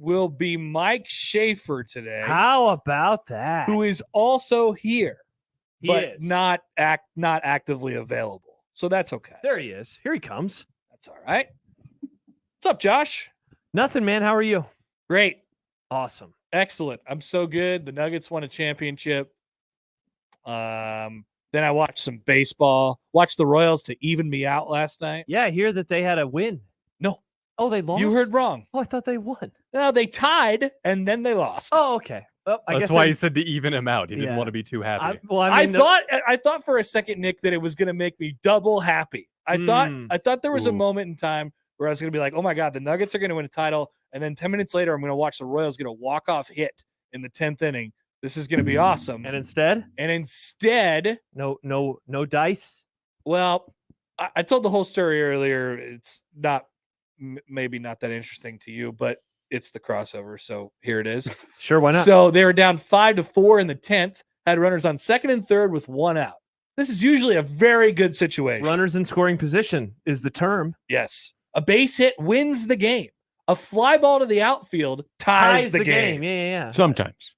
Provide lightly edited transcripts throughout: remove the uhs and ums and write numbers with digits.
will be Mike Schaefer today. How about that? Who is also here, but He is. not actively available. So that's okay. There he is. Here he comes. That's all right. What's up, Josh? Nothing, man. How are you? Great. Awesome. Excellent. I'm so good. The Nuggets won a championship. Then I watched some baseball. Watched the Royals to even me out last night. Yeah, I hear that they had a win. No. Oh, they lost? You heard wrong. Oh, I thought they won. No, they tied, and then they lost. Oh, okay. Well, That's why he said to even him out. He didn't want to be too happy. I thought for a second, Nick, that it was going to make me double happy. I thought there was a moment in time where I was going to be like, oh my God, the Nuggets are going to win a title. And then 10 minutes later, I'm going to watch the Royals get a walk-off hit in the 10th inning. This is going to be awesome. And instead, no dice. Well, I told the whole story earlier. It's not maybe not that interesting to you, but it's the crossover. So here it is. Sure, why not? So they were down 5-4 in the 10th, had runners on second and third with one out. This is usually a very good situation. Runners in scoring position is the term. Yes. A base hit wins the game. A fly ball to the outfield ties the game. Yeah. Sometimes.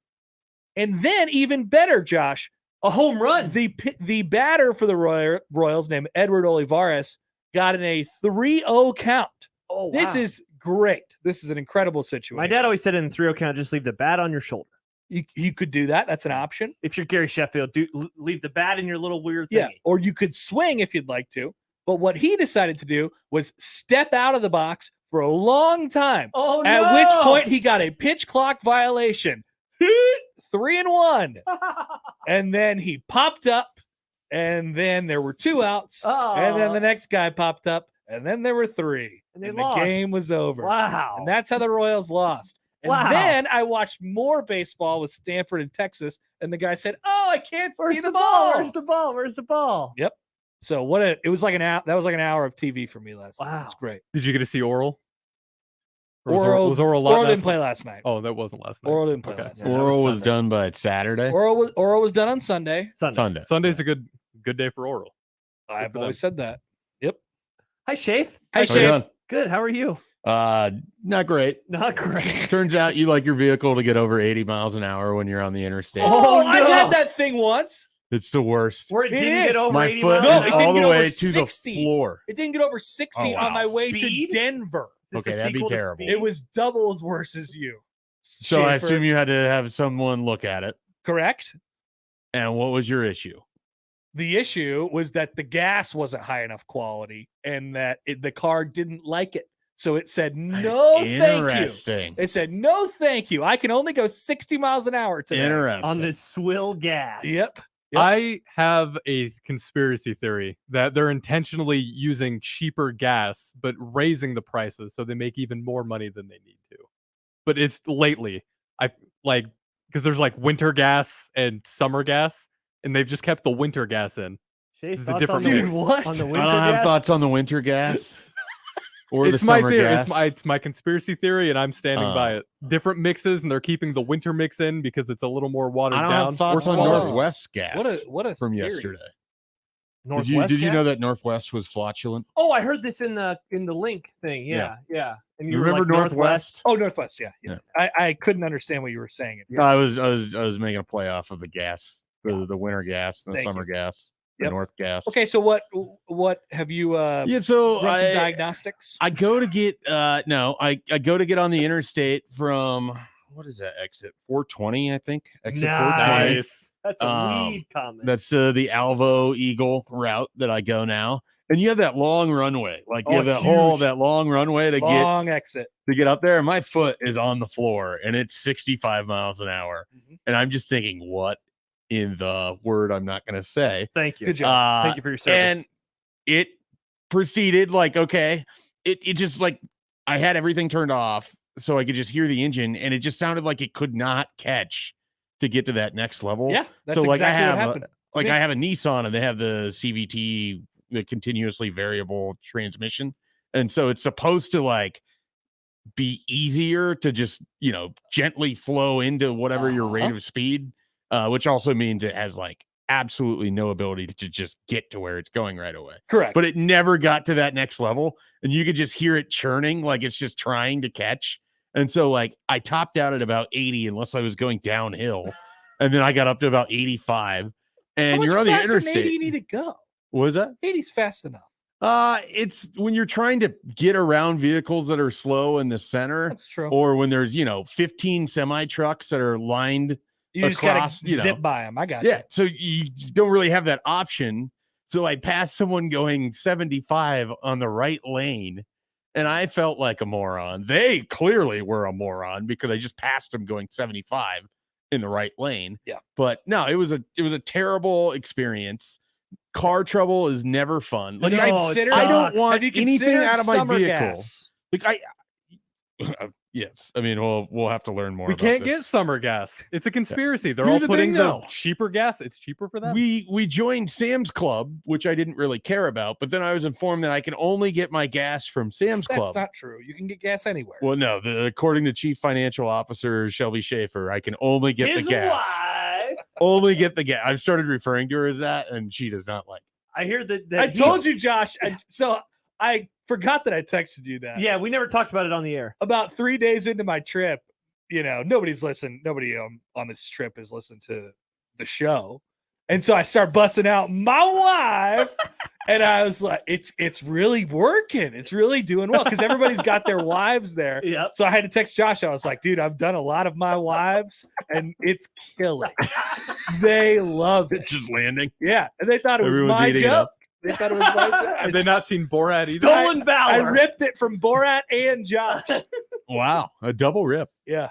And then even better, Josh, a home run. The batter for the Royals named Edward Olivares got in a 3-0 count. Oh, wow. This is great. This is an incredible situation. My dad always said in 3-0 count, just leave the bat on your shoulder. You could do that. That's an option. If you're Gary Sheffield, leave the bat in your little weird thing. Yeah, or you could swing if you'd like to. But what he decided to do was step out of the box for a long time. Oh, no. At which point he got a pitch clock violation. 3-1. And then he popped up, and then there were 2 outs. And then the next guy popped up, and then there were 3. And the game was over. Wow. And that's how the Royals lost. And then I watched more baseball with Stanford and Texas, and the guy said, "Oh, I can't see the ball. Where's the ball? Where's the ball?" Yep. So it was like that was like an hour of TV for me last night. It was great. Did you get to see Oral? Was Oral didn't play last night. Oh, that wasn't last night. Oral didn't play last night. Oral was done by Saturday. Oral was done on Sunday. Sunday. Sunday's a good day for Oral. I've always said that. Yep. Hi, Schaef. Hi, Schaef. Good. How are you? Not great. Not great. Turns out you like your vehicle to get over 80 miles an hour when you're on the interstate. Oh, no. I had that thing once. It's the worst. Where it didn't get over my 80 foot miles. is all the way to the floor. It didn't get over 60 on my way to Denver. Okay, that'd be terrible. It was double as worse as you. So Schaefer. I assume you had to have someone look at it. Correct. And what was your issue? The issue was that the gas wasn't high enough quality and that the car didn't like it. So it said, no, thank you. It said, no, thank you. I can only go 60 miles an hour today. Interesting. On this swill gas. Yep. I have a conspiracy theory that they're intentionally using cheaper gas, but raising the prices so they make even more money than they need to. But it's lately, because there's like winter gas and summer gas, and they've just kept the winter gas in. Shay, this is a different mix. What? On the I winter don't have gas? thoughts on the winter gas. Or It's the my summer theory. gas. It's my conspiracy theory, and I'm standing by it. Different mixes, and they're keeping the winter mix in because it's a little more watered I don't down. have thoughts on quality. Northwest gas. What a from theory. yesterday. Northwest Did you gas? know that Northwest was flatulent? Oh, I heard this in the link thing. Yeah. And You were remember like, Northwest? Oh, Northwest. Yeah. I couldn't understand what you were saying. I was making a play off of the gas, the winter gas, the summer gas, the North gas. Okay, so what have you so run some diagnostics? I go to get I go to get on the interstate from what is that exit 420, I think. Exit 420. Nice. That's a weed comment. That's the Alvo Eagle route that I go now. And you have that long runway. Like you have that long runway to get up there. And my foot is on the floor and it's 65 miles an hour. Mm-hmm. And I'm just thinking, what in the word I'm not going to say? Thank you. Good job. Thank you for your service. And it proceeded it just like I had everything turned off so I could just hear the engine, and it just sounded like it could not catch to get to that next level. Yeah, that's so exactly what happened. I have a Nissan, and they have the CVT, the continuously variable transmission, and so it's supposed to be easier to just gently flow into whatever your rate of speed, which also means it has absolutely no ability to just get to where it's going right away. Correct. But it never got to that next level, and you could just hear it churning like it's just trying to catch. And so like I topped out at about 80 unless I was going downhill. And then I got up to about 85. And How you're much on the faster than interstate. 80 you need to go? What was that? 80's fast enough. It's when you're trying to get around vehicles that are slow in the center, That's true. or when there's 15 semi trucks that are lined You just across, gotta zip by them. I got yeah. you. So you don't really have that option. So I passed someone going 75 on the right lane, and I felt like a moron. They clearly were a moron because I just passed them going 75 in the right lane. Yeah. But no, it was a terrible experience. Car trouble is never fun. Like Have you considered- I don't want have you anything considered out of my summer vehicle. gas? Like yes. I mean, we'll have to learn more. We about can't this. get summer gas. It's a conspiracy. They're Here's all the putting thing, the though. cheaper gas. It's cheaper for them. We joined Sam's Club, which I didn't really care about, but then I was informed that I can only get my gas from Sam's That's Club. not true. You can get gas anywhere. Well, no, according to Chief Financial Officer Shelby Schaefer, I can only get the gas. wife. Only get the gas. I've started referring to her as that, and she does not like. I hear that. I told you, Josh. So I forgot that I texted you that. Yeah, we never talked about it on the air. About 3 days into my trip, nobody's listened. Nobody on this trip has listened to the show. And so I start busting out my wife. And I was like, it's really working. It's really doing well because everybody's got their wives there. Yep. So I had to text Josh. I was like, dude, I've done a lot of my wives and it's killing. They love it. Just landing. Yeah. And they thought it was Everyone's my eating it joke. up. They thought it was my joke. Have they not seen Borat either? Stolen I valor. ripped it from Borat and Josh. Wow, a double rip. Yeah.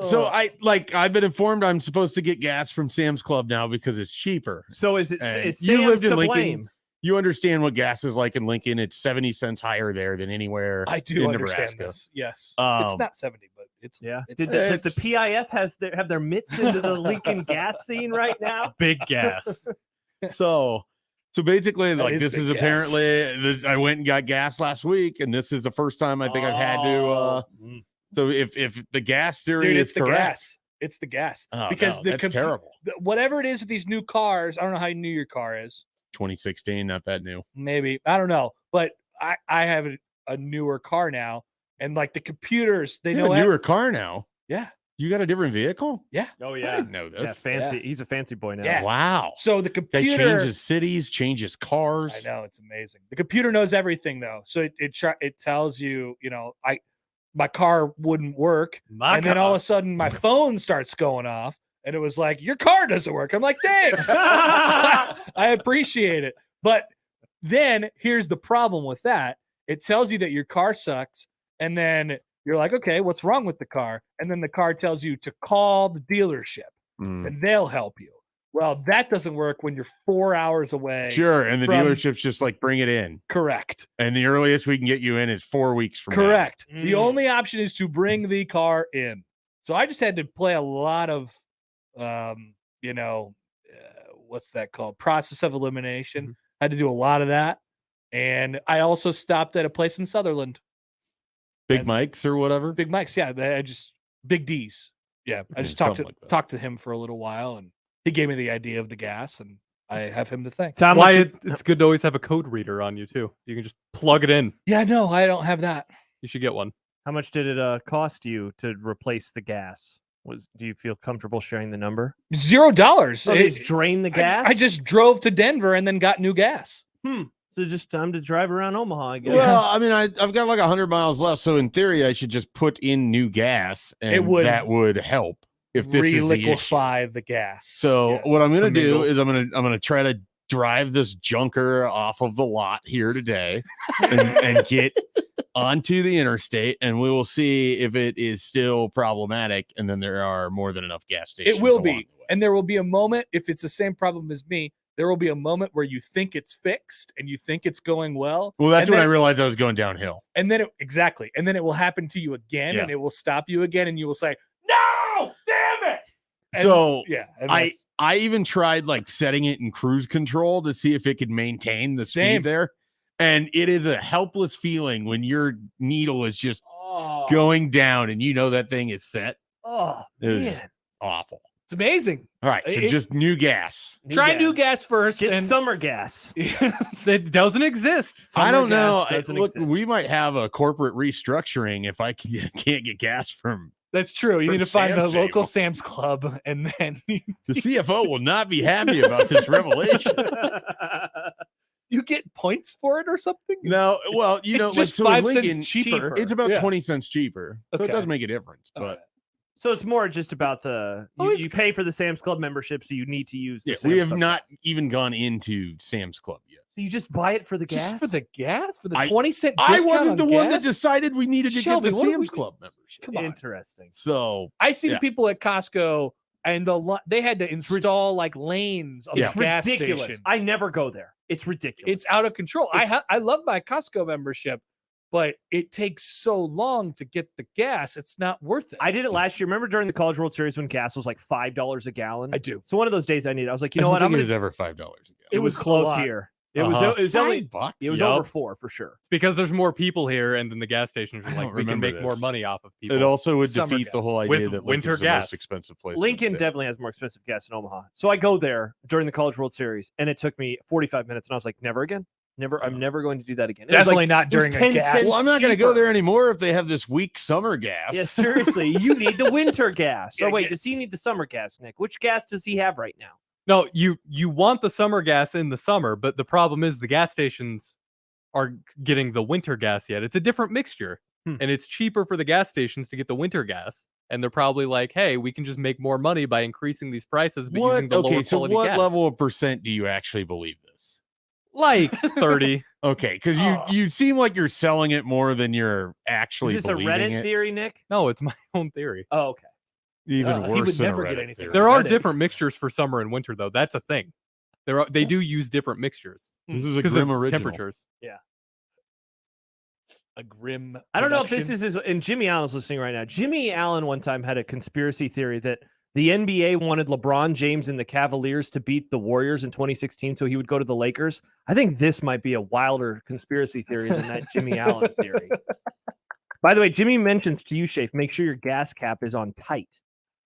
So I've been informed I'm supposed to get gas from Sam's Club now because it's cheaper. So is it? And Is you Sam's lived in to Lincoln. blame? You understand what gas is like in Lincoln. It's 70 cents higher there than anywhere. I do in understand Nebraska. this. Yes. Um, it's not 70, but it's Yeah. It's, Does the PIF have their mitts into the Lincoln gas scene right now? Big gas. So basically, like is this big is gas. apparently I went and got gas last week, and this is the first time I think I've had to. So if the gas theory dude, is it's the correct, gas. It's the gas. oh, because no, that's terrible. Whatever it is with these new cars, I don't know how new your car is. 2016, not that new. Maybe. I don't know. But I have a newer car now. And like the computers, they You know have a newer car now. Yeah. You got a different vehicle? Oh I yeah. didn't know this. Yeah, fancy. He's a fancy boy now. Yeah. Wow. So the They computer changes cities, changes cars. I know, it's amazing. The computer knows everything though. So it tells you, my car wouldn't work. And then all of a sudden my phone starts going off and it was like, your car doesn't work. I'm like, thanks. I appreciate it. But then here's the problem with that. It tells you that your car sucks. And then you're like, okay, what's wrong with the car? And then the car tells you to call the dealership and they'll help you. Well, that doesn't work when you're 4 hours away. Sure. And the from- dealership's just like, bring it in. Correct. And the earliest we can get you in is 4 weeks from now. Correct. The only option is to bring the car in. So I just had to play a lot of, what's that called? Process of elimination. Mm-hmm. I had to do a lot of that. And I also stopped at a place in Sutherland. Big And- Mike's or whatever. Big Mike's. Yeah. Big D's. Yeah. I just something like that. talked to him for a little while and he gave me the idea of the gas and I have him to thank. So how Why much? it's good to always have a code reader on you too. You can just plug it in. Yeah, no, I don't have that. You should get one. How much did it cost you to replace the gas? Do you feel comfortable sharing the number? $0. So they just drain the gas. I just drove to Denver and then got new gas. So just time to drive around Omaha, I guess. Well, I mean, I've got like 100 miles left, so in theory, I should just put in new gas, and that would help if this is the issue. Reliquefy the gas. So Yes. what I'm gonna do Commingle. is I'm gonna try to drive this junker off of the lot here today, and get onto the interstate, and we will see if it is still problematic, and then there are more than enough gas stations. It will along be. the way. And there will be a moment, if it's the same problem as me, there will be a moment where you think it's fixed and you think it's going well. Well, that's and when then, I realized I was going downhill. And then exactly. And then it will happen to you again Yeah. and it will stop you again and you will say, no, damn it. And, So yeah. And I even tried like setting it in cruise control to see if it could maintain the Same. speed there. And it is a helpless feeling when your needle is just Oh, going down and you know that thing is set. oh It was man. just awful. It's amazing. All right, so It- just new gas. Try new gas first, Get and summer gas. It doesn't exist. I don't know. doesn't Look, exist. we might have a corporate restructuring if I can't get gas from. that's true. You From need to find a Sam's local table. Sam's Club, and then The CFO will not be happy about this revelation. you get points for it or something. No, well, you know, it's like just so in 5 Lincoln, cents cheaper. it's about Yeah. 20 cents cheaper, so Okay. it does make a difference. All But right. So it's more just about the Oh, it's you pay for the Sam's Club membership, so you need to use. The yeah, Sam's we have Club not gas. even gone into Sam's Club yet. So you just buy it for the gas. Just for the gas, for the I- 20-cent I discount wasn't the on one that gas? decided we needed to Shelby, get the what are we Sam's doing? Club membership. Come on. Interesting. So I see Yeah. the people at Costco, and they had to install like lanes on Yeah. the gas Ridiculous. station. I never go there. It's ridiculous. It's out of control. It's- I love my Costco membership, but it takes so long to get the gas. It's not worth it. I did it last year. Remember during the College World Series when gas was like $5 a gallon? I do. So one of those days I need. I was like, you know I what? don't I'm think gonna. it was ever $5 a gallon. It was was a close lot. here. It was only. $5. It was Yup. over 4 for sure. It's because there's more people here, and then the gas stations I are don't like, we can remember make more this. money off of people. It also would Summer defeat the gas. whole With idea that winter Lincoln's the gas. most expensive place. in the Lincoln state. definitely has more expensive gas in Omaha. So I go there during the College World Series, and it took me 45 minutes, and I was like, never again. Never. I'm never going to do that again. It was Definitely like, not it was during a 10 gas. cents Well, I'm not going to go cheaper. there anymore if they have this weak summer gas. Yeah, seriously, you need the winter gas. So Yeah, wait, get- does he need the summer gas, Nick? Which gas does he have right now? No, you want the summer gas in the summer, but the problem is the gas stations are getting the winter gas yet. It's a different mixture, Hmm. and it's cheaper for the gas stations to get the winter gas. And they're probably like, hey, we can just make more money by increasing these prices, but using the lower so quality what gas. level of percent do you actually believe this? Like 30. Okay, because Oh. you seem like you're selling it more than you're actually Is this a believing Reddit it. theory, Nick? No, it's my own theory. Oh, okay. Even he worse would than a never get Reddit anything theory. There are Reddit. different mixtures for summer and winter, though. That's a thing. They do use different mixtures This is a because grim of original. temperatures. A grim. I don't know if this production. is and Jimmy Allen's listening right now. Jimmy Allen one time had a conspiracy theory that the NBA wanted LeBron James and the Cavaliers to beat the Warriors in 2016, so he would go to the Lakers. I think this might be a wilder conspiracy theory than that Jimmy Allen theory. By the way, Jimmy mentions to you, Schaef, make sure your gas cap is on tight.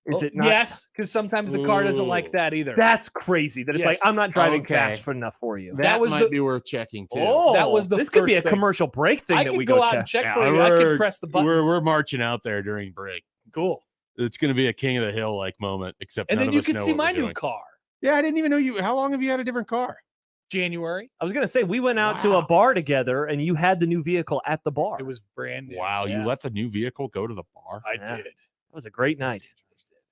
Is Oh, it not? Yes, because sometimes the car doesn't like Ooh. that either. That's crazy. That it's like Yes. I'm not driving Okay. fast enough for you. That was might the- be worth checking too. Oh, That was the this could be a first thing. commercial break thing I that could we go out check. and check Yeah, for you. I can we're- press the button. We're marching out there during break. Cool. It's going to be a King of the Hill like moment, except And none then of you us can know see what my we're new doing. car. Yeah, I didn't even know you. How long have you had a different car? January. I was gonna say we went out to a Wow. bar together, and you had the new vehicle at the bar. It was brand new. Wow, Yeah. you let the new vehicle go to the bar? I Yeah. did. It was a great night.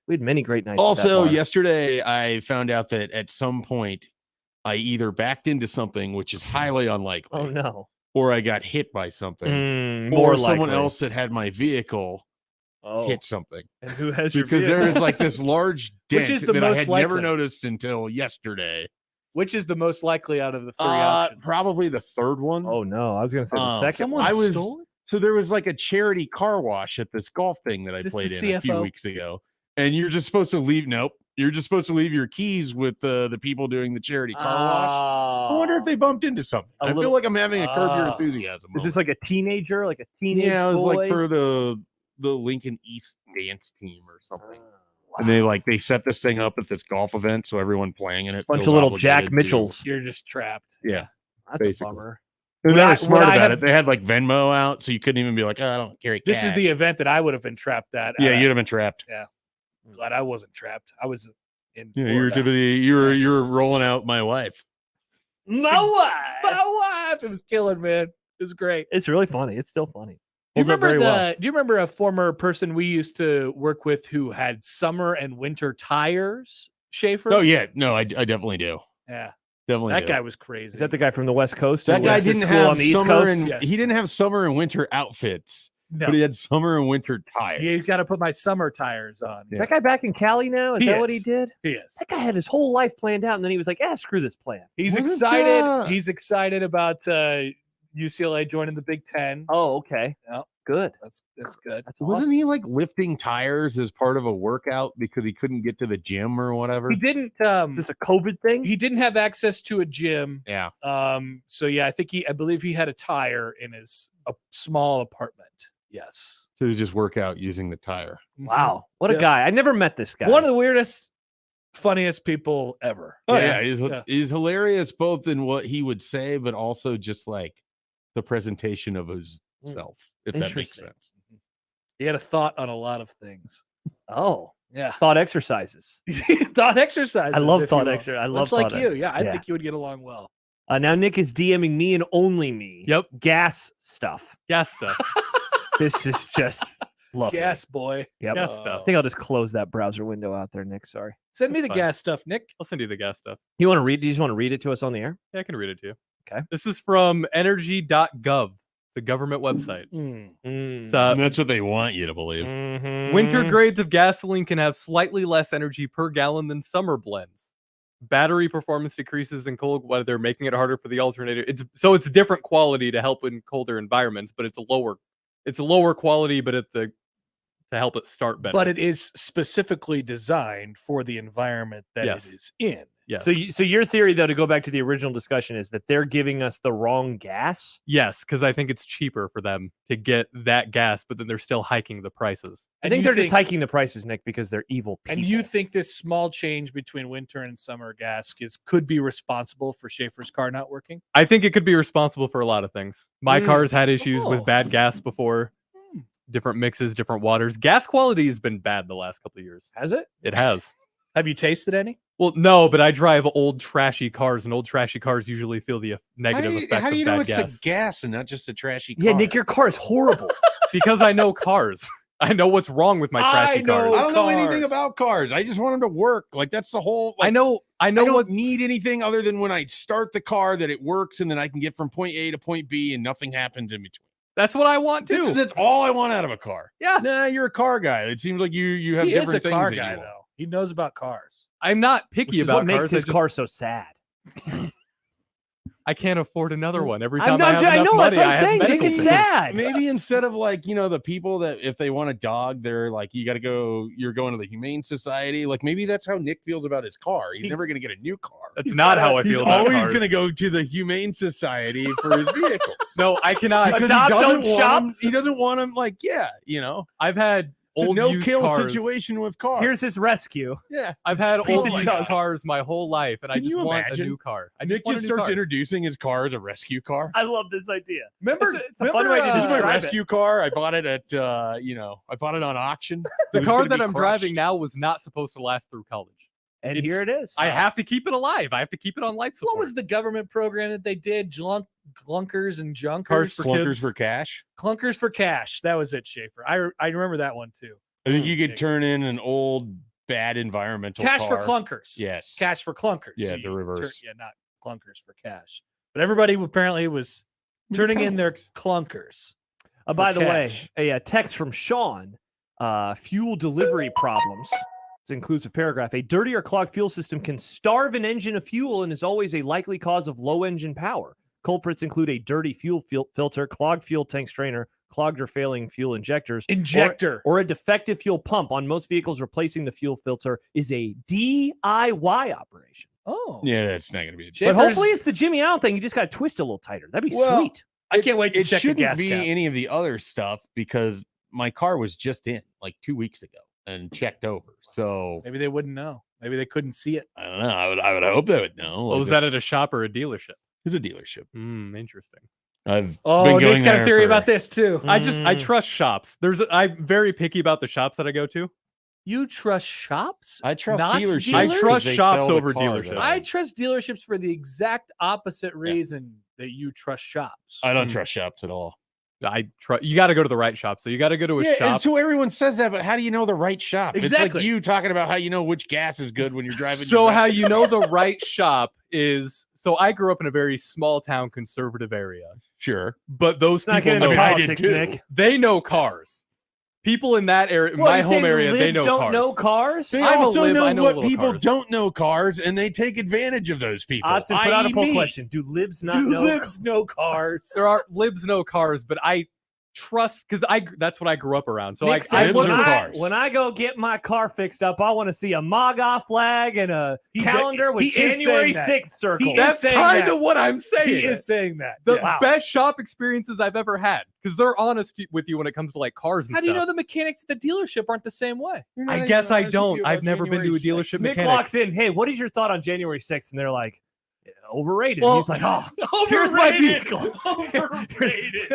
We had many great nights. at that Also, bar. yesterday I found out that at some point I either backed into something, which is highly unlikely, Oh no. or I got hit by something, More or someone likely. else that had my vehicle Oh. hit something. And who has your Because there vehicle? is like this large dent Which is the that I most had never likely? noticed until yesterday. Which is the most likely out of the three options? Probably the third one. Oh no, I was gonna say the Oh, second. Someone I was- stole it? So there was like a charity car wash at this golf thing that Is I this played the in a few CFO? weeks ago. And you're just supposed to leave. Nope. You're just supposed to leave your keys with the people doing the charity car wash. I wonder if they bumped into something. A I little- feel like I'm having a Curb Your Ah. Enthusiasm. Is this moment. like a teenager, like a teenage yeah, it was boy? like for the Lincoln East dance team or something. Wow. And they set this thing up at this golf event, so everyone playing in it. bunch feels of little Jack obligated to- Mitchells. You're just trapped. Yeah. That's basically. a bummer. And Would they I- were would smart I about have- it. They had like Venmo out, so you couldn't even be like, oh, I don't carry cash. This is the event that I would have been trapped at. Yeah, you'd have been trapped. Glad I wasn't trapped. I was in. Yeah, you were Florida. typically you were rolling out my wife. My wife. My wife. It was killing, man. It was great. It's really funny. It's still funny. Do you Holds up remember very well. Do you remember a former person we used to work with who had summer and winter tires? Schaefer. Oh yeah, no, I definitely do. yeah. Definitely, That do. guy was crazy. Is that the guy from the West Coast? That who guy went to didn't school have on the East summer Coast? and Yes. he didn't have summer and winter outfits, no. but he had summer and winter tires. He's got to put my summer tires on. Yeah. That guy back in Cali now? Is He that what he is. did? He is. That guy had his whole life planned out, and then he was like, screw this plan. He's Wasn't excited. that- He's excited about UCLA joining the Big Ten. Oh, okay. Yep. Good. That's good. That's Wasn't awesome. he like lifting tires as part of a workout because he couldn't get to the gym or whatever? He didn't. Is this a COVID thing? He didn't have access to a gym. Yeah. So yeah, I believe he had a tire in his small apartment. Yes. So he was just work out using the tire. Wow. What a Yeah. guy. I never met this guy. One of the weirdest funniest people ever. Oh Yeah. yeah, he's hilarious both in what he would say, but also just like the presentation of himself, if that makes Interesting. sense. He had a thought on a lot of things. Oh, Yeah. thought exercises. Thought exercises. I love if thought you will. exercises. I love Much like thought you. Yeah, I yeah. think you would get along well. Now Nick is DMing me and only me. Yep. Gas stuff. Gas stuff. This is just lovely. Gas boy. Yep. Gas I stuff. think I'll just close that browser window out there, Nick. Sorry. Send me That's the fine. gas stuff, Nick. I'll send you the gas stuff. You want to read? Do you just want to read it to us on the air? Yeah, I can read it to you. Okay. This is from energy.gov. It's a government website. It's, That's what they want you to believe. winter Mm. grades of gasoline can have slightly less energy per gallon than summer blends. Battery performance decreases in cold weather, making it harder for the alternator. It's different quality to help in colder environments, but it's a lower quality, but to help it start better. But it is specifically designed for the environment that Yes. it is in. yes. So your theory, though, to go back to the original discussion, is that they're giving us the wrong gas. Yes, because I think it's cheaper for them to get that gas, but then they're still hiking the prices. I And think you they're just hiking the prices, Nick, because they're evil people. And you think this small change between winter and summer gas could be responsible for Schaefer's car not working? I think it could be responsible for a lot of things. My car's had issues Oh. with bad gas before. Hmm. Different mixes, different waters. Gas quality has been bad the last couple of years. has it? It has. Have you tasted any? Well, no, but I drive old trashy cars, and old trashy cars usually feel the negative effects How do you of know bad it's gas. the gas and not just a trashy car? Yeah, Nick, your car is horrible. Because I know cars. I know what's wrong with my trashy I know. cars. I don't know anything cars. about cars. I just want them to work. Like that's the whole. I Like, know I don't what need anything other than when I start the car that it works and then I can get from point A to point B and nothing happens in between. That's what I want too. That's all I want out of a car. Yeah. Nah, you're a car guy. It seems like you have He is different a things car that guy, you want. though. He knows about cars. I'm not Which picky is about what makes cars. his car so sad. I can't afford another one. Every I'm time I not- have I enough know, that's money, what I I'm have saying, Nick, medical it's bills. sad. Maybe instead of like, the people that if they want a dog, they're like, you're going to the Humane Society. Like maybe that's how Nick feels about his car. He's never going to get a new car. That's not how I He's feel about always cars. going to go to the Humane Society for his vehicle. No, I cannot. Because Adopt, he don't doesn't want shop? him, he doesn't want him like, I've had it's a old no used kill cars. situation with cars. Here's his rescue. yeah. I've had Piece old of used junk. cars my whole life, and I Can just you want imagine? a new car. I Nick want just a new starts car. introducing his car as a rescue car. I love this idea. Remember, It's a fun way to This is my describe it. rescue car. I bought it at I bought it on auction. It The was car gonna that be I'm crushed. driving now was not supposed to last through college. And It's- here it is. I have to keep it alive. I have to keep it on life support. What was the government program that they did? Glunkers and junkers? Cars for Clunkers kids. for cash. Clunkers for cash. That was it, Schaefer. I remember that one too. I think you could Nick. turn in an old bad environmental Cash car. for clunkers. Yes. Cash for clunkers. Yeah, So the you reverse. not clunkers for cash. But everybody apparently was turning in their clunkers. By for the way, cash. a text from Sean, fuel delivery problems. This includes a paragraph. A dirty or clogged fuel system can starve an engine of fuel and is always a likely cause of low engine power. Culprits include a dirty fuel filter, clogged fuel tank strainer, clogged or failing fuel injectors, Injector. or a defective fuel pump. On most vehicles, replacing the fuel filter is a DIY operation. Oh. Yeah, that's not going to be a But Schaefer's- hopefully it's the Jimmy Allen thing. You just got to twist it a little tighter. That'd be Well, sweet. I can't wait to It check the shouldn't gas be cap. any of the other stuff because my car was just in like 2 weeks ago and checked over. So Maybe they wouldn't know. Maybe they couldn't see it. I don't know. I would hope they would know. Oh, was that at a shop or a dealership? It's a dealership. Interesting. I've Oh, been Nick's going got a there theory for- about this too. I trust shops. I'm very picky about the shops that I go to. You trust shops? I trust not dealerships. I dealers? trust They shops sell the over cars dealerships. I I trust dealerships for the exact opposite reason that you trust shops. I don't trust shops at all. You got to go to the right shop. So you got to go to a Yeah, and shop. so everyone says that, but how do you know the right shop? It's Exactly. like you talking about how you know which gas is good when you're driving. So your how Vespa. you know the right shop is, so I grew up in a very small town conservative area, Sure. but those Let's not people get into know, I did politics, too. Nick. they know cars. People in that area, What, my you saying home area, they libs know don't cars. know cars? They I'm a also lib, know I know what little people cars. don't know cars, and they take advantage of those people. Odson, put out a i.e. poll me. question. Do libs not Do know? libs know cars? There are libs know cars, but I trust because that's what I grew up around. So Nick I says, Dibs when, or I, cars? when I go get my car fixed up, I want to see a MAGA flag and a calendar with he is January saying that. 6th circle. He is that's saying kind that. of what I'm saying. He is saying that. The yes. best shop experiences I've ever had because they're honest with you when it comes to like cars and How stuff. do you know the mechanics at the dealership aren't the same way? I guess I don't. I've never been to a dealership Mick mechanic. walks in, hey, what is your thought on January 6th? And they're like, overrated. Well, He's like, oh, here's my vehicle. Overrated.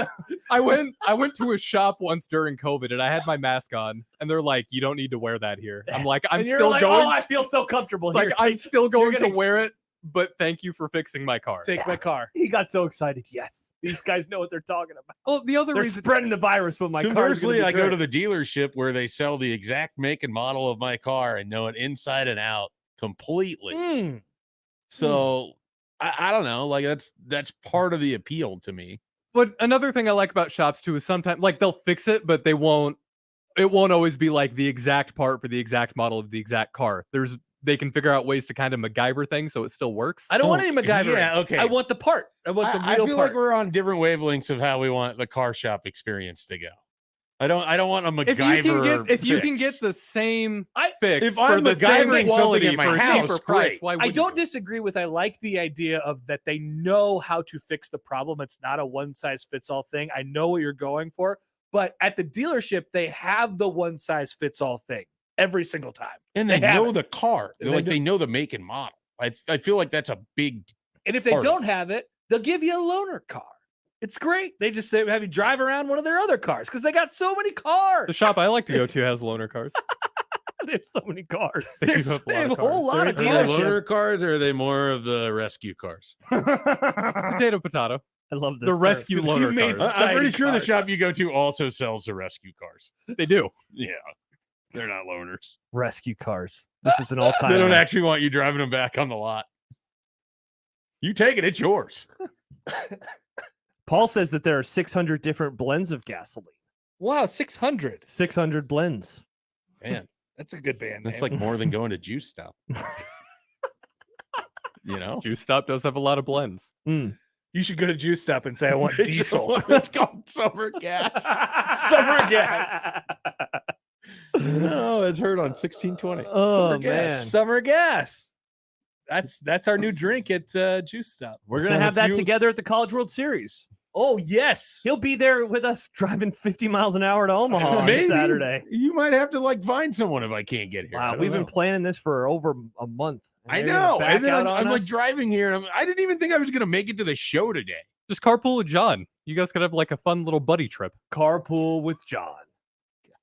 I went to a shop once during COVID and I had my mask on and they're like, you don't need to wear that here. I'm like, I'm And you're still like, going. oh, I feel so comfortable It's here. like I'm still going to gonna- wear it, but thank you for fixing my car. Take my car. He got so excited. Yes, these guys know what they're talking about. Well, the other They're reason spreading the virus with my car. Conversely, I go to the dealership where they sell the exact make and model of my car and know it inside and out completely. Mm. So I don't know. Like that's part of the appeal to me. But another thing I like about shops too is sometimes like they'll fix it, but it won't always be like the exact part for the exact model of the exact car. They can figure out ways to kind of MacGyver things so it still works. I don't want any MacGyver. Yeah, okay. I want the part. I want the I real feel part. like we're on different wavelengths of how we want the car shop experience to go. I don't want a MacGyver. If you can fix. get the same I- fix if for I'm the same MacGyvering quality something at for my a house, cheaper price, great. why I wouldn't don't you? disagree with. I like the idea of that they know how to fix the problem. It's not a one size fits all thing. I know what you're going for, but at the dealership, they have the one size fits all thing every single time. and they have know it. the car. And they They know the make and model. I feel like that's a big. And if they Part of don't have it, they'll give you a loaner car. It's great. They just say have you drive around one of their other cars because they got so many cars. The shop I like to go to has loaner cars. They have so many cars. They do There's have a a lot of whole cars. lot of Are they dealership. loaner cars or are they more of the rescue cars? Potato, potato. I love this. The term. rescue You loaner made cars. sense. I'm pretty Society sure the shop cars. you go to also sells the rescue cars. They do. Yeah, they're not loaners. Rescue cars. This is an all-time. They don't actually want you driving them back on the lot. You take it, it's yours. Paul says that there are 600 different blends of gasoline. Wow, 600. 600 blends. Man, That's a good band that's name. like more than going to Juice Stop. You know? Juice Stop does have a lot of blends. Mm. You should go to Juice Stop and say I want diesel. It's called summer gas. Summer gas. No, it's heard on 1620. Oh, Summer gas. man. Summer gas. That's our new drink at Juice Stop. We're going to Got a have that few- together at the College World Series. Oh yes. He'll be there with us driving 50 miles an hour to Omaha on Maybe. Saturday. You might have to like find someone if I can't get here. I Wow, don't we've been know. planning this for over a month. and I they're gonna know. back And then out I'm on like us? driving here and I didn't even think I was going to make it to the show today. Just carpool with John. You guys could have like a fun little buddy trip. Carpool with John.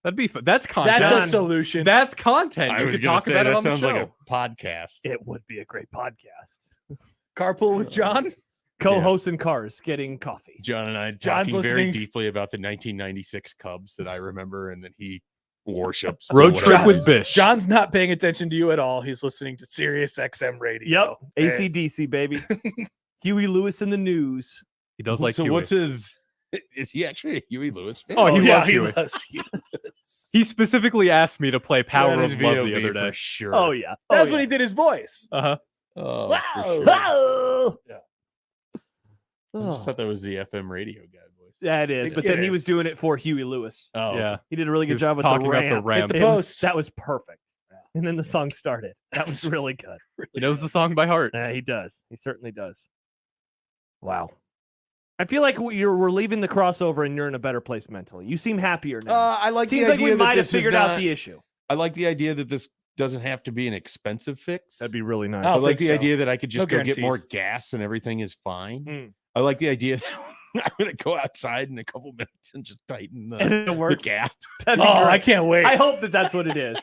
That'd be fun. That's content. That's a John. solution. That's content. I You was could gonna talk say, about it that on the sounds show. like a podcast. It would be a great podcast. Carpool with John. Co-hosts in cars getting coffee. John and I John's talking very listening. deeply about the 1996 Cubs that I remember and that he worships. for Road whatever trip with reason. Bish. John's not paying attention to you at all. He's listening to Sirius XM radio. Yep. Hey. ACDC, baby. Huey Lewis in the news. He does like so Huey. what's his? Is he actually a Huey Lewis fan? Oh, he yeah, loves he Huey. loves Huey. He specifically asked me to play Power That of is Love the VOB other day. for sure. Oh, yeah. That's oh, when yeah. he did his voice. Uh-huh. Oh, Wow. for sure. Oh. Yeah. I just Oh. thought that was the FM radio guy voice. Yeah, it is. It But then he is. was doing it for Huey Lewis. Oh, Yeah. He did a really He good was job with talking the about the ramp. ramp. The It was- post. that was perfect. And then the song started. That was really good. He knows the song by heart. Yeah, he does. He certainly does. Wow. I feel like we're leaving the crossover and you're in a better place mentally. You seem happier now. I like Seems the like we idea that might have this is figured out not- the issue. I like the idea that this doesn't have to be an expensive fix. That'd be really nice. I I don't like think the so. idea that I could just No go get more guarantees. gas and everything is fine. Mm. I like the idea that I'm going to go outside in a couple minutes and just tighten And the it'll work. gap. That'd be Oh, great. I can't wait. I hope that that's what it is.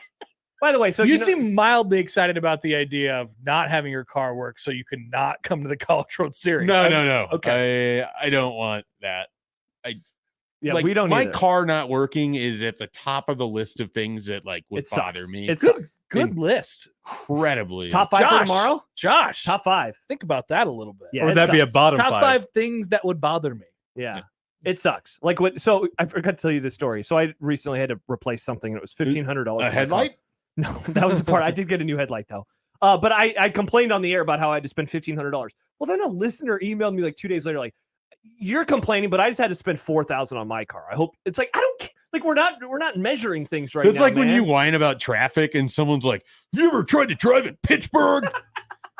By the way, so you know- seem mildly excited about the idea of not having your car work so you can not come to the College World Series. No. Okay. I don't want that. yeah, like, we don't my either. car not working is at the top of the list of things that like would It bother sucks. me. It sucks. Good list. Incredibly. Top 5 for Josh. tomorrow? Josh, Top 5. think about that a little bit. Yeah, or it would that be a sucks. bottom Top five? five things that would bother me. Yeah. It sucks. Like what? So I forgot to tell you the story. So I recently had to replace something, and it was $1,500. A headlight? No, that was the part. I did get a new headlight though. But I complained on the air about how I had to spend $1,500. Well, then a listener emailed me like 2 days later, like, you're complaining, but I just had to spend $4,000 on my car. I hope it's like I don't like we're not measuring things right now. It's like when you man. whine about traffic and someone's like, "Have you ever tried to drive in Pittsburgh?"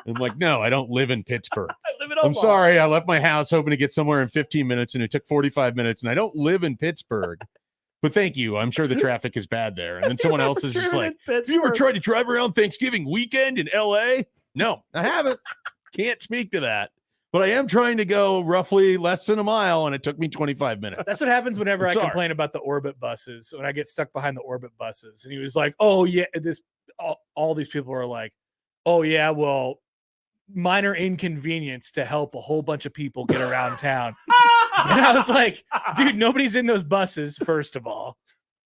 I'm like, "No, I don't live in Pittsburgh. I live in I'm Omaha. sorry. I left my house hoping to get somewhere in 15 minutes, and it took 45 minutes, and I don't live in Pittsburgh." But thank you. I'm sure the traffic is bad there. And then someone else is just like, "Have you ever tried to drive around Thanksgiving weekend in LA?" No, I haven't. Can't speak to that. But I am trying to go roughly less than a mile, and it took me 25 minutes. That's what happens whenever I'm I sorry. complain about the Orbit buses. When I get stuck behind the Orbit buses, and he was like, "Oh yeah, all these people are like, oh yeah, well, minor inconvenience to help a whole bunch of people get around town." And I was like, dude, nobody's in those buses, first of all.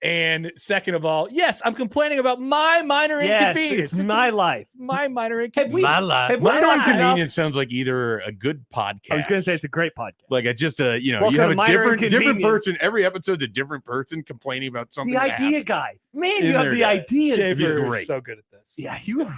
And second of all, yes, I'm complaining about my minor inconvenience. It's my life. It's my minor inconvenience. My life. Have we Minor talked about- inconvenience sounds like either a good podcast. I was going to say it's a great podcast. like a just a you Welcome have to a Minor different Inconvenience. person. Every episode's a different person complaining about something. The that idea happened. guy. Man, In you have there, the guy. idea. Schaefer is great. so good at this. Yeah, you.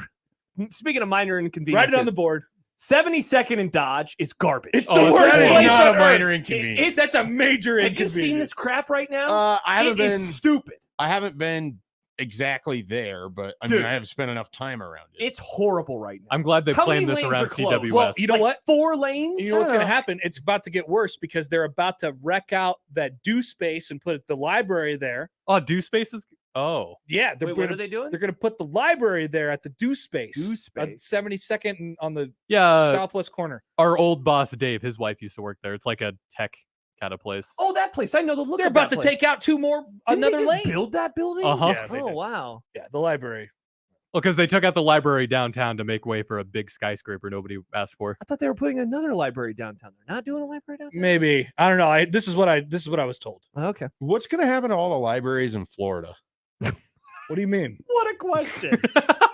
Speaking of minor inconveniences, Write it on the board. 72nd and Dodge is garbage. It's Oh, the it's worst not place not on a minor earth. inconvenience. That's a major Have you inconvenience. seen this crap right now? I haven't It been. is stupid. I haven't been exactly there, but I Dude. mean, I have spent enough time around it. It's horrible right now. I'm glad they How many planned this lanes around are closed? CWS. Well, you know what? 4 lanes? You know what's going to happen? It's about to get worse because they're about to wreck out that do space and put the library there. Oh, do spaces? Oh, Yeah, they're Wait, what gonna, are they doing? they're going to put the library there at the do space. Do At space. 72nd and on the yeah. southwest corner. Our old boss Dave, his wife used to work there. It's like a tech kind of place. Oh, that place. I know the look They're of that about to place. take out 2 more, Didn't another they just lane. build that building? Uh-huh. Yeah, they Oh, did. wow. Yeah, the library. Well, because they took out the library downtown to make way for a big skyscraper nobody asked for. I thought they were putting another library downtown. They're not doing a library downtown? Maybe. I don't know. This is what I was told. Okay. What's going to happen to all the libraries in Florida? What do you mean? What a question.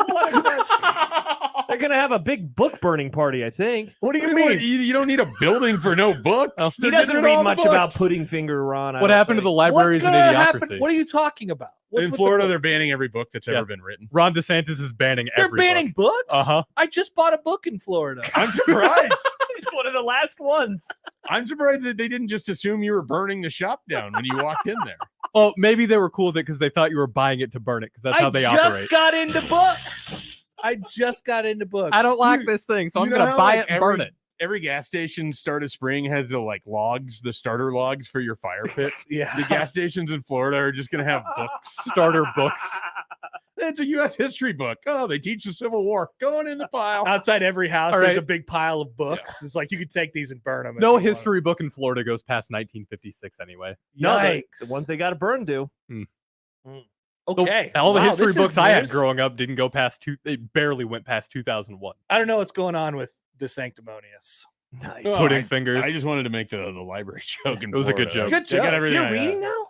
What a question. They're going to have a big book burning party, I think. What do you What, mean? you don't need a building for no books. He They're doesn't getting rid of read all the much about books. putting finger on. I What don't happened to the think. libraries and gonna happen? idiocracy? What are you talking about? What's In with the Florida, book? they're banning every book that's Yeah. ever been written. Ron DeSantis is banning They're every book. banning books? Uh-huh. I just bought a book in Florida. I'm surprised. It's one of the last ones. I'm surprised that they didn't just assume you were burning the shop down when you walked in there. Oh, maybe they were cool with it because they thought you were buying it to burn it because that's how they just operate. got into books. I just got into books. I don't like this thing, so I'm You know going to how, buy like, it and burn it. Every gas station start of spring has the like logs, the starter logs for your fire pit. Yeah. The gas stations in Florida are just going to have books. Starter books. It's a U.S. history book. Oh, they teach the Civil War. Going in the pile. Outside every house, All there's right. a big pile of books. It's like you could take these and burn them. No history book in Florida goes past 1956 anyway. No, Yikes. the ones they got to burn do. Okay. All the Wow, history this is books I had news. growing up didn't go past they barely went past 2001. I don't know what's going on with the sanctimonious. Nice. Oh, Pudding fingers. I just wanted to make the library joke. In It was a good Florida. joke. It's a good They got joke. everything You're I reading had. now?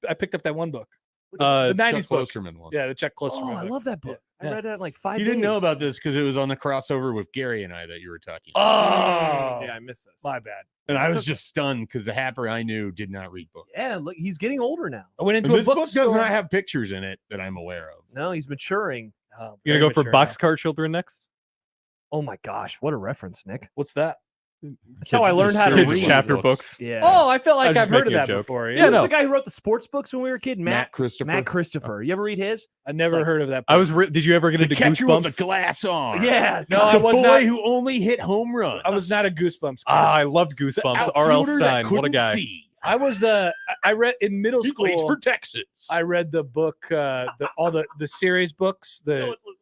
I picked up that one book. The Chuck 90s book. Klosterman one. Yeah, the Chuck Oh, Klosterman I book. love that book. Yeah. I read it in like 5 You days. didn't know about this because it was on the crossover with Gary and I that you were talking about. Oh, Yeah, I missed this. my bad. And I That's was okay. just stunned because the Happer I knew did not read books. Yeah, look, he's getting older now. I went And into a this book bookstore. does not have pictures in it that I'm aware of. No, he's maturing. Oh, You very gonna go for mature now. Boxcar Children next? Oh my gosh, what a reference, Nick. What's that? That's how I Kids- learned how to kids read. chapter books. Yeah. Oh, I felt I like was I've heard of making a that joke. before. Yeah, Who's no. the guy who wrote the sports books when we were a kid? Matt Christopher. Matt Christopher. You ever read his? I never Like- heard of that. I book. was. Did you ever get The into catcher with Goosebumps? the glass on. Yeah. No, I the was boy not. who only hit home runs. I was not a Goosebumps kid. I loved Goosebumps. R.L. Outfielder that Stein. What a couldn't guy. see. I was I read in middle He plays school. for Texas. I read the book, all the series books.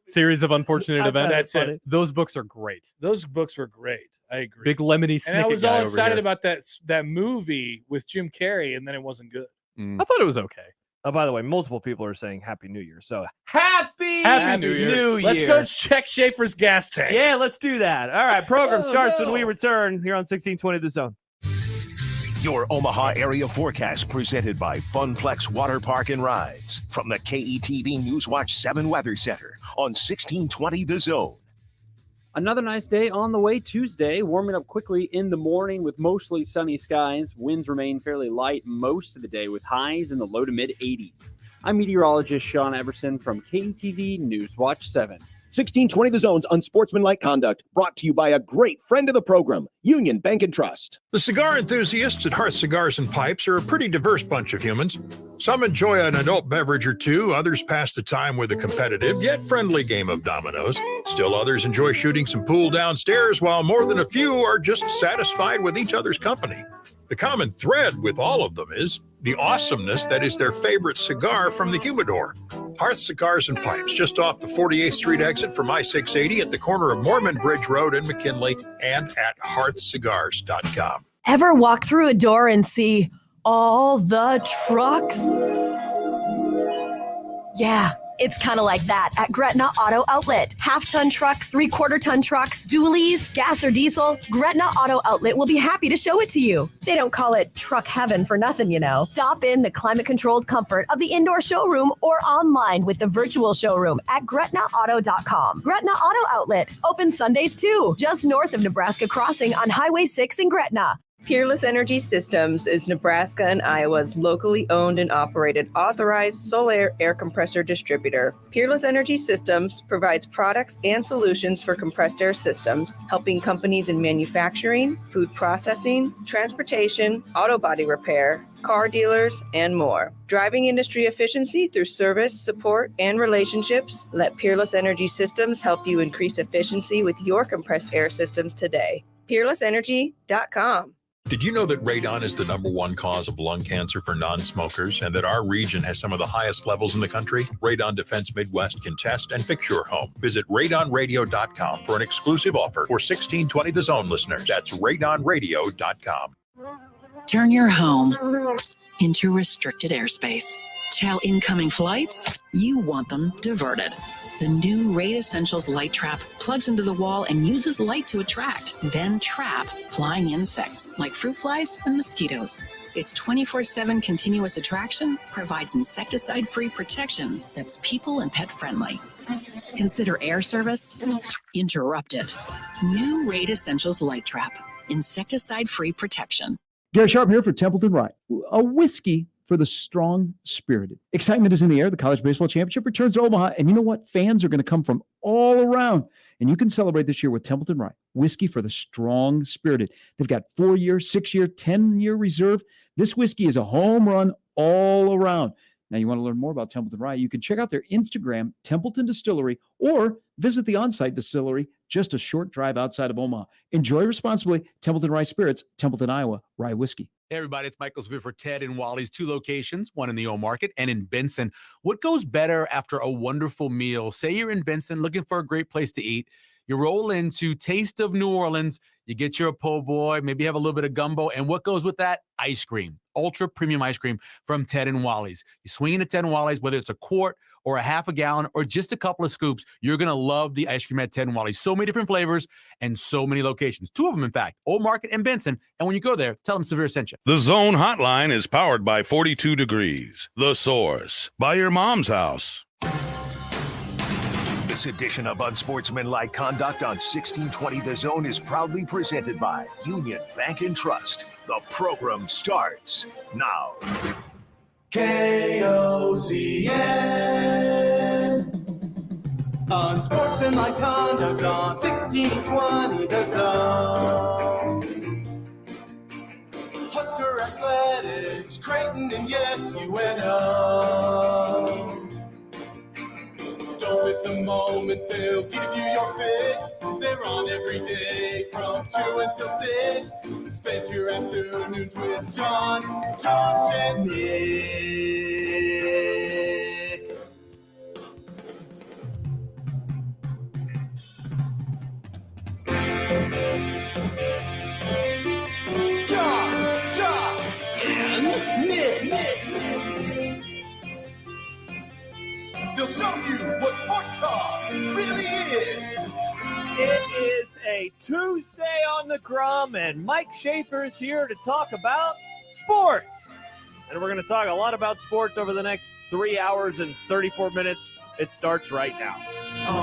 Series of unfortunate events. That's it. Those books are great. Those books were great. I agree. Big lemony and I snicket was guy all over excited here. about that movie with Jim Carrey, and then it wasn't good. I thought it was okay. Oh, by the way, multiple people are saying Happy New Year. So happy New Year. New Year. Let's go check Schaefer's gas tank. Yeah, let's do that. All right, program Oh, starts no. when we return here on 1620 The Zone. Your Omaha area forecast presented by Funplex Water Park and Rides from the KETV Newswatch 7 Weather Center on 1620 The Zone. Another nice day on the way Tuesday, warming up quickly in the morning with mostly sunny skies. Winds remain fairly light most of the day with highs in the low to mid 80s. I'm meteorologist Sean Everson from KETV Newswatch 7. 1620 The Zone's Unsportsmanlike Conduct, brought to you by a great friend of the program, Union Bank and Trust. The cigar enthusiasts at Hearth Cigars and Pipes are a pretty diverse bunch of humans. Some enjoy an adult beverage or two, others pass the time with a competitive yet friendly game of dominoes. Still others enjoy shooting some pool downstairs, while more than a few are just satisfied with each other's company. The common thread with all of them is the awesomeness that is their favorite cigar from the humidor. Hearth Cigars and Pipes, just off the 48th Street exit from I-680 at the corner of Mormon Bridge Road in McKinley, and at hearthcigars.com. Ever walk through a door and see all the trucks? Yeah, it's kind of like that at Gretna Auto Outlet. Half-ton trucks, three-quarter-ton trucks, dualies, gas or diesel. Gretna Auto Outlet will be happy to show it to you. They don't call it truck heaven for nothing, you know. Stop in the climate-controlled comfort of the indoor showroom or online with the virtual showroom at GretnaAuto.com. Gretna Auto Outlet, open Sundays too, just north of Nebraska Crossing on Highway 6 in Gretna. Peerless Energy Systems is Nebraska and Iowa's locally owned and operated authorized solar air compressor distributor. Peerless Energy Systems provides products and solutions for compressed air systems, helping companies in manufacturing, food processing, transportation, auto body repair, car dealers, and more. Driving industry efficiency through service, support, and relationships, let Peerless Energy Systems help you increase efficiency with your compressed air systems today. PeerlessEnergy.com. Did you know that radon is the #1 cause of lung cancer for non-smokers, and that our region has some of the highest levels in the country? Radon Defense Midwest can test and fix your home. Visit radonradio.com for an exclusive offer for 1620 The Zone listeners. That's radonradio.com. Turn your home into restricted airspace. Tell incoming flights you want them diverted. The new Raid Essentials light trap plugs into the wall and uses light to attract, then trap flying insects like fruit flies and mosquitoes. Its 24/7 continuous attraction provides insecticide-free protection that's people and pet friendly. Consider air service interrupted. New Raid Essentials light trap, insecticide-free protection. Gary Sharp here for Templeton Rye, a whiskey for the strong-spirited. Excitement is in the air. The College Baseball Championship returns to Omaha, and you know what? Fans are going to come from all around, and you can celebrate this year with Templeton Rye, whiskey for the strong-spirited. They've got 4-year, 6-year, 10-year reserve. This whiskey is a home run all around. Now, you want to learn more about Templeton Rye, you can check out their Instagram, Templeton Distillery, or visit the on-site distillery just a short drive outside of Omaha. Enjoy responsibly. Templeton Rye Spirits, Templeton, Iowa, Rye Whiskey. Hey everybody, it's Michael Swift for Ted and Wally's, 2 locations, one in the O Market and in Benson. What goes better after a wonderful meal? Say you're in Benson looking for a great place to eat. You roll into Taste of New Orleans, you get your po' boy, maybe have a little bit of gumbo, and what goes with that? Ice cream, ultra premium ice cream from Ted and Wally's. You swing into Ted and Wally's, whether it's a quart or a half a gallon or just a couple of scoops, you're going to love the ice cream at Ted and Wally's. So many different flavors and so many locations. 2 of them, in fact, Old Market and Benson. And when you go there, tell them Severe sent you. The Zone Hotline is powered by 42 Degrees. The Source. By your mom's house. This edition of Unsportsmanlike Conduct on 1620 The Zone is proudly presented by Union Bank and Trust. The program starts now. KOCN. Unsportsmanlike Conduct on 1620 The Zone. Husker Athletics, Creighton, and yes, UNO. Don't miss a moment, they'll give you your fix. They're on every day from 2 until 6. Spend your afternoons with John, Josh, and Nick. John, Josh, and Nick. They'll show you what sports talk really is. It is a Tuesday on the Grum, and Mike Schaefer is here to talk about sports. And we're going to talk a lot about sports over the next 3 hours and 34 minutes. It starts right now.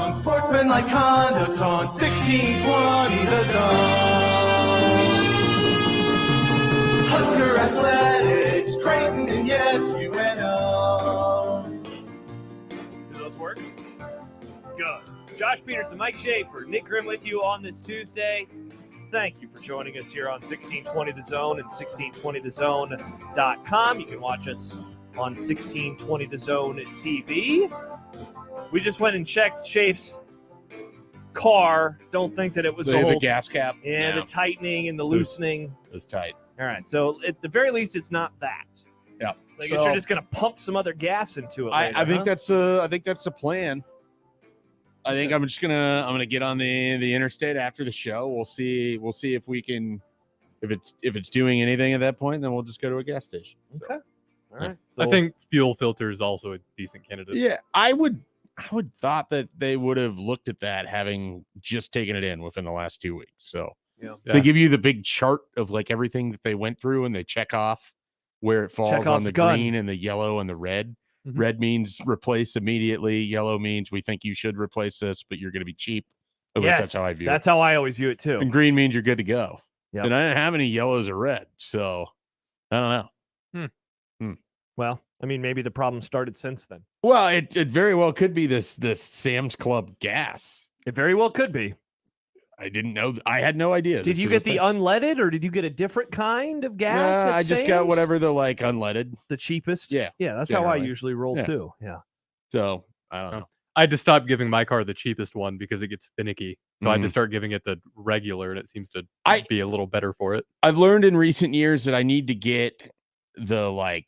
Unsportsmanlike Conduct on 1620 The Zone. Husker Athletics, Creighton, and yes, UNO. Do those work? Good. Josh Peterson, Mike Schaefer, Nick Grimm with you on this Tuesday. Thank you for joining us here on 1620 The Zone and 1620thezone.com. You can watch us on 1620 The Zone TV. We just went and checked Schaef's car. Don't think that it was the whole gas cap. Yeah, the tightening and the loosening. It was tight. All right, so at the very least, it's not that. Yeah. I guess you're just gonna pump some other gas into it. Later, I think that's the plan. I think I'm gonna get on the interstate after the show. We'll see if we can, if it's doing anything at that point, then we'll just go to a gas station. Okay. All right. I think fuel filter is also a decent candidate. Yeah, I would thought that they would have looked at that having just taken it in within the last 2 weeks. So they give you the big chart of like everything that they went through, and they check off where it falls on the green and the yellow and the red. Mm-hmm. Red means replace immediately. Yellow means we think you should replace this, but you're going to be cheap. At least that's how I view it. That's how I always view it too. And green means you're good to go. Yep. And I didn't have any yellows or red, so I don't know. Well, I mean, maybe the problem started since then. Well, it very well could be this Sam's Club gas. It very well could be. I didn't know. I had no idea. Did you get the unleaded, or did you get a different kind of gas? I just got whatever the unleaded, the cheapest. Yeah, that's how I usually roll too. Yeah. So I don't know. I had to stop giving my car the cheapest one because it gets finicky. So I had to start giving it the regular, and it seems to be a little better for it. I've learned in recent years that I need to get the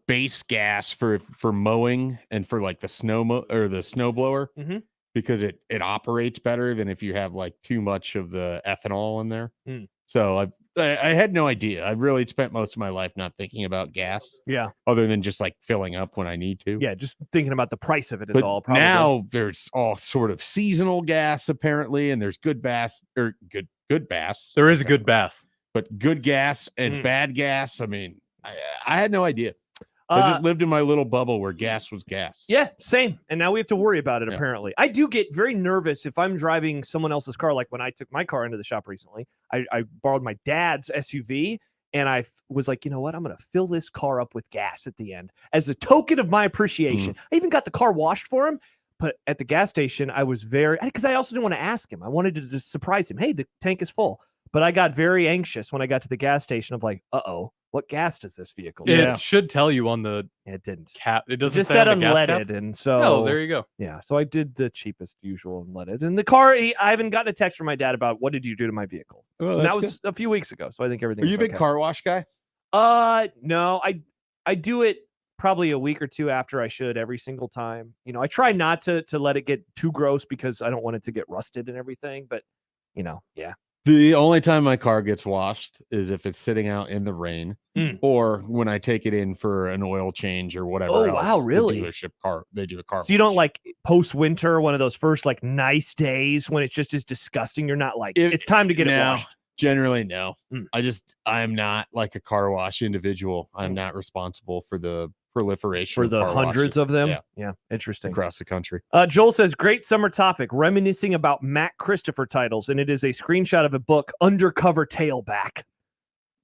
base gas for mowing and for like the snow blower. Mm-hmm. Because it operates better than if you have like too much of the ethanol in there. So I had no idea. I really spent most of my life not thinking about gas. Yeah. Other than just like filling up when I need to. Yeah, just thinking about the price of it is all. Probably. Now there's all sort of seasonal gas apparently, and there's good bass or good bass. There is a good bass, but good gas and bad gas. I mean, I had no idea. I just lived in my little bubble where gas was gas. Yeah, same. And now we have to worry about it, apparently. I do get very nervous if I'm driving someone else's car. Like when I took my car into the shop recently, I borrowed my dad's SUV, and I was like, you know what? I'm going to fill this car up with gas at the end as a token of my appreciation. I even got the car washed for him. But at the gas station, I was because I also didn't want to ask him. I wanted to just surprise him. Hey, the tank is full. But I got very anxious when I got to the gas station of like, what gas does this vehicle need? It should tell you on the it didn't cap. It doesn't just say said on the gas unleaded, cap. and so oh, there you go. Yeah, so I did the cheapest usual unleaded. And the car, I haven't gotten a text from my dad about what did you do to my vehicle. Well, that was a few weeks ago, so I think everything. Are you a big car wash guy? No, I do it probably a week or two after I should every single time. You know, I try not to let it get too gross because I don't want it to get rusted and everything. But yeah. The only time my car gets washed is if it's sitting out in the rain or when I take it in for an oil change or whatever. Oh, wow, really? They do a car. So you don't like post-winter, one of those first like nice days when it's just as disgusting. You're not like, it's time to get it washed. Generally, no. I'm not like a car wash individual. I'm not responsible for the proliferation for the car hundreds washes. of them. Yeah, interesting. Across the country. Joel says, great summer topic, reminiscing about Matt Christopher titles, and it is a screenshot of a book, Undercover Tailback.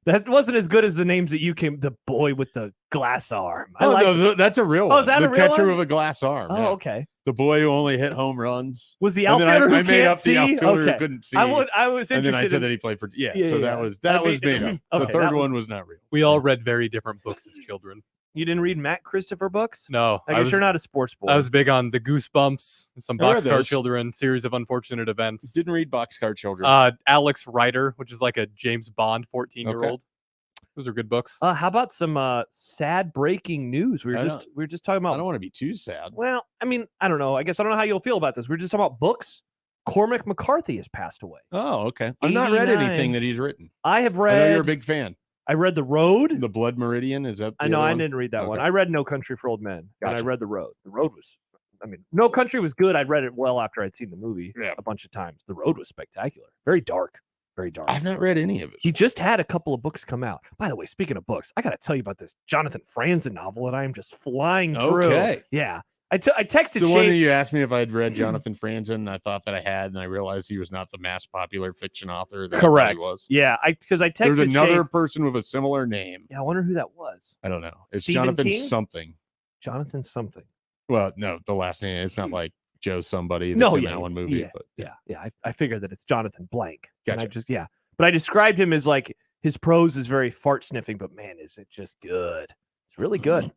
That wasn't as good as the names that you came. The boy with the glass arm. No, that's a real one. Oh, is that the a real catcher one? with a glass arm. Oh, yeah. okay. The boy who only hit home runs. Was the outfielder who I made can't up see? the outfielder Okay. who couldn't see. I was interested. And then I said in... that he played for. Yeah. Yeah, so yeah. that was made up. Okay, the third one was not real. We all read very different books as children. You didn't read Matt Christopher books? No. I guess you're not a sports boy. I was big on the Goosebumps, some I read Boxcar those. Children, series of unfortunate events. Didn't read Boxcar Children. Alex Rider, which is like a James Bond 14-year-old. Those are good books. How about some sad breaking news? We were just talking about. I don't want to be too sad. Well, I mean, I don't know. I guess I don't know how you'll feel about this. We were just talking about books. Cormac McCarthy has passed away. Oh, okay. I've not read anything that he's written. I have I read. know you're a big fan. I read The Road. The Blood Meridian is up. I know. I didn't read that one. I read No Country for Old Men, and I Gotcha. read The Road. The Road was. I mean, No Country was good. I'd read it well after I'd seen the movie a bunch of times. The Road was spectacular. Very dark. Very dark. I've not read any of it. He just had a couple of books come out. By the way, speaking of books, I got to tell you about this Jonathan Franzen novel that I am just flying through. Okay. Yeah. I texted The one that Schaef. you asked me if I'd read Jonathan Franzen, and I thought that I had, and I realized he was not the mass popular fiction author that I thought Correct. he was. Yeah. Because I texted There's another Schaef. person with a similar name. Yeah. I wonder who that was. I don't know. It's Stephen Jonathan King? something. Jonathan something. Well, no, the last name. It's not like Joe somebody. No, Tim yeah, Allen movie. yeah, But yeah. I figured that it's Jonathan Blank. And Gotcha. But I described him as like his prose is very fart sniffing, but man, is it just good? It's really good.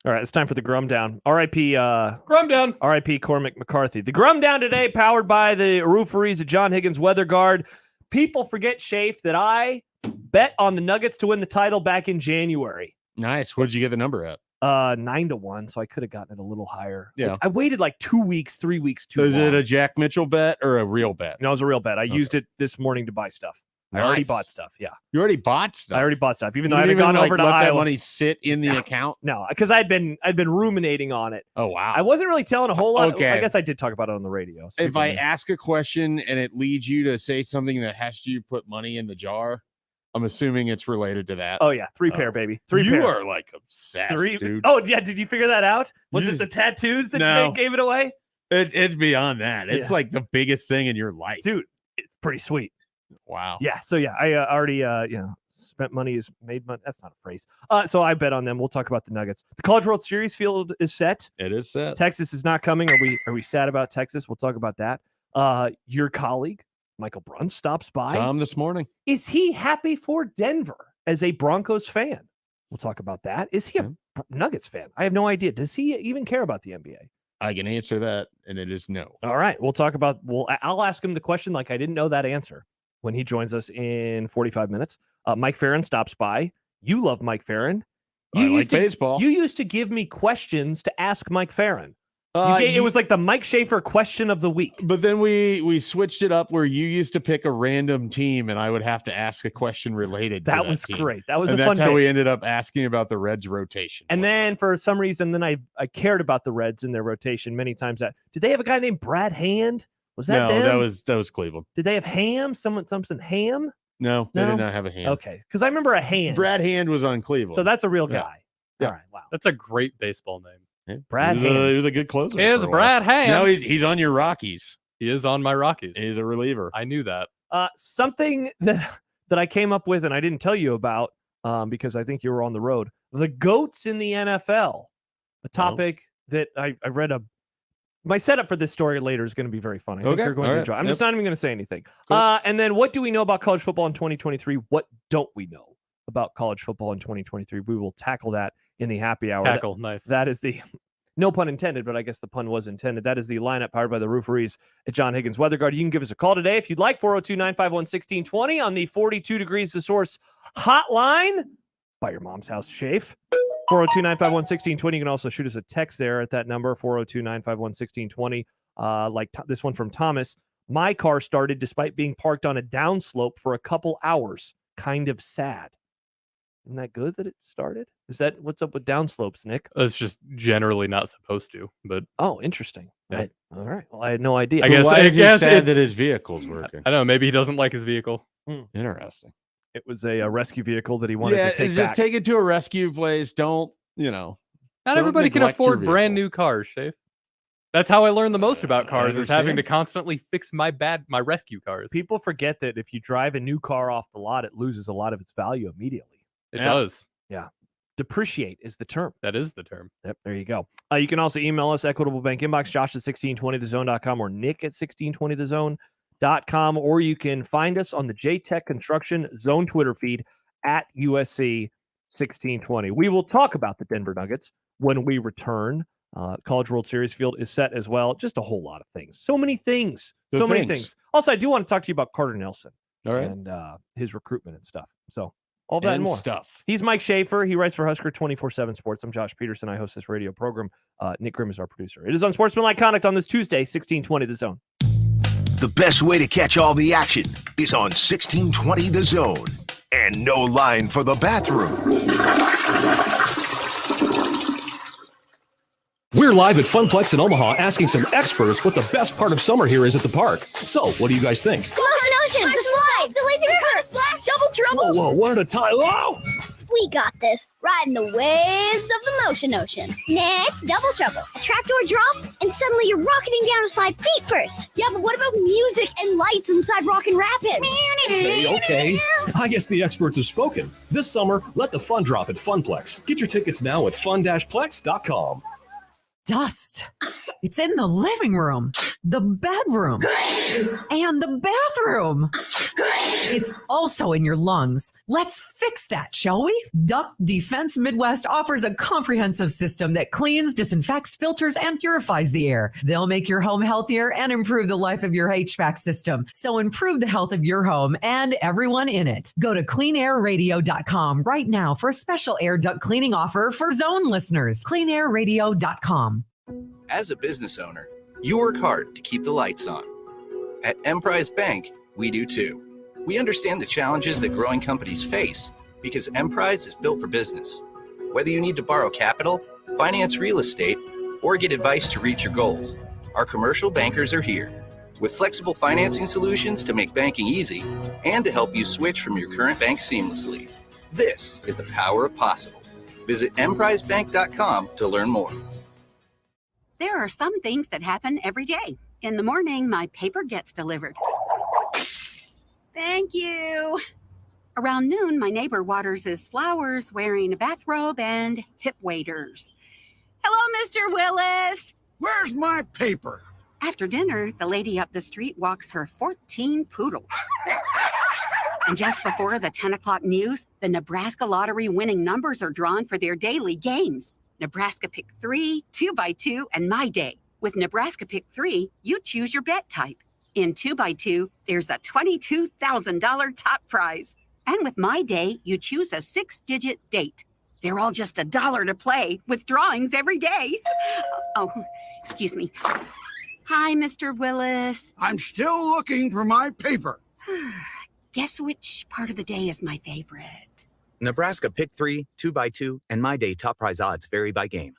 All right, it's time for the Grum Down. R.I.P. Grum Down. R.I.P. Cormac McCarthy. The Grum Down today, powered by the rooferys of John Higgins Weather Guard. People forget, Schaef, that I bet on the Nuggets to win the title back in January. Nice. What did you get the number at? 9-1, so I could have gotten it a little higher. Yeah. I waited like 2 weeks, 3 weeks too Is long. it a Jack Mitchell bet or a real bet? No, it was a real bet. I used it this morning to buy stuff. I already Nice. bought stuff. Yeah. You already bought stuff. I already bought stuff, even You though I didn't haven't gone even, over to let that Iowa. money sit in the account. No, because I'd been ruminating on it. Oh wow. I wasn't really telling a whole lot. Okay. I guess I did talk about it on the radio. So If I ask a question and it leads you to say something that has you put money in the jar, I'm assuming it's related to that. Oh yeah, 3 pair, baby. 3 you pair. are like obsessed, 3. dude. Oh yeah, did you figure that out? Was You it the tattoos that No. gave it away? It's beyond that. It's Yeah. like the biggest thing in your life, dude. It's pretty sweet. Wow. Yeah. So yeah, I already spent money is made money. That's not a phrase. So I bet on them. We'll talk about the Nuggets. The College World Series field is set. It is set. Texas is not coming. Are we sad about Texas? We'll talk about that. Your colleague Michael Bruns stops by. Tom this morning. Is he happy for Denver as a Broncos fan? We'll talk about that. Is he a Nuggets fan? I have no idea. Does he even care about the NBA? I can answer that, and it is no. All right. We'll talk about. I'll ask him the question like I didn't know that answer when he joins us in 45 minutes. Mike Farron stops by. You love Mike Farron. I like baseball. You used to give me questions to ask Mike Farron. It was like the Mike Schaefer question of the week. But then we switched it up where you used to pick a random team, and I would have to ask a question related to That that was team. great. That was and a fun that's how we bit. ended up asking about the Reds rotation. And then for some reason, I cared about the Reds in their rotation many times. Did they have a guy named Brad Hand? Was that no, them? that was Cleveland. Did they have Ham? Something Ham? No, they No? did not have a hand. Okay, because I remember a Hand. Brad Hand was on Cleveland. So that's a real Yeah. guy. Yeah. All right. Wow. That's a great baseball name. Brad he was, Hand. he was a good closer. Here's for a while. Brad Hand. Now he's on your Rockies. He is on my Rockies. He's a reliever. I knew that. Something that I came up with and I didn't tell you about because I think you were on the road. The GOATs in the NFL, a topic that I read my setup for this story later is going to be very funny. I think Okay. you're going All to right. enjoy. I'm Yep. just not even going to say anything. Cool. And then what do we know about college football in 2023? What don't we know about college football in 2023? We will tackle that in the happy hour. Tackle, nice. That is the no pun intended, but I guess the pun was intended. That is the lineup powered by the rooferys at John Higgins Weather Guard. You can give us a call today if you'd like, 402-951-1620 on the 42 Degrees The Source hotline by your mom's house, Schaef. 402-951-1620. You can also shoot us a text there at that number, 402-951-1620. This one from Thomas. My car started despite being parked on a downslope for a couple hours. Kind of sad. Isn't that good that it started? Is that what's up with downslopes, Nick? It's just generally not supposed to, but Oh, interesting. Yeah. All right. Well, I had no idea. I guess Why is he guess sad it- that his vehicle's working? I don't know. Maybe he doesn't like his vehicle. Interesting. It was a rescue vehicle that he wanted Yeah, to take just back. take it to a rescue place. Don't, Not Don't everybody can neglect your afford brand vehicle. new cars, Schaef. That's how I learned the most about I cars is having to understand. constantly fix my rescue cars. People forget that if you drive a new car off the lot, it loses a lot of its value immediately. It Yeah. does. Yeah. Depreciate is the term. That is the term. Yep, there you go. You can also email us, Equitable Bank Inbox, Josh at 1620thezone.com or Nick at 1620thezone.com, or you can find us on the JTech Construction Zone Twitter feed at USC 1620. We will talk about the Denver Nuggets when we return. College World Series field is set as well. Just a whole lot of things. So many things. Good so many things. things. Also, I do want to talk to you about Carter Nelson All right. and his recruitment and stuff. So all that and And more. stuff. He's Mike Schaefer. He writes for Husker 24/7 Sports. I'm Josh Peterson. I host this radio program. Nick Grimm is our producer. It is Unsportsmanlike Conduct on this Tuesday, 1620 The Zone. The best way to catch all the action is on 1620 The Zone. And no line for the bathroom. We're live at Funplex in Omaha asking some experts what the best part of summer here is at the park. So, what do you guys think? Motion Ocean, the slides, the lazy river, splash, double trouble. Whoa, one at a time. Whoa! We got this. Riding the waves of the Motion Ocean. Next, double trouble. A trapdoor drops, and suddenly you're rocketing down a slide feet first. Yeah, but what about music and lights inside Rockin' Rapids? Okay. I guess the experts have spoken. This summer, let the fun drop at Funplex. Get your tickets now at fun-plex.com. Dust. It's in the living room, the bedroom, and the bathroom. It's also in your lungs. Let's fix that, shall we? Duct Defense Midwest offers a comprehensive system that cleans, disinfects, filters, and purifies the air. They'll make your home healthier and improve the life of your HVAC system. So improve the health of your home and everyone in it. Go to cleanairradio.com right now for a special air duct cleaning offer for Zone listeners. cleanairradio.com. As a business owner, you work hard to keep the lights on. At Emprise Bank, we do too. We understand the challenges that growing companies face because Emprise is built for business. Whether you need to borrow capital, finance real estate, or get advice to reach your goals, our commercial bankers are here with flexible financing solutions to make banking easy and to help you switch from your current bank seamlessly. This is the power of possible. Visit emprisebank.com to learn more. There are some things that happen every day. In the morning, my paper gets delivered. Thank you. Around noon, my neighbor waters his flowers wearing a bathrobe and hip waders. Hello, Mr. Willis. Where's my paper? After dinner, the lady up the street walks her 14 poodles. And just before the 10 o'clock news, the Nebraska lottery winning numbers are drawn for their daily games. Nebraska Pick 3, 2x2, and My Day. With Nebraska Pick 3, you choose your bet type. In 2x2, there's a $22,000 top prize. And with My Day, you choose a 6-digit date. They're all just $1 to play, with drawings every day. Oh, excuse me. Hi, Mr. Willis. I'm still looking for my paper. Guess which part of the day is my favorite? Nebraska Pick 3, 2x2, and My Day top prize odds vary by game.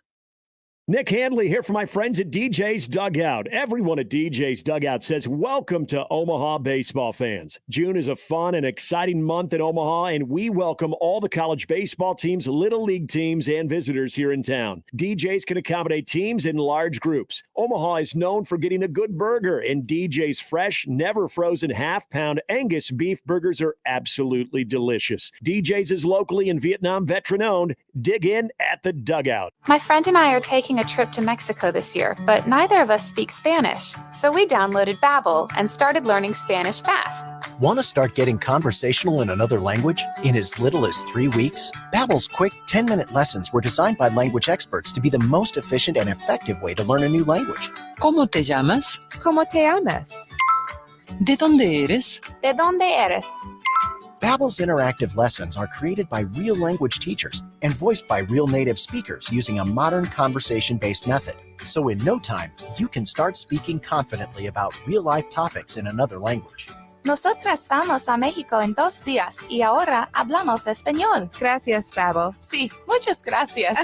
Nick Handley here for my friends at DJ's Dugout. Everyone at DJ's Dugout says welcome to Omaha baseball fans. June is a fun and exciting month in Omaha, and we welcome all the college baseball teams, little league teams, and visitors here in town. DJ's can accommodate teams in large groups. Omaha is known for getting a good burger, and DJ's fresh, never frozen half-pound Angus beef burgers are absolutely delicious. DJ's is locally and Vietnam veteran-owned. Dig in at the Dugout. My friend and I are taking a trip to Mexico this year, but neither of us speak Spanish. So we downloaded Babbel and started learning Spanish fast. Want to start getting conversational in another language in as little as 3 weeks? Babbel's quick 10-minute lessons were designed by language experts to be the most efficient and effective way to learn a new language. ¿Cómo te llamas? ¿Cómo te llamas? ¿De dónde eres? ¿De dónde eres? Babbel's interactive lessons are created by real language teachers and voiced by real native speakers using a modern conversation-based method. So in no time, you can start speaking confidently about real-life topics in another language. Nosotras vamos a México en 2 días y ahora hablamos español. Gracias, Babbel. Sí, muchas gracias.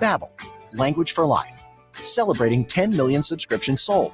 Babbel, language for life. Celebrating 10 million subscriptions sold.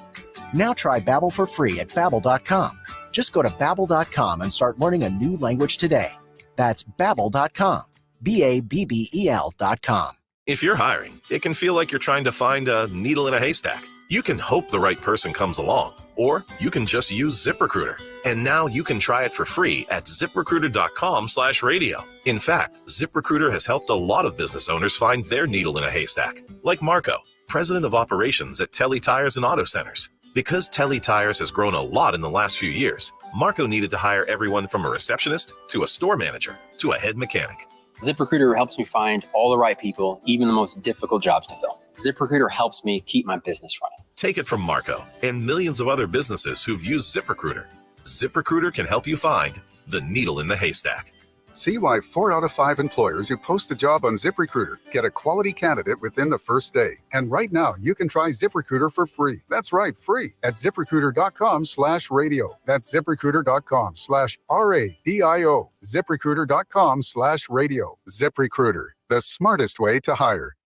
Now try Babbel for free at Babbel.com. Just go to Babbel.com and start learning a new language today. That's Babbel.com. Babbel.com. If you're hiring, it can feel like you're trying to find a needle in a haystack. You can hope the right person comes along, or you can just use ZipRecruiter. And now you can try it for free at ZipRecruiter.com/radio. In fact, ZipRecruiter has helped a lot of business owners find their needle in a haystack, like Marco, president of operations at Telly Tires and Auto Centers. Because Telly Tires has grown a lot in the last few years, Marco needed to hire everyone from a receptionist to a store manager to a head mechanic. ZipRecruiter helps me find all the right people, even the most difficult jobs to fill. ZipRecruiter helps me keep my business running. Take it from Marco and millions of other businesses who've used ZipRecruiter. ZipRecruiter can help you find the needle in the haystack. See why 4 out of 5 employers who post a job on ZipRecruiter get a quality candidate within the first day. And right now, you can try ZipRecruiter for free. That's right, free at ZipRecruiter.com/radio. That's ZipRecruiter.com/RADIO. ZipRecruiter.com/radio. ZipRecruiter, the smartest way to hire.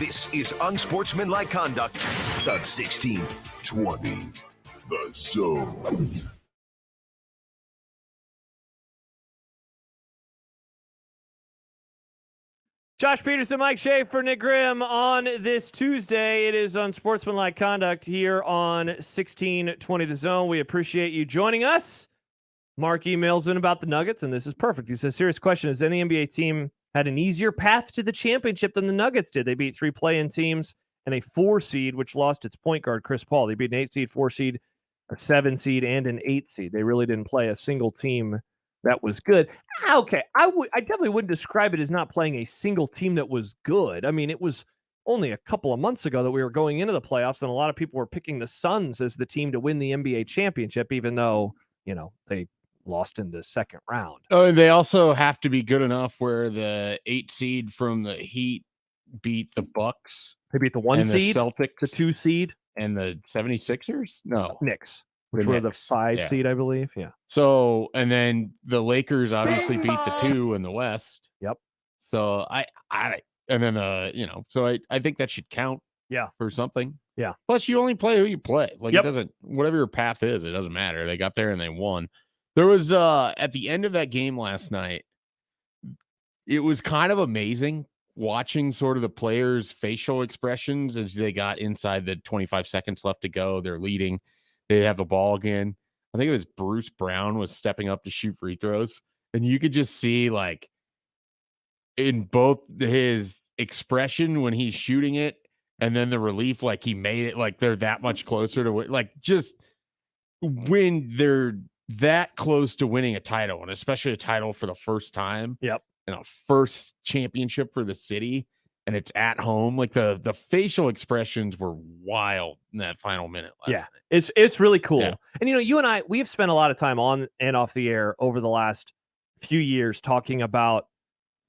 This is Unsportsmanlike Conduct, the 1620, the Zone. Josh Peterson, Mike Schaef for Nick Grimm on this Tuesday. It is Unsportsmanlike Conduct here on 1620 The Zone. We appreciate you joining us. Mark emails in about the Nuggets, and this is perfect. He says, serious question, has any NBA team had an easier path to the championship than the Nuggets did. They beat 3 play-in teams and a 4 seed, which lost its point guard, Chris Paul. They beat an 8 seed, 4 seed, a 7 seed, and an 8 seed. They really didn't play a single team that was good. Okay, I definitely wouldn't describe it as not playing a single team that was good. I mean, it was only a couple of months ago that we were going into the playoffs, and a lot of people were picking the Suns as the team to win the NBA championship, even though, they lost in the second round. Oh, and they also have to be good enough where the 8 seed from the Heat beat the Bucks. They beat the 1 seed, the Celtics, the 2 seed, and the 76ers? No. Knicks, which were the 5 seed, I believe. Yeah. So, and then the Lakers obviously beat the 2 in the West. Yep. So and then so I think that should count. Yeah. For something. Yeah. Plus, you only play who you play. Like it doesn't, whatever your path is, it doesn't matter. They got there and they won. There was at the end of that game last night, it was kind of amazing watching sort of the players' facial expressions as they got inside the 25 seconds left to go. They're leading. They have the ball again. I think it was Bruce Brown was stepping up to shoot free throws. And you could just see, like, in both his expression when he's shooting it and then the relief, like he made it, like they're that much closer to like just when they're that close to winning a title, and especially a title for the first time. Yep. And a first championship for the city, and it's at home. Like the facial expressions were wild in that final minute last night. It's really cool. Yeah. And you and I, we have spent a lot of time on and off the air over the last few years talking about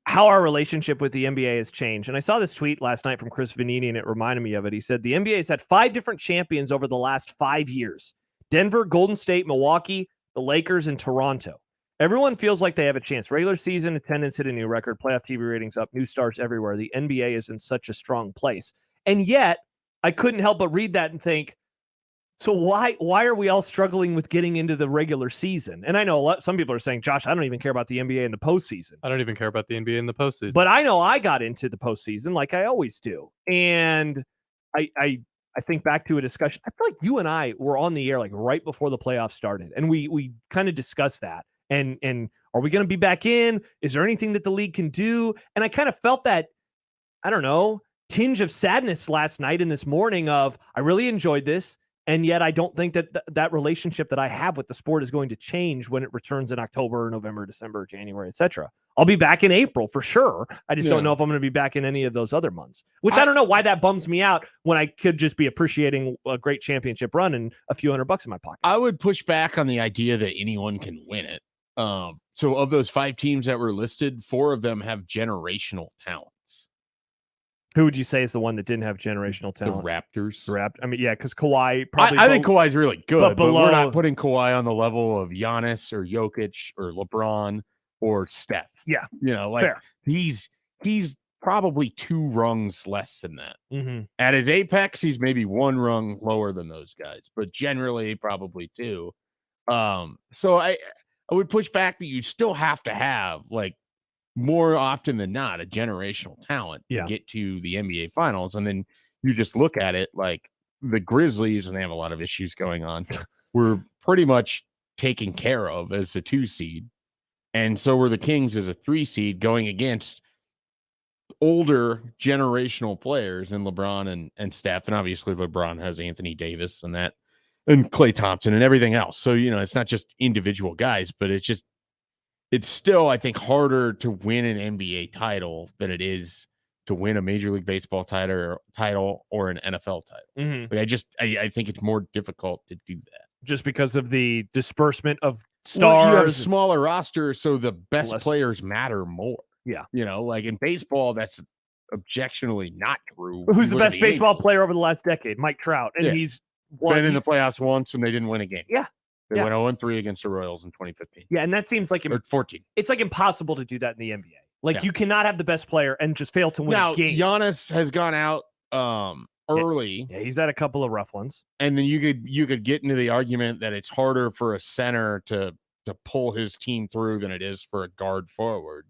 how our relationship with the NBA has changed. And I saw this tweet last night from Chris Vanini, and it reminded me of it. He said the NBA has had 5 different champions over the last 5 years: Denver, Golden State, Milwaukee, the Lakers, and Toronto. Everyone feels like they have a chance. Regular season attendance hit a new record, playoff TV ratings up, new stars everywhere. The NBA is in such a strong place. And yet, I couldn't help but read that and think, so why are we all struggling with getting into the regular season? And I know some people are saying, Josh, I don't even care about the NBA in the postseason. I don't even care about the NBA in the postseason. But I know I got into the postseason like I always do. And I think back to a discussion. I feel like you and I were on the air like right before the playoffs started. And we kind of discussed that. And are we going to be back in? Is there anything that the league can do? And I kind of felt that, I don't know, tinge of sadness last night and this morning of, I really enjoyed this. And yet I don't think that that relationship that I have with the sport is going to change when it returns in October, November, December, January, etc. I'll be back in April for sure. I just don't know if I'm going to be back in any of those other months, which I don't know why that bums me out when I could just be appreciating a great championship run and a few $100 in my pocket. I would push back on the idea that anyone can win it. So of those 5 teams that were listed, 4 of them have generational talents. Who would you say is the one that didn't have generational talent? The Raptors. I mean, yeah, because Kawhi probably. I think Kawhi's really good, but we're not below, putting Kawhi on the level of Giannis or Jokic or LeBron or Steph. Yeah, fair. He's probably 2 rungs less than that. Mm-hmm. At his apex, he's maybe 1 rung lower than those guys, but generally probably 2. So I would push back that you still have to have, like, more often than not, a generational talent to get to the NBA finals. And then you just look at it like the Grizzlies, and they have a lot of issues going on, were pretty much taken care of as a 2 seed. And so were the Kings as a 3 seed going against older generational players in LeBron and Steph. And obviously LeBron has Anthony Davis and Klay Thompson and everything else. So, it's not just individual guys, but it's still, I think, harder to win an NBA title than it is to win a Major League Baseball title or an NFL title. Mm-hmm. Like I think it's more difficult to do that. Just because of the disbursement of stars. Well, you have smaller rosters, so the best players matter more. Yeah. Like in baseball, that's objectionably not true. Who's the best baseball player over the last decade? Mike Trout. And he's been in the playoffs once, and they didn't win a game. Yeah. They went 0-3 against the Royals in 2015. Yeah, and that seems like 14. It's like impossible to do that in the NBA. Like you cannot have the best player and just fail to win a game. Giannis has gone out early. Yeah, he's had a couple of rough ones. And then you could get into the argument that it's harder for a center to pull his team through than it is for a guard forward.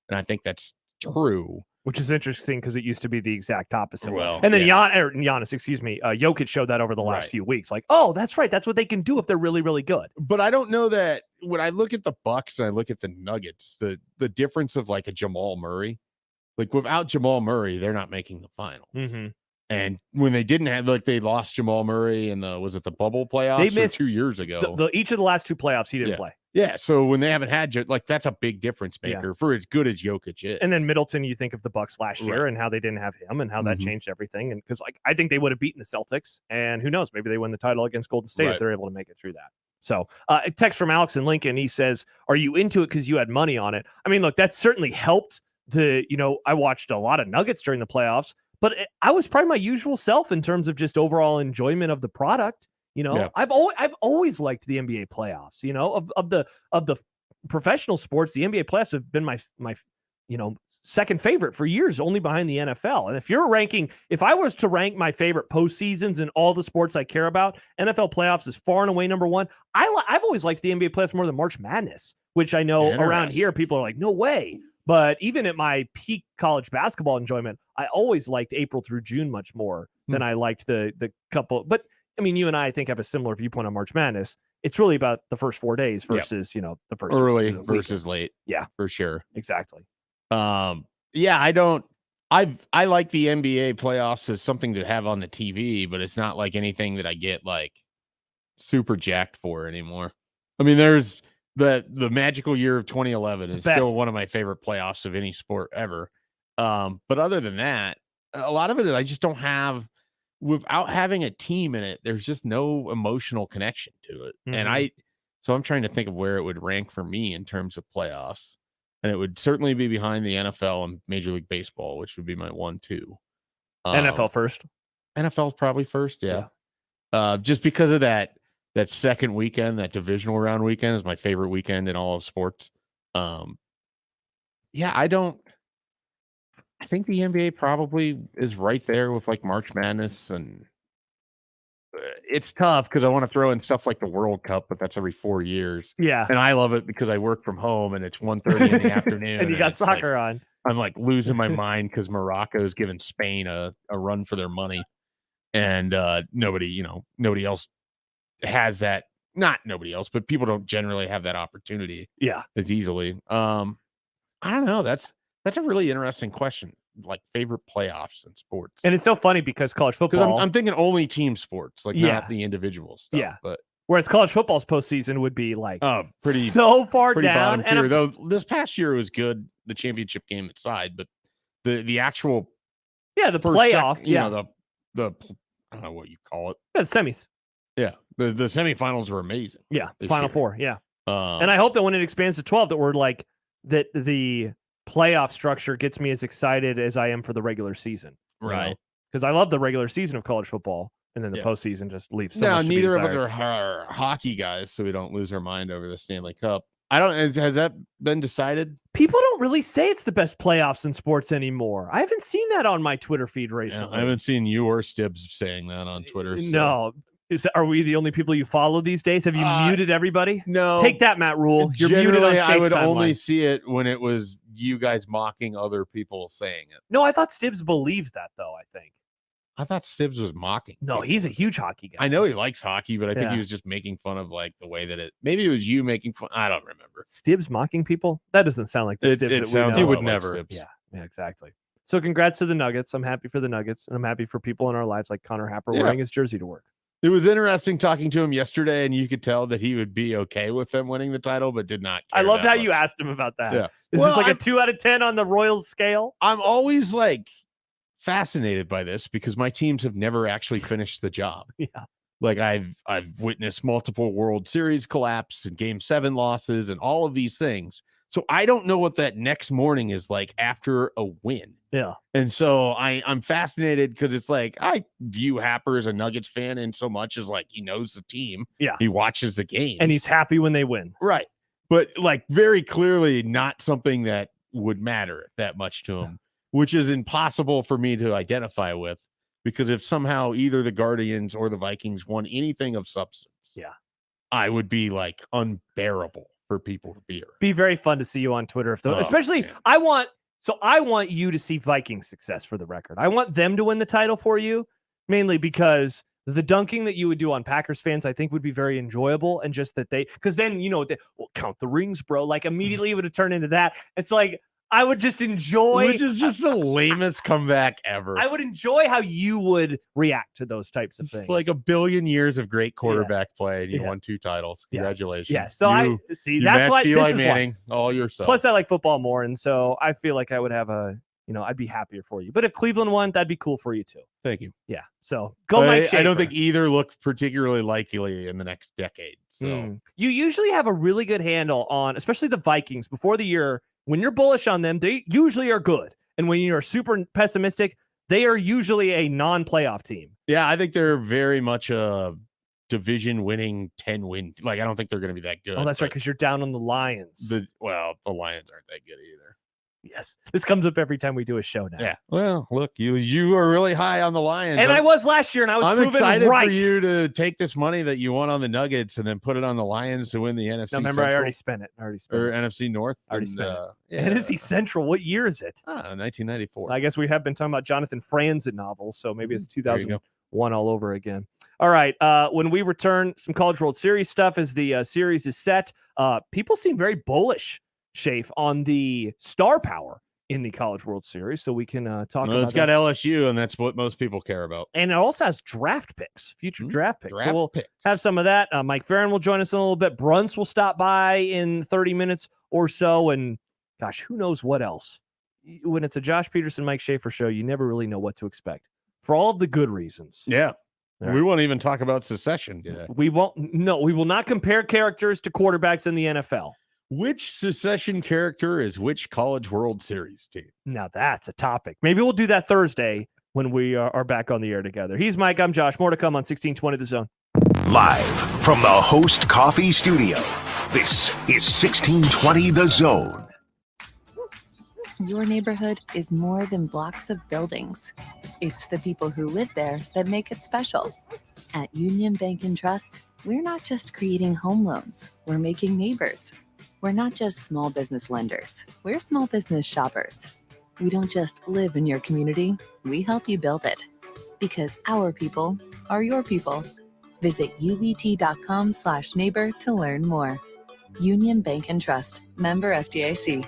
And I think that's true. Which is interesting because it used to be the exact opposite. Well, and then yeah. Giannis, excuse me, Jokic showed that over the last Right. few weeks. Like, oh, that's right. That's what they can do if they're really, really good. But I don't know that when I look at the Bucks and I look at the Nuggets, the difference of like a Jamal Murray, like without Jamal Murray, they're not making the finals. Mm-hmm. And when they didn't have, like, they lost Jamal Murray in was it the bubble playoffs? They missed 2 years ago. Each of the last two playoffs, he didn't play. Yeah. So when they haven't had, like, that's a big difference maker for as good as Jokic is. And then Middleton, you think of the Bucks last year and how they didn't have him and how that changed everything. And because, like, I think they would have beaten the Celtics, and who knows, maybe they win the title against Golden State if they're able to make it through that. So, a text from Alex in Lincoln. He says, "Are you into it because you had money on it?" I mean, look, that certainly helped. I watched a lot of Nuggets during the playoffs, but I was probably my usual self in terms of just overall enjoyment of the product. I've always liked the NBA playoffs. Of the professional sports, the NBA playoffs have been my second favorite for years, only behind the NFL. And if I was to rank my favorite postseasons in all the sports I care about, NFL playoffs is far and away number one. I've always liked the NBA playoffs more than March Madness, which I know around here people are like, no way. But even at my peak college basketball enjoyment, I always liked April through June much more than I liked the couple. But I mean, you and I think have a similar viewpoint on March Madness. It's really about the first 4 days versus, the first early versus late. Yeah, for sure. Exactly. I like the NBA playoffs as something to have on the TV, but it's not like anything that I get like super jacked for anymore. I mean, there's the magical year of 2011 is still one of my favorite playoffs of any sport ever. But other than that, a lot of it I just don't have. Without having a team in it, there's just no emotional connection to it. And so I'm trying to think of where it would rank for me in terms of playoffs. And it would certainly be behind the NFL and Major League Baseball, which would be my 1-2. NFL first. NFL's probably first, yeah. Just because of that second weekend, that divisional round weekend is my favorite weekend in all of sports. I think the NBA probably is right there with like March Madness, and it's tough because I want to throw in stuff like the World Cup, but that's every 4 years. Yeah. And I love it because I work from home and it's 1:30 in the afternoon. And you got soccer on. I'm like losing my mind because Morocco is giving Spain a run for their money. And nobody else has that. Not nobody else, but people don't generally have that opportunity. Yeah. As easily. I don't know. That's a really interesting question. Like favorite playoffs in sports. And it's so funny because college football. I'm thinking only team sports, like not the individual stuff. Yeah. But whereas college football's postseason would be like pretty far down. Tier, though this past year was good, the championship game aside, but the actual the playoff, the I don't know what you call it. Yeah, the semis. Yeah. The semifinals were amazing. Yeah. Final four. Yeah. And I hope that when it expands to 12, that we're like that the playoff structure gets me as excited as I am for the regular season. Right. Because I love the regular season of college football, and then the postseason just leaves so much to be neither of us desired. are hockey guys, so we don't lose our mind over the Stanley Cup. Has that been decided? People don't really say it's the best playoffs in sports anymore. I haven't seen that on my Twitter feed recently. I haven't seen you or Stibbs saying that on Twitter. So. No. Are we the only people you follow these days? Have you muted everybody? No. Take that, Matt Rule. You're muted on Schaef's I would timeline. only see it when it was you guys mocking other people saying it. No, I thought Stibbs believes that, though, I think. I thought Stibbs was mocking. No, people. He's a huge hockey guy. I know he likes hockey, but I think he was just making fun of like the way that it. Maybe it was you making fun. I don't remember. Stibbs mocking people? That doesn't sound like the Stibbs that we know. He would never. Yeah, exactly. So congrats to the Nuggets. I'm happy for the Nuggets, and I'm happy for people in our lives like Connor Happer wearing his jersey to work. It was interesting talking to him yesterday, and you could tell that he would be okay with them winning the title, but did not care. I loved how much. you asked him about that. Yeah. Is this like a 2 out of 10 on the Royals scale? I'm always like fascinated by this because my teams have never actually finished the job. Yeah. Like I've witnessed multiple World Series collapse and Game 7 losses and all of these things. So I don't know what that next morning is like after a win. Yeah. And so I'm fascinated because it's like I view Happer as a Nuggets fan in so much as like he knows the team. Yeah. He watches the game. And he's happy when they win. Right. But like very clearly not something that would matter that much to him, which is impossible for me to identify with because if somehow either the Guardians or the Vikings won anything of substance, I would be like unbearable for people to be. Be very fun to see you on Twitter, especially man. I want So I want you to see Viking success for the record. I want them to win the title for you, mainly because the dunking that you would do on Packers fans, I think would be very enjoyable. And just that because then, count the rings, bro. Like immediately it would have turned into that. It's like, I would just enjoy. Which is just the lamest comeback ever. I would enjoy how you would react to those types of things. Like a billion years of great quarterback play, and you won 2 titles. Congratulations. Yeah. So you that's why Eli Manning all yourself. Plus, I like football more, and so I feel like I would have I'd be happier for you. But if Cleveland won, that'd be cool for you too. Thank you. Yeah. So go, Mike Schaefer. I don't think either look particularly likely in the next decade. So You usually have a really good handle on, especially the Vikings before the year. When you're bullish on them, they usually are good. And when you're super pessimistic, they are usually a non-playoff team. Yeah, I think they're very much a division-winning 10-win. Like, I don't think they're going to be that good. Oh, that's right, because you're down on the Lions. The Lions aren't that good either. Yes. This comes up every time we do a show now. Yeah. Well, look, you are really high on the Lions. And I was last year, and I'm excited right. for you to take this money that you won on the Nuggets and then put it on the Lions to win the NFC Remember, Central. I already spent it. Or NFC North. I already spent it. NFC Central, what year is it? 1994. I guess we have been talking about Jonathan Franzen novels, so maybe it's 2001 all over again. All right. When we return, some College World Series stuff as the series is set. People seem very bullish, Schaef, on the star power in the College World Series, so we can talk about it's got LSU, and that's what most people care about. And it also has draft picks, future draft picks. So we'll have some of that. Mike Farron will join us in a little bit. Brunts will stop by in 30 minutes or so, and gosh, who knows what else. When it's a Josh Peterson, Mike Schaefer show, you never really know what to expect for all of the good reasons. Yeah. Right. We won't even talk about secession today. We won't. No, we will not compare characters to quarterbacks in the NFL. Which secession character is which College World Series team? Now that's a topic. Maybe we'll do that Thursday when we are back on the air together. He's Mike. I'm Josh. More to come on 1620 The Zone. Live from the Host Coffee Studio, this is 1620 The Zone. Your neighborhood is more than blocks of buildings. It's the people who live there that make it special. At Union Bank and Trust, we're not just creating home loans. We're making neighbors. We're not just small business lenders. We're small business shoppers. We don't just live in your community. We help you build it. Because our people are your people. Visit ubt.com/neighbor to learn more. Union Bank and Trust. Member FDIC.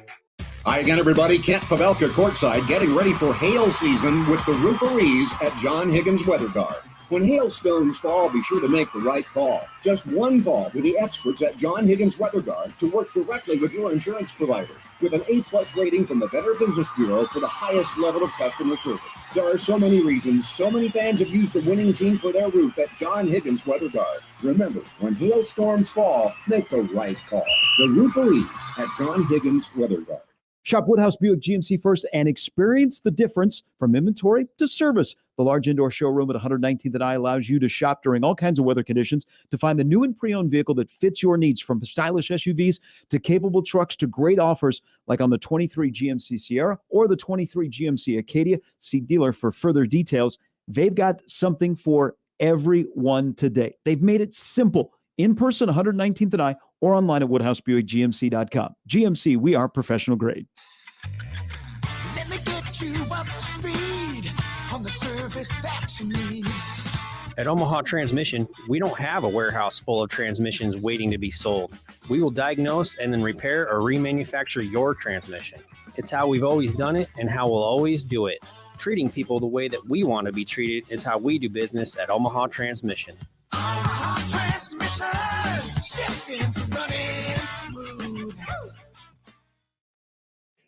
Hi again, everybody. Kent Pavelka courtside, getting ready for hail season with the rooferees at John Higgins Weather Guard. When hailstones fall, be sure to make the right call. Just one call to the experts at John Higgins Weather Guard to work directly with your insurance provider. With an A+ rating from the Better Business Bureau for the highest level of customer service. There are so many reasons, so many fans have used the winning team for their roof at John Higgins Weather Guard. Remember, when hailstorms fall, make the right call. The rooferees at John Higgins Weather Guard. Shop Woodhouse Buick GMC first and experience the difference from inventory to service. The large indoor showroom at 119th and I allows you to shop during all kinds of weather conditions to find the new and pre-owned vehicle that fits your needs, from stylish SUVs to capable trucks to great offers like on the 23 GMC Sierra or the 23 GMC Acadia. See dealer for further details. They've got something for everyone today. They've made it simple. In person, 119th and I, or online at WoodhouseBuickGMC.com. GMC, we are professional grade. Let me get you up to speed on the service that you need. At Omaha Transmission, we don't have a warehouse full of transmissions waiting to be sold. We will diagnose and then repair or remanufacture your transmission. It's how we've always done it and how we'll always do it. Treating people the way that we want to be treated is how we do business at Omaha Transmission. Omaha Transmission, shifting to running smooth.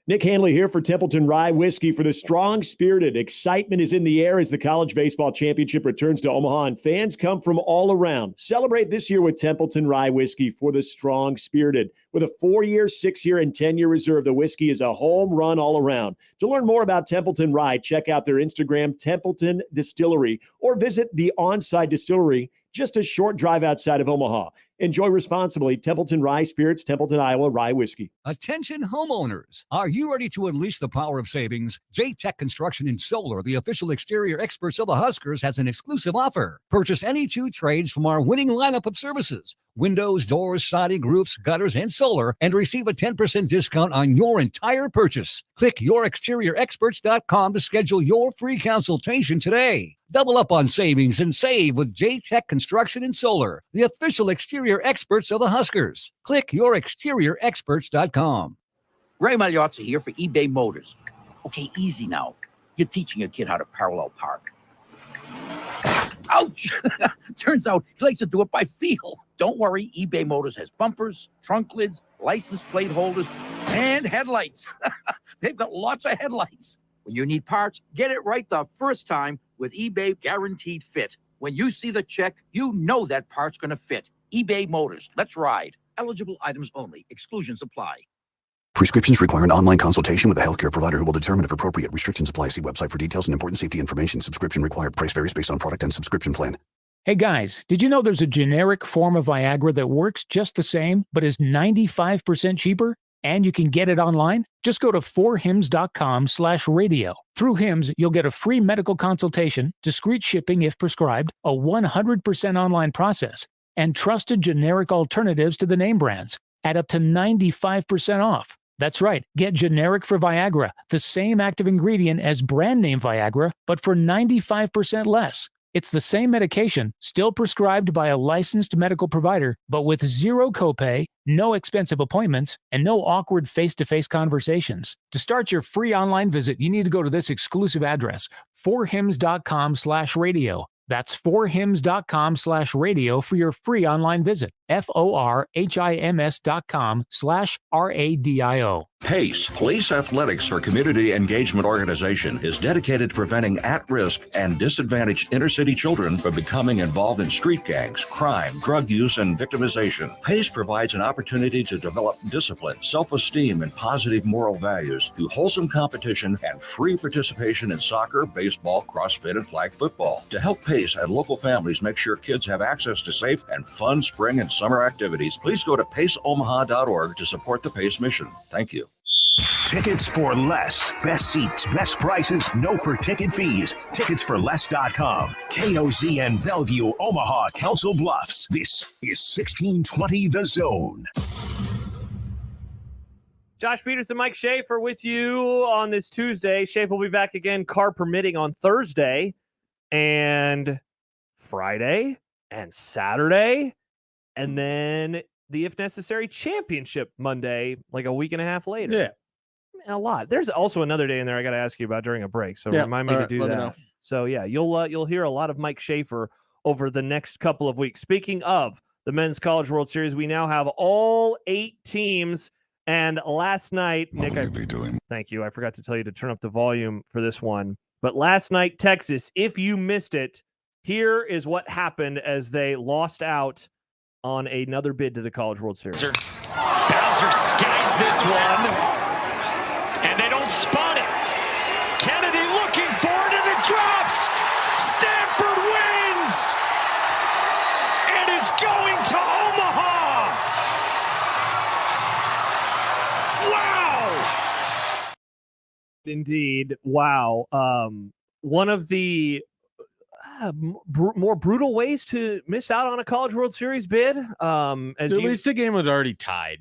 Nick Hanley here for Templeton Rye Whiskey for the strong-spirited. Excitement is in the air as the College Baseball Championship returns to Omaha, and fans come from all around. Celebrate this year with Templeton Rye Whiskey for the strong-spirited. With a 4-year, 6-year, and 10-year reserve, the whiskey is a home run all around. To learn more about Templeton Rye, check out their Instagram, Templeton Distillery, or visit the On-Site Distillery, just a short drive outside of Omaha. Enjoy responsibly. Templeton Rye Spirits, Templeton, Iowa Rye Whiskey. Attention homeowners. Are you ready to unleash the power of savings? J-Tech Construction and Solar, the official exterior experts of the Huskers, has an exclusive offer. Purchase any 2 trades from our winning lineup of services: windows, doors, siding, roofs, gutters, and solar, and receive a 10% discount on your entire purchase. Click yourexteriorexperts.com to schedule your free consultation today. Double up on savings and save with J-Tech Construction and Solar, the official exterior experts of the Huskers. Click yourexteriorexperts.com. Ray Magliozzi here for eBay Motors. Okay, easy now. You're teaching your kid how to parallel park. Ouch! Turns out he likes to do it by feel. Don't worry, eBay Motors has bumpers, trunk lids, license plate holders, and headlights. They've got lots of headlights. When you need parts, get it right the first time with eBay Guaranteed Fit. When you see the check, you know that part's going to fit. eBay Motors. Let's ride. Eligible items only. Exclusions apply. Prescriptions require an online consultation with a healthcare provider who will determine if appropriate. Restrictions apply. See website for details and important safety information. Subscription required. Price varies based on product and subscription plan. Hey guys, did you know there's a generic form of Viagra that works just the same, but is 95% cheaper? And you can get it online? Just go to 4hims.com/radio. Through Hims, you'll get a free medical consultation, discreet shipping if prescribed, a 100% online process, and trusted generic alternatives to the name brands at up to 95% off. That's right. Get generic for Viagra, the same active ingredient as brand name Viagra, but for 95% less. It's the same medication, still prescribed by a licensed medical provider, but with zero copay, no expensive appointments, and no awkward face-to-face conversations. To start your free online visit, you need to go to this exclusive address, 4hims.com/radio. That's 4hims.com/radio for your free online visit. FORHIMS.com/RADIO. PACE, Police Athletics for Community Engagement Organization, is dedicated to preventing at-risk and disadvantaged inner-city children from becoming involved in street gangs, crime, drug use, and victimization. PACE provides an opportunity to develop discipline, self-esteem, and positive moral values through wholesome competition and free participation in soccer, baseball, CrossFit, and flag football. To help PACE and local families make sure kids have access to safe and fun spring and summer activities, please go to paceomaha.org to support the PACE mission. Thank you. Tickets for less. Best seats, best prices, no per ticket fees. Ticketsforless.com. KOZN Bellevue, Omaha, Council Bluffs. This is 1620 The Zone. Josh Peterson, Mike Schaefer with you on this Tuesday. Schaefer will be back again, car permitting, on Thursday and Friday and Saturday. And then the If Necessary Championship Monday, like a week and a half later. Yeah. A lot. There's also another day in there I got to ask you about during a break. So remind me to do that. So yeah, you'll hear a lot of Mike Schaefer over the next couple of weeks. Speaking of the Men's College World Series, we now have all 8 teams. And last night, Nick, thank you. I forgot to tell you to turn up the volume for this one. But last night, Texas, if you missed it, here is what happened as they lost out on another bid to the College World Series. Bowser skies this one. And they don't spot it. Kennedy looking for it, and it drops. Stanford wins and is going to Omaha. Wow. Indeed. Wow. One of the more brutal ways to miss out on a College World Series bid. At least the game was already tied,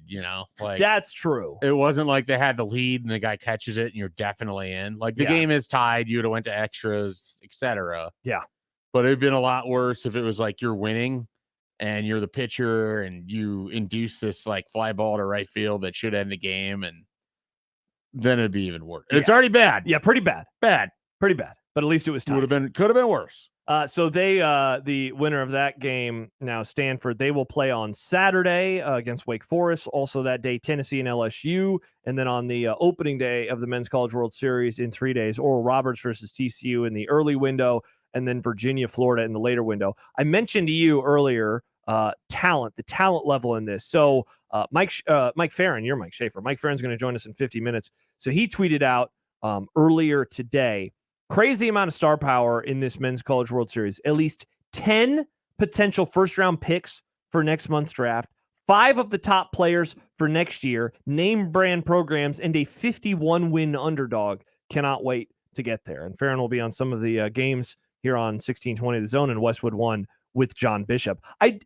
like that's true. It wasn't like they had the lead and the guy catches it and you're definitely in. Like the game is tied, you would have went to extras, etc. Yeah. But it'd been a lot worse if it was like you're winning and you're the pitcher and you induce this like fly ball to right field that should end the game, and then it'd be even worse. It's already bad. Yeah, pretty bad. Pretty bad. But at least it was tied. Could have been worse. So they, the winner of that game, now Stanford, they will play on Saturday against Wake Forest. Also that day, Tennessee and LSU. And then on the opening day of the Men's College World Series in 3 days, Oral Roberts versus TCU in the early window, and then Virginia, Florida in the later window. I mentioned to you earlier, the talent level in this. So Mike Farron, you're Mike Schaefer. Mike Farron's going to join us in 50 minutes. So he tweeted out earlier today, crazy amount of star power in this Men's College World Series. At least 10 potential first-round picks for next month's draft, 5 of the top players for next year, name brand programs, and a 51-win underdog. Cannot wait to get there. And Farron will be on some of the games here on 1620 The Zone and Westwood One with John Bishop. I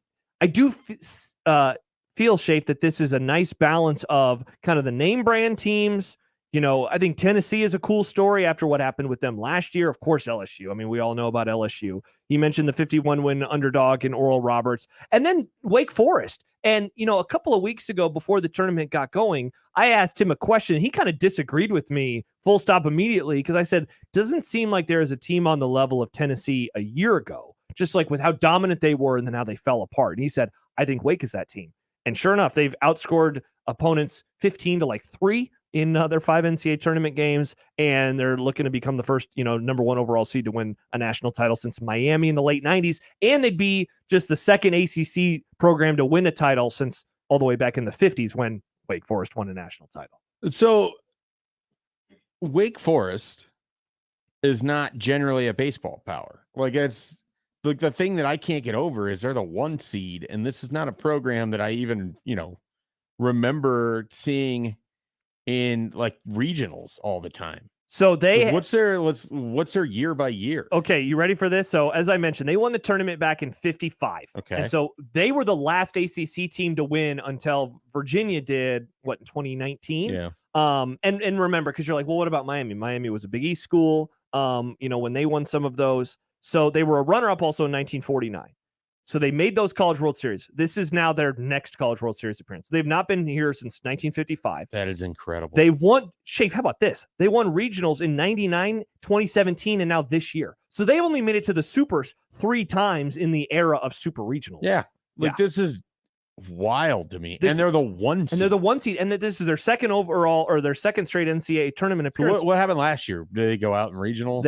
do feel, Schaef, that this is a nice balance of kind of the name brand teams. You know, I think Tennessee is a cool story after what happened with them last year. Of course, LSU. I mean, we all know about LSU. You mentioned the 51-win underdog in Oral Roberts. And then Wake Forest. And, you know, a couple of weeks ago before the tournament got going, I asked him a question. He kind of disagreed with me, full stop, immediately, because I said, doesn't seem like there is a team on the level of Tennessee a year ago, just like with how dominant they were and then how they fell apart. And he said, I think Wake is that team. And sure enough, they've outscored opponents 15-3 in their 5 NCAA tournament games, and they're looking to become the first, number 1 overall seed to win a national title since Miami in the late 90s, and they'd be just the second ACC program to win a title since all the way back in the 50s when Wake Forest won a national title. So Wake Forest is not generally a baseball power. Like, it's like the thing that I can't get over is they're the 1 seed, and this is not a program that I even, remember seeing in like regionals all the time. So they what's their year by year? Okay, you ready for this? So as I mentioned, they won the tournament back in 55. Okay. And so they were the last ACC team to win until Virginia did in 2019. Yeah. And remember, because you're like, well, what about Miami? Miami was a Big East school. When they won some of those. So they were a runner-up also in 1949. So they made those College World Series. This is now their next College World Series appearance. They've not been here since 1955. That is incredible. They won, Schaef, how about this? They won regionals in 99, 2017, and now this year. So they only made it to the Supers 3 times in the era of Super Regionals. Yeah. This is wild to me. And they're the 1 seed. And they're the 1 seed. And that this is their second overall or their second straight NCAA tournament appearance. What happened last year? Did they go out in regionals?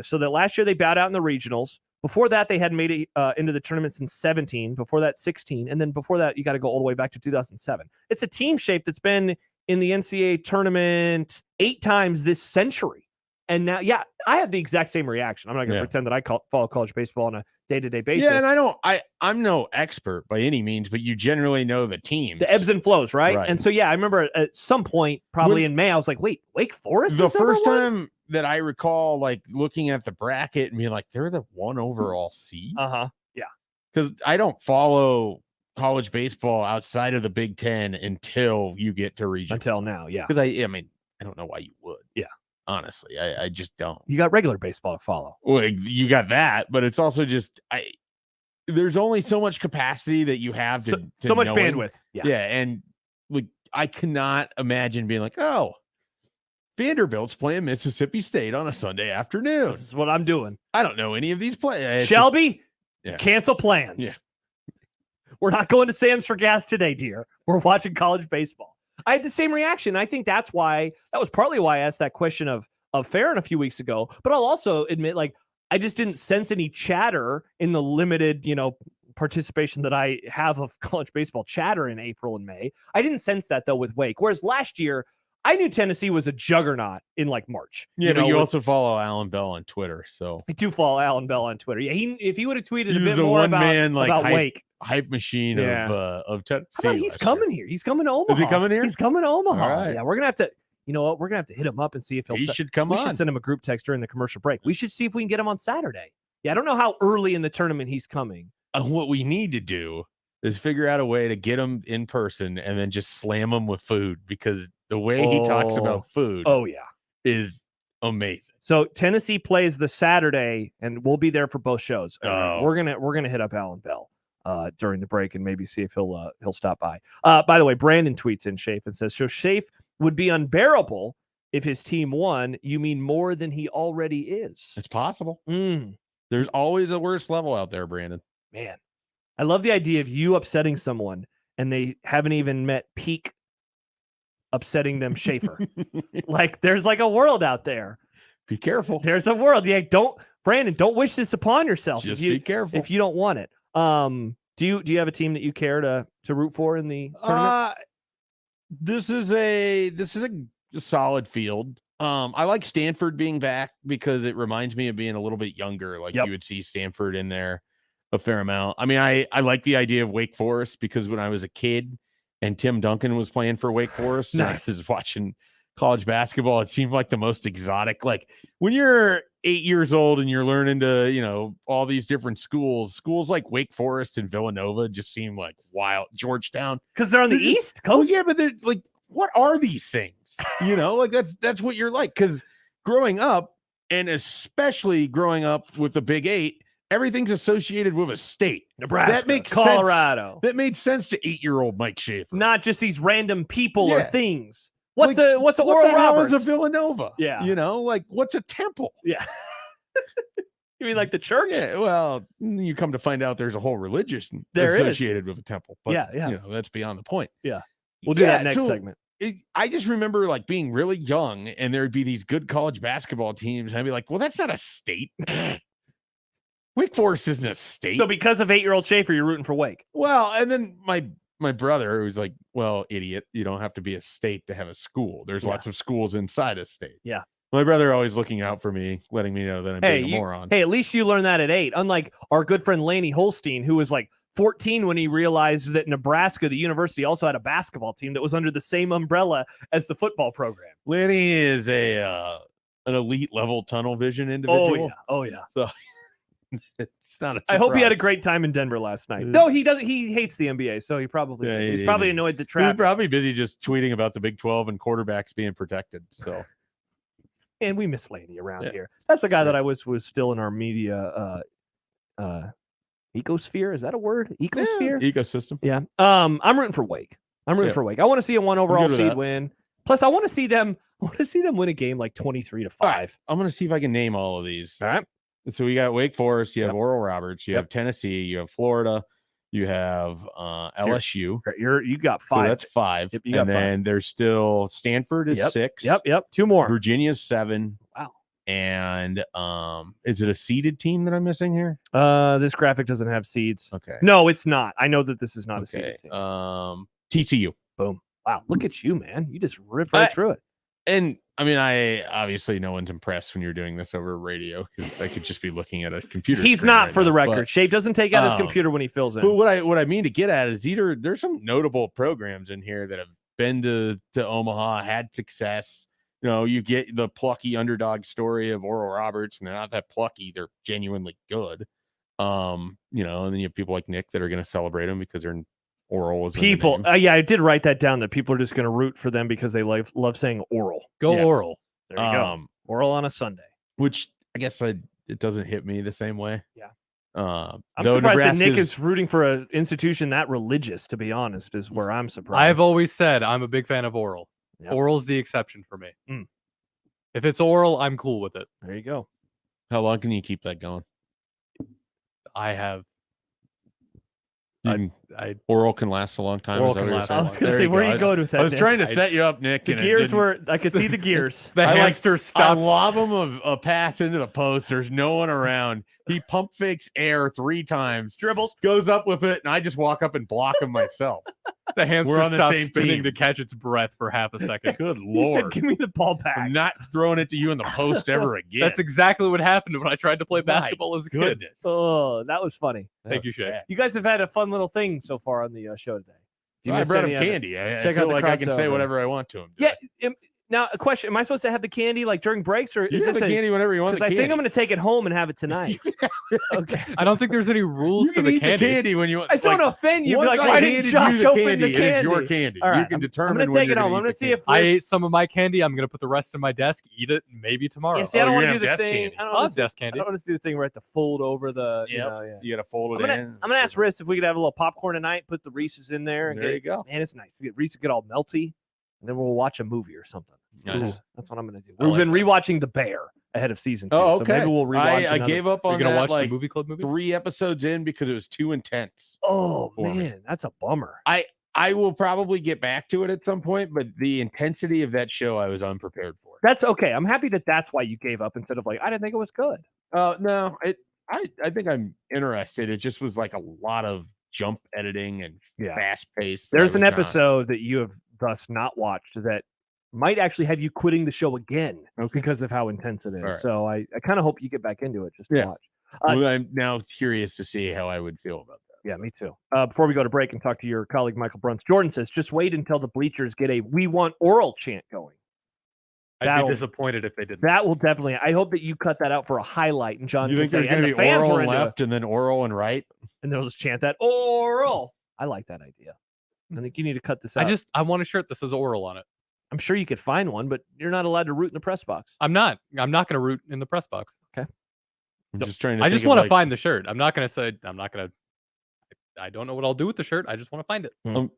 So that last year they bowed out in the regionals. Before that, they hadn't made it into the tournament since 17. Before that, 16. And then before that, you got to go all the way back to 2007. It's a team shape that's been in the NCAA tournament 8 times this century. And now, I have the exact same reaction. I'm not going to pretend that I follow college baseball on a day-to-day basis. Yeah, and I'm no expert by any means, but you generally know the teams. The ebbs and flows, right? And so, I remember at some point, probably in May, I was like, wait, Wake Forest? The first time that I recall, like, looking at the bracket and being like, they're the 1 overall seed? Uh-huh, yeah. Because I don't follow college baseball outside of the Big Ten until you get to region. Until now, yeah. Because, I don't know why you would. Yeah. Honestly, I just don't. You got regular baseball to follow. Well, you got that, but it's also just there's only so much capacity that you have to so much knowing. bandwidth. Yeah, and like I cannot imagine being like, oh, Vanderbilt's playing Mississippi State on a Sunday afternoon. This is what I'm doing. I don't know any of these players. Shelby, cancel plans. Yeah. We're not going to Sam's for gas today, dear. We're watching college baseball. I had the same reaction. I think that was partly why I asked that question of Farron a few weeks ago. But I'll also admit, I just didn't sense any chatter in the limited, participation that I have of college baseball chatter in April and May. I didn't sense that, though, with Wake. Whereas last year, I knew Tennessee was a juggernaut in March. Yeah, but you also follow Alan Bell on Twitter. So I do follow Alan Bell on Twitter. Yeah, if he would have tweeted a bit a more one-man, about Wake. Hype machine of Tennessee. How about he's coming here? He's coming to Omaha. Is he coming here? He's coming to Omaha. All right. Yeah, we're gonna have to. You know what? We're gonna have to hit him up and see if he should come on. We should send him a group text during the commercial break. We should see if we can get him on Saturday. Yeah, I don't know how early in the tournament he's coming. What we need to do is figure out a way to get him in person and then just slam him with food, because the way he talks about food, is amazing. So Tennessee plays the Saturday, and we'll be there for both shows. We're gonna hit up Alan Bell during the break and maybe see if he'll stop by. By the way, Brandon tweets in Schaef and says, so Schaef would be unbearable if his team won. You mean more than he already is? It's possible. There's always a worse level out there, Brandon. Man, I love the idea of you upsetting someone and they haven't even met peak upsetting them Schaefer. There's a world out there. Be careful. There's a world. Yeah, Brandon, don't wish this upon yourself. Just be careful if you don't want it. Do you have a team that you care to root for in the tournament? This is a solid field. I like Stanford being back because it reminds me of being a little bit younger. You would see Stanford in there. a fair amount. I mean, I like the idea of Wake Forest because when I was a kid and Tim Duncan was playing for Wake Forest, Nice. and I was watching college basketball, it seemed like the most exotic. Like when you're 8 years old and you're learning to, all these different schools like Wake Forest and Villanova just seem like wild. Georgetown. Because they're on the East Coast? Well, yeah, but they're like, what are these things? Like that's what you're like. Because growing up, and especially growing up with the Big Eight, everything's associated with a state. Nebraska, that makes Colorado. Sense. That made sense to 8-year-old Mike Schaefer. Not just these random people or Yeah. things. What's Like, a what Oral the hell Roberts? is a Villanova? Yeah. Like what's a temple? Yeah. You mean like the church? Yeah, well, you come to find out there's a whole religion There is. associated with a temple. But, Yeah. that's beyond the point. Yeah. We'll do that next segment. I just remember like being really young and there'd be these good college basketball teams. And I'd be like, well, that's not a state. Wake Forest isn't a state. So because of 8-year-old Schaefer, you're rooting for Wake. Well, and then my brother was like, well, idiot, you don't have to be a state to have a school. There's lots of schools inside a state. Yeah. My brother always looking out for me, letting me know that I'm being a moron. Hey, at least you learned that at 8. Unlike our good friend Laney Holstein, who was like 14 when he realized that Nebraska, the university, also had a basketball team that was under the same umbrella as the football program. Laney is an elite level tunnel vision individual. Oh yeah. So it's not. I hope he had a great time in Denver last night. No, he doesn't. He hates the NBA, so he probably he's probably annoyed the He's traffic. probably busy just tweeting about the Big 12 and quarterbacks being protected. So, and we miss Laney around here. That's a guy that I was still in our media ecosphere. Is that a word? Ecosphere? Ecosystem. Yeah. I'm rooting for Wake. I'm rooting for Wake. I want to see a 1 overall good with seed that. win. Plus, I want to see them win a game like 23-5. right, I'm going to see if I can name all of these. All right. So we got Wake Forest, you have Oral Roberts, you have Tennessee, you have Florida, you have LSU. You got 5. So that's 5. Yep, you got and 5. then there's still Stanford is 6. Yep. 2 more. Virginia's 7. Wow. And is it a seeded team that I'm missing here? This graphic doesn't have seeds. Okay. No, it's not. I know that this is not a seeded team. TCU. Boom. Wow. Look at you, man. You just ripped right through it. And I mean, I obviously no one's impressed when you're doing this over radio because I could just be looking at a computer. He's screen not, right for the now, record. but, Schaef doesn't take out his computer when he fills in. But what I mean to get at is there's some notable programs in here that have been to Omaha, had success. You get the plucky underdog story of Oral Roberts, and they're not that plucky; they're genuinely good. And then you have people like Nick that are going to celebrate them because they're Oral is people. Yeah, I did write that down. That people are just going to root for them because they love saying Oral. Go Oral. There you go. Oral on a Sunday. Which I guess it doesn't hit me the same way. Yeah. I'm surprised that Nick is rooting for an institution that religious, to be honest, is where I'm surprised. I've always said I'm a big fan of Oral. Yep. Oral's the exception for me. Mm. If it's Oral, I'm cool with it. There you go. How long can you keep that going? I have. Oral can last a long time. Oral can last. I was going to say, where are you going with that? I was Nick? trying to set you up, Nick. The and gears were. I could see the gears. The hamster stops. I lob him a pass into the post. There's no one around. He pump fakes air 3 times, dribbles, goes up with it, and I just walk up and block him myself. The hamster We're on the stops same spinning team. to catch its breath for half a second. Good He lord! said, "Give me the ball back." I'm not throwing it to you in the post ever again. That's exactly what happened when I tried to play My basketball as a kid. goodness. Oh, that was funny. Thank you, Shay. You guys have had a fun little thing so far on the show today. If you I missed brought him any of it, candy. I check out feel the like I can say crossover. whatever I want to him. Yeah. Now, a question: am I supposed to have the candy like during breaks, or You is have this the candy whenever you want. Because I think I'm going to take it home and have it tonight. Okay. I don't think there's any rules You to can the eat candy. the candy when you want. I don't want to offend you. Be Once like, I why didn't handed you Josh the open candy, the it is candy? your candy. All right, You can determine I'm going to when take you're it home. gonna I'm going eat to the see if I Liz- ate some of my candy. I'm going to put the rest in my desk, eat it, maybe tomorrow. Yeah, see, I don't you're want to do gonna the have desk thing. candy. I don't I'll want have to desk I candy. don't want to do the thing where I have to fold over the. You got to fold I'm it gonna, in. I'm gonna ask Riss if we could have a little popcorn tonight. Put the Reese's in there. And There you go. Man, it's nice to get Reese's get all melty, and then we'll watch a movie or something. Nice. Ooh, that's what I'm gonna do. I We've like been that. rewatching The Bear ahead of season 2. Oh, So okay. maybe we'll rewatch. I another- gave up on You're gonna that watch like the movie club movie? 3 episodes in because it was too intense. Oh for me. man, that's a bummer. I will probably get back to it at some point, but the intensity of that show I was unprepared for. That's okay. I'm happy that that's why you gave up instead of like I didn't think it was good. No, I think I'm interested. It just was like a lot of jump editing and Yeah. fast paced. There's an episode that you have thus not watched that might actually have you quitting the show again because of how intense it is. All right. So I kind of hope you get back into it just to Yeah. watch. I'm now curious to see how I would feel about that. Yeah, me too. Before we go to break and talk to your colleague Michael Bruns, Jordan says, just wait until the bleachers get a "We want oral" chant going. I'd be disappointed if they didn't. That will definitely. I hope that you cut that out for a highlight, and John You can think say, there's going and to the be fans oral were and into left and then oral and right? and they'll just chant that oral. I like that idea. I think you need to cut this out. I want a shirt that says oral on it. I'm sure you could find one, but you're not allowed to root in the press box. I'm not going to root in the press box. Okay. I'm just trying to. I just want to find the shirt. I'm not going to say. I don't know what I'll do with the shirt. I just want to find it.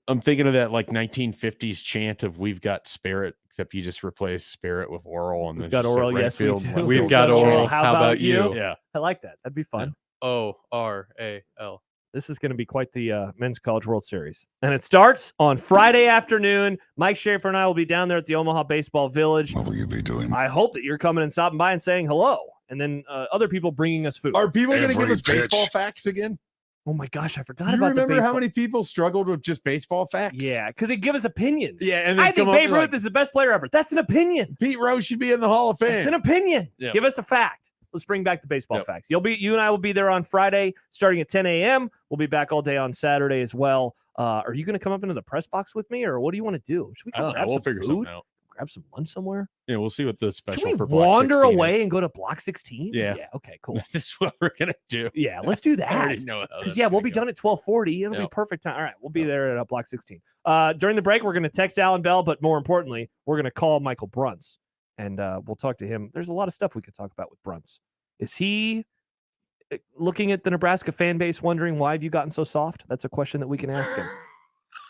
I'm thinking of that like 1950s chant of "We've got spirit," except you just replace spirit with oral, and We've got oral. Yes, we do. We've got oral. How about you? Yeah, I like that. That'd be fun. O-R-A-L. This is going to be quite the Men's College World Series. And it starts on Friday afternoon. Mike Schaefer and I will be down there at the Omaha Baseball Village. What will you be doing? I hope that you're coming and stopping by and saying hello. And then other people bringing us food. Are people going to give Every us baseball pitch. facts again? Oh, my gosh. I forgot Do you about the remember baseball. how many people struggled with just baseball facts? Yeah, because they give us opinions. Yeah, and they I think come up Babe with, Ruth is the best player ever. That's an opinion. Pete Rose should be in the Hall of Fame. It's an opinion. Yeah. Give us a fact. Let's bring back the baseball Yep. facts. You and I will be there on Friday starting at 10 a.m. We'll be back all day on Saturday as well. Are you going to come up into the press box with me, or what do you want to do? Should we go grab We'll some figure food? something out. Grab some lunch somewhere? Yeah, we'll see what the special Can we for Block wander 16 away is. and go to Block 16? Yeah. Yeah. Okay, cool. That's what we're gonna do. Yeah, let's do that. I already know how Because that's we'll gonna be go. done at 12:40. It'll be Yep. perfect time. All right, we'll be there at Block 16. During the break, we're going to text Alan Bell, but more importantly, we're going to call Michael Bruns, and we'll talk to him. There's a lot of stuff we could talk about with Bruns. Is he looking at the Nebraska fan base wondering, why have you gotten so soft? That's a question that we can ask him.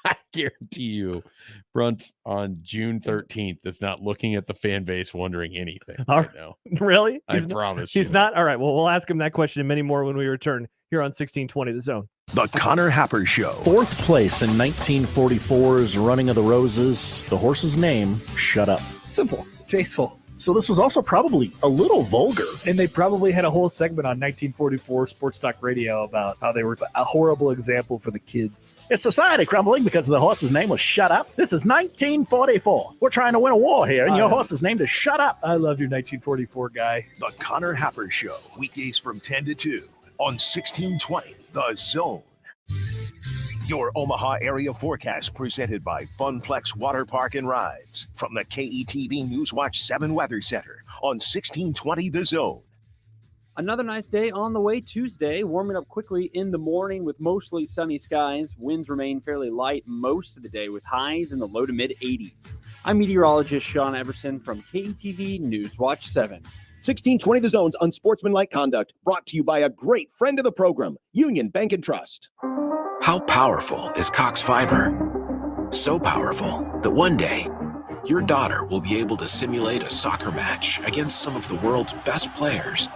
I guarantee you, Brunt on June 13th is not looking at the fan base wondering anything right now. Really? I He's promise He's you. not? All right, well, we'll ask him that question and many more when we return here on 1620 The Zone. The Connor Happer Show. Fourth place in 1944's Running of the Roses. The horse's name, Shut Up. Simple, tasteful. So this was also probably a little vulgar. And they probably had a whole segment on 1944 Sports Talk Radio about how they were a horrible example for the kids. Is society crumbling because the horse's name was Shut Up? This is 1944. We're trying to win a war here, and your horse's name is Shut Up. I love your 1944 guy. The Connor Happer Show. Weekdays from 10 to 2 on 1620 The Zone. Your Omaha area forecast presented by Funplex Water Park and Rides from the KETV Newswatch 7 Weather Center on 1620 The Zone. Another nice day on the way Tuesday, warming up quickly in the morning with mostly sunny skies. Winds remain fairly light most of the day with highs in the low to mid 80s. I'm meteorologist Sean Everson from KETV Newswatch 7. 1620 The Zone's Unsportsmanlike Conduct, brought to you by a great friend of the program, Union Bank and Trust. How powerful is Cox Fiber? So powerful that one day, your daughter will be able to simulate a soccer match against some of the world's best players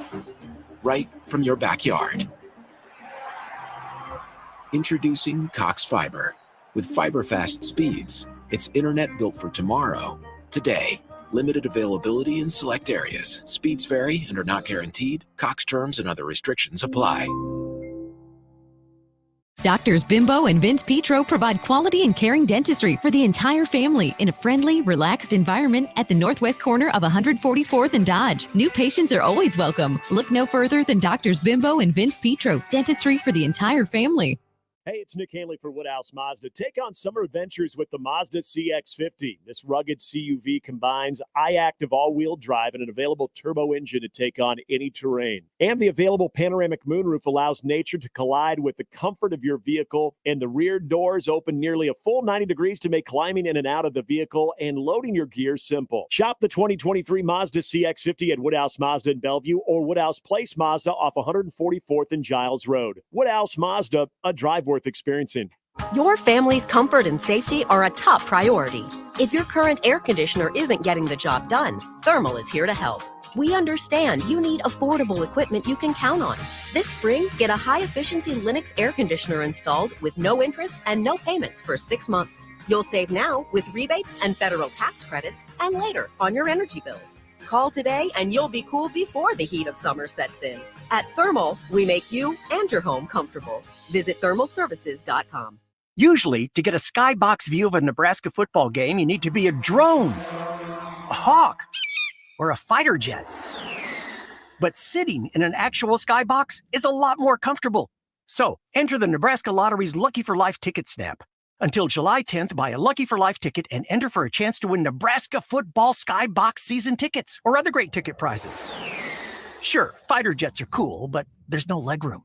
right from your backyard. Introducing Cox Fiber. With fiber-fast speeds, it's internet built for tomorrow, today. Limited availability in select areas. Speeds vary and are not guaranteed. Cox terms and other restrictions apply. Doctors Bimbo and Vince Petro provide quality and caring dentistry for the entire family in a friendly, relaxed environment at the northwest corner of 144th and Dodge. New patients are always welcome. Look no further than Doctors Bimbo and Vince Petro, dentistry for the entire family. Hey, it's Nick Hanley for Woodhouse Mazda. Take on summer adventures with the Mazda CX-50. This rugged CUV combines iActive all-wheel drive and an available turbo engine to take on any terrain. And the available panoramic moonroof allows nature to collide with the comfort of your vehicle, and the rear doors open nearly a full 90 degrees to make climbing in and out of the vehicle and loading your gear simple. Shop the 2023 Mazda CX-50 at Woodhouse Mazda in Bellevue or Woodhouse Place Mazda off 144th and Giles Road. Woodhouse Mazda, a drive worth experiencing. Your family's comfort and safety are a top priority. If your current air conditioner isn't getting the job done, Thermal is here to help. We understand you need affordable equipment you can count on. This spring, get a high-efficiency Lennox air conditioner installed with no interest and no payments for 6 months. You'll save now with rebates and federal tax credits, and later on your energy bills. Call today and you'll be cool before the heat of summer sets in. At Thermal, we make you and your home comfortable. Visit thermalservices.com. Usually, to get a skybox view of a Nebraska football game, you need to be a drone, a hawk, or a fighter jet. But sitting in an actual skybox is a lot more comfortable. So, enter the Nebraska Lottery's Lucky for Life ticket snap. Until July 10th, buy a Lucky for Life ticket and enter for a chance to win Nebraska football skybox season tickets or other great ticket prizes. Sure, fighter jets are cool, but there's no legroom.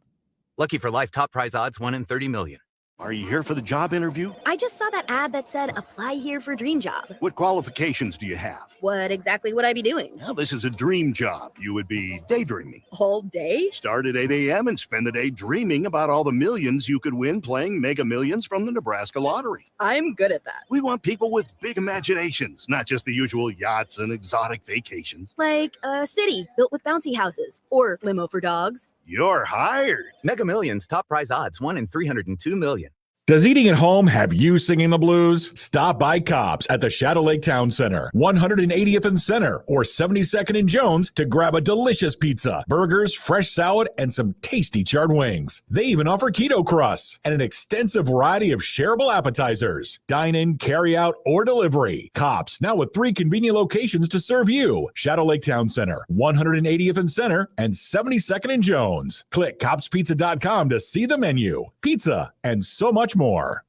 Lucky for Life top prize odds 1 in 30 million. Are you here for the job interview? I just saw that ad that said, apply here for dream job. What qualifications do you have? What exactly would I be doing? Well, this is a dream job. You would be daydreaming. All day? Start at 8 a.m. and spend the day dreaming about all the millions you could win playing Mega Millions from the Nebraska Lottery. I'm good at that. We want people with big imaginations, not just the usual yachts and exotic vacations. Like a city built with bouncy houses or limo for dogs. You're hired. Mega Millions top prize odds 1 in 302 million. Does eating at home have you singing the blues? Stop by Cobb's at the Shadow Lake Town Center, 180th and Center, or 72nd and Jones to grab a delicious pizza, burgers, fresh salad, and some tasty charred wings. They even offer keto crusts and an extensive variety of shareable appetizers. Dine in, carry out, or delivery. Cobb's, now with 3 convenient locations to serve you. Shadow Lake Town Center, 180th and Center, and 72nd and Jones. Click cobbspizza.com to see the menu, pizza, and so much more.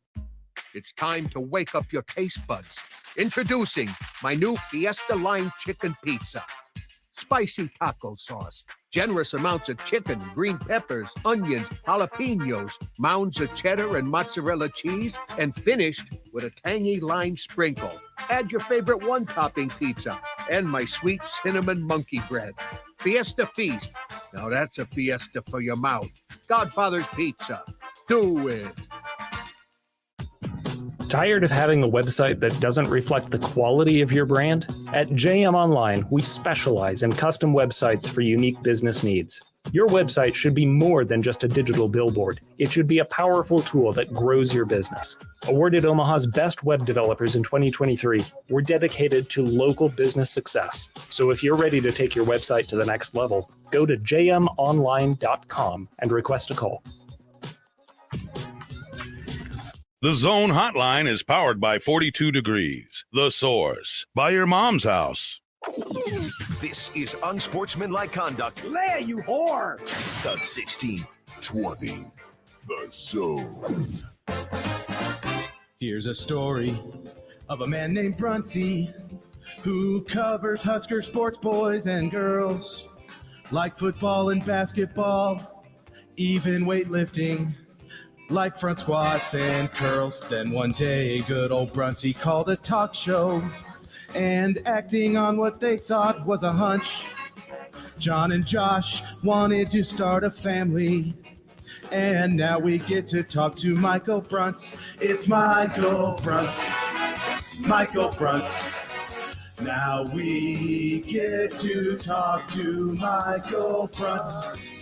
It's time to wake up your taste buds. Introducing my new Fiesta Line Chicken Pizza. Spicy taco sauce, generous amounts of chicken, green peppers, onions, jalapenos, mounds of cheddar and mozzarella cheese, and finished with a tangy lime sprinkle. Add your favorite one-topping pizza and my sweet cinnamon monkey bread. Fiesta Feast. Now that's a fiesta for your mouth. Godfather's Pizza. Do it. Tired of having a website that doesn't reflect the quality of your brand? At JM Online, we specialize in custom websites for unique business needs. Your website should be more than just a digital billboard. It should be a powerful tool that grows your business. Awarded Omaha's best web developers in 2023, we're dedicated to local business success. So if you're ready to take your website to the next level, go to jmonline.com and request a call. The Zone Hotline is powered by 42 Degrees, The Source, by your mom's house. This is unsportsmanlike conduct. Leia, you whore! The 1620. The Zone. Here's a story of a man named Brunsey who covers Husker sports, boys and girls, like football and basketball, even weightlifting, like front squats and curls. Then one day, good old Brunsey called a talk show, and acting on what they thought was a hunch, John and Josh wanted to start a family. And now we get to talk to Michael Brunts. It's Michael Brunts. Michael Brunts. Now we get to talk to Michael Brunts.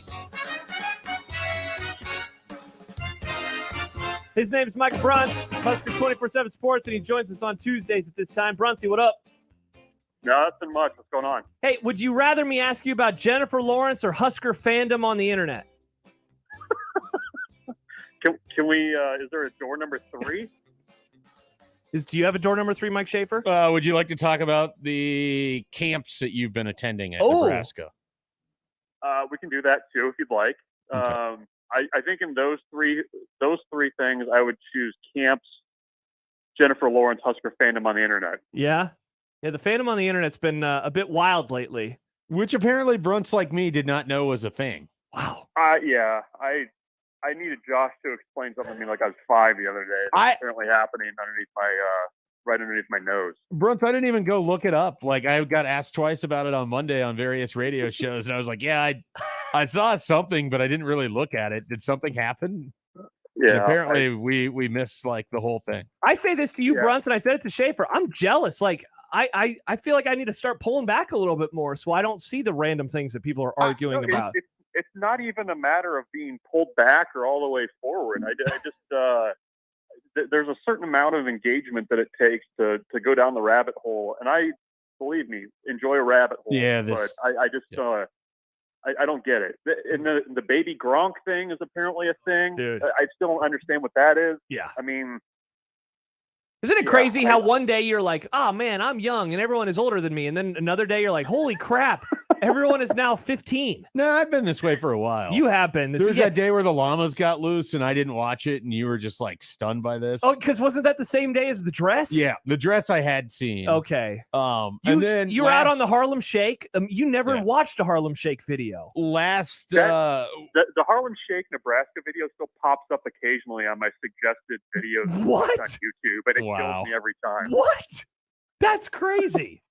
His name's Michael Brunts, Husker 24/7 Sports, and he joins us on Tuesdays at this time. Brunsy, what up? Nothing much. What's going on? Hey, would you rather me ask you about Jennifer Lawrence or Husker fandom on the internet? Can we? Is there a door number 3? Do you have a door number 3, Mike Schaefer? Would you like to talk about the camps that you've been attending at Nebraska? We can do that too if you'd like. Okay. I think in those three things, I would choose camps, Jennifer Lawrence, Husker fandom on the internet. Yeah, the fandom on the internet's been a bit wild lately. Which apparently Brunts like me did not know was a thing. Wow. Yeah, I needed Josh to explain something to me like I was 5 the other day. It's apparently happening underneath my right underneath my nose. Brunts, I didn't even go look it up. Like, I got asked twice about it on Monday on various radio shows, and I was like, yeah, I saw something, but I didn't really look at it. Did something happen? Yeah. And apparently, we missed like the whole thing. I say this to you, Brunson. I said it to Schaefer. I'm jealous. Like, I feel like I need to start pulling back a little bit more so I don't see the random things that people are arguing about. It's not even a matter of being pulled back or all the way forward. I just there's a certain amount of engagement that it takes to go down the rabbit hole, and I, believe me, enjoy a rabbit hole. Yeah, but I just I don't get it. And the baby Gronk thing is apparently a thing. Dude. I still don't understand what that is. Yeah. I mean, isn't it crazy how one day you're like, oh man, I'm young and everyone is older than me. And then another day you're like, holy crap, Everyone is now 15. No, I've been this way for a while. You have been. There was that day where the llamas got loose and I didn't watch it, and you were just like stunned by this. Oh, because wasn't that the same day as the dress? Yeah, the dress I had seen. Okay. And then you were out on the Harlem Shake. You never watched a Harlem Shake video. The Harlem Shake Nebraska video still pops up occasionally on my suggested videos What? on YouTube, and it kills me every time. What? That's crazy.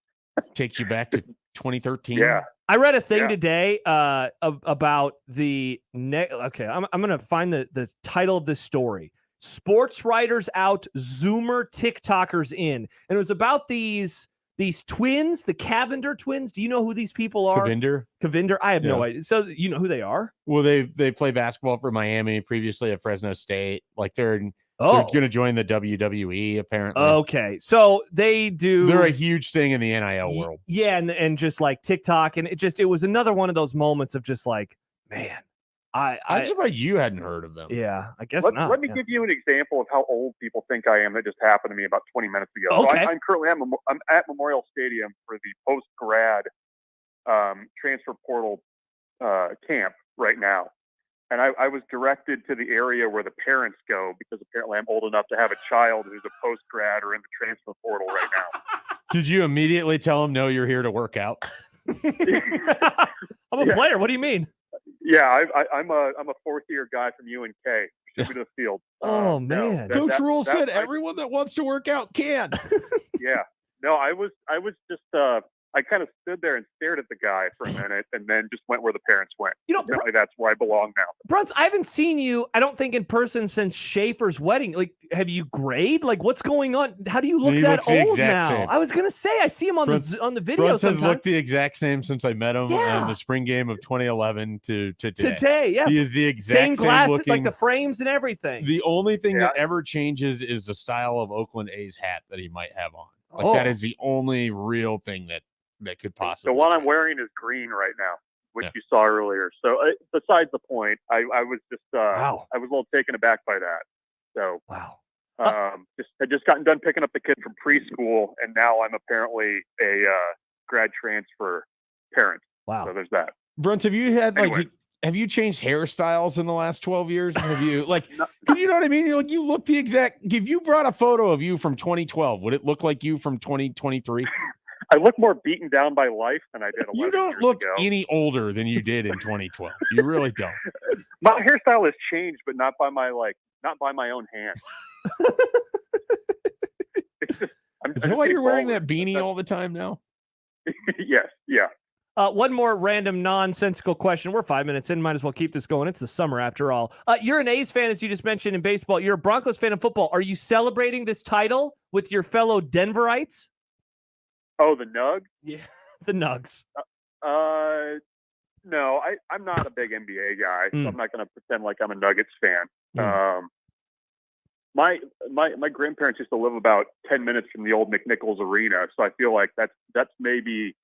Takes you back to 2013. Yeah. I read a thing today about the okay, I'm going to find the title of this story. Sports writers out, Zoomer TikTokers in. And it was about these twins, the Cavinder twins. Do you know who these people are? Cavinder? I have no idea. So you know who they are? Well, they play basketball for Miami, previously at Fresno State. Like they're going to join the WWE apparently. Okay. So they're a huge thing in the NIL world. Yeah, and just like TikTok, and it was another one of those moments of just like, man, I'm surprised you hadn't heard of them. Yeah, I guess not. Let me give you an example of how old people think I am. That just happened to me about 20 minutes ago. Okay. So I'm currently I'm at Memorial Stadium for the post-grad transfer portal camp right now. And I was directed to the area where the parents go because apparently I'm old enough to have a child who's a post-grad or in the transfer portal right now. Did you immediately tell them, no, you're here to work out? I'm a player. What do you mean? Yeah, I'm a fourth-year guy from UNK. Should be to the field. Oh, man. Coach Rule said everyone that wants to work out can. Yeah. No, I was just I kind of stood there and stared at the guy for a minute and then just went where the parents went. Apparently that's where I belong now. Bruns, I haven't seen you, I don't think, in person since Schaefer's wedding. Like, have you grayed? Like, what's going on? How do you look that old now? Same. I was going to say, I see him on the video Bruns has sometimes. looked the exact same since I met him in the spring game of 2011 to today. Today, yeah. He is the exact same glasses, looking, like the frames and everything. The only thing that ever changes is the style of Oakland A's hat that he might have on. Like, that is the only real thing that could possibly. The one I'm wearing is green right now, which you saw earlier. So besides the point, I was just I was a little taken aback by that. So had just gotten done picking up the kid from preschool, and now I'm apparently a grad transfer parent. Wow. So there's that. Bruns, have you had have you changed hairstyles in the last 12 years? Have you you know what I mean? You look the exact. If you brought a photo of you from 2012, would it look like you from 2023? I look more beaten down by life than I did 11 You don't years look ago. any older than you did in 2012. You really don't. My hairstyle has changed, but not by my own hand. Is that why you're wearing that beanie all the time now? Yes. Yeah. One more random nonsensical question. We're 5 minutes in. Might as well keep this going. It's the summer after all. You're an A's fan, as you just mentioned, in baseball. You're a Broncos fan in football. Are you celebrating this title with your fellow Denverites? Oh, the Nuggs? Yeah, the Nuggs. No, I'm not a big NBA guy, so I'm not going to pretend like I'm a Nuggets fan. My grandparents used to live about 10 minutes from the old McNichols Arena, so I feel like that's maybe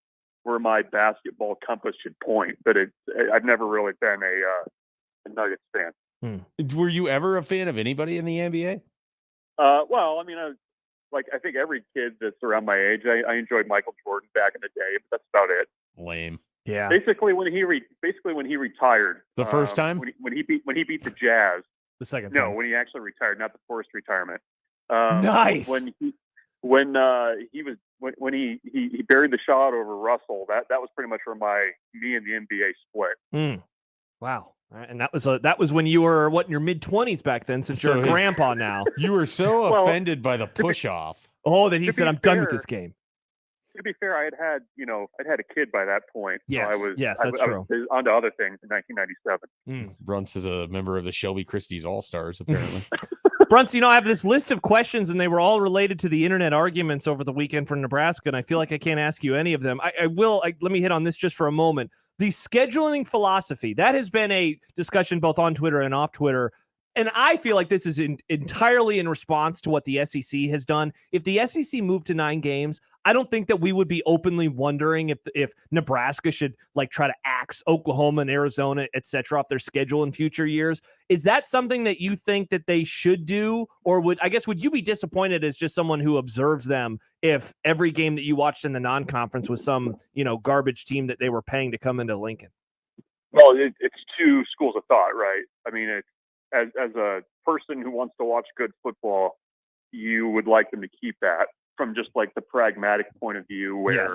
where my basketball compass should point. But I've never really been a Nuggets fan. Were you ever a fan of anybody in the NBA? Well, I mean, I think every kid that's around my age, I enjoyed Michael Jordan back in the day, but that's about it. Lame. Yeah. Basically, when he retired, the first time when he beat the Jazz, the second no, time. when he actually retired, not the forced retirement. Nice. When he buried the shot over Russell, that was pretty much where me and the NBA split. Wow. And that was when you were in your mid-20s back then, since you're a grandpa now. You were so offended by the push-off. Oh, that he said, "I'm done with this game." To be fair, I'd had a kid by that point. Yes, so that's true. I was on to other things in 1997. Bruns is a member of the Shelby Christie's All-Stars, apparently. Bruns, I have this list of questions, and they were all related to the internet arguments over the weekend for Nebraska, and I feel like I can't ask you any of them. Let me hit on this just for a moment. The scheduling philosophy, that has been a discussion both on Twitter and off Twitter. And I feel like this is entirely in response to what the SEC has done. If the SEC moved to 9 games, I don't think that we would be openly wondering if Nebraska should like try to axe Oklahoma and Arizona, et cetera, off their schedule in future years. Is that something that you think that they should do? Or would you be disappointed as just someone who observes them if every game that you watched in the non-conference was some, garbage team that they were paying to come into Lincoln? Well, it's two schools of thought, right? I mean, as a person who wants to watch good football, you would like them to keep that from just like the pragmatic point of view where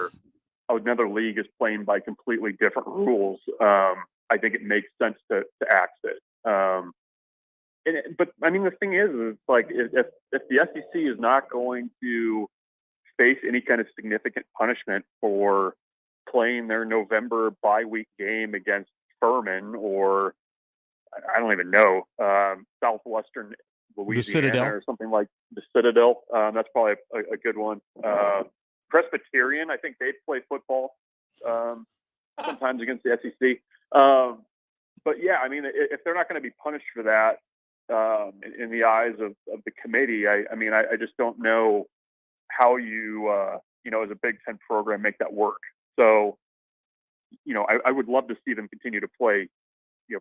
another league is playing by completely different rules. I think it makes sense to axe it. But I mean, the thing is like if the SEC is not going to face any kind of significant punishment for playing their November bye week game against Furman or I don't even know, Southwestern Louisiana or something like the Citadel. That's probably a good one. Presbyterian, I think they play football sometimes against the SEC. But yeah, I mean, if they're not going to be punished for that in the eyes of the committee, I mean, I just don't know how you, as a Big Ten program, make that work. So, I would love to see them continue to play,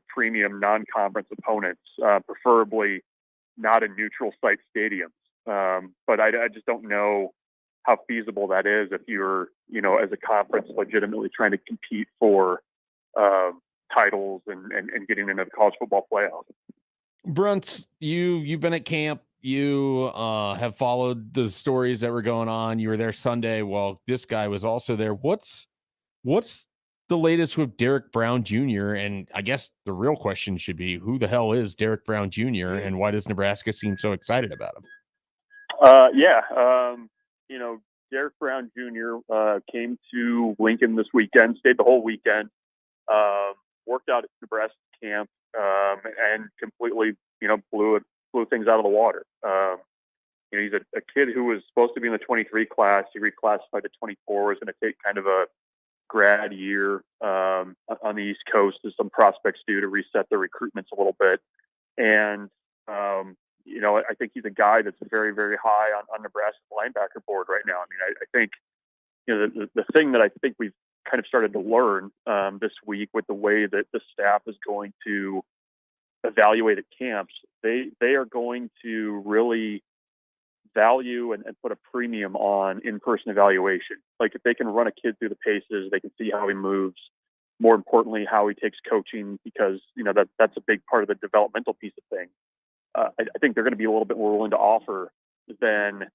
premium non-conference opponents, preferably not in neutral site stadiums. But I just don't know how feasible that is if you're, as a conference legitimately trying to compete for titles and getting into the college football playoff. Bruns, you've been at camp. You have followed the stories that were going on. You were there Sunday. Well, this guy was also there. What's the latest with Derek Brown Jr.? And I guess the real question should be, who the hell is Derek Brown Jr. and why does Nebraska seem so excited about him? Derek Brown Jr. Came to Lincoln this weekend, stayed the whole weekend, worked out at Nebraska camp, and completely, blew things out of the water. He's a kid who was supposed to be in the 23 class. He reclassified to 24, was going to take kind of a grad year on the East Coast, as some prospects do, to reset their recruitments a little bit. And, I think he's a guy that's very, very high on Nebraska's linebacker board right now. I mean, I think, the thing that I think we've kind of started to learn this week with the way that the staff is going to evaluate at camps, they are going to really value and put a premium on in-person evaluation. Like if they can run a kid through the paces, they can see how he moves. More importantly, how he takes coaching, because that's a big part of the developmental piece of things. I think they're going to be a little bit more willing to offer than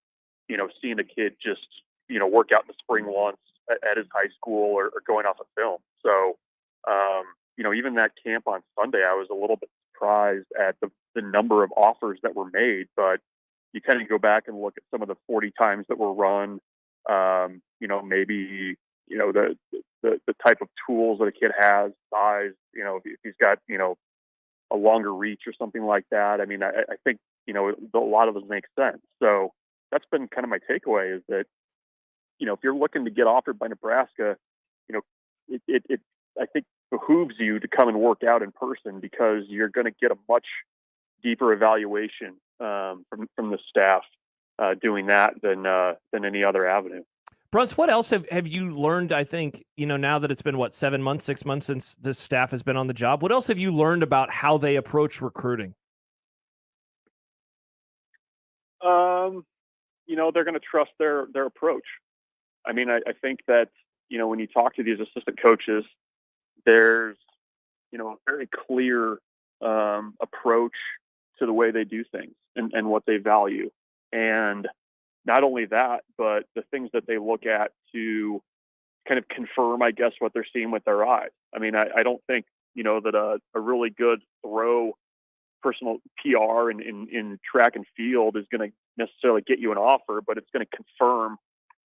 seeing a kid just work out in the spring once at his high school or going off of film. So even that camp on Sunday, I was a little bit surprised at the number of offers that were made, but you kind of go back and look at some of the 40 times that were run, maybe, the type of tools that a kid has, size, if he's got, a longer reach or something like that. I mean, I think, a lot of those make sense. So that's been kind of my takeaway, is that, if you're looking to get offered by Nebraska, it I think behooves you to come and work out in person, because you're going to get a much deeper evaluation from the staff doing that than any other avenue. Bruns, what else have you learned? I think, now that it's been 6 months since this staff has been on the job, what else have you learned about how they approach recruiting? They're going to trust their approach. I mean, I think that, when you talk to these assistant coaches, there's, a very clear approach to the way they do things and what they value. And not only that, but the things that they look at to kind of confirm, I guess, what they're seeing with their eyes. I mean, I don't think, that a really good personal PR in track and field is going to necessarily get you an offer, but it's going to confirm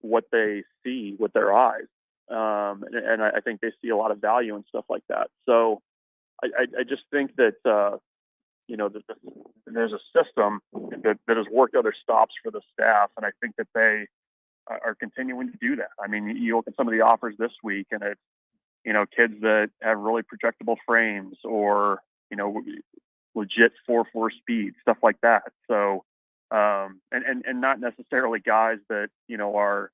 what they see with their eyes. And I think they see a lot of value in stuff like that. So I just think that, there's a system that has worked other stops for the staff, and I think that they are continuing to do that. I mean, you look at some of the offers this week, and it's, kids that have really projectable frames, or, legit 4.4 speed, stuff like that. So, and not necessarily guys that, are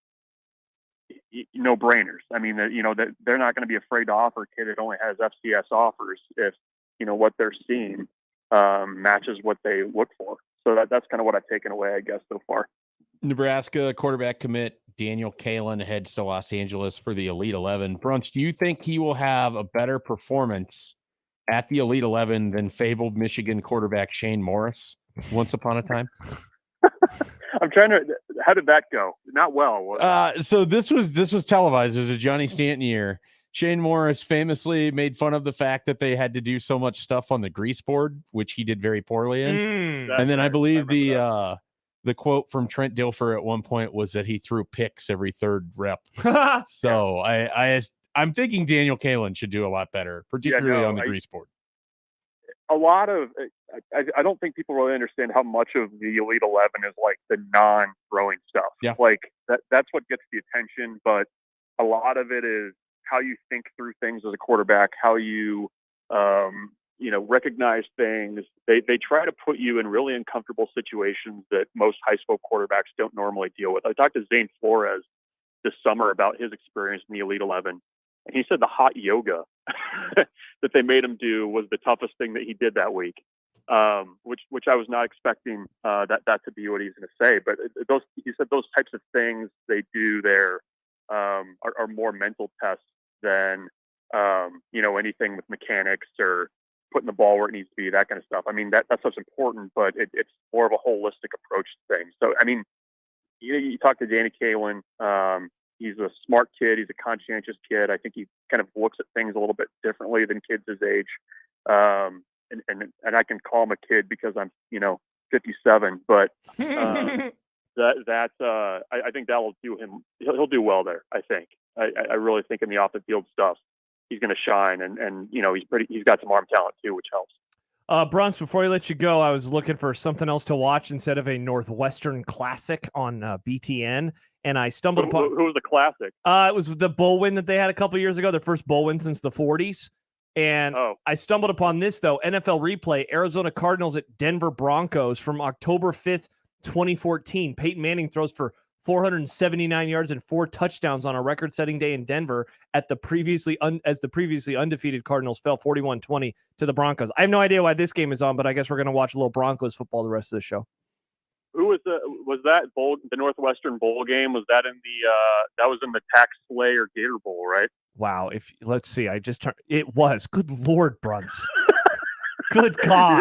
no brainers. I mean, that they're not going to be afraid to offer a kid that only has FCS offers if, what they're seeing matches what they look for. So that's kind of what I've taken away, I guess, so far. Nebraska quarterback commit Daniel Kalen heads to Los Angeles for the Elite 11. Brunch, do you think he will have a better performance at the Elite 11 than fabled Michigan quarterback Shane Morris once upon a time? I'm trying to. How did that go? Not well. So this was televised as a Johnny Stanton year. Shane Morris famously made fun of the fact that they had to do so much stuff on the grease board, which he did very poorly in. And then I believe the quote from Trent Dilfer at one point was that he threw picks every third rep. So I'm thinking Daniel Kalen should do a lot better, particularly on the grease board. A lot of, I don't think people really understand how much of the Elite 11 is like the non-throwing stuff. Yeah. Like that's what gets the attention, but a lot of it is how you think through things as a quarterback, how you, recognize things. They try to put you in really uncomfortable situations that most high school quarterbacks don't normally deal with. I talked to Zane Flores this summer about his experience in the Elite 11. And he said the hot yoga that they made him do was the toughest thing that he did that week, which I was not expecting that to be what he's going to say. But he said those types of things they do there are more mental tests than anything with mechanics or putting the ball where it needs to be, that kind of stuff. I mean, that stuff's important, but it's more of a holistic approach to things. So, I mean, you talk to Danny Kalen. He's a smart kid. He's a conscientious kid. I think he kind of looks at things a little bit differently than kids his age. And I can call him a kid because I'm, 57. But I think that will do him. He'll do well there. I think. I really think in the off the field stuff, he's going to shine. And he's got some arm talent too, which helps. Bruns, before I let you go, I was looking for something else to watch instead of a Northwestern Classic on BTN, and I stumbled upon... Who was the Classic? It was the bowl win that they had a couple years ago, their first bowl win since the 40s. And I stumbled upon this, though, NFL replay, Arizona Cardinals at Denver Broncos from October 5th, 2014. Peyton Manning throws for 479 yards and 4 touchdowns on a record-setting day in Denver at the previously undefeated Cardinals fell 41-20 to the Broncos. I have no idea why this game is on, but I guess we're going to watch a little Broncos football the rest of the show. Who was that bowl? The Northwestern bowl game, was that in the that was in the Tax Slay or Gator Bowl, right? Wow. Let's see. It was. Good Lord, Bruns. Good God.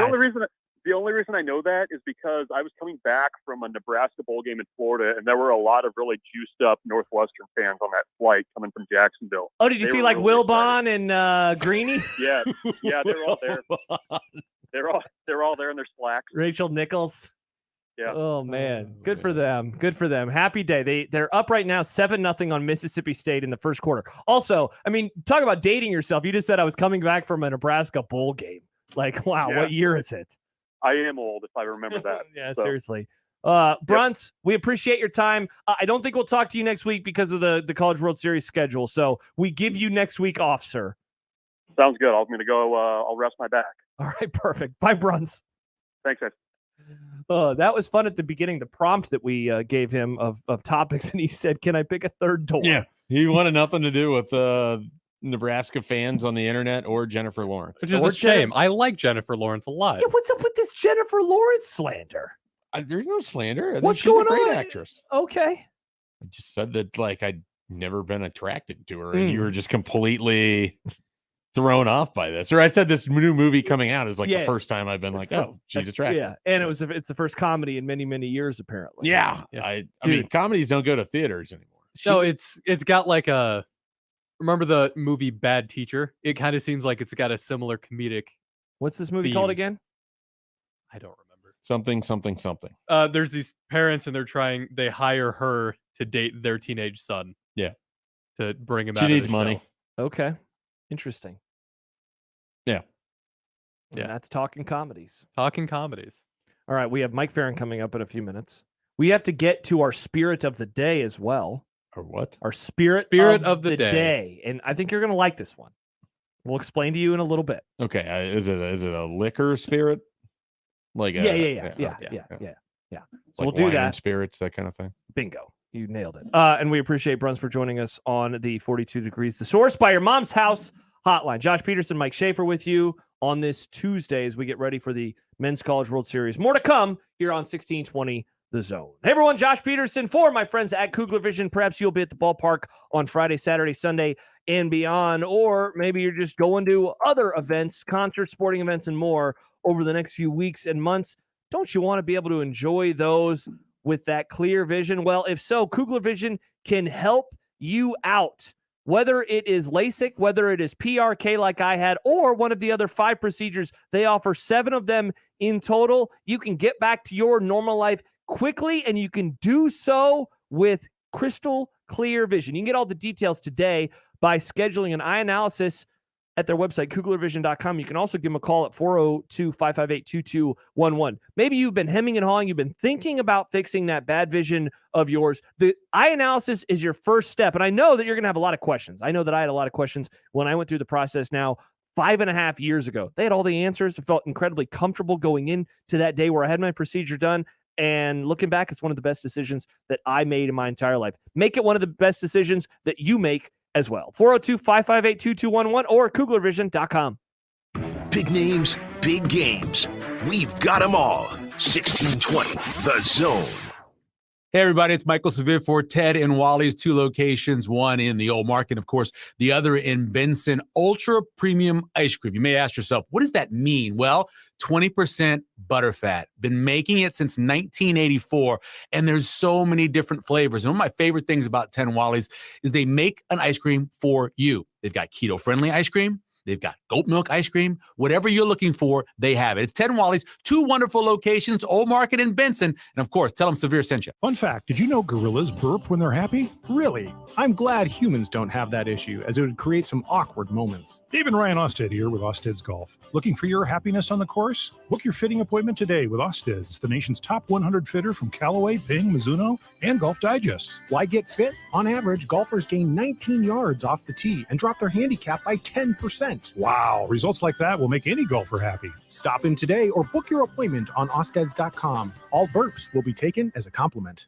The only reason I know that is because I was coming back from a Nebraska bowl game in Florida, and there were a lot of really juiced up Northwestern fans on that flight coming from Jacksonville. Oh, did you see like really Wilbon and Greeny? Yeah, they're all there. They're all there in their slacks. Rachel Nichols. Yeah. Oh man, good for them. Good for them. Happy day. They're up right now 7-0 on Mississippi State in the first quarter. Also, I mean, talk about dating yourself. You just said I was coming back from a Nebraska bowl game. Like, wow, What year is it? I am old if I remember that. Yeah, so. Seriously. Bruns, we appreciate your time. I don't think we'll talk to you next week because of the College World Series schedule. So we give you next week off, sir. Sounds good. I'm going to go. I'll rest my back. All right, perfect. Bye, Bruns. Thanks, guys. That was fun at the beginning, the prompt that we gave him of topics, and he said, can I pick a third door? Yeah, he wanted nothing to do with Nebraska fans on the internet or Jennifer Lawrence. Which is a shame. I like Jennifer Lawrence a lot. Yeah, what's up with this Jennifer Lawrence slander? There's no slander. I What's think she's going a great on? actress. Okay. I just said that like I'd never been attracted to her, and you were just completely thrown off by this. Or I said this new movie coming out is like the first time I've been like, oh, she's attractive. Yeah, and it's the first comedy in many, many years, apparently. Yeah. I mean, comedies don't go to theaters anymore. No, it's got like a... Remember the movie Bad Teacher? It kind of seems like it's got a similar comedic. What's this movie theme. called again? I don't remember. Something. There's these parents and they hire her to date their teenage son. Yeah. To bring him out. She of needs the money. show. Okay. Interesting. Yeah. Yeah. And that's Talking Comedies. Talking Comedies. All right. We have Mike Farron coming up in a few minutes. We have to get to our spirit of the day as well. Or what? Our spirit of the day. And I think you're going to like this one. We'll explain to you in a little bit. Okay, is it a liquor spirit? Like Yeah. So we'll do wine that. and spirits, that kind of thing. Bingo. You nailed it. And we appreciate Bruns for joining us on the 42 Degrees The Source by Your Mom's House hotline. Josh Peterson, Mike Schaefer with you on this Tuesday as we get ready for the Men's College World Series. More to come here on 1620 The Zone. Hey, everyone, Josh Peterson for my friends at Kugler Vision. Perhaps you'll be at the ballpark on Friday, Saturday, Sunday, and beyond, or maybe you're just going to other events, concerts, sporting events, and more over the next few weeks and months. Don't you want to be able to enjoy those with that clear vision? Well, if so, Kugler Vision can help you out. Whether it is LASIK, whether it is PRK like I had, or one of the other 5 procedures, they offer 7 of them in total. You can get back to your normal life quickly, and you can do so with crystal clear vision. You can get all the details today by scheduling an eye analysis at their website, kuglervision.com. You can also give them a call at 402-558-2211. Maybe you've been hemming and hawing. You've been thinking about fixing that bad vision of yours. The eye analysis is your first step. And I know that you're going to have a lot of questions. I know that I had a lot of questions when I went through the process now 5.5 years ago. They had all the answers. I felt incredibly comfortable going into that day where I had my procedure done. And looking back, it's one of the best decisions that I made in my entire life. Make it one of the best decisions that you make as well. 402-558-2211 or kuglervision.com. Big names, big games. We've got them all. 1620, The Zone. Hey, everybody, it's Michael Saviv for Ted and Wally's, 2 locations, one in the Old Market, of course, the other in Benson. Ultra premium ice cream. You may ask yourself, what does that mean? Well, 20% butterfat. Been making it since 1984, and there's so many different flavors. And one of my favorite things about Ted and Wally's is they make an ice cream for you. They've got keto-friendly ice cream. They've got goat milk ice cream. Whatever you're looking for, they have it. It's Ted and Wally's, 2 wonderful locations, Old Market and Benson. And of course, tell them Severe sent you. Fun fact, did you know gorillas burp when they're happy? Really? I'm glad humans don't have that issue, as it would create some awkward moments. Dave and Ryan Osted here with Osted's Golf. Looking for your happiness on the course? Book your fitting appointment today with Osted's, the nation's top 100 fitter from Callaway, Ping, Mizuno, and Golf Digest. Why get fit? On average, golfers gain 19 yards off the tee and drop their handicap by 10%. Wow, results like that will make any golfer happy. Stop in today or book your appointment on Osteds.com. All burps will be taken as a compliment.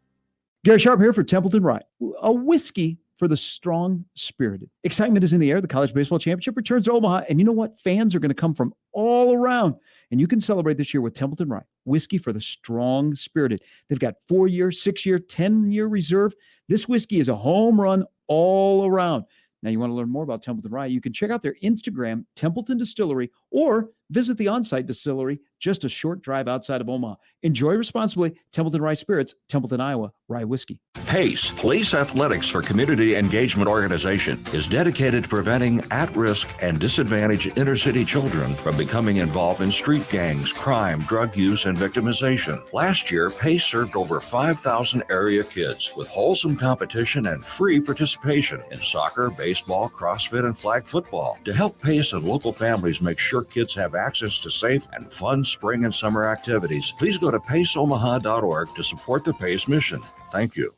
Gary Sharp here for Templeton Rye, a whiskey for the strong-spirited. Excitement is in the air. The College Baseball Championship returns to Omaha, and you know what? Fans are going to come from all around, and you can celebrate this year with Templeton Rye, whiskey for the strong-spirited. They've got 4-year, 6-year, 10-year reserve. This whiskey is a home run all around. Now, you want to learn more about Templeton Rye, you can check out their Instagram, Templeton Distillery, or visit the on-site distillery just a short drive outside of Omaha. Enjoy responsibly. Templeton Rye Spirits, Templeton, Iowa, Rye Whiskey. PACE, Police Athletics for Community Engagement Organization, is dedicated to preventing at-risk and disadvantaged inner-city children from becoming involved in street gangs, crime, drug use, and victimization. Last year, PACE served over 5,000 area kids with wholesome competition and free participation in soccer, baseball, CrossFit, and flag football. To help PACE and local families make sure kids have access to safe and fun spring and summer activities, please go to paceomaha.org to support the PACE mission. Thank you.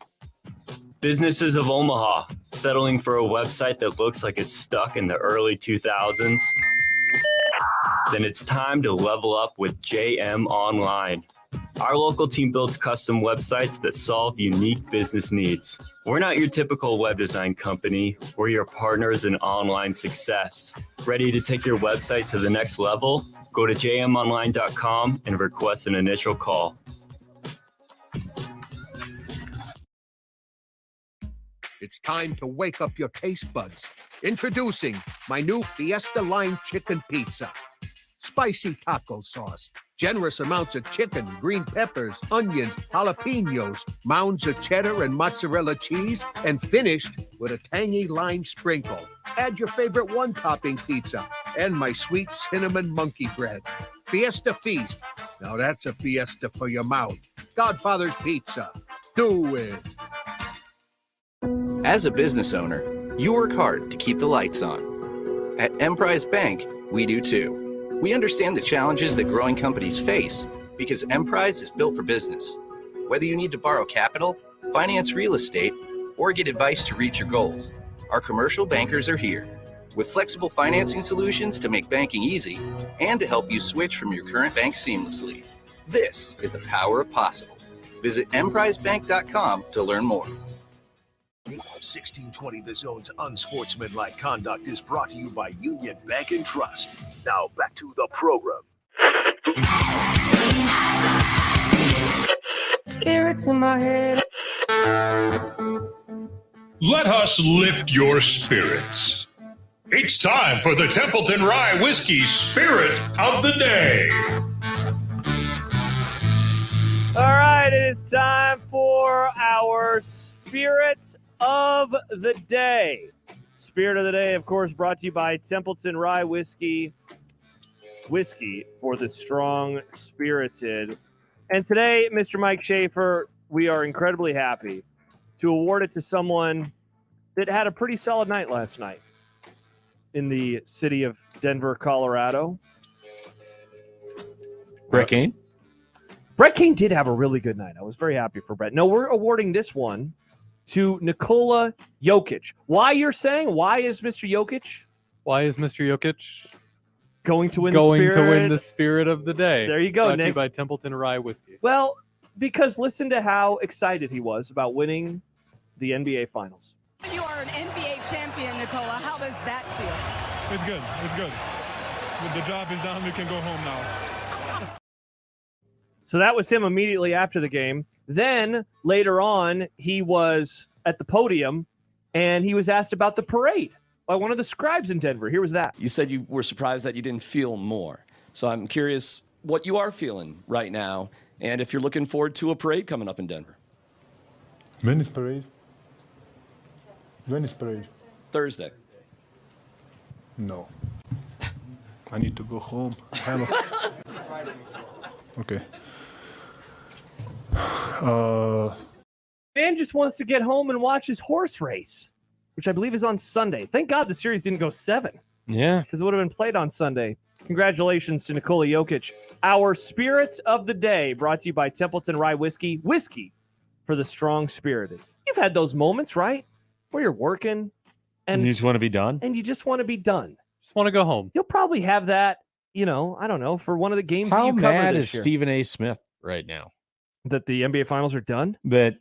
Businesses of Omaha, settling for a website that looks like it's stuck in the early 2000s? Then it's time to level up with JM Online. Our local team builds custom websites that solve unique business needs. We're not your typical web design company. We're your partners in online success. Ready to take your website to the next level? Go to jmonline.com and request an initial call. It's time to wake up your taste buds. Introducing my new Fiesta Line Chicken Pizza. Spicy taco sauce, generous amounts of chicken, green peppers, onions, jalapenos, mounds of cheddar and mozzarella cheese, and finished with a tangy lime sprinkle. Add your favorite one-topping pizza and my sweet cinnamon monkey bread. Fiesta Feast. Now that's a fiesta for your mouth. Godfather's Pizza. Do it. As a business owner, you work hard to keep the lights on. At Emprise Bank, we do too. We understand the challenges that growing companies face because Emprise is built for business. Whether you need to borrow capital, finance real estate, or get advice to reach your goals, our commercial bankers are here. with flexible financing solutions to make banking easy and to help you switch from your current bank seamlessly. This is the power of possible. Visit emprisebank.com to learn more. 1620 The Zone's Unsportsmanlike Conduct is brought to you by Union Bank and Trust. Now back to the program. Spirits in my head. Let us lift your spirits. It's time for the Templeton Rye Whiskey Spirit of the Day. All right, it is time for our Spirit of the Day. Spirit of the Day, of course, brought to you by Templeton Rye Whiskey. Whiskey for the strong-spirited. And today, Mr. Mike Schaefer, we are incredibly happy to award it to someone that had a pretty solid night last night in the city of Denver, Colorado. Brett Kane? Brett Kane did have a really good night. I was very happy for Brett. No, we're awarding this one to Nikola Jokic. Why, you're saying? Why is Mr. Jokic? Why is Mr. Jokic going to win the spirit of the day? There you go, Brought to you Nick. by Templeton Rye Whiskey. Well, because listen to how excited he was about winning the NBA Finals. You are an NBA champion, Nikola. How does that feel? It's good. It's good. The job is done. We can go home now. So that was him immediately after the game. Then later on, he was at the podium and he was asked about the parade by one of the scribes in Denver. Here was that. You said you were surprised that you didn't feel more. So I'm curious what you are feeling right now and if you're looking forward to a parade coming up in Denver. When is parade? When is parade? Thursday. No. I need to go home. Okay. Man just wants to get home and watch his horse race, which I believe is on Sunday. Thank God the series didn't go 7. Yeah. Because it would have been played on Sunday. Congratulations to Nikola Jokic. Our Spirit of the Day brought to you by Templeton Rye Whiskey. Whiskey for the strong-spirited. You've had those moments, right? Where you're working and you just want to be done? And you just want to be done. Just want to go home. You'll probably have that, I don't know, for one of the games that How you cover mad this is year. Stephen A. Smith right now? That the NBA Finals are done? That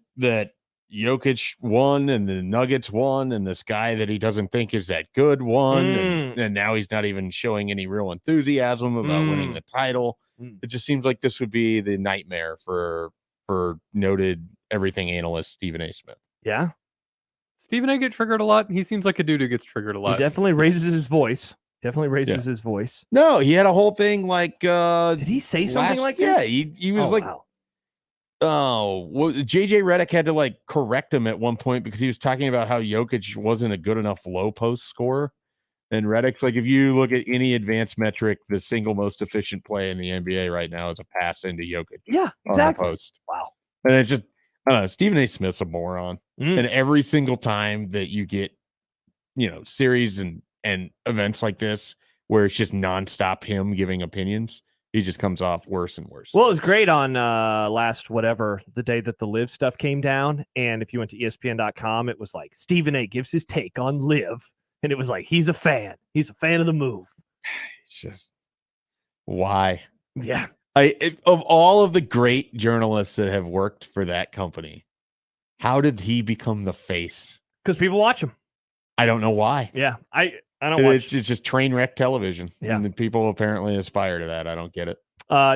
Jokic won and the Nuggets won and this guy that he doesn't think is that good won and now he's not even showing any real enthusiasm about winning the title. It just seems like this would be the nightmare for noted everything analyst Stephen A. Smith. Yeah. Stephen A. get triggered a lot. He seems like a dude who gets triggered a lot. He definitely raises his voice. His voice. No, he had a whole thing like did he say something like this? Yeah, he was wow. JJ Redick had to like correct him at one point because he was talking about how Jokic wasn't a good enough low post scorer. And Redick's like, if you look at any advanced metric, the single most efficient play in the NBA right now is a pass into Jokic. Yeah, on exactly. the post. Wow. And it's just, I don't know, Stephen A. Smith's a moron. And every single time that you get, series and events like this where it's just nonstop him giving opinions, he just comes off worse and worse. Well, it was great on the day that the Live stuff came down. And if you went to ESPN.com, it was like Stephen A. gives his take on Live. And it was like, he's a fan. He's a fan of the move. It's just, why? Yeah. Of all of the great journalists that have worked for that company, how did he become the face? Because people watch him. I don't know why. Yeah. I don't watch. It's just train wreck television. Yeah. And the people apparently aspire to that. I don't get it.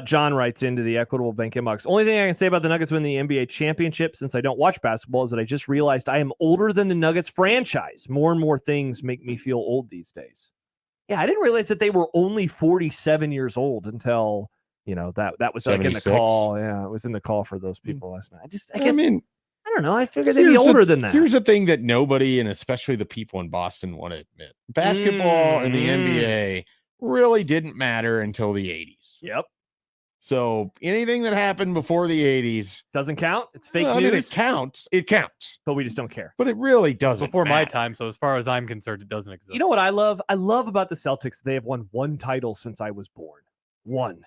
John writes into the Equitable Bank inbox. Only thing I can say about the Nuggets winning the NBA championship, since I don't watch basketball, is that I just realized I am older than the Nuggets franchise. More and more things make me feel old these days. Yeah, I didn't realize that they were only 47 years old until, that was like in the 76. call. Yeah, it was in the call for those people last night. I don't know. I figured they'd be Here's older than that. Here's the thing that nobody, and especially the people in Boston, want to admit. Basketball in the NBA really didn't matter until the 80s. Yep. So anything that happened before the 80s doesn't count. It's fake news. news. It counts. It counts. But we just don't care. But it really doesn't. Before my matter. time, so as far as I'm concerned, it doesn't exist. You know what I love? I love about the Celtics. They have won one title since I was born. One.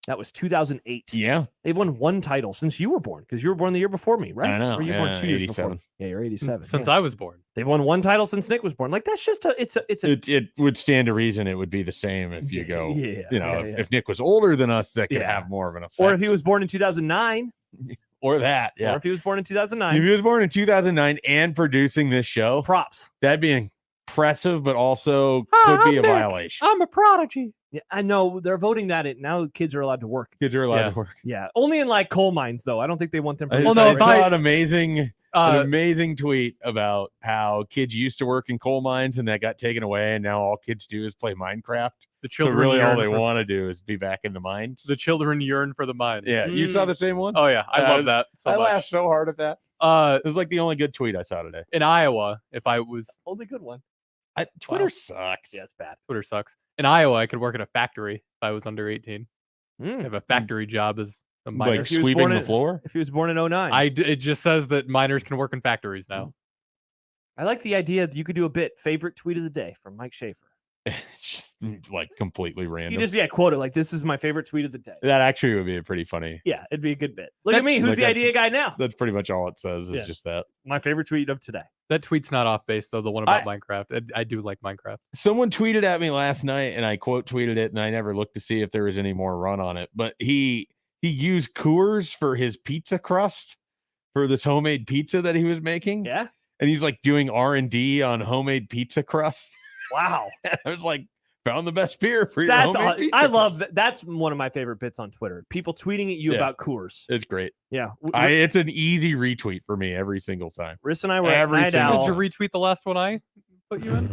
That was 2008. Yeah. They've won one title since you were born, because you were born the year before me, right? I know. Or you were born 2 years 87. before. Yeah, you're 87. Since yeah. I was born. They've won one title since Nick was born. Like, that's just it would stand to reason it would be the same if you go, if Nick was older than us, that could have more of an effect. Or if he was born in 2009. Or that, yeah. Or if he was born in 2009. If he was born in 2009 and producing this show, props. That'd be impressive, but also could be a violation. I'm a prodigy. Yeah, I know they're voting that in. Now kids are allowed to work. Kids are allowed to work. Yeah, only in like coal mines though. I don't think they want them. I saw an amazing tweet about how kids used to work in coal mines and that got taken away, and now all kids do is play Minecraft. The children so really all yearn they for- want to do is be back in the mines. The children yearn for the mines. Yeah, you saw the same one? Oh yeah, I love that so I much. laughed so hard at that. It was like the only good tweet I saw today. In Iowa, if I was only good one. Twitter sucks. Yeah, it's bad. Twitter sucks. In Iowa, I could work in a factory if I was under 18. I have a factory job as a minor. Like sweeping the floor? If he was born in 09. It just says that minors can work in factories now. I like the idea that you could do a bit. Favorite tweet of the day from Mike Schaefer. It's just like completely random. You just quote it like, this is my favorite tweet of the day. That actually would be a pretty funny. Yeah, it'd be a good bit. Look at me. Who's the idea guy now? That's pretty much all it says is Yeah. just that. My favorite tweet of today. That tweet's not off base though. The one about Minecraft. I do like Minecraft. Someone tweeted at me last night and I quote tweeted it and I never looked to see if there was any more run on it, but he used Coors for his pizza crust for this homemade pizza that he was making. Yeah. And he's like doing R&D on homemade pizza crust. Wow. I was like, found the best beer for your That's homemade pizza. I love that. That's one of my favorite bits on Twitter. People tweeting at you Yeah. about Coors. It's great. Yeah. It's an easy retweet for me every single time. Riss and I were at Night Did Owl. you retweet the last one I put you in?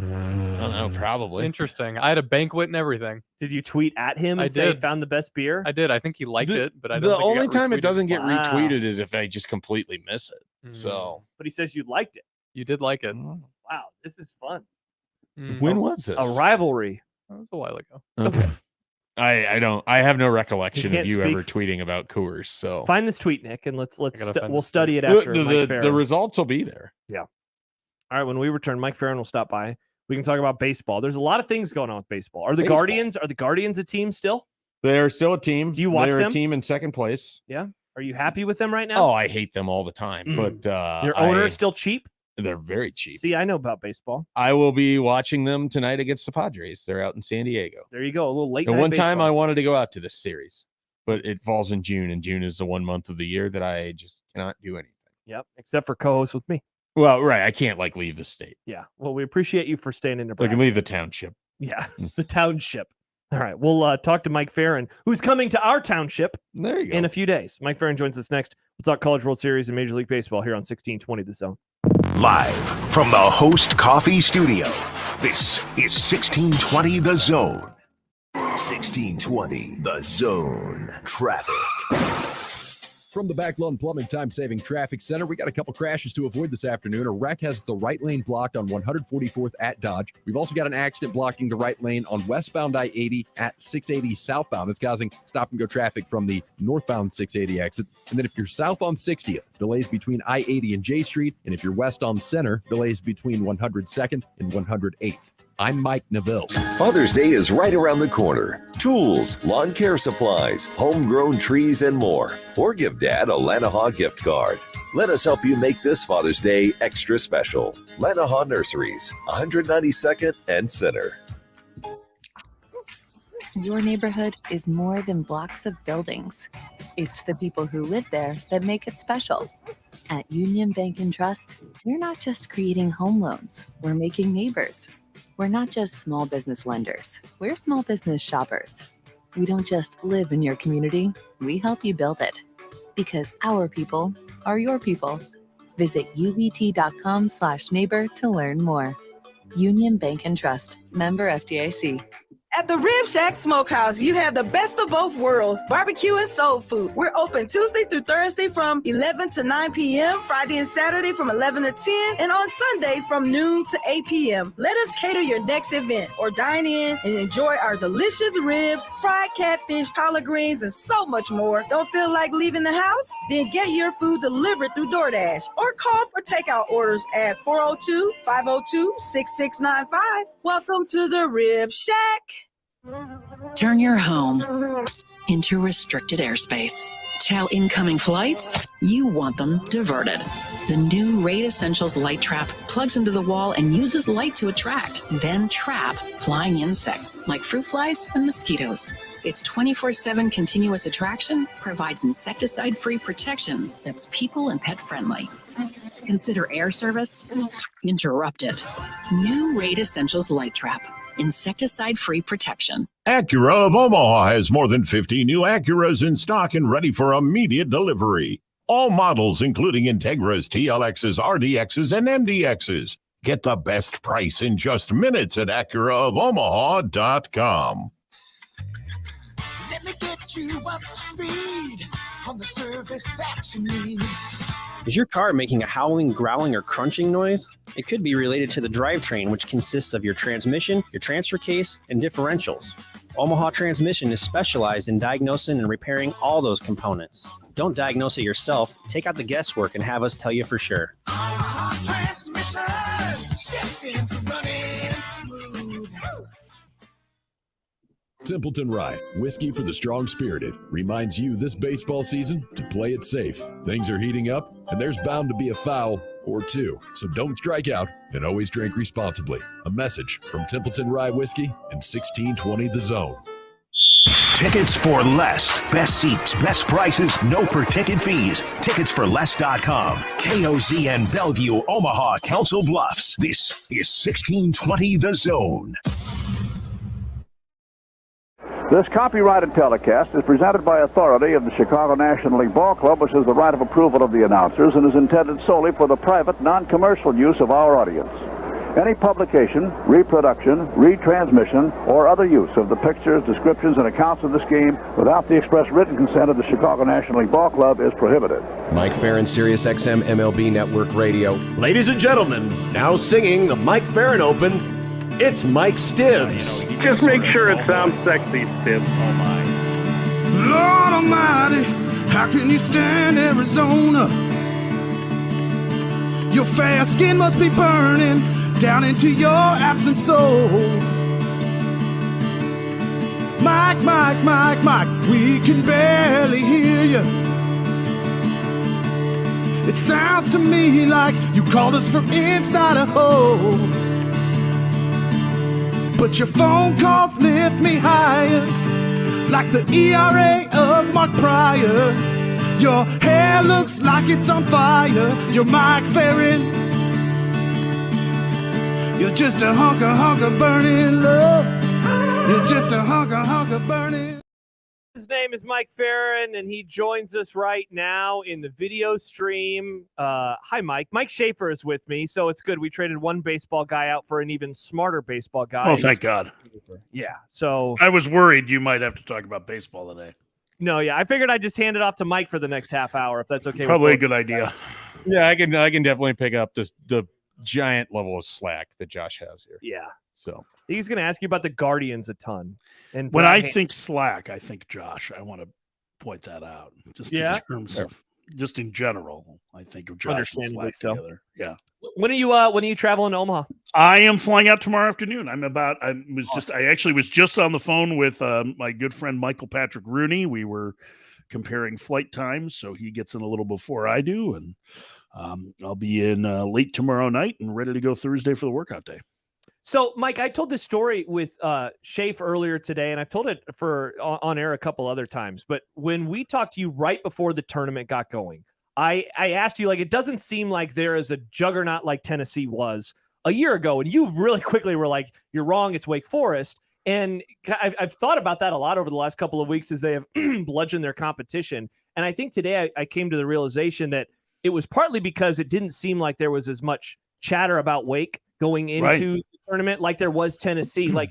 I don't know, probably. Interesting. I had a banquet and everything. Did you tweet at him and I say did. found the best beer? I did. I think he liked it, but I don't The think it only got time it retweeted. doesn't get Wow. retweeted is if I just completely miss it. So But he says you liked it. You did like it. Wow, this is fun. when was this? A rivalry. That was a while ago. Okay. I have no recollection can't of you speak ever tweeting about Coors. So Find this tweet, Nick, and let's gotta find we'll this study it the, after. the, Mike the, Farron. the results will be there. Yeah. All right. When we return, Mike Farron will stop by. We can talk about baseball. There's a lot of things going on with baseball. Are the Guardians a team still? They're still a team. Do you watch They're them? a team in second place. Yeah. Are you happy with them right now? Oh, I hate them all the time. But Your owner is still cheap. They're very cheap. See, I know about baseball. I will be watching them tonight against the Padres. They're out in San Diego. There you go. A little late. And night one time I baseball. wanted to go out to this series, but it falls in June, and June is the 1 month of the year that I just cannot do anything. Yep. Except for co-host with me. Well, right. I can't leave the state. Yeah. Well, we appreciate you for staying in I Nebraska. can leave the township. Yeah. The township. All right. We'll talk to Mike Farron, who's coming to our township There you go. in a few days. Mike Farron joins us next. We'll talk College World Series and Major League Baseball here on 1620 The Zone. Live from the Host Coffee Studio, this is 1620 The Zone. 1620 The Zone. Traffic. From the Backlund Plumbing Time-Saving Traffic Center, we got a couple crashes to avoid this afternoon. A wreck has the right lane blocked on 144th at Dodge. We've also got an accident blocking the right lane on westbound I-80 at 680 southbound. It's causing stop-and-go traffic from the northbound 680 exit. And then if you're south on 60th, delays between I-80 and J Street. And if you're west on Center, delays between 102nd and 108th. I'm Mike Neville. Father's Day is right around the corner. Tools, lawn care supplies, homegrown trees, and more. Or give Dad a Lanahaw gift card. Let us help you make this Father's Day extra special. Lanahaw Nurseries, 192nd and Center. Your neighborhood is more than blocks of buildings. It's the people who live there that make it special. At Union Bank and Trust, we're not just creating home loans, we're making neighbors. We're not just small business lenders, we're small business shoppers. We don't just live in your community, we help you build it. Because our people are your people. Visit ubt.com/neighbor to learn more. Union Bank and Trust, member FDIC. At the Rib Shack Smokehouse, you have the best of both worlds, barbecue and soul food. We're open Tuesday through Thursday from 11 to 9 p.m., Friday and Saturday from 11 to 10, and on Sundays from noon to 8 p.m. Let us cater your next event or dine in and enjoy our delicious ribs, fried catfish, collard greens, and so much more. Don't feel like leaving the house? Then get your food delivered through DoorDash or call for takeout orders at 402-502-6695. Welcome to the Rib Shack. Turn your home into restricted airspace. Tell incoming flights you want them diverted. The new Raid Essentials Light Trap plugs into the wall and uses light to attract, then trap flying insects like fruit flies and mosquitoes. Its 24/7 continuous attraction provides insecticide-free protection that's people and pet friendly. Consider air service interrupted. New Raid Essentials Light Trap. Insecticide-free protection. Acura of Omaha has more than 50 new Acuras in stock and ready for immediate delivery. All models, including Integras, TLXs, RDXs, and MDXs. Get the best price in just minutes at AcuraofOmaha.com. Let me get you up to speed on the service that you need. Is your car making a howling, growling, or crunching noise? It could be related to the drivetrain, which consists of your transmission, your transfer case, and differentials. Omaha Transmission is specialized in diagnosing and repairing all those components. Don't diagnose it yourself. Take out the guesswork and have us tell you for sure. Omaha Transmission, shifting to running smooth. Templeton Rye, whiskey for the strong-spirited, reminds you this baseball season to play it safe. Things are heating up, and there's bound to be a foul or two. So don't strike out and always drink responsibly. A message from Templeton Rye Whiskey and 1620 The Zone. Tickets for less. Best seats, best prices, no per-ticket fees. Ticketsforless.com. KOZN Bellevue, Omaha, Council Bluffs. This is 1620 The Zone. This copyrighted telecast is presented by authority of the Chicago National League Ball Club, which has the right of approval of the announcers and is intended solely for the private, non-commercial use of our audience. Any publication, reproduction, retransmission, or other use of the pictures, descriptions, and accounts of this game without the express written consent of the Chicago National League Ball Club is prohibited. Mike Farron, Sirius XM MLB Network Radio. Ladies and gentlemen, now singing the Mike Farron Open, it's Mike Stibbs. Just make sure it sounds sexy, Stibbs. Oh my. Lord Almighty, how can you stand Arizona? Your fair skin must be burning down into your absent soul. Mike, Mike, Mike, Mike, we can barely hear you. It sounds to me like you called us from inside a hole. But your phone calls lift me higher, like the ERA of Mark Pryor. Your hair looks like it's on fire. You're Mike Farron. You're just a hunk of burning love. You're just a hunk of burning. His name is Mike Farron, and he joins us right now in the video stream. Hi, Mike. Mike Schaefer is with me, so it's good. We traded one baseball guy out for an even smarter baseball guy. Oh, thank God. Yeah, so... I was worried you might have to talk about baseball today. No, yeah. I figured I'd just hand it off to Mike for the next half hour, if that's okay. Probably a good idea. Yeah, I can definitely pick up the giant level of slack that Josh has here. Yeah. So he's going to ask you about the Guardians a ton. And when I think slack, I think Josh. I want to point that out. Just in terms of, just in general, I think of Josh and Slack together. Yeah. When are you traveling to Omaha? I am flying out tomorrow afternoon. I actually was just on the phone with my good friend Michael Patrick Rooney. We were comparing flight times, so he gets in a little before I do, and I'll be in late tomorrow night and ready to go Thursday for the workout day. So, Mike, I told this story with Schaef earlier today, and I've told it on air a couple other times. But when we talked to you right before the tournament got going, I asked you, like, it doesn't seem like there is a juggernaut like Tennessee was a year ago. And you really quickly were like, you're wrong, it's Wake Forest. And I've thought about that a lot over the last couple of weeks as they have bludgeoned their competition. And I think today I came to the realization that it was partly because it didn't seem like there was as much chatter about Wake going into the tournament like there was Tennessee. Like,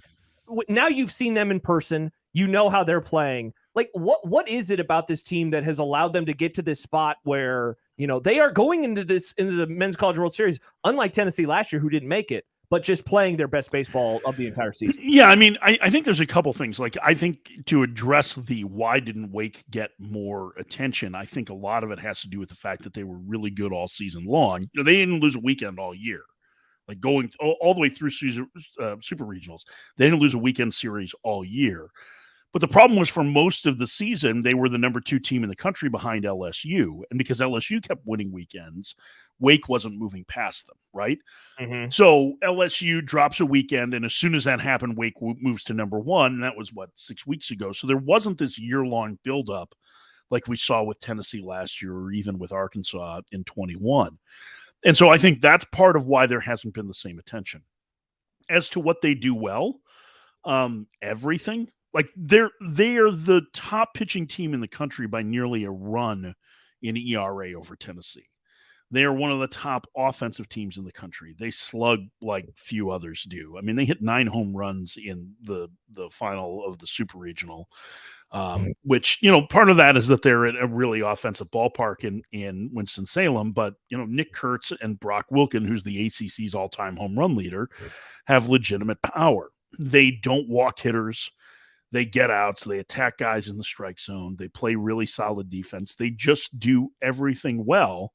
now you've seen them in person, you know how they're playing. Like, what is it about this team that has allowed them to get to this spot where, you know, they are going into the Men's College World Series, unlike Tennessee last year, who didn't make it, but just playing their best baseball of the entire season? Yeah, I mean, I think there's a couple things. Like, I think to address the why didn't Wake get more attention, I think a lot of it has to do with the fact that they were really good all season long. You know, they didn't lose a weekend all year. Like, going all the way through super regionals, they didn't lose a weekend series all year. But the problem was for most of the season, they were the number 2 team in the country behind LSU. And because LSU kept winning weekends, Wake wasn't moving past them, right? Mm-hmm. So LSU drops a weekend, and as soon as that happened, Wake moves to number 1, and that was, 6 weeks ago. So there wasn't this year-long buildup like we saw with Tennessee last year or even with Arkansas in 21. And so I think that's part of why there hasn't been the same attention. As to what they do well, everything. Like they are the top pitching team in the country by nearly a run in ERA over Tennessee. They are one of the top offensive teams in the country. They slug like few others do. I mean, they hit 9 home runs in the final of the Super Regional, which, part of that is that they're at a really offensive ballpark in Winston-Salem. But, Nick Kurtz and Brock Wilken, who's the ACC's all-time home run leader, have legitimate power. They don't walk hitters. They get outs. They attack guys in the strike zone. They play really solid defense. They just do everything well.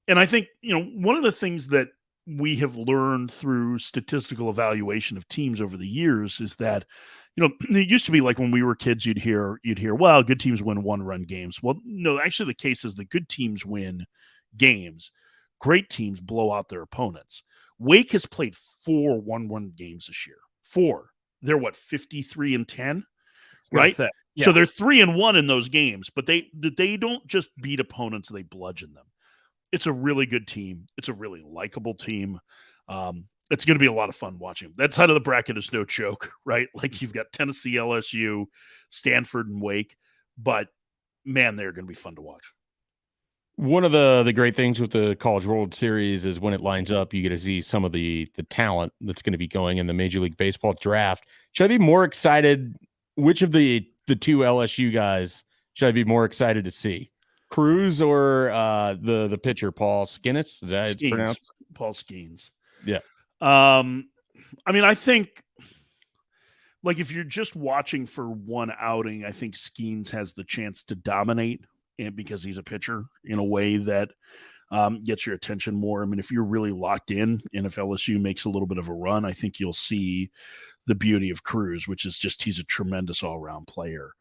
And I think, one of the things that we have learned through statistical evaluation of teams over the years is that, it used to be like when we were kids, you'd hear, well, good teams win 1-run games. Well, no, actually the case is that good teams win games. Great teams blow out their opponents. Wake has played 4 1-run games this year. 4. They're 53-10, right? Yeah. So they're 3-1 in those games, but they don't just beat opponents, they bludgeon them. It's a really good team. It's a really likable team. It's going to be a lot of fun watching. That side of the bracket is no joke, right? Like you've got Tennessee, LSU, Stanford, and Wake, but man, they're going to be fun to watch. One of the great things with the College World Series is when it lines up, you get to see some of the talent that's going to be going in the Major League Baseball draft. Should I be more excited? Which of the 2 LSU guys should I be more excited to see? Cruz or the pitcher Paul Skenes? Is that how it's pronounced? Paul Skenes. Yeah. I mean, I think like if you're just watching for one outing, I think Skenes has the chance to dominate, and because he's a pitcher in a way that gets your attention more. I mean, if you're really locked in, and if LSU makes a little bit of a run, I think you'll see the beauty of Cruz, which is just he's a tremendous all-around player.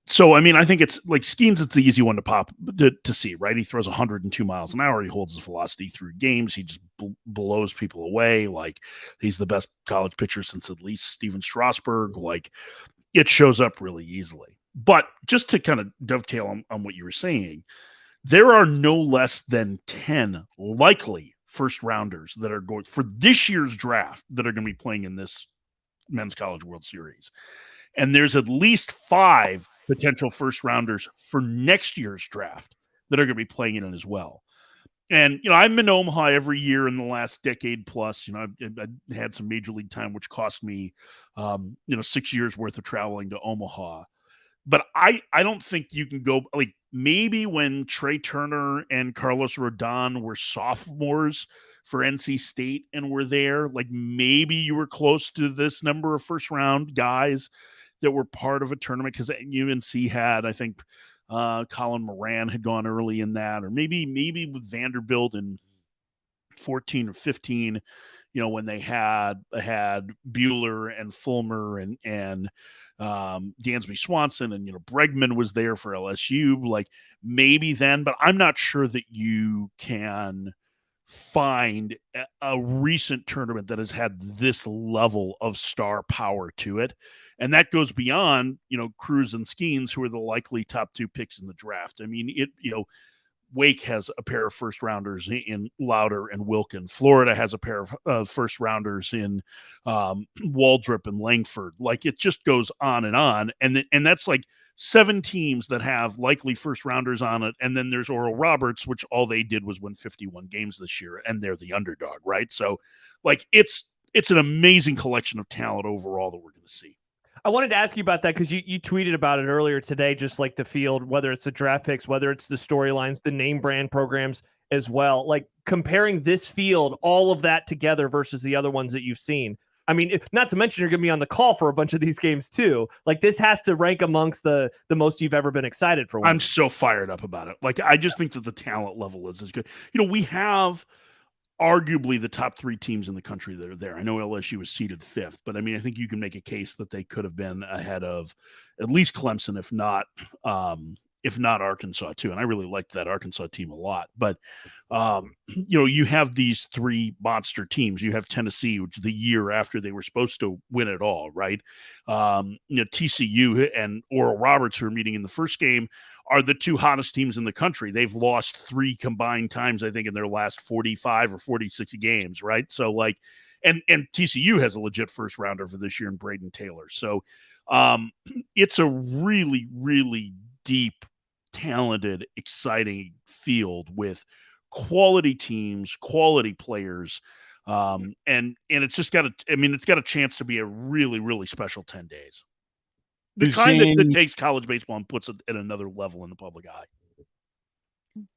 So, I mean, I think it's like Skenes, it's the easy one to see, right? He throws 102 miles an hour. He holds his velocity through games. He just blows people away. Like he's the best college pitcher since at least Steven Strasburg. Like it shows up really easily. But just to kind of dovetail on what you were saying, there are no less than 10 likely first rounders that are going for this year's draft that are going to be playing in this Men's College World Series. And there's at least 5 potential first rounders for next year's draft that are going to be playing in it as well. And, I've been to Omaha every year in the last decade plus. I had some major league time, which cost me, 6 years worth of traveling to Omaha. But I don't think you can go like maybe when Trey Turner and Carlos Rodon were sophomores for NC State and were there, like maybe you were close to this number of first round guys that were part of a tournament because UNC had, I think, Colin Moran had gone early in that, or maybe with Vanderbilt in 14 or 15, when they had Bueller and Fulmer and Dansby Swanson and, Bregman was there for LSU, like maybe then, but I'm not sure that you can find a recent tournament that has had this level of star power to it. And that goes beyond, Cruz and Skenes, who are the likely top 2 picks in the draft. I mean, Wake has a pair of first rounders in Lauder and Wilken. Florida has a pair of first rounders in Waldrop and Langford. Like it just goes on. And that's like 7 teams that have likely first rounders on it. And then there's Oral Roberts, which all they did was win 51 games this year. And they're the underdog, right? So like it's an amazing collection of talent overall that we're going to see. I wanted to ask you about that because you tweeted about it earlier today, just like the field, whether it's the draft picks, whether it's the storylines, the name brand programs as well, like comparing this field, all of that together versus the other ones that you've seen. I mean, not to mention you're going to be on the call for a bunch of these games too. Like this has to rank amongst the most you've ever been excited for. I'm so fired up about it. Like, I just think that the talent level is as good. We have arguably the top 3 teams in the country that are there. I know LSU was seeded 5th, but I mean, I think you can make a case that they could have been ahead of at least Clemson, if not Arkansas too. And I really liked that Arkansas team a lot. But you have these 3 monster teams. You have Tennessee, which is the year after they were supposed to win it all, right? TCU and Oral Roberts, who are meeting in the first game, are the 2 hottest teams in the country. They've lost 3 combined times, I think, in their last 45 or 46 games, right? So like, and TCU has a legit first rounder for this year in Braden Taylor. So it's a really, really deep, talented, exciting field with quality teams, quality players. And it's just got it's got a chance to be a really, really special 10 days. The kind that takes college baseball and puts it at another level in the public eye.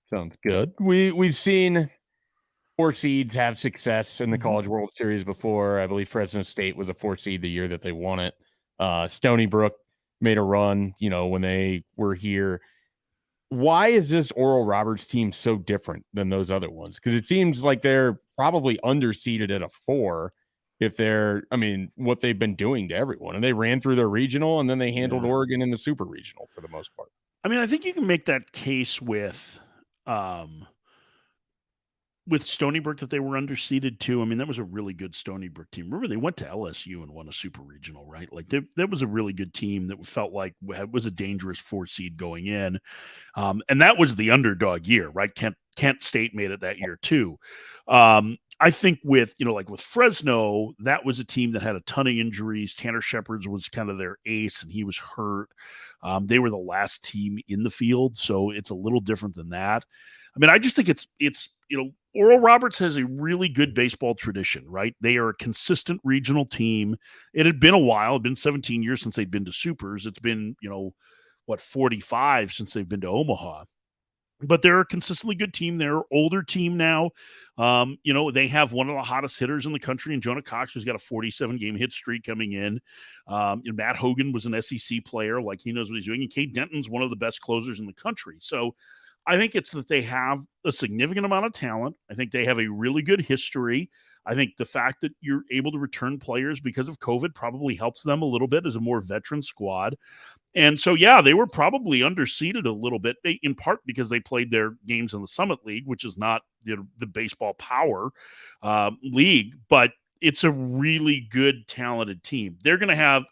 Sounds good. We've seen 4 seeds have success in the College World Series before. I believe Fresno State was a 4 seed the year that they won it. Stony Brook made a run, when they were here. Why is this Oral Roberts team so different than those other ones? Because it seems like they're probably underseeded at a 4 if what they've been doing to everyone. And they ran through their regional, and then they handled Oregon in the super regional for the most part. I mean, I think you can make that case with Stony Brook that they were underseeded too. I mean, that was a really good Stony Brook team. Remember, they went to LSU and won a super regional, right? Like that was a really good team that felt like was a dangerous 4 seed going in. And that was the underdog year, right? Kent State made it that year too. I think with Fresno, that was a team that had a ton of injuries. Tanner Shepard was kind of their ace, and he was hurt. They were the last team in the field, so it's a little different than that. I mean, I just think it's Oral Roberts has a really good baseball tradition, right? They are a consistent regional team. It had been a while. It had been 17 years since they'd been to supers. It's been, 45 since they've been to Omaha. But they're a consistently good team. They're an older team now. They have one of the hottest hitters in the country in Jonah Cox, who's got a 47-game hit streak coming in. Matt Hogan was an SEC player. Like, he knows what he's doing. And Cade Denton's one of the best closers in the country. So I think it's that they have a significant amount of talent. I think they have a really good history. I think the fact that you're able to return players because of COVID probably helps them a little bit as a more veteran squad. And so, they were probably underseeded a little bit, in part because they played their games in the Summit League, which is not the baseball power league, but it's a really good, talented team. They're going to have,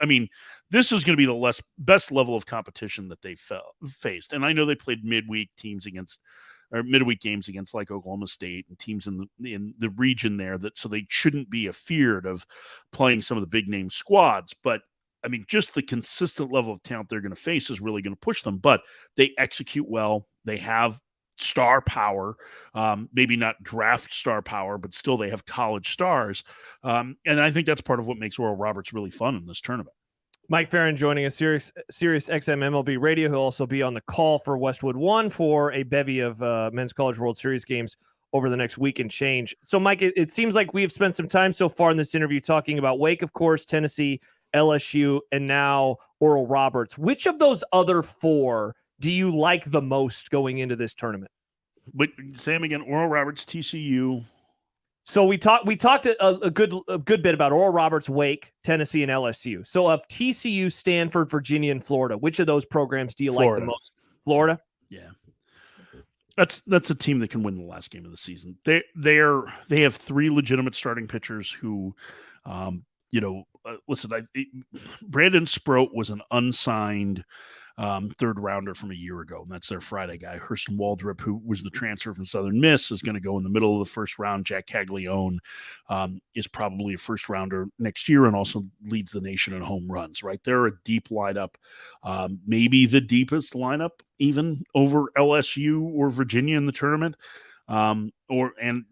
this is going to be the best level of competition that they faced. And I know they played midweek games against like Oklahoma State and teams in the region there, so they shouldn't be afeared of playing some of the big name squads. But just the consistent level of talent they're going to face is really going to push them. But they execute well. They have star power, maybe not draft star power, but still they have college stars. And I think that's part of what makes Oral Roberts really fun in this tournament. Mike Farron joining us, Sirius XM MLB Radio. He'll also be on the call for Westwood One for a bevy of Men's College World Series games over the next week and change. So, Mike, it seems like we've spent some time so far in this interview talking about Wake, of course, Tennessee, LSU, and now Oral Roberts. Which of those other 4 do you like the most going into this tournament? But Sam, again, Oral Roberts, TCU. So we talked a good bit about Oral Roberts, Wake, Tennessee, and LSU. So of TCU, Stanford, Virginia, and Florida, which of those programs do you like the most? Florida? Yeah. That's a team that can win the last game of the season. They have 3 legitimate starting pitchers who, listen, Brandon Sproat was an unsigned third rounder from a year ago, and that's their Friday guy. Hurston Waldrop, who was the transfer from Southern Miss, is going to go in the middle of the first round. Jack Caglione is probably a first rounder next year and also leads the nation in home runs, right? They're a deep lineup, maybe the deepest lineup even over LSU or Virginia in the tournament. And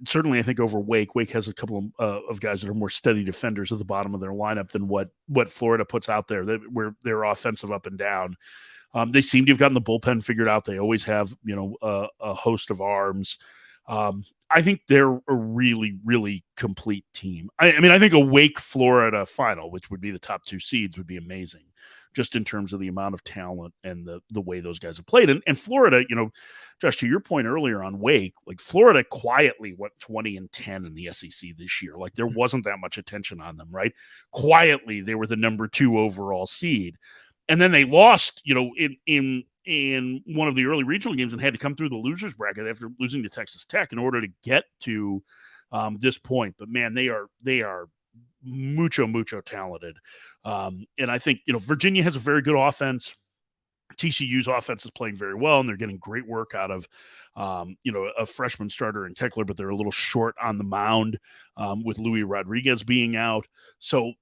certainly I think over Wake. Wake has a couple of guys that are more steady defenders at the bottom of their lineup than what Florida puts out there, where they're offensive up and down. They seem to have gotten the bullpen figured out. They always have, a host of arms. I think they're a really, really complete team. I mean, I think a Wake Florida final, which would be the top 2 seeds, would be amazing, just in terms of the amount of talent and the way those guys have played. And Florida, Josh, to your point earlier on Wake, like Florida quietly went 20-10 in the SEC this year. Like there wasn't that much attention on them, right? Quietly, they were the number 2 overall seed. And then they lost, in one of the early regional games and had to come through the losers bracket after losing to Texas Tech in order to get to this point. But man, they are mucho talented. And I think, Virginia has a very good offense. TCU's offense is playing very well, and they're getting great work out of, a freshman starter in Keckler, but they're a little short on the mound with Louis Rodriguez being out. So,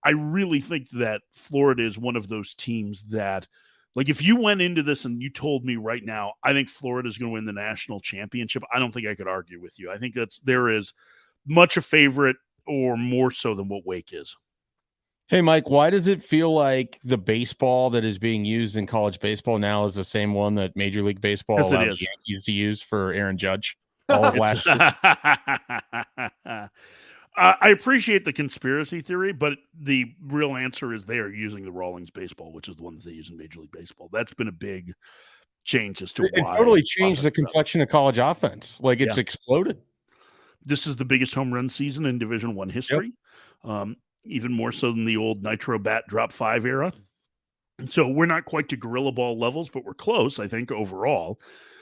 I really think that Florida is one of those teams that, like, if you went into this and you told me right now, I think Florida is going to win the national championship, I don't think I could argue with you. I think there is much a favorite or more so than what Wake is. Hey, Mike, why does it feel like the baseball that is being used in college baseball now is the same one that Major League Baseball allowed the Yankees to use for Aaron Judge all of last year? I appreciate the conspiracy theory, but the real answer is they are using the Rawlings baseball, which is the one that they use in Major League Baseball. That's been a big change as to why. It totally changed the complexion of college offense. Like it's exploded. This is the biggest home run season in Division I history, even more so than the old Nitro Bat Drop 5 era. So we're not quite to gorilla ball levels, but we're close, I think, overall.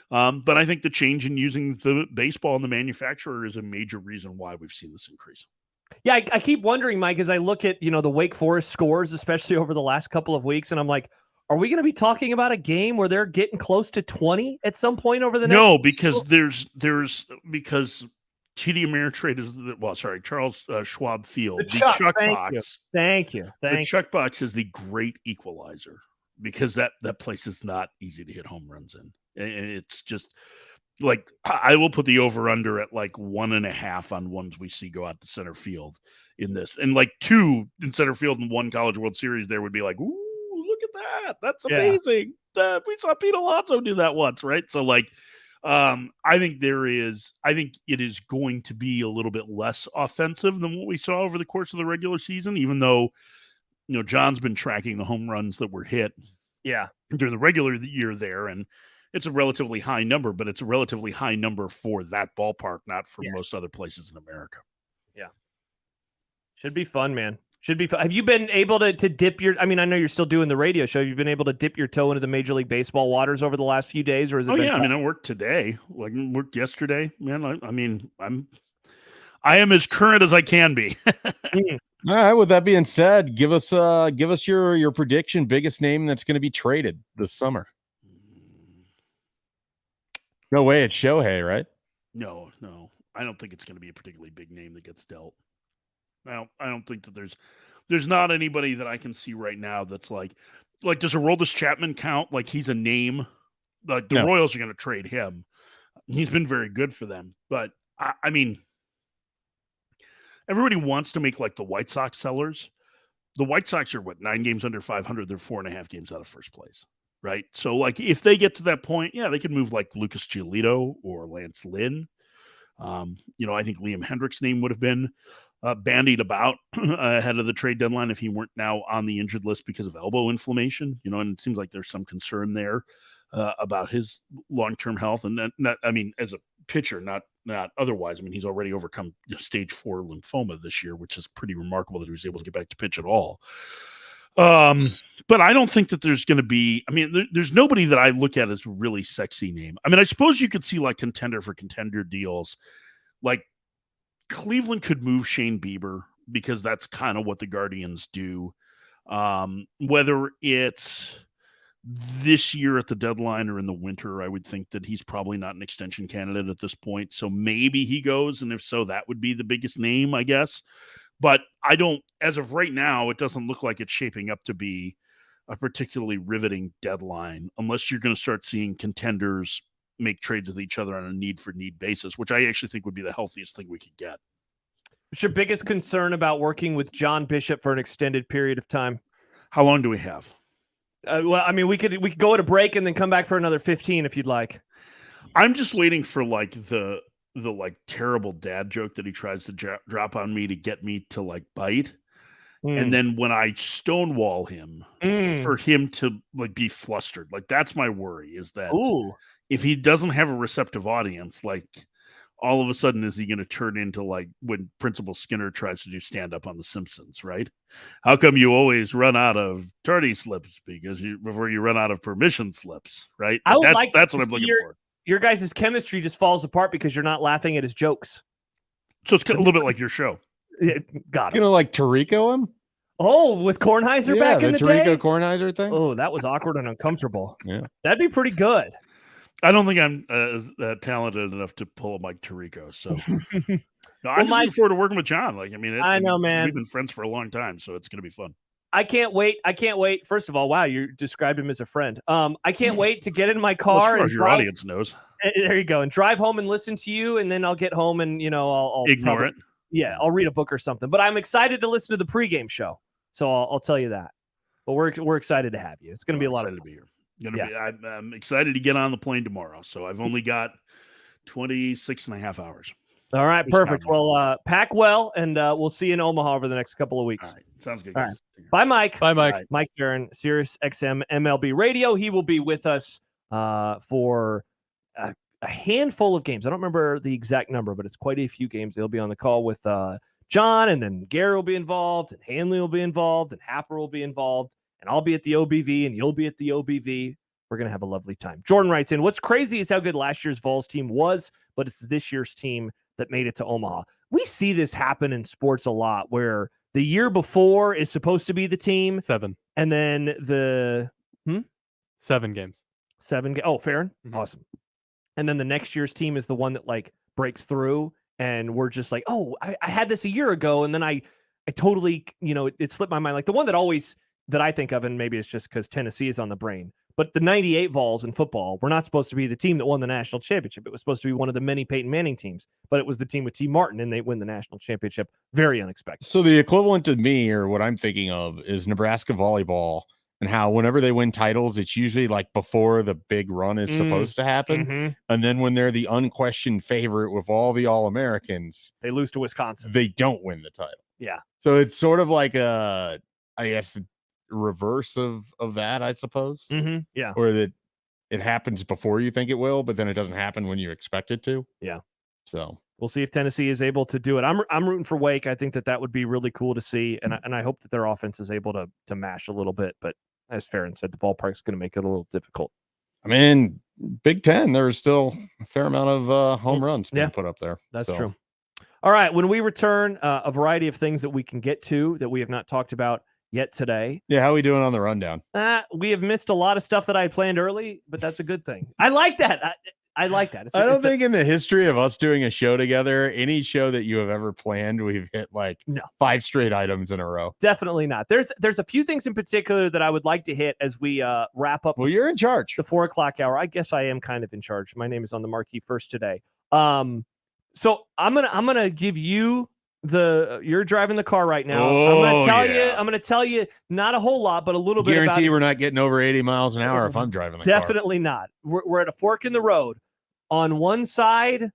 But I think the change in using the baseball and the manufacturer is a major reason why we've seen this increase. Yeah, I keep wondering, Mike, as I look at, the Wake Forest scores, especially over the last couple of weeks, and I'm like, are we going to be talking about a game where they're getting close to 20 at some point over the next? No, because because TD Ameritrade is Charles Schwab Field, the Chuck box. Thank you. The Chuck box is the great equalizer because that place is not easy to hit home runs in. And it's just like, I will put the over under at like 1.5 on ones we see go out to center field in this. And like 2 in center field in one College World Series, there would be like, ooh, look at that. That's amazing. Yeah. We saw Pete Alonso do that once, right? So like, I think it is going to be a little bit less offensive than what we saw over the course of the regular season, even though, John's been tracking the home runs that were hit during the regular year there. And it's a relatively high number, but it's a relatively high number for that ballpark, not for most other places in America. Yeah. Should be fun, man. Should be fun. Have you been able to dip your, I know you're still doing the radio show. Have you been able to dip your toe into the Major League Baseball waters over the last few days? Or has it been tough? I worked today, worked yesterday, man. I am as current as I can be. All right. With that being said, give us your prediction, biggest name that's going to be traded this summer. No way it's Shohei, right? No. I don't think it's going to be a particularly big name that gets dealt. I don't think that there's not anybody that I can see right now that's like does Aroldis Chapman count? Like he's a name. Like the Royals are going to trade him. He's been very good for them, but everybody wants to make like the White Sox sellers. The White Sox are 9 games under 500. They're 4.5 games out of first place. Right. So like if they get to that point, they could move like Lucas Giolito or Lance Lynn. I think Liam Hendriks' name would have been bandied about ahead of the trade deadline if he weren't now on the injured list because of elbow inflammation, and it seems like there's some concern there about his long-term health. And not, as a pitcher, not otherwise. He's already overcome stage 4 lymphoma this year, which is pretty remarkable that he was able to get back to pitch at all. But I don't think that there's going to be, there's nobody that I look at as a really sexy name. I suppose you could see like contender for contender deals. Like Cleveland could move Shane Bieber because that's kind of what the Guardians do. Whether it's this year at the deadline or in the winter, I would think that he's probably not an extension candidate at this point. So maybe he goes. And if so, that would be the biggest name, I guess. But I don't, as of right now, it doesn't look like it's shaping up to be a particularly riveting deadline unless you're going to start seeing contenders make trades with each other on a need-for-need basis, which I actually think would be the healthiest thing we could get. What's your biggest concern about working with John Bishop for an extended period of time? How long do we have? We could go at a break and then come back for another 15 if you'd like. I'm just waiting for like the like terrible dad joke that he tries to drop on me to get me to like bite. And then when I stonewall him, for him to like be flustered, like that's my worry is that if he doesn't have a receptive audience, like all of a sudden, is he going to turn into like when Principal Skinner tries to do stand up on The Simpsons, right? How come you always run out of tardy slips before you run out of permission slips, right? That's what I'm looking for. Your guys' chemistry just falls apart because you're not laughing at his jokes. So it's a little bit like your show. Got You know, like Tirico him? Oh, with Kornheiser back in the day? Tirico Kornheiser thing? Oh, that was awkward and uncomfortable. Yeah. That'd be pretty good. I don't think I'm talented enough to pull a Mike Tirico. So no, I'm just looking forward to working with John. Like, I mean, I know, man. We've been friends for a long time, so it's going to be fun. I can't wait. First of all, wow, you described him as a friend. I can't wait to get in my car. Well, as far as your audience knows. There you go. And drive home and listen to you. And then I'll get home and, I'll ignore it. Yeah, I'll read a book or something. But I'm excited to listen to the pregame show. So I'll tell you that. But we're excited to have you. It's going to be a lot of fun. To be here. I'm excited to get on the plane tomorrow. So I've only got 26 and a half hours. All right, perfect. Well, pack well, and we'll see you in Omaha over the next couple of weeks. All right. Sounds good, All guys. right. Bye, Mike. Bye, Mike. Right. Mike Farron, Sirius XM MLB Radio. He will be with us for a handful of games. I don't remember the exact number, but it's quite a few games. He'll be on the call with John, and then Gary will be involved, and Hanley will be involved, and Happer will be involved, and I'll be at the OBV, and you'll be at the OBV. We're going to have a lovely time. Jordan writes in, what's crazy is how good last year's Vols team was, but it's this year's team that made it to Omaha. We see this happen in sports a lot, where the year before is supposed to be the team. 7. And then 7 games. 7 Oh, Farron? Mm-hmm. Awesome. And then the next year's team is the one that like breaks through, and we're just like, oh, I had this a year ago, and then I totally, it slipped my mind. Like the one that I think of, and maybe it's just because Tennessee is on the brain, but the 98 Vols in football were not supposed to be the team that won the national championship. It was supposed to be one of the many Peyton Manning teams, but it was the team with T. Martin, and they win the national championship. Very unexpected. So the equivalent to me, or what I'm thinking of, is Nebraska volleyball, and how whenever they win titles, it's usually like before the big run is supposed to happen. Mm-hmm. And then when they're the unquestioned favorite with all the All-Americans, they lose to Wisconsin. They don't win the title. Yeah. So it's sort of like I guess, reverse of that, I suppose. Mm-hmm. Yeah. Or that it happens before you think it will, but then it doesn't happen when you expect it to. Yeah. So we'll see if Tennessee is able to do it. I'm rooting for Wake. I think that would be really cool to see, and I hope that their offense is able to mash a little bit. But as Farron said, the ballpark's going to make it a little difficult. I mean, Big Ten, there's still a fair amount of home runs being put up there. That's true. All right, when we return, a variety of things that we can get to that we have not talked about yet today. Yeah, how are we doing on the rundown? We have missed a lot of stuff that I had planned early, but that's a good thing. I like that. I like that. I don't think in the history of us doing a show together, any show that you have ever planned, we've hit like 5 straight items in a row. Definitely not. There's a few things in particular that I would like to hit as we wrap up. Well, you're in charge. The 4 o'clock hour. I guess I am kind of in charge. My name is on the marquee first today. So I'm gonna give you you're driving the car right now. I'm gonna tell you not a whole lot, but a little bit. Guarantee we're not getting over 80 miles an hour if I'm driving the car. Definitely not. We're at a fork in the road. On one side,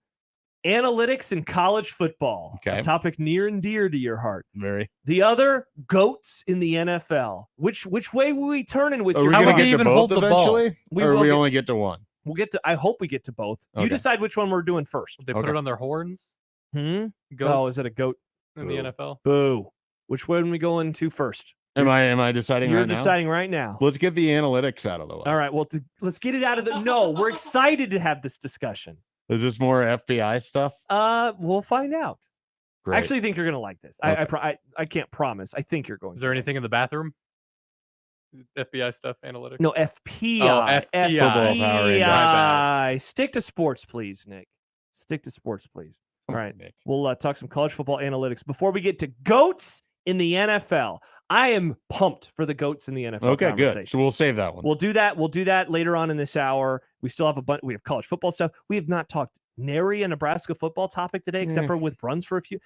analytics in college football, a topic near and dear to your heart. Very. The other, goats in the NFL. Which way will we turn with your? Are we going to even hold the ball? Or we only get to one? We'll get to. I hope we get to both. Okay. You decide which one we're doing first. They put it on their horns. Goats Oh, is it a goat in the NFL? Boo. Which one are we going to first? Am I deciding right now? You're deciding right now. Let's get the analytics out of the way. All right. Well, let's get it out of the. No, we're excited to have this discussion. Is this more FBI stuff? We'll find out. Great. I actually think you're going to like this. Okay. I can't promise. I think you're going. Is there anything in the bathroom? FBI stuff, analytics? No, FPI. Oh, FPI. Stick to sports, please, Nick. Stick to sports, please. All right. Nick. We'll talk some college football analytics before we get to goats in the NFL. I am pumped for the goats in the NFL. Okay, good. So we'll save that one. We'll do that. We'll do that later on in this hour. We still have a bunch. We have college football stuff. We have not talked nary a Nebraska football topic today, except for with Bruns for a few.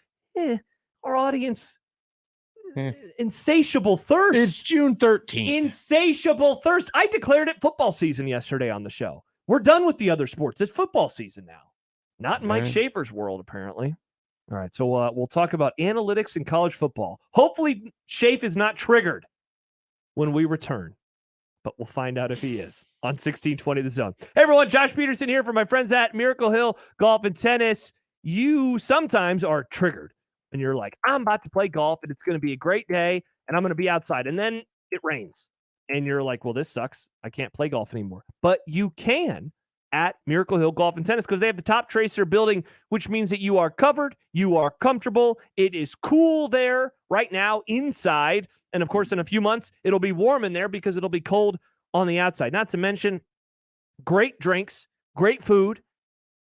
Our audience, insatiable thirst. It's June 13th. Insatiable thirst. I declared it football season yesterday on the show. We're done with the other sports. It's football season now. Not in Mike Okay. Schaefer's world, apparently. All right, so we'll talk about analytics in college football. Hopefully, Schaef is not triggered when we return, but we'll find out if he is on 1620 The Zone. Hey, everyone, Josh Peterson here for my friends at Miracle Hill Golf and Tennis. You sometimes are triggered, and you're like, I'm about to play golf, and it's going to be a great day, and I'm going to be outside, and then it rains, and you're like, well, this sucks. I can't play golf anymore. But you can at Miracle Hill Golf and Tennis because they have the top tracer building, which means that you are covered, you are comfortable, it is cool there right now inside, and of course in a few months it'll be warm in there because it'll be cold on the outside. Not to mention great drinks, great food,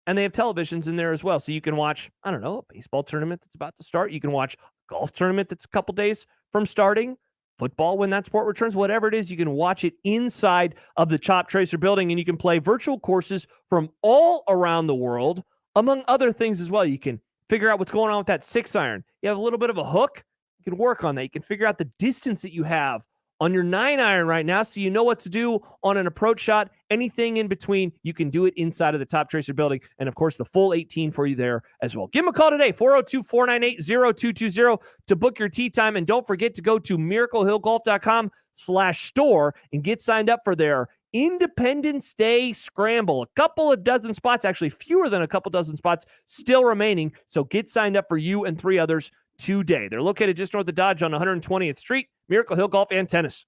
and they have televisions in there as well, so you can watch, I don't know, a baseball tournament that's about to start, you can watch a golf tournament that's a couple days from starting, football when that sport returns, whatever it is, you can watch it inside of the Top Tracer building, and you can play virtual courses from all around the world, among other things as well. You can figure out what's going on with that 6-iron. You have a little bit of a hook, you can work on that. You can figure out the distance that you have on your 9-iron right now so you know what to do on an approach shot. Anything in between, you can do it inside of the Top Tracer building. And, of course, the full 18 for you there as well. Give them a call today, 402-498-0220 to book your tee time. And don't forget to go to miraclehillgolf.com/store and get signed up for their Independence Day Scramble. A couple of dozen spots, actually fewer than a couple dozen spots still remaining. So get signed up for you and 3 others today. They're located just north of Dodge on 120th Street, Miracle Hill Golf and Tennis.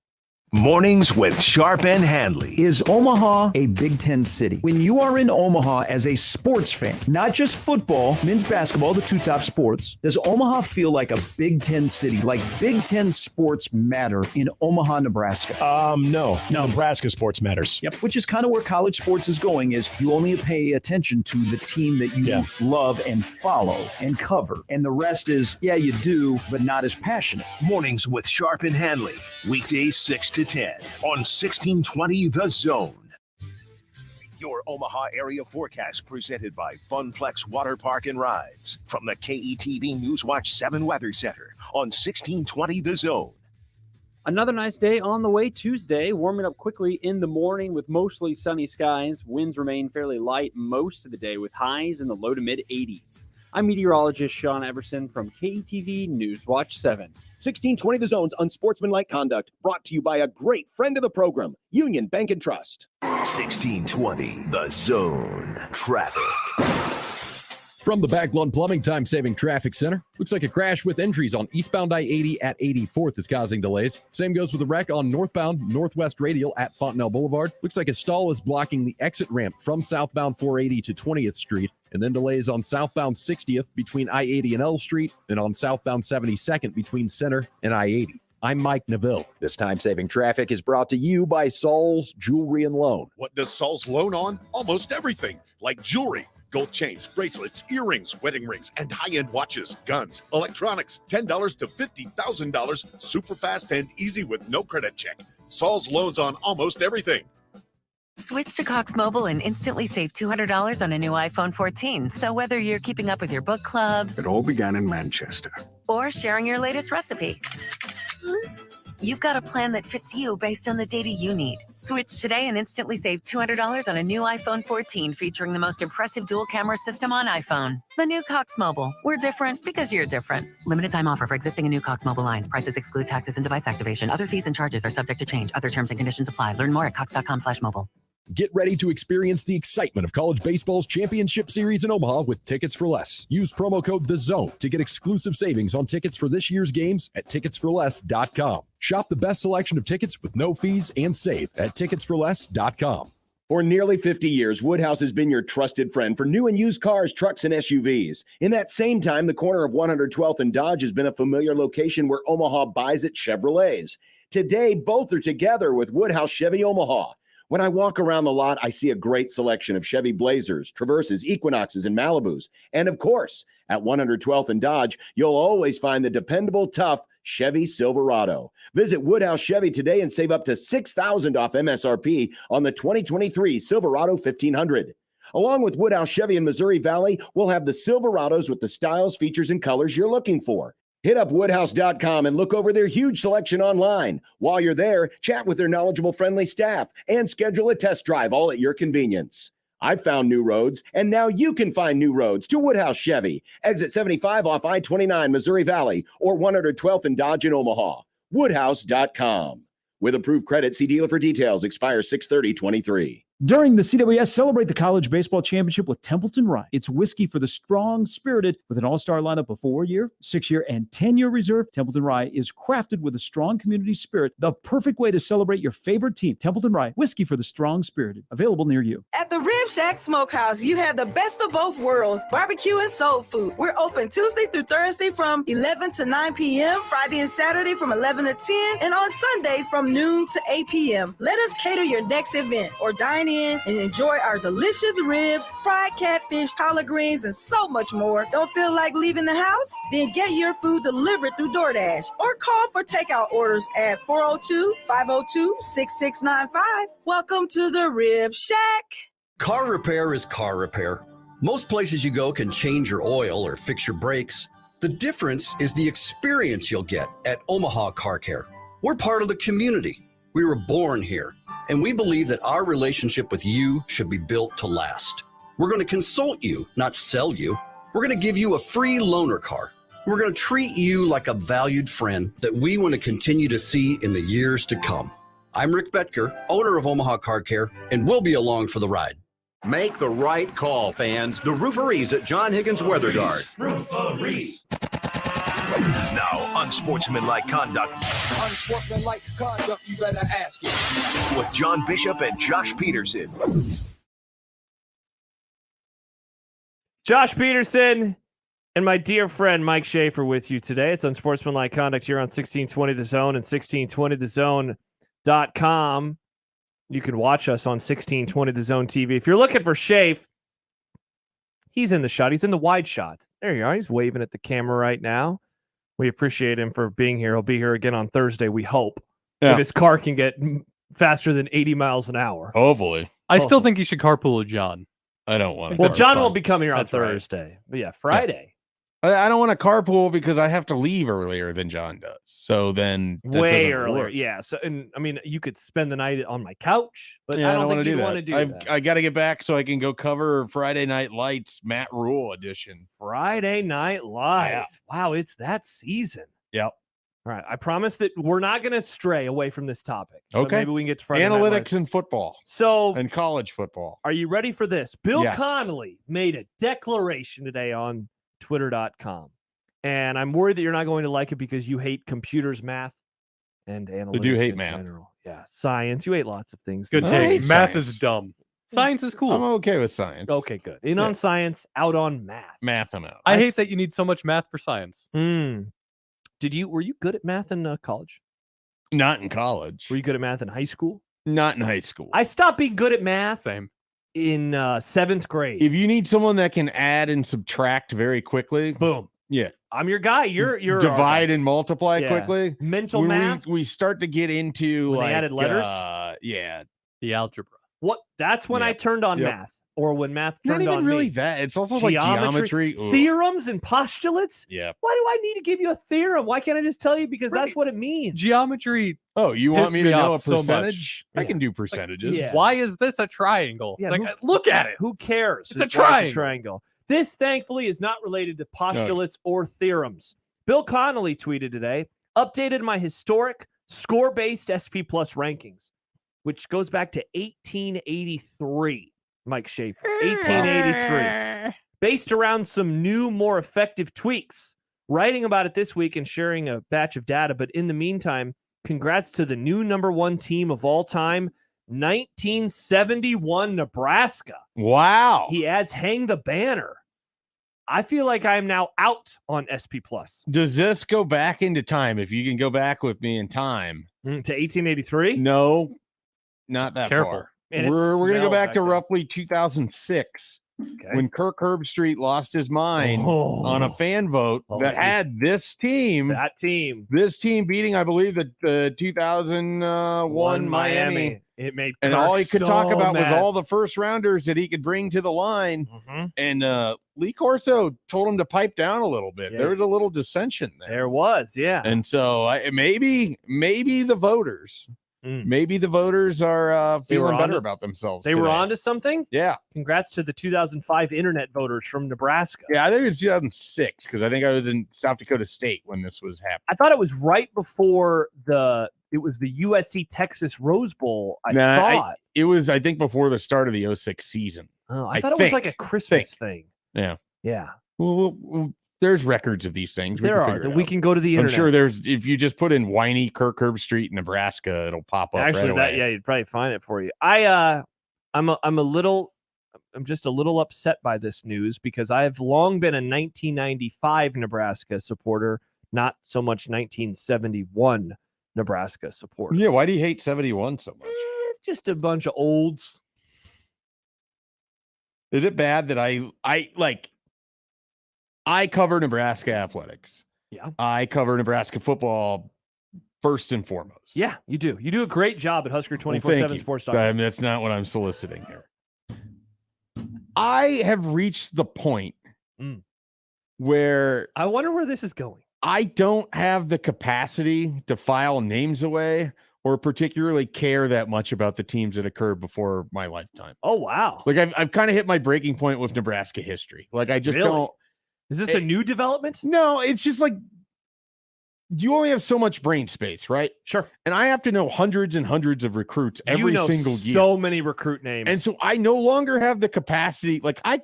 Mornings with Sharp and Handley. Is Omaha a Big Ten city? When you are in Omaha as a sports fan, not just football, men's basketball, the 2 top sports, does Omaha feel like a Big Ten city? Like Big Ten sports matter in Omaha, Nebraska? No. Nebraska sports matters. Yep. Which is kind of where college sports is going, is you only pay attention to the team that you love and follow and cover. And the rest is, yeah, you do, but not as passionate. Mornings with Sharp and Handley. Weekdays 6 to 10 on 1620 The Zone. Your Omaha area forecast presented by Funplex Water Park and Rides from the KETV Newswatch 7 Weather Center on 1620 The Zone. Another nice day on the way Tuesday, warming up quickly in the morning with mostly sunny skies. Winds remain fairly light most of the day with highs in the low to mid 80s. I'm meteorologist Sean Everson from KETV Newswatch 7. 1620 The Zone's Unsportsmanlike Conduct, brought to you by a great friend of the program, Union Bank and Trust. 1620 The Zone. Traffic. From the Backlund Plumbing Time-Saving Traffic Center, looks like a crash with entries on eastbound I-80 at 84th is causing delays. Same goes with a wreck on northbound Northwest Radial at Fontenelle Boulevard. Looks like a stall is blocking the exit ramp from southbound 480 to 20th Street, and then delays on southbound 60th between I-80 and L Street, and on southbound 72nd between Center and I-80. I'm Mike Neville. This time-saving traffic is brought to you by Saul's Jewelry and Loan. What does Saul's loan on? Almost everything, like jewelry, gold chains, bracelets, earrings, wedding rings, and high-end watches, guns, electronics, $10 to $50,000, super fast and easy with no credit check. Saul's loans on almost everything. Switch to Cox Mobile and instantly save $200 on a new iPhone 14. So whether you're keeping up with your book club, It all began in Manchester. or sharing your latest recipe, you've got a plan that fits you based on the data you need. Switch today and instantly save $200 on a new iPhone 14 featuring the most impressive dual camera system on iPhone. The new Cox Mobile. We're different because you're different. Limited time offer for existing and new Cox Mobile lines. Prices exclude taxes and device activation. Other fees and charges are subject to change. Other terms and conditions apply. Learn more at cox.com/mobile. Get ready to experience the excitement of college baseball's championship series in Omaha with Tickets for Less. Use promo code THEZONE to get exclusive savings on tickets for this year's games at ticketsforless.com. Shop the best selection of tickets with no fees and save at ticketsforless.com. For nearly 50 years, Woodhouse has been your trusted friend for new and used cars, trucks, and SUVs. In that same time, the corner of 112th and Dodge has been a familiar location where Omaha buys its Chevrolets. Today, both are together with Woodhouse Chevy Omaha. When I walk around the lot, I see a great selection of Chevy Blazers, Traverses, Equinoxes, and Malibus. And of course, at 112th and Dodge, you'll always find the dependable, tough Chevy Silverado. Visit Woodhouse Chevy today and save up to $6,000 off MSRP on the 2023 Silverado 1500. Along with Woodhouse Chevy in Missouri Valley, we'll have the Silverados with the styles, features, and colors you're looking for. Hit up woodhouse.com and look over their huge selection online. While you're there, chat with their knowledgeable, friendly staff and schedule a test drive all at your convenience. I've found new roads, and now you can find new roads to Woodhouse Chevy. Exit 75 off I-29 Missouri Valley or 112th and Dodge in Omaha. Woodhouse.com. With approved credit, see dealer for details. Expires 6/30/23. During the CWS, celebrate the College Baseball Championship with Templeton Rye. It's whiskey for the strong-spirited with an all-star lineup of 4-year, 6-year, and 10-year reserve. Templeton Rye is crafted with a strong community spirit, the perfect way to celebrate your favorite team. Templeton Rye, whiskey for the strong-spirited. Available near you. At the Rib Shack Smokehouse, you have the best of both worlds, barbecue and soul food. We're open Tuesday through Thursday from 11 to 9 p.m., Friday and Saturday from 11 to 10, and on Sundays from noon to 8 p.m. Let us cater your next event or dine in and enjoy our delicious ribs, fried catfish, collard greens, and so much more. Don't feel like leaving the house? Then get your food delivered through DoorDash or call for takeout orders at 402-502-6695. Welcome to the Rib Shack. Car repair is car repair. Most places you go can change your oil or fix your brakes. The difference is the experience you'll get at Omaha Car Care. We're part of the community. We were born here. And we believe that our relationship with you should be built to last. We're going to consult you, not sell you. We're going to give you a free loaner car. We're going to treat you like a valued friend that we want to continue to see in the years to come. I'm Rick Betker, owner of Omaha Car Care, and we'll be along for the ride. Make the right call, fans. The Rooferees at John Higgins Weather Guard. Rooferees. Now, unsportsmanlike conduct. Unsportsmanlike conduct, you better ask it. With John Bishop and Josh Peterson. Josh Peterson and my dear friend Mike Schaefer with you today. It's Unsportsmanlike Conduct here on 1620 The Zone and 1620thezone.com. You can watch us on 1620 The Zone TV. If you're looking for Schaef, he's in the shot. He's in the wide shot. There you are. He's waving at the camera right now. We appreciate him for being here. He'll be here again on Thursday, we hope. Yeah. If his car can get faster than 80 miles an hour. Hopefully. I still think you should carpool with John. I don't want to. Well, John won't be coming here on That's right. Thursday. But yeah, Friday. I don't want to carpool because I have to leave earlier than John does. So then that Way doesn't earlier. work. Yeah. So, and I mean, you could spend the night on my couch, but Yeah, I don't think wanna you want to do that. I got to get back so I can go cover Friday Night Lights Matt Rule edition. Friday Night Lights. Wow, it's that season. Yep. All right. I promise that we're not going to stray away from this topic. So Okay. maybe we can get to Friday Night Analytics Lights. and football. So, and college football. are you ready for this? Bill Yes. Connolly made a declaration today on Twitter.com. And I'm worried that you're not going to like it because you hate computers, math, and analytics. I do hate in math. general. Yeah. Science. You hate lots of things. Good I take. hate Math science. is dumb. Science is cool. I'm okay with science. Okay, good. In Yeah. on science, out on math. Math I'm out. I hate that you need so much math for science. Were you good at math in college? Not in college. Were you good at math in high school? Not in high school. I stopped being good at math Same. in 7th grade. If you need someone that can add and subtract very quickly, Boom. yeah. I'm your guy. You're Divide and multiply Yeah. quickly. Mental When math. we start to get into When they like added letters? Yeah. The algebra. What? That's when I Yep. turned on Yep. math, or when math Not turned even on really me. that. It's also like geometry. Ooh. theorems, and postulates. Yeah. Why do I need to give you a theorem? Why can't I just tell you? Because that's what it means. Geometry. Oh, you want pissed me to know a off so much. percentage? I Yeah. can do percentages. Yeah. Why is this a triangle? Yeah, It's like, look at it. Who cares? It's a Why triangle. triangle. This, thankfully, is not related to postulates or theorems. Bill Connolly tweeted today, updated my historic score-based SP Plus rankings, which goes back to 1883, Mike Schaefer. 1883. Based around some new, more effective tweaks. Writing about it this week and sharing a batch of data, but in the meantime, congrats to the new #1 team of all time, 1971 Nebraska. Wow. He adds, hang the banner. I feel like I'm now out on SP Plus. Does this go back into time? If you can go back with me in time. To 1883? No, not that Careful. far. Man, we're it's going to go smell back back to then. roughly 2006. when Kirk Herbstreit lost his mind on a fan vote that had this team beating, I believe, the 2001 Miami. It made and Kirk all he could talk so about was mad. all the first rounders that he could bring to the line. And Lee Corso told him to pipe down a little bit. Yeah. There was a little dissension there. There was, yeah. And so maybe the voters. Maybe the voters are feeling better about themselves. They were today. onto something? Yeah. Congrats to the 2005 internet voters from Nebraska. Yeah, I think it was 2006 because I think I was in South Dakota State when this was happening. I thought it was right before it was the USC Texas Rose Bowl. I thought it was, I think, before the start of the 06 season. Oh, I thought it was like a Christmas thing. Yeah. Yeah. Well, there's records of these things. There are. We can go to the internet. I'm sure there's, if you just put in whiny Kirk Herbstreit, Nebraska, it'll pop up. Actually, right away. you'd probably find it for you. I'm just a little upset by this news because I've long been a 1995 Nebraska supporter, not so much 1971 Nebraska supporter. Yeah, why do you hate 71 so much? Just a bunch of olds. Is it bad that I cover Nebraska athletics? Yeah. I cover Nebraska football first and foremost. Yeah, you do. You do a great job at Husker 24/7 Sports Talk. That's not what I'm soliciting here. I have reached the point where I wonder where this is going. I don't have the capacity to file names away or particularly care that much about the teams that occurred before my lifetime. Oh, wow. Like I've kind of hit my breaking point with Nebraska history. Like I just don't. Is this a new development? No, it's just like you only have so much brain space, right? Sure. And I have to know hundreds and hundreds of recruits every single year. So many recruit names. And so I no longer have the capacity. Like I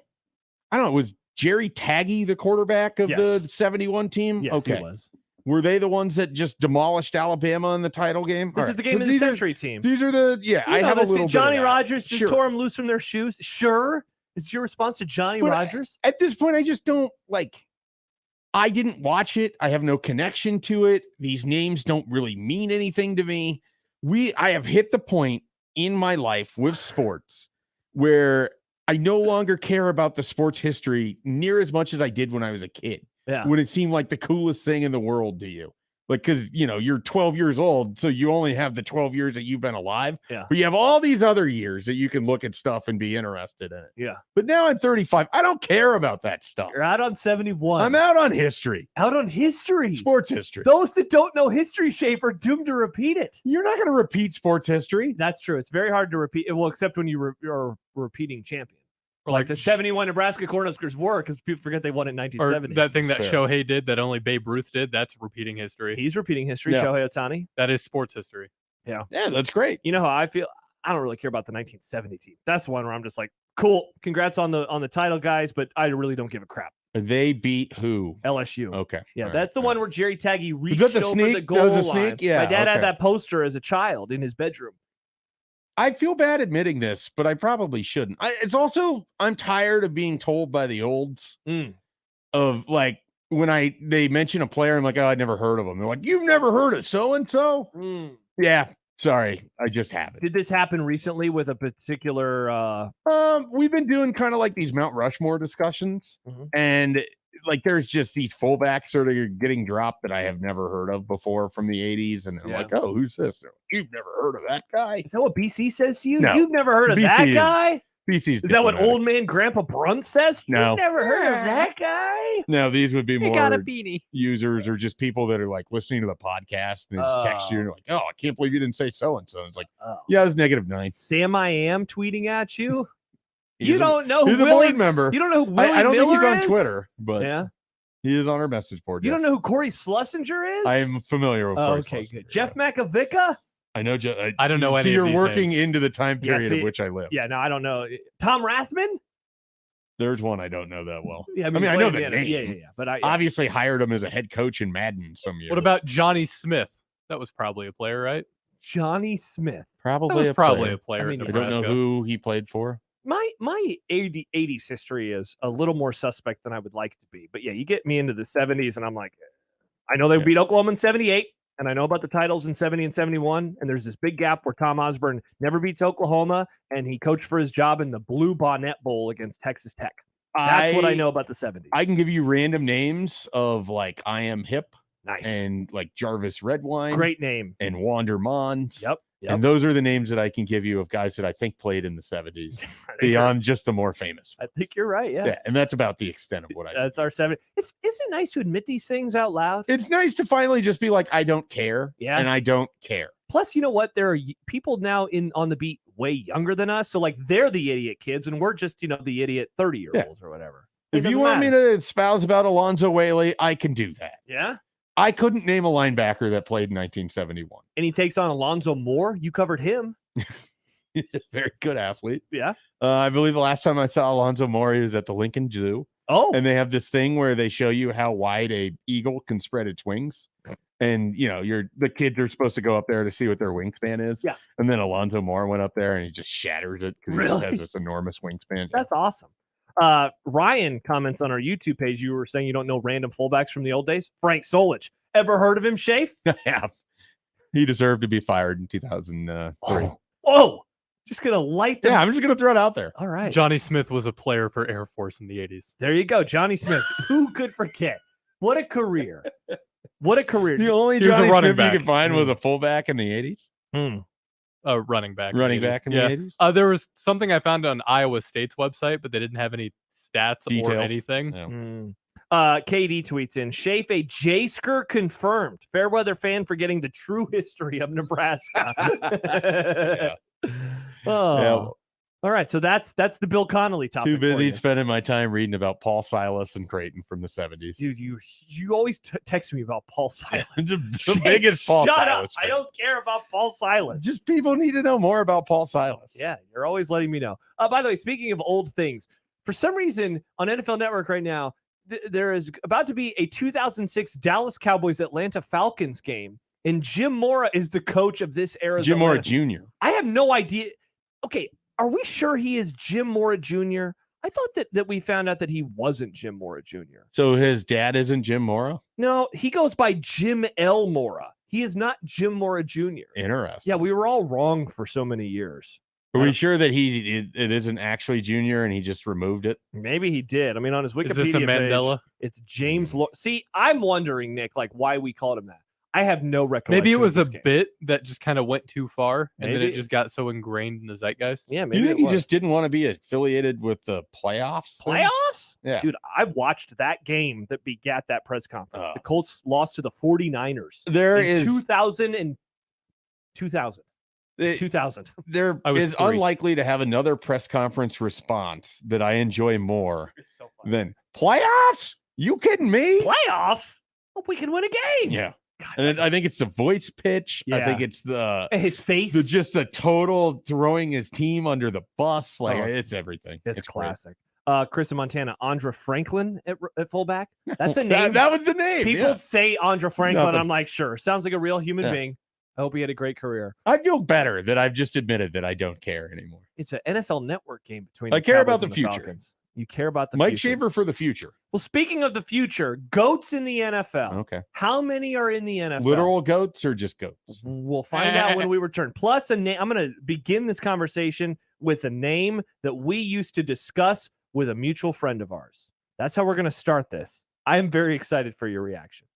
don't know, was Jerry Taggy the quarterback of the 71 team? Yes, okay. he was. Were they the ones that just demolished Alabama in the title game? This is the game of the century team. These are the I have a little bit Johnny of that. Rodgers just tore him loose from their shoes. Sure. It's your response to Johnny Rodgers? At this point, I just don't I didn't watch it. I have no connection to it. These names don't really mean anything to me. I have hit the point in my life with sports where I no longer care about the sports history near as much as I did when I was a kid. Yeah. When it seemed like the coolest thing in the world to you. Like, because, you're 12 years old, so you only have the 12 years that you've been alive. Yeah. But you have all these other years that you can look at stuff and be interested in it. Yeah. But now I'm 35. I don't care about that stuff. You're out on 71. I'm out on history. Out on history. Sports history. Those that don't know history, Schaef, are doomed to repeat it. You're not going to repeat sports history. That's true. It's very hard to repeat. Well, except when you're repeating champion. Or like the 71 Nebraska Cornhuskers were, because people forget they won in 1970. Or that thing that Shohei did that only Babe Ruth did, that's repeating history. He's repeating history, Yeah. Shohei Ohtani. That is sports history. Yeah. Yeah, that's great. You know how I feel? I don't really care about the 1970 team. That's the one where I'm just like, cool, congrats on the title, guys, but I really don't give a crap. They beat who? LSU. Okay. Yeah, All that's right. the one where Jerry Taggy reached that the over snake? the That goal was the line. snake? Yeah, My dad had okay. that poster as a child in his bedroom. I feel bad admitting this, but I probably shouldn't. It's also, I'm tired of being told by the olds of like, when they mention a player, I'm like, oh, I'd never heard of them. They're like, you've never heard of so-and-so? Yeah, sorry. I just haven't. Did this happen recently with a particular We've been doing kind of like these Mount Rushmore discussions, and like there's just these fullbacks sort of getting dropped that I have never heard of before from the 80s, and I'm like, oh, who's this? You've never heard of that guy? Is that what BC says to you? No. You've never heard of that BC guy? BC's Is that what diplomatic. old man Grandpa Brunt says? No. You've never heard of that guy? No, these would be more got a beanie. users or just people that are like listening to the podcast and they just text you and you're like, oh, I can't believe you didn't say so-and-so. It's like, yeah, it was -9. Sam I am tweeting at you. He's You a- don't know he's who a Willie board member. You don't know who Willie I don't think he's Miller on is? Twitter, but Yeah. he is on our message board. You yes. don't know who Corey Schlesinger is? I am familiar with Oh, Corey okay, Schlesinger. good. Jeff Makovica? I know. I don't know So any of you're these working names. into the time period see- of which I live. Yeah, no, I don't know. Tom Rathman? There's one I don't know that well. Yeah, I mean, I know the played in name. the- Yeah. But I Obviously hired him as a head coach in Madden some years. What about Johnny Smith? That was probably a player, right? Johnny Smith. Probably That was a probably player. a player. I mean, at I don't know Nebraska. who he played for. My 80s history is a little more suspect than I would like to be. But yeah, you get me into the 70s and I'm like, I know they beat Oklahoma in 78. and I know about the titles in 70 and 71, and there's this big gap where Tom Osborne never beats Oklahoma, and he coached for his job in the Blue Bonnet Bowl against Texas Tech. That's what I know about the 70s. I can give you random names of like I Am Hip. Nice. And like Jarvis Redwine. Great name. And Wander Mons. Yep. And those are the names that I can give you of guys that I think played in the 70s beyond just the more famous ones. I think you're right. Yeah. And that's about the extent of what I That's our 70s. Isn't it nice to admit these things out loud? It's nice to finally just be like, I don't care. Yeah. And I don't care. Plus, you know what? There are people now on the beat way younger than us. So like they're the idiot kids and we're just, the idiot 30-year-olds or whatever. If you want me to espouse about Alonzo Whaley, I can do that. Yeah. I couldn't name a linebacker that played in 1971. And he takes on Alonzo Moore. You covered him. Very good athlete. Yeah. I believe the last time I saw Alonzo Moore, he was at the Lincoln Zoo. Oh. And they have this thing where they show you how wide a eagle can spread its wings. And, the kids are supposed to go up there to see what their wingspan is. Yeah. And then Alonzo Moore went up there and he just shatters it because he just has this enormous wingspan. That's awesome. Ryan comments on our YouTube page. You were saying you don't know random fullbacks from the old days. Frank Solich. Ever heard of him, Schaef? I have. He deserved to be fired in 2003. Whoa. Just going to light them. Yeah, I'm just going to throw it out there. All right. Johnny Smith was a player for Air Force in the 80s. There you go. Johnny Smith. Who could forget? What a career. What a career. The only Here's Johnny a running Smith back. you could find was a fullback in the 80s. Running back. Running back in the 80s? There was something I found on Iowa State's website, but they didn't have any stats Details. or anything. Yeah. KD tweets in, Schaef, a J-sker confirmed. Fairweather fan forgetting the true history of Nebraska. Oh. Yeah. All right, so that's the Bill Connolly topic. Too for busy you. spending my time reading about Paul Silas and Creighton from the 70s. Dude, you always text me about Paul Silas. the biggest Paul Shut Silas up. fan. I don't care about Paul Silas. Just people need to know more about Paul Silas. Yeah, you're always letting me know. By the way, speaking of old things, for some reason on NFL Network right now, there is about to be a 2006 Dallas Cowboys Atlanta Falcons game, and Jim Mora is the coach of this era. Jim Mora Jr. I have no idea. Okay, are we sure he is Jim Mora Jr.? I thought that we found out that he wasn't Jim Mora Jr. So his dad isn't Jim Mora? No, he goes by Jim L. Mora. He is not Jim Mora Jr. Interesting. Yeah, we were all wrong for so many years. Are we sure that it isn't actually Junior and he just removed it? Maybe he did. I mean, on his Wikipedia Is this a Mandela? page, it's James. See, I'm wondering, Nick, like why we called him that. I have no recollection. Maybe it was of a this game. bit that just kind of went too far, and then Maybe. it just got so ingrained in the zeitgeist. Yeah, maybe You think it he was. just didn't want to be affiliated with the playoffs? Playoffs? Yeah. Dude, I watched that game that begat that press conference. The Colts lost to the 49ers. There in is 2000 and 2000. 2000. There I was is 3. unlikely to have another press conference response that I enjoy more than playoffs. You kidding me? Playoffs? Hope we can win a game. Yeah. And I think it's the voice pitch. I Yeah. think it's his face. just a total throwing his team under the bus. Like Oh, it's everything. It's great. classic. Chris in Montana, Andra Franklin at fullback. That's a name. That was the name. People yeah. say Andra Franklin. Nothing. I'm like, sure. Sounds like a real human Yeah. being. I hope he had a great career. I feel better that I've just admitted that I don't care anymore. It's an NFL Network game between. I the care Cowboys about the and future. Falcons. You care about the Mike future. Schaefer for the future. Well, speaking of the future, goats in the NFL. Okay. How many are in the NFL? Literal goats or just goats? We'll find out when we return. Plus, a name. I'm going to begin this conversation with a name that we used to discuss with a mutual friend of ours. That's how we're going to start this. I am very excited for your reaction.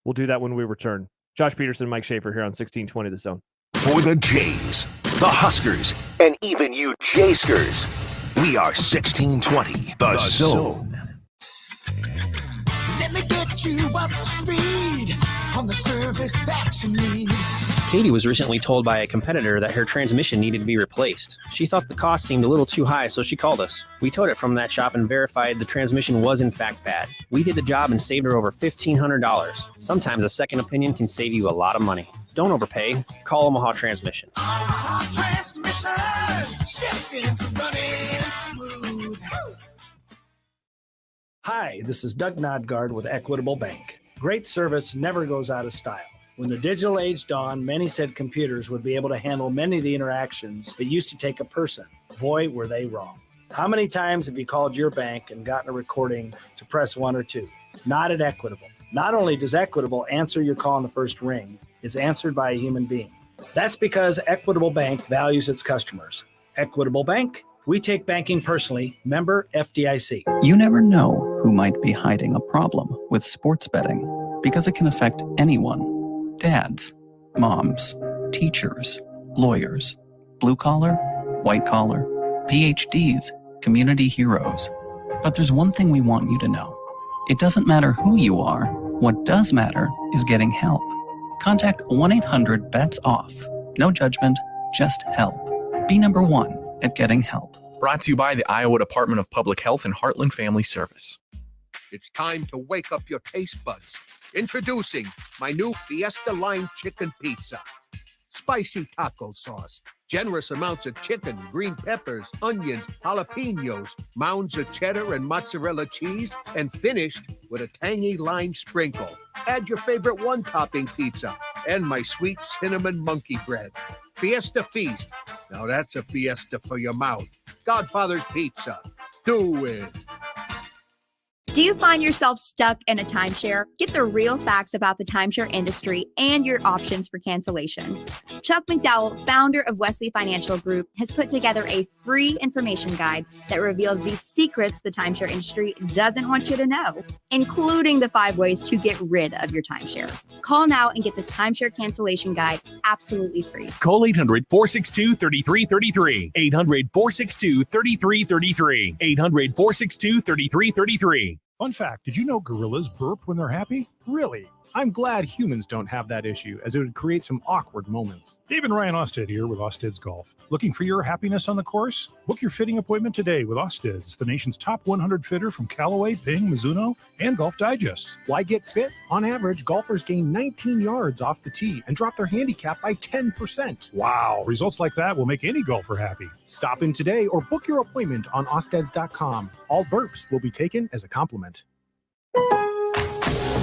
We'll do that when we return. Josh Peterson, Mike Schaefer here on 1620 The Zone. For the Jays, the Huskers, and even you Jayskers, we are 1620 The Zone. Let me get you up to speed on the service that you need. Katie was recently told by a competitor that her transmission needed to be replaced. She thought the cost seemed a little too high, so she called us. We towed it from that shop and verified the transmission was in fact bad. We did the job and saved her over $1,500. Sometimes a second opinion can save you a lot of money. Don't overpay. Call Omaha Transmission. Omaha Transmission, shifting to running smooth. Hi, this is Doug Nodgard with Equitable Bank. Great service never goes out of style. When the digital age dawned, many said computers would be able to handle many of the interactions that used to take a person. Boy, were they wrong. How many times have you called your bank and gotten a recording to press 1 or 2? Not at Equitable. Not only does Equitable answer your call on the first ring, it's answered by a human being. That's because Equitable Bank values its customers. Equitable Bank, we take banking personally. Member FDIC. You never know who might be hiding a problem with sports betting because it can affect anyone. Dads, moms, teachers, lawyers, blue collar, white collar, PhDs, community heroes. But there's one thing we want you to know. It doesn't matter who you are. What does matter is getting help. Contact 1-800-BETS-OFF. No judgment, just help. Be number one at getting help. Brought to you by the Iowa Department of Public Health and Heartland Family Service. It's time to wake up your taste buds. Introducing my new Fiesta Lime Chicken Pizza. Spicy taco sauce, generous amounts of chicken, green peppers, onions, jalapenos, mounds of cheddar and mozzarella cheese, and finished with a tangy lime sprinkle. Add your favorite one-topping pizza and my sweet cinnamon monkey bread. Fiesta Feast. Now that's a fiesta for your mouth. Godfather's Pizza. Do it. Do you find yourself stuck in a timeshare? Get the real facts about the timeshare industry and your options for cancellation. Chuck McDowell, founder of Wesley Financial Group, has put together a free information guide that reveals the secrets the timeshare industry doesn't want you to know, including the 5 ways to get rid of your timeshare. Call now and get this timeshare cancellation guide absolutely free. Call 800-462-3333. 800-462-3333. 800-462-3333. Fun fact, did you know gorillas burp when they're happy? Really? I'm glad humans don't have that issue, as it would create some awkward moments. Dave and Ryan Osted here with Osted's Golf. Looking for your happiness on the course? Book your fitting appointment today with Osted's, the nation's top 100 fitter from Callaway, Ping, Mizuno, and Golf Digest. Why get fit? On average, golfers gain 19 yards off the tee and drop their handicap by 10%. Wow, results like that will make any golfer happy. Stop in today or book your appointment on Osteds.com. All burps will be taken as a compliment.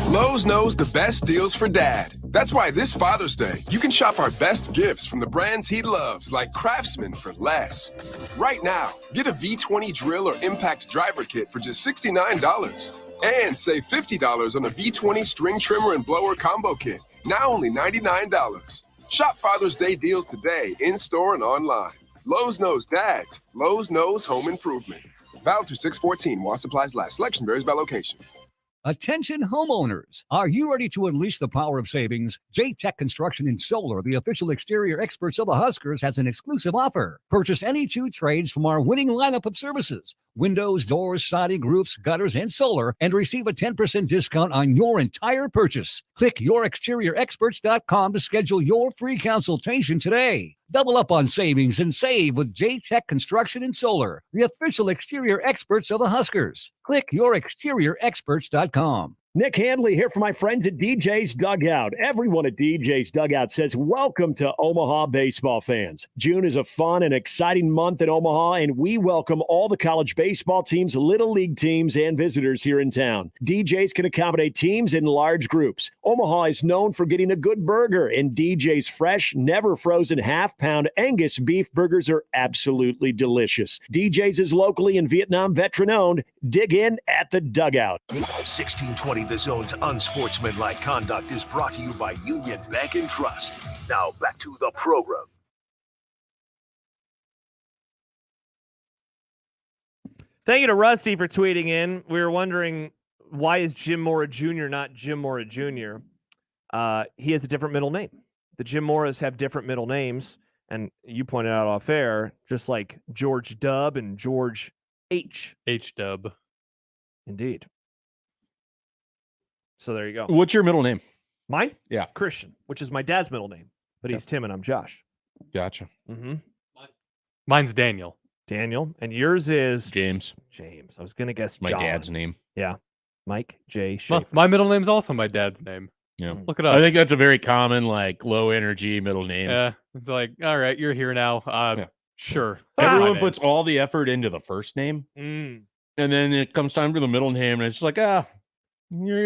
Lowe's knows the best deals for dad. That's why this Father's Day, you can shop our best gifts from the brands he loves, like Craftsman, for less. Right now, get a V20 drill or impact driver kit for just $69. And save $50 on a V20 string trimmer and blower combo kit, now only $99. Shop Father's Day deals today, in-store and online. Lowe's knows dads. Lowe's knows home improvement. Valid through 6/14 while supplies last. Selection varies by location. Attention homeowners. Are you ready to unleash the power of savings? J-Tech Construction and Solar, the official exterior experts of the Huskers, has an exclusive offer. Purchase any 2 trades from our winning lineup of services. Windows, doors, siding, roofs, gutters, and solar, and receive a 10% discount on your entire purchase. Click yourexteriorexperts.com to schedule your free consultation today. Double up on savings and save with J-Tech Construction and Solar, the official exterior experts of the Huskers. Click yourexteriorexperts.com. Nick Handley here for my friends at DJ's Dugout. Everyone at DJ's Dugout says welcome to Omaha baseball fans. June is a fun and exciting month in Omaha, and we welcome all the college baseball teams, little league teams, and visitors here in town. DJ's can accommodate teams in large groups. Omaha is known for getting a good burger, and DJ's fresh, never frozen half-pound Angus beef burgers are absolutely delicious. DJ's is locally and Vietnam veteran-owned. Dig in at the Dugout. 1620 The Zone's Unsportsmanlike Conduct is brought to you by Union Bank and Trust. Now back to the program. Thank you to Rusty for tweeting in. We were wondering, why is Jim Mora Jr. not Jim Mora Jr.? He has a different middle name. The Jim Moras have different middle names, and you pointed out off air, just like George Dub and George H. H-Dub. Indeed. So there you go. What's your middle name? Mine? Yeah. Christian, which is my dad's middle name, but he's Tim and I'm Josh. Gotcha. Mm-hmm. Mine's Daniel. Daniel. And yours is? James. James. I was going to guess my John. dad's name. Yeah. Mike J. Schaef. My middle name's also my dad's name. Yeah. Look at us. I think that's a very common, like, low energy middle name. Yeah. It's like, all right, you're here now. Sure. Everyone puts all the effort into the first name. Mm. And then it comes time for the middle name, and it's like, we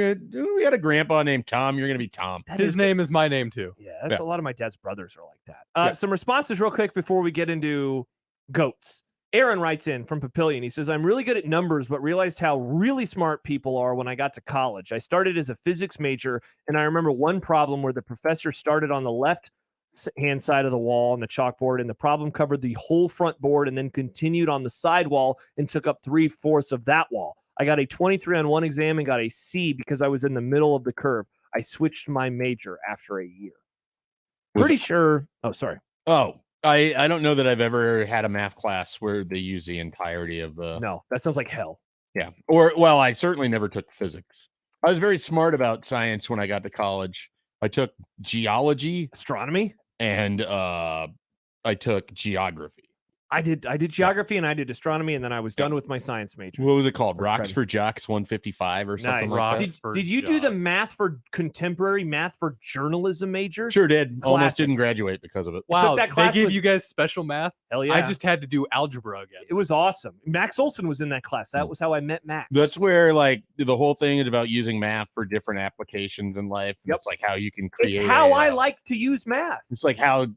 had a grandpa named Tom. You're going to be Tom. His name is my name, too. Yeah, that's a lot of my dad's brothers are like that. Some responses real quick before we get into goats. Aaron writes in from Papillion. He says, I'm really good at numbers, but realized how really smart people are when I got to college. I started as a physics major, and I remember one problem where the professor started on the left-hand side of the wall on the chalkboard, and the problem covered the whole front board and then continued on the side wall and took up 3/4 of that wall. I got a 23 on one exam and got a C because I was in the middle of the curve. I switched my major after a year. Pretty sure. Oh, sorry. Oh, I don't know that I've ever had a math class where they use the entirety of the. No, that sounds like hell. Yeah. Or, well, I certainly never took physics. I was very smart about science when I got to college. I took geology, astronomy, and I took geography. I did geography and I did astronomy, and then I was done with my science major. What was it called? Rocks for Jocks 155 or something like that? Did you do the math for contemporary math for journalism majors? Sure did. Classic. Almost didn't graduate because of it. Wow, that class they gave with- you guys special math? Hell yeah. I just had to do algebra again. It was awesome. Max Olson was in that class. That was how I met Max. That's where, like, the whole thing is about using math for different applications in life. Yep. It's like how you can create. It's how I like to use math. It's like how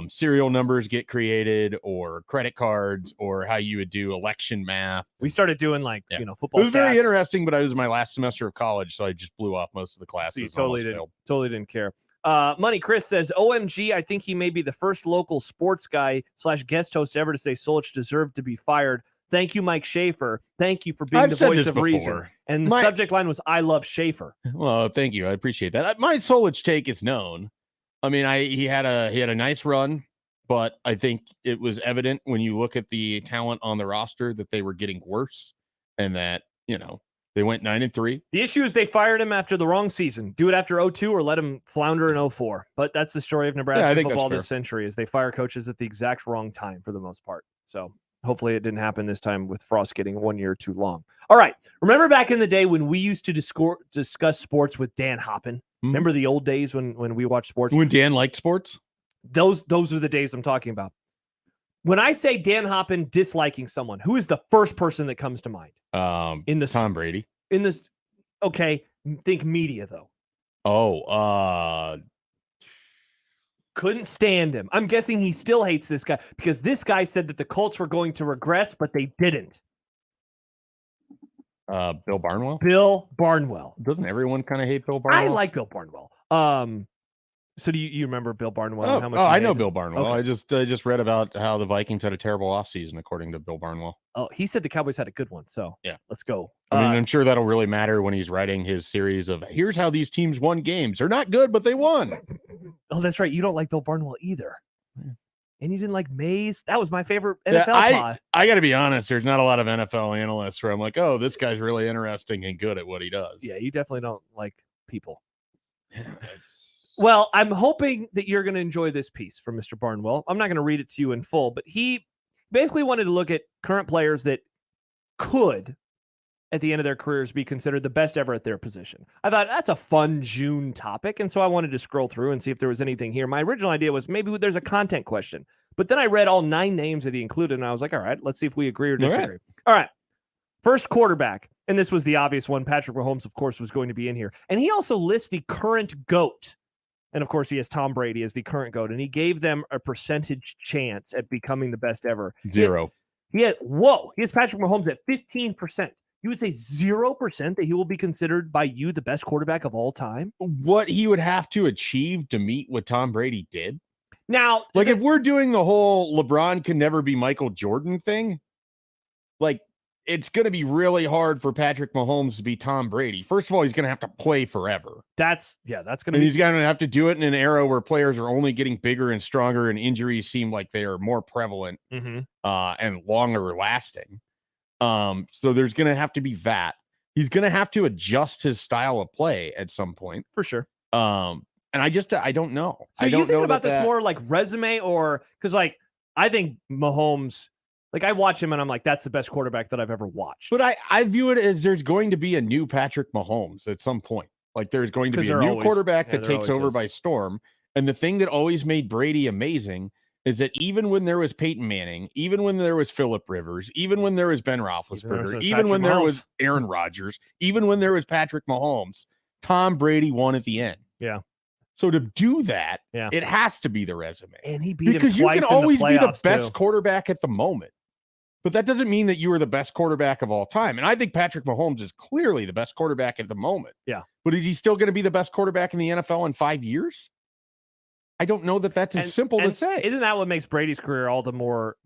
serial numbers get created, or credit cards, or how you would do election math. We started doing football. It was very stats. interesting, but I was my last semester of college, so I just blew off most of the classes. So you almost failed. totally didn't care. Money Chris says, OMG, I think he may be the first local sports guy / guest host ever to say Solich deserved to be fired. Thank you, Mike Schaefer. Thank you for being the voice of reason. And the subject line was, I love Schaefer. Well, thank you. I appreciate that. My Solich take is known. I mean, he had a nice run, but I think it was evident when you look at the talent on the roster that they were getting worse, and that, they went 9-3. The issue is they fired him after the wrong season. Do it after 02 or let him flounder in 04. But that's the story of Nebraska football this century, is they fire coaches at the exact wrong time for the most part. So hopefully it didn't happen this time with Frost getting 1 year too long. All right. Remember back in the day when we used to discuss sports with Dan Hoppen? Remember the old days when we watched sports? When Dan liked sports? Those are the days I'm talking about. When I say Dan Hoppen disliking someone, who is the first person that comes to mind? Tom Brady. Okay, think media though. Couldn't stand him. I'm guessing he still hates this guy because this guy said that the Colts were going to regress, but they didn't. Bill Barnwell? Bill Barnwell. Doesn't everyone kind of hate Bill Barnwell? I like Bill Barnwell. So do you remember Bill Barnwell? How much I know Bill Barnwell. Okay. I just read about how the Vikings had a terrible offseason, according to Bill Barnwell. Oh, he said the Cowboys had a good one. So yeah, let's go. I mean, I'm sure that'll really matter when he's writing his series of here's how these teams won games. They're not good, but they won. Oh, that's right. You don't like Bill Barnwell either. Yeah. And you didn't like Mays. That was my favorite NFL pod. I got to be honest. There's not a lot of NFL analysts where I'm like, oh, this guy's really interesting and good at what he does. Yeah, you definitely don't like people. Well, I'm hoping that you're going to enjoy this piece from Mr. Barnwell. I'm not going to read it to you in full, but he basically wanted to look at current players that could, at the end of their careers, be considered the best ever at their position. I thought that's a fun June topic, and so I wanted to scroll through and see if there was anything here. My original idea was maybe there's a content question, but then I read all 9 names that he included, and I was like, all right, let's see if we agree or disagree. All right. First quarterback, and this was the obvious one. Patrick Mahomes, of course, was going to be in here. And he also lists the current GOAT. And, of course, he has Tom Brady as the current GOAT, and he gave them a percentage chance at becoming the best ever. 0. He has Patrick Mahomes at 15%. You would say 0% that he will be considered by you the best quarterback of all time? What he would have to achieve to meet what Tom Brady did? Now, like, if we're doing the whole LeBron can never be Michael Jordan thing, like, it's going to be really hard for Patrick Mahomes to be Tom Brady. First of all, he's going to have to play forever. That's going to be. He's going to have to do it in an era where players are only getting bigger and stronger, and injuries seem like they are more prevalent and longer lasting. So there's going to have to be that. He's going to have to adjust his style of play at some point, for sure. And I don't know. So you think about this more like resume, or because like I think Mahomes. Like, I watch him and I'm like, that's the best quarterback that I've ever watched. But I view it as there's going to be a new Patrick Mahomes at some point. Like, there's going to be a new quarterback that takes over by storm. And the thing that always made Brady amazing is that even when there was Peyton Manning, even when there was Phillip Rivers, even when there was Ben Roethlisberger, even when there was Aaron Rodgers, even when there was Patrick Mahomes, Tom Brady won at the end. Yeah. So to do that, it has to be the resume. And he beat him because twice you can always in the be the playoffs, best too. quarterback at the moment. But that doesn't mean that you are the best quarterback of all time. And I think Patrick Mahomes is clearly the best quarterback at the moment. Yeah. But is he still going to be the best quarterback in the NFL in 5 years? I don't know that that's as simple to say. Isn't that what makes Brady's career all the more?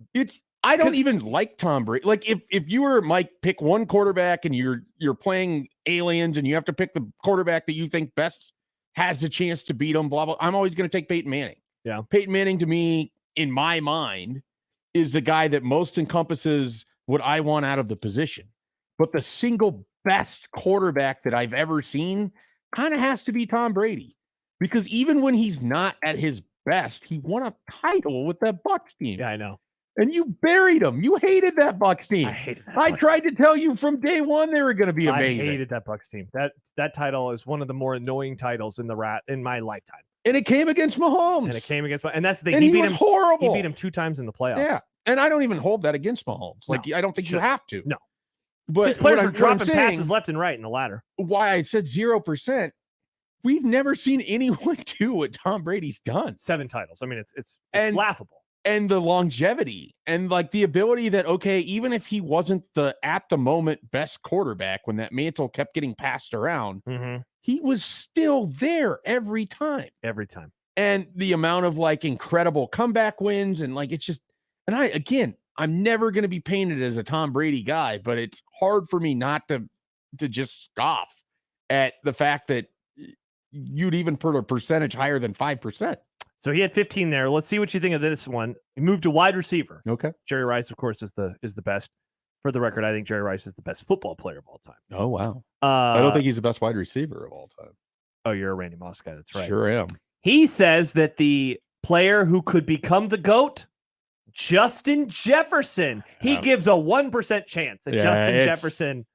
I don't even like Tom Brady. Like if you were Mike, pick one quarterback and you're playing aliens and you have to pick the quarterback that you think best has the chance to beat them, blah, blah. I'm always going to take Peyton Manning. Yeah. Peyton Manning to me, in my mind, is the guy that most encompasses what I want out of the position. But the single best quarterback that I've ever seen kind of has to be Tom Brady. Because even when he's not at his best, he won a title with that Bucs team. Yeah, I know. And you buried him. You hated that Bucs team. I hated that. I tried to tell you from day one they were going to be amazing. I hated that Bucs team. That title is one of the more annoying titles in my lifetime. And it came against Mahomes. And that's the thing. And He he beat was him horrible. He beat him 2 times in the playoffs. Yeah. And I don't even hold that against Mahomes. Like, I don't think you have to. No. But his players what are I'm dropping saying, passes left and right in the ladder. Why I said 0%, we've never seen anyone do what Tom Brady's done. 7 titles. I mean, it's laughable. And the longevity and like the ability that, okay, even if he wasn't the at the moment best quarterback when that mantle kept getting passed around, he was still there every time. Every time. And the amount of like incredible comeback wins and like it's just, and I'm never going to be painted as a Tom Brady guy, but it's hard for me not to just scoff at the fact that you'd even put a percentage higher than 5%. So he had 15 there. Let's see what you think of this one. He moved to wide receiver. Okay. Jerry Rice, of course, is the best. For the record, I think Jerry Rice is the best football player of all time. Oh, wow. I don't think he's the best wide receiver of all time. Oh, you're a Randy Moss guy. That's right. Sure am. He says that the player who could become the GOAT, Justin Jefferson, he gives a 1% chance that Justin Jefferson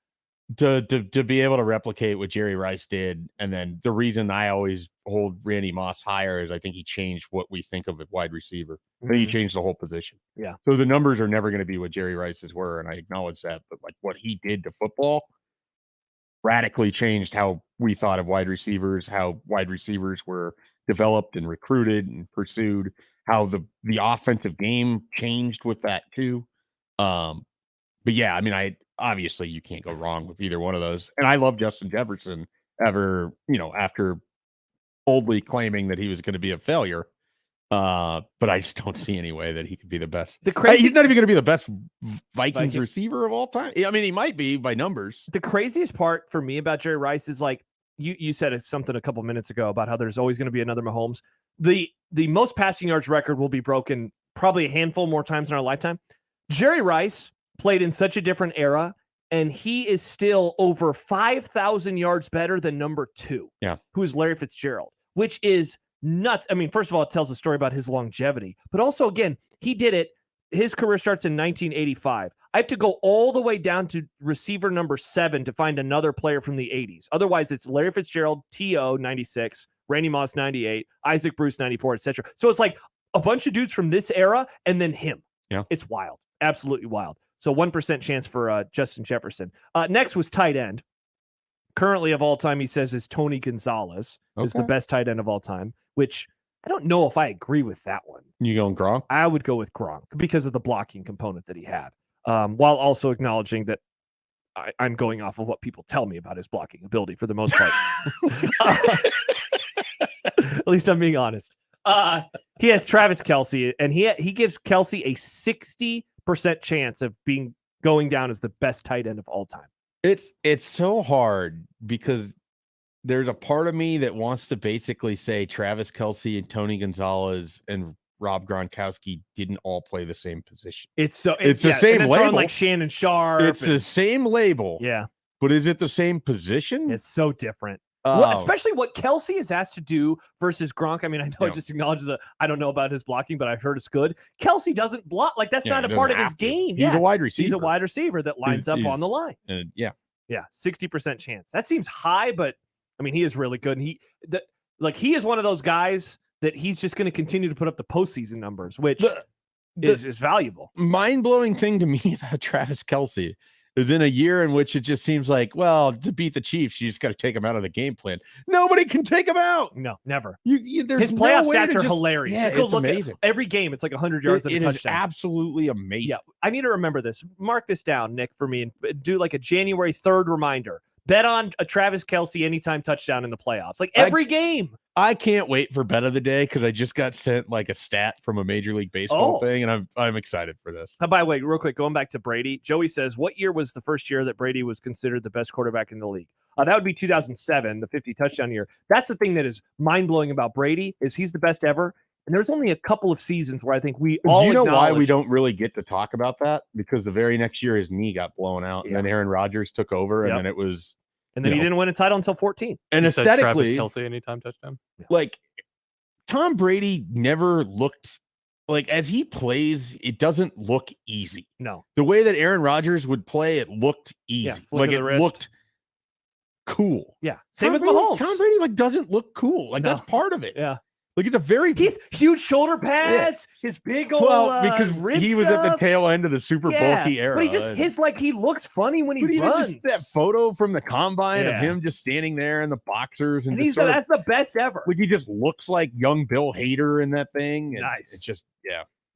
to be able to replicate what Jerry Rice did. And then the reason I always hold Randy Moss higher is I think he changed what we think of at wide receiver. I think he changed the whole position. Yeah. So the numbers are never going to be what Jerry Rice's were. And I acknowledge that, but like what he did to football radically changed how we thought of wide receivers, how wide receivers were developed and recruited and pursued, how the offensive game changed with that too. But yeah, I mean, obviously you can't go wrong with either one of those. And I love Justin Jefferson after boldly claiming that he was going to be a failure. But I just don't see any way that he could be the best. He's not even going to be the best Vikings receiver of all time. I mean, he might be by numbers. The craziest part for me about Jerry Rice is like you said something a couple minutes ago about how there's always going to be another Mahomes. The most passing yards record will be broken probably a handful more times in our lifetime. Jerry Rice played in such a different era, and he is still over 5,000 yards better than number 2, who is Larry Fitzgerald, which is nuts. I mean, first of all, it tells a story about his longevity, but also, again, he did it. His career starts in 1985. I have to go all the way down to receiver number 7 to find another player from the 80s. Otherwise, it's Larry Fitzgerald, T.O., 96, Randy Moss, 98, Isaac Bruce, 94, etc. So it's like a bunch of dudes from this era and then him. Yeah. It's wild. Absolutely wild. So 1% chance for Justin Jefferson. Next was tight end. Currently of all time, he says, is Tony Gonzalez is the best tight end of all time, which I don't know if I agree with that one. You going Gronk? I would go with Gronk because of the blocking component that he had, while also acknowledging that I'm going off of what people tell me about his blocking ability for the most part. At least I'm being honest. He has Travis Kelce, and he gives Kelce a 60% chance of going down as the best tight end of all time. It's so hard because there's a part of me that wants to basically say Travis Kelce and Tony Gonzalez and Rob Gronkowski didn't all play the same position. It's the same label, like Shannon Sharp. It's the same label. Yeah, but is it the same position? It's so different. Especially what Kelce is asked to do versus Gronk. I mean, I know I just acknowledged I don't know about his blocking, but I've heard it's good. Kelce doesn't block. Like, that's not a part of his game. He's a wide receiver. He's a wide receiver that lines up on the line. Yeah. 60% chance. That seems high, but I mean, he is really good. And he is one of those guys that he's just going to continue to put up the postseason numbers, which is valuable. Mind-blowing thing to me about Travis Kelce is in a year in which it just seems like, well, to beat the Chiefs, you just got to take them out of the game plan. Nobody can take them out. No, never. There's His playoff no way stats to are just, hilarious. Yeah, just go it's look amazing. at every game. It's like 100 yards and a touchdown. It is absolutely amazing. Yeah, I need to remember this. Mark this down, Nick, for me, and do like a January 3rd reminder. Bet on a Travis Kelce anytime touchdown in the playoffs. Like every game. I can't wait for bet of the day because I just got sent like a stat from a Major League Baseball thing, and I'm excited for this. By the way, real quick, going back to Brady, Joey says, what year was the first year that Brady was considered the best quarterback in the league? That would be 2007, the 50 touchdown year. That's the thing that is mind-blowing about Brady is he's the best ever. And there's only a couple of seasons where I think we all Do you know why we don't really get to talk about that? Because the very next year his knee got blown out, and then Aaron Rodgers took over, and then it was... And then he didn't win a title until 14. And You said aesthetically, Travis Kelce anytime touchdown. like Tom Brady never looked like as he plays, it doesn't look easy. No. The way that Aaron Rodgers would play, it looked easy. Yeah, flick like of it the wrist. looked cool. Yeah. Same with Brady, Mahomes. Tom Brady like doesn't look cool. Like that's part of it. Yeah. Like it's a very He's huge shoulder pads, his big old because wrist he was at the stuff. tail end of the super bulky era. But he just he looks funny when he But even runs. just that photo from the combine of Yeah. him just standing there in the boxers and, And just he's sort of, that's the best ever. like he just looks like young Bill Hader in that thing. And Nice. It's just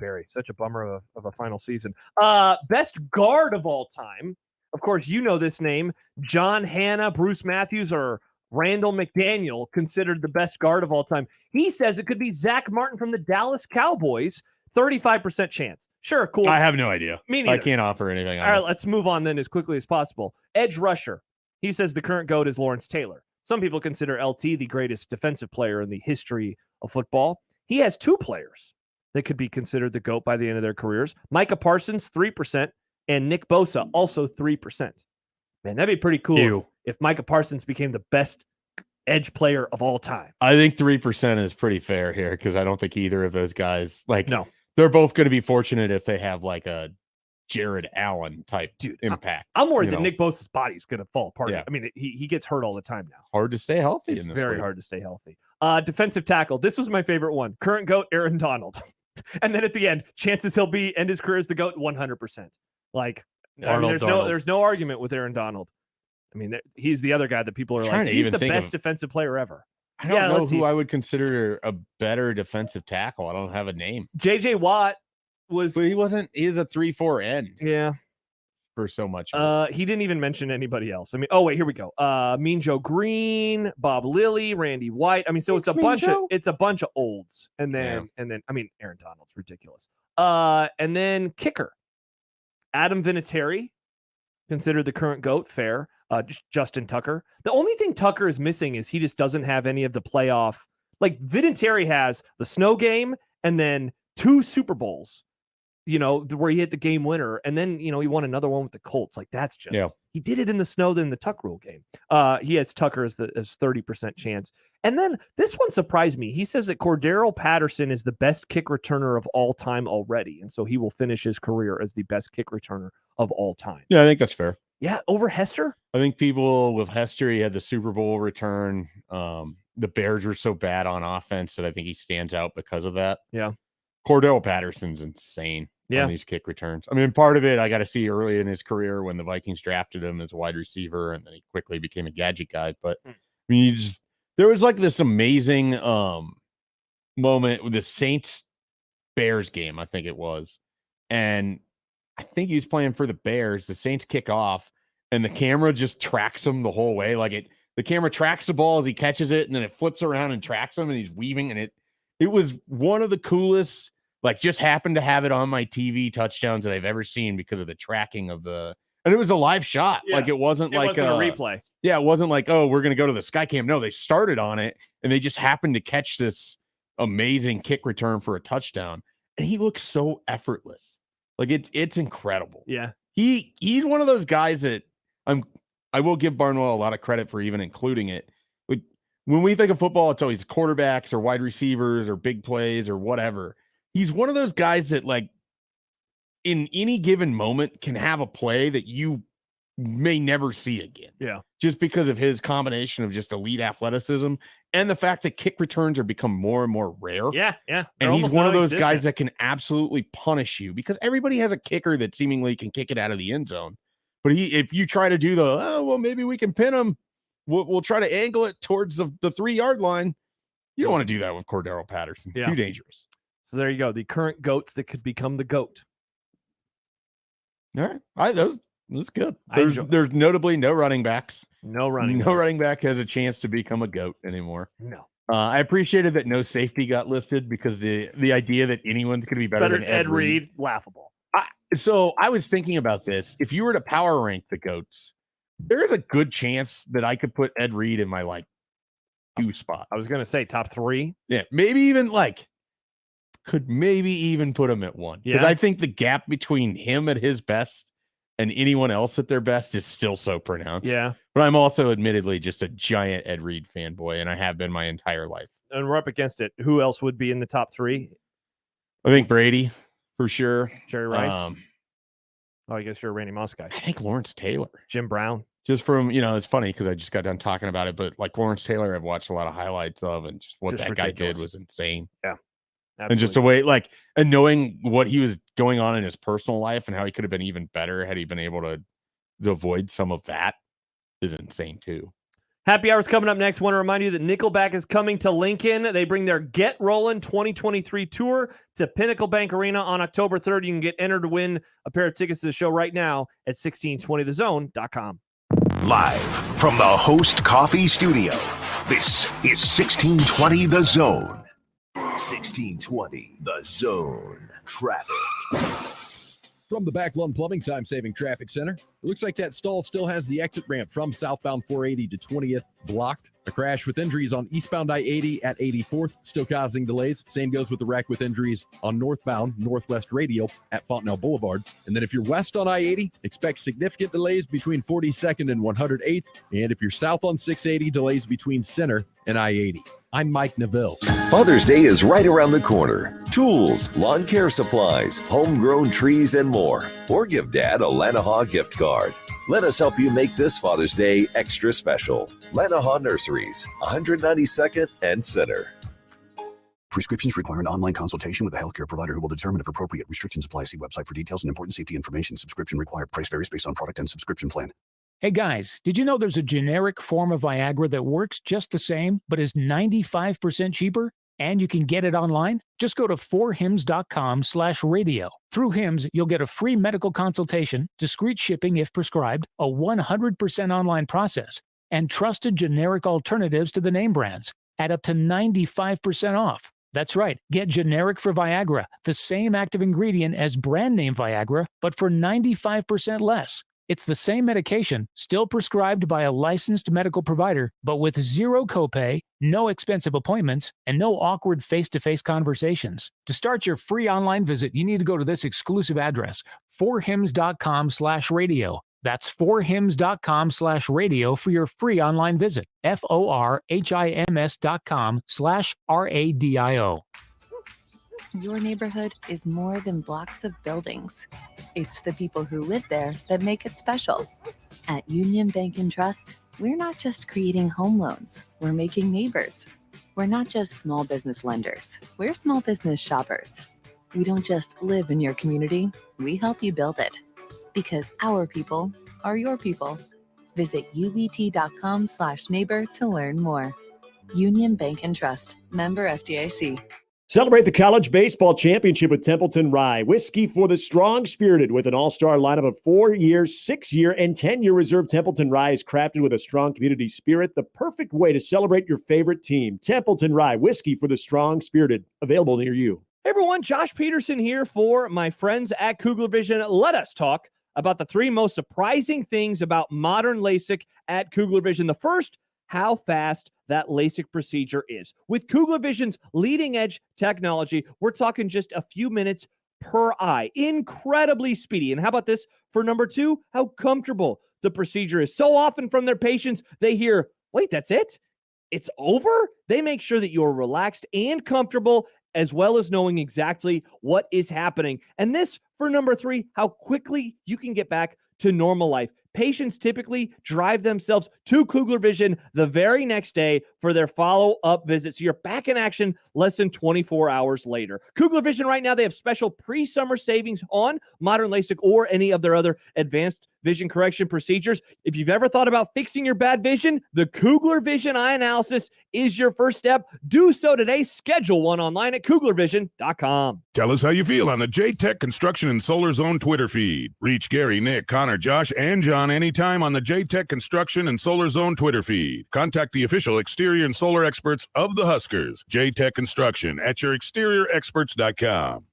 Barry, such a bummer of a final season. Best guard of all time. Of course, you know this name. John Hanna, Bruce Matthews, or Randall McDaniel, considered the best guard of all time. He says it could be Zach Martin from the Dallas Cowboys. 35% chance. Sure, cool. I have no idea. Me I neither. can't offer anything. All right, let's move on then as quickly as possible. Edge rusher. He says the current GOAT is Lawrence Taylor. Some people consider LT the greatest defensive player in the history of football. He has two players that could be considered the GOAT by the end of their careers. Micah Parsons, 3%, and Nick Bosa, also 3%. Man, that'd be pretty cool if Micah Parsons became the best edge player of all time. I think 3% is pretty fair here because I don't think either of those guys they're both going to be fortunate if they have like a Jared Allen type impact. I'm worried that Nick Bosa's body's going to fall apart. Yeah. I mean, he gets hurt all the time now. It's hard to stay healthy. It's in this very league. hard to stay healthy. Defensive tackle. This was my favorite one. Current GOAT, Aaron Donald. And then at the end, chances he'll end his career as the GOAT, 100%. Like, there's no argument with Aaron Donald. I mean, he's the other guy that people are like, he's the best defensive player ever. I don't know who I would consider a better defensive tackle. I don't have a name. JJ Watt was. But he wasn't. He is a 3-4 end. Yeah. For so much. He didn't even mention anybody else. I mean, oh wait, here we go. Mean Joe Green, Bob Lilly, Randy White. I mean, so it's a bunch of olds, and then I mean, Aaron Donald's ridiculous. And then kicker, Adam Vinatieri, considered the current GOAT. Fair. Justin Tucker. The only thing Tucker is missing is he just doesn't have any of the playoff. Like Vinatieri has the snow game and then 2 Super Bowls. Where he hit the game winner, and then he won another one with the Colts. Like that's just he did it in the snow than the Tuck Rule game. He has Tucker as 30% chance, and then this one surprised me. He says that Cordero Patterson is the best kick returner of all time already, and so he will finish his career as the best kick returner of all time. Yeah, I think that's fair. Yeah, over Hester. I think people with Hester, he had the Super Bowl return. The Bears were so bad on offense that I think he stands out because of that. Yeah, Cordell Patterson's insane. Yeah. On these kick returns. I mean, part of it I got to see early in his career when the Vikings drafted him as a wide receiver, and then he quickly became a gadget guy. But I mean, there was like this amazing moment with the Saints Bears game, I think it was, and I think he was playing for the Bears. The Saints kick off, and the camera just tracks him the whole way. The camera tracks the ball as he catches it, and then it flips around and tracks him, and he's weaving, and it was one of the coolest. Like, just happened to have it on my TV touchdowns that I've ever seen because of the tracking of and it was a live shot. Yeah. Like, it wasn't a replay. Yeah, it wasn't like, oh, we're going to go to the sky cam. No, they started on it, and they just happened to catch this amazing kick return for a touchdown. And he looks so effortless. Like, it's incredible. Yeah. He's one of those guys that I will give Barnwell a lot of credit for even including it. When we think of football, it's always quarterbacks or wide receivers or big plays or whatever. He's one of those guys that, like, in any given moment can have a play that you may never see again. Yeah. Just because of his combination of just elite athleticism and the fact that kick returns are become more and more rare. Yeah. And he's one of those guys that can absolutely punish you because everybody has a kicker that seemingly can kick it out of the end zone. But if you try to do maybe we can pin him, we'll try to angle it towards the 3-yard line. You don't want to do that with Cordero Patterson. Yeah. Too dangerous. So there you go. The current GOATs that could become the GOAT. All right. That's good. There's notably no running backs. No running back has a chance to become a GOAT anymore. No. I appreciated that no safety got listed because the idea that anyone could be better than Ed Reed, laughable. So I was thinking about this. If you were to power rank the GOATs, there is a good chance that I could put Ed Reed in my 2 spot. I was going to say top 3. Yeah, maybe even could maybe even put him at 1. Because I think the gap between him at his best and anyone else at their best is still so pronounced. Yeah. But I'm also admittedly just a giant Ed Reed fanboy, and I have been my entire life. And we're up against it. Who else would be in the top 3? I think Brady, for sure. Jerry Rice. I guess you're a Randy Moss guy. I think Lawrence Taylor. Jim Brown. Just from, it's funny because I just got done talking about it, but Lawrence Taylor, I've watched a lot of highlights of, and just what that ridiculous. Guy did was insane. Yeah. Absolutely. And just the way, and knowing what he was going on in his personal life and how he could have been even better had he been able to avoid some of that is insane too. Happy Hour's coming up next. Want to remind you that Nickelback is coming to Lincoln. They bring their Get Rollin' 2023 tour to Pinnacle Bank Arena on October 3rd. You can get entered to win a pair of tickets to the show right now at 1620thezone.com. Live from the Host Coffee Studio, this is 1620 The Zone. 1620 The Zone. Traffic. From the Backlund Plumbing Time-Saving Traffic Center, it looks like that stall still has the exit ramp from southbound 480 to 20th blocked. A crash with injuries on eastbound I-80 at 84th, still causing delays. Same goes with the wreck with injuries on northbound Northwest Radial at Fontenelle Boulevard. And then if you're west on I-80, expect significant delays between 42nd and 108th. And if you're south on 680, delays between Center and I-80. I'm Mike Neville. Father's Day is right around the corner. Tools, lawn care supplies, homegrown trees, and more. Or give Dad a Lanahaw gift card. Let us help you make this Father's Day extra special. Lanahaw Nurseries, 192nd and Center. Prescriptions require an online consultation with a healthcare provider who will determine if appropriate. Restrictions apply. See website for details and important safety information. Subscription required. Price varies based on product and subscription plan. Hey guys, did you know there's a generic form of Viagra that works just the same, but is 95% cheaper? And you can get it online? Just go to 4hims.com/radio. Through Hims, you'll get a free medical consultation, discreet shipping if prescribed, a 100% online process, and trusted generic alternatives to the name brands at up to 95% off. That's right. Get generic for Viagra, the same active ingredient as brand name Viagra, but for 95% less. It's the same medication, still prescribed by a licensed medical provider, but with zero copay, no expensive appointments, and no awkward face-to-face conversations. To start your free online visit, you need to go to this exclusive address, 4hims.com/radio. That's 4hims.com/radio for your free online visit. FORHIMS.com/RADIO. Your neighborhood is more than blocks of buildings. It's the people who live there that make it special. At Union Bank and Trust, we're not just creating home loans, we're making neighbors. We're not just small business lenders, we're small business shoppers. We don't just live in your community, we help you build it. Because our people are your people. Visit ubt.com/neighbor to learn more. Union Bank and Trust, member FDIC. Celebrate the college baseball championship with Templeton Rye. Whiskey for the strong-spirited with an all-star lineup of 4-year, 6-year, and 10-year reserve. Templeton Rye is crafted with a strong community spirit, the perfect way to celebrate your favorite team. Templeton Rye, whiskey for the strong-spirited, available near you. Hey everyone, Josh Peterson here for my friends at Kugler Vision. Let us talk about the 3 most surprising things about modern LASIK at Kugler Vision. The first, how fast that LASIK procedure is. With Kugler Vision's leading-edge technology, we're talking just a few minutes per eye. Incredibly speedy. And how about this for number 2? How comfortable the procedure is. So often from their patients, they hear, wait, that's it? It's over? They make sure that you're relaxed and comfortable, as well as knowing exactly what is happening. And this for number 3, how quickly you can get back to normal life. Patients typically drive themselves to Kugler Vision the very next day for their follow-up visit. So you're back in action less than 24 hours later. Kugler Vision right now, they have special pre-summer savings on modern LASIK or any of their other advanced vision correction procedures. If you've ever thought about fixing your bad vision, the Kugler Vision Eye Analysis is your first step. Do so today. Schedule one online at KuglerVision.com. Tell us how you feel on the J-Tech Construction and Solar Zone Twitter feed. Reach Gary, Nick, Connor, Josh, and John anytime on the J-Tech Construction and Solar Zone Twitter feed. Contact the official exterior and solar experts of the Huskers. J-Tech Construction at yourexteriorexperts.com.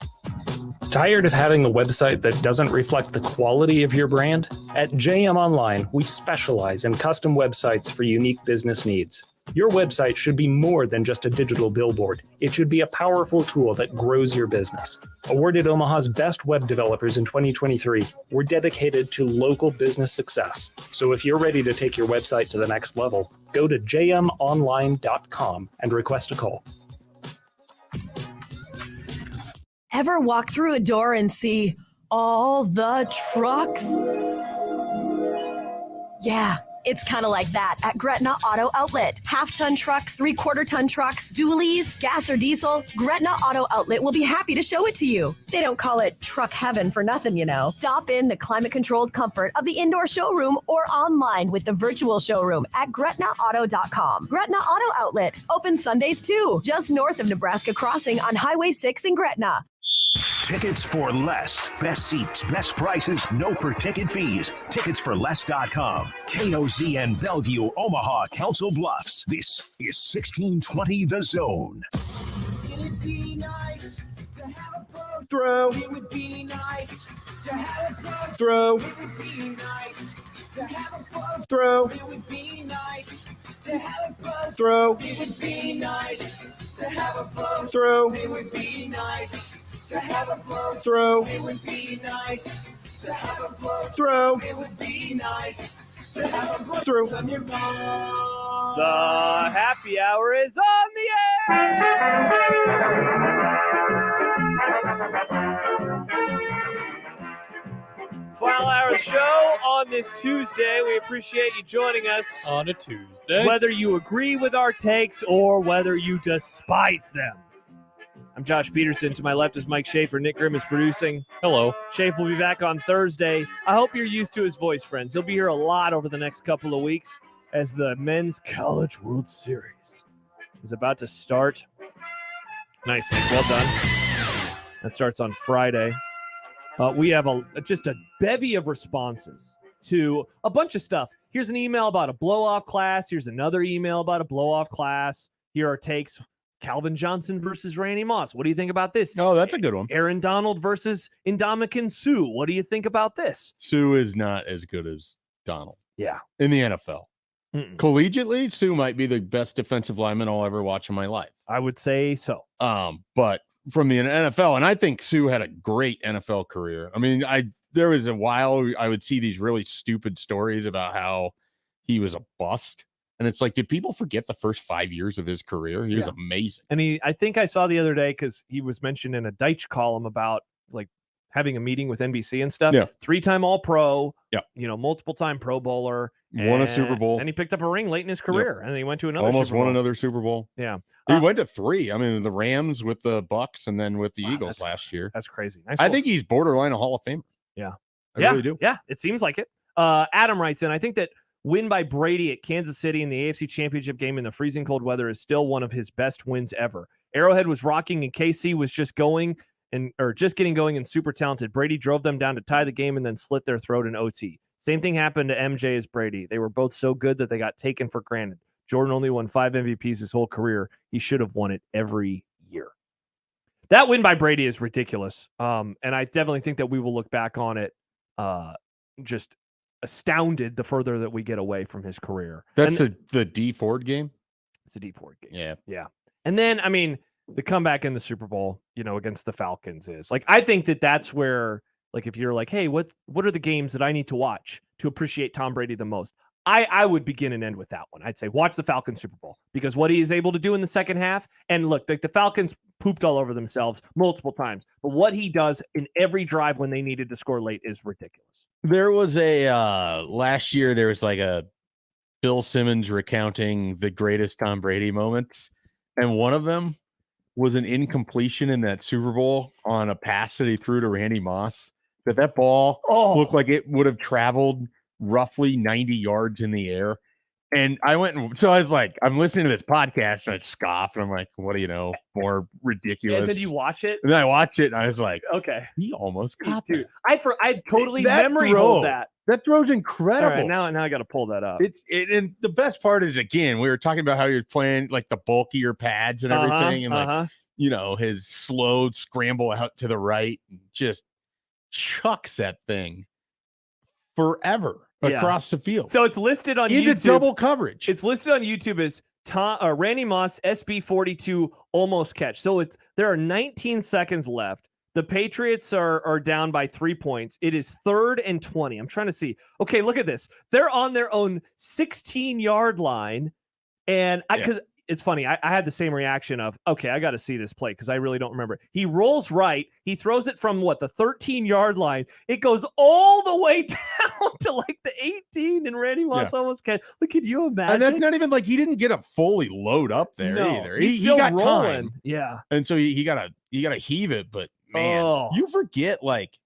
Tired of having a website that doesn't reflect the quality of your brand? At JM Online, we specialize in custom websites for unique business needs. Your website should be more than just a digital billboard. It should be a powerful tool that grows your business. Awarded Omaha's best web developers in 2023, we're dedicated to local business success. So if you're ready to take your website to the next level, go to jmonline.com and request a call. Ever walk through a door and see all the trucks? Yeah, it's kind of like that at Gretna Auto Outlet. Half-ton trucks, three-quarter-ton trucks, dualies, gas or diesel. Gretna Auto Outlet will be happy to show it to you. They don't call it truck heaven for nothing, you know. Stop in the climate-controlled comfort of the indoor showroom or online with the virtual showroom at GretnaAuto.com. Gretna Auto Outlet, open Sundays too, just north of Nebraska Crossing on Highway 6 in Gretna. Tickets for less. Best seats, best prices, no per ticket fees. Ticketsforless.com. KOZN Bellevue, Omaha, Council Bluffs. This is 1620 The Zone. It'd be nice to have a boat. Throw. It would be nice to have a boat. Throw. It would be nice to have a boat. Throw. It would be nice to have a boat. Throw. It would be nice to have a boat. Throw. It would be nice to have a blow through. It would be nice to have a blow through. It would be nice to have a blow through. The happy hour is on the air. Final hour of the show on this Tuesday. We appreciate you joining us on a Tuesday. Whether you agree with our takes or whether you despise them. I'm Josh Peterson. To my left is Mike Schaefer. Nick Grimm is producing. Hello. Schaefer will be back on Thursday. I hope you're used to his voice, friends. He'll be here a lot over the next couple of weeks as the Men's College World Series is about to start. Nice, Nick. Well done. That starts on Friday. We have just a bevy of responses to a bunch of stuff. Here's an email about a blow-off class. Here's another email about a blow-off class. Here are takes. Calvin Johnson versus Randy Moss. What do you think about this? Oh, that's a good one. Aaron Donald versus Ndamukong Suh. What do you think about this? Suh is not as good as Donald. Yeah. In the NFL. Collegiately, Suh might be the best defensive lineman I'll ever watch in my life. I would say so. But from the NFL, and I think Suh had a great NFL career. I mean, there was a while I would see these really stupid stories about how he was a bust. And it's like, did people forget the first 5 years of his career? He was amazing. And I think I saw the other day, because he was mentioned in a Deitch column about like having a meeting with NBC and stuff. Yeah. 3-time All-Pro. Yeah. Multiple-time Pro Bowler. Won a Super Bowl. And he picked up a ring late in his career. Yep. And then he went to another Almost Super Bowl. won another Super Bowl. Yeah. He went to 3. I mean, the Rams with the Bucks and then with the Eagles last year. That's crazy. Nice I think he's borderline a Hall of Famer. Yeah. I really do. Yeah, it seems like it. Adam writes in, I think that win by Brady at Kansas City in the AFC Championship game in the freezing cold weather is still one of his best wins ever. Arrowhead was rocking and KC was just getting going and super talented. Brady drove them down to tie the game and then slit their throat in OT. Same thing happened to MJ as Brady. They were both so good that they got taken for granted. Jordan only won 5 MVPs his whole career. He should have won it every year. That win by Brady is ridiculous. And I definitely think that we will look back on it just astounded the further that we get away from his career. That's the D Ford game? It's a D Ford game. Yeah. Yeah. And then, I mean, the comeback in the Super Bowl, against the Falcons is like, I think that that's where, like, if you're like, hey, what are the games that I need to watch to appreciate Tom Brady the most? I would begin and end with that one. I'd say watch the Falcons Super Bowl, because what he is able to do in the second half, and look, like the Falcons pooped all over themselves multiple times, but what he does in every drive when they needed to score late is ridiculous. There was last year, there was like a Bill Simmons recounting the greatest Tom Brady moments. And one of them was an incompletion in that Super Bowl on a pass that he threw to Randy Moss That ball Oh. looked like it would have traveled roughly 90 yards in the air. And I went, so I was like, I'm listening to this podcast and I scoffed. And I'm like, what do you know? More ridiculous. And then you watch it? And then I watched it and I was like, okay. He almost caught Dude, that. I'd totally That memory throw, hold that. That throw's incredible. All right, now I got to pull that up. And the best part is, again, we were talking about how you're playing like the bulkier pads and everything. And like, his slow scramble out to the right and just chucks that thing forever across the field. So it's listed on into YouTube. double coverage. It's listed on YouTube as Randy Moss SB42 almost catch. So there are 19 seconds left. The Patriots are down by 3 points. It is 3rd and 20. I'm trying to see. Okay, look at this. They're on their own 16-yard line. And because it's funny, I had the same reaction of, okay, I got to see this play because I really don't remember. He rolls right. He throws it from the 13-yard line. It goes all the way down to like the 18, and Randy Moss almost catch. Look, could you imagine? And that's not even like he didn't get a fully load up there either. He got rolling. time. Yeah. And so he got to heave it, but man, you forget like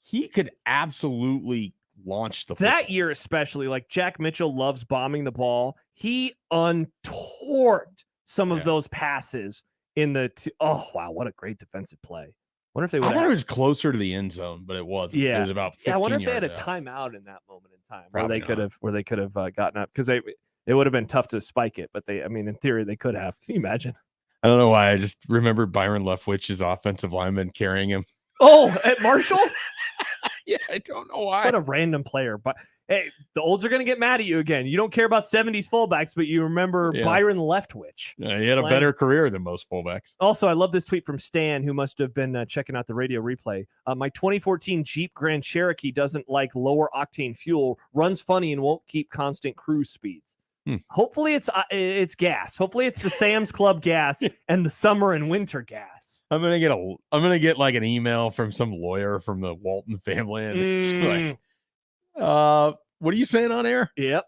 he could absolutely launch the that year, especially like Jack Mitchell loves bombing the ball. He untorqued some of those passes in the oh wow, what a great defensive play. Wonder if they would I thought it was closer to the end zone, but it wasn't. Yeah. It was about 15 I wonder if they had a yards out. timeout in that moment in time Probably where they could have gotten up, because it would have been tough to spike it, but in theory they could have. Can you imagine? I don't know why. I just remember Byron Leftwich's offensive lineman carrying him. Oh, at Marshall? Yeah, I don't know why. What a random player. But hey, the olds are going to get mad at you again. You don't care about 70s fullbacks, but you remember Byron Leftwich. He had a better career than most fullbacks. Also, I love this tweet from Stan, who must have been checking out the radio replay. My 2014 Jeep Grand Cherokee doesn't like lower octane fuel, runs funny, and won't keep constant cruise speeds. Hopefully it's gas. Hopefully it's the Sam's Club gas and the summer and winter gas. I'm gonna get like an email from some lawyer from the Walton family, and it's like, what are you saying on air? Yep.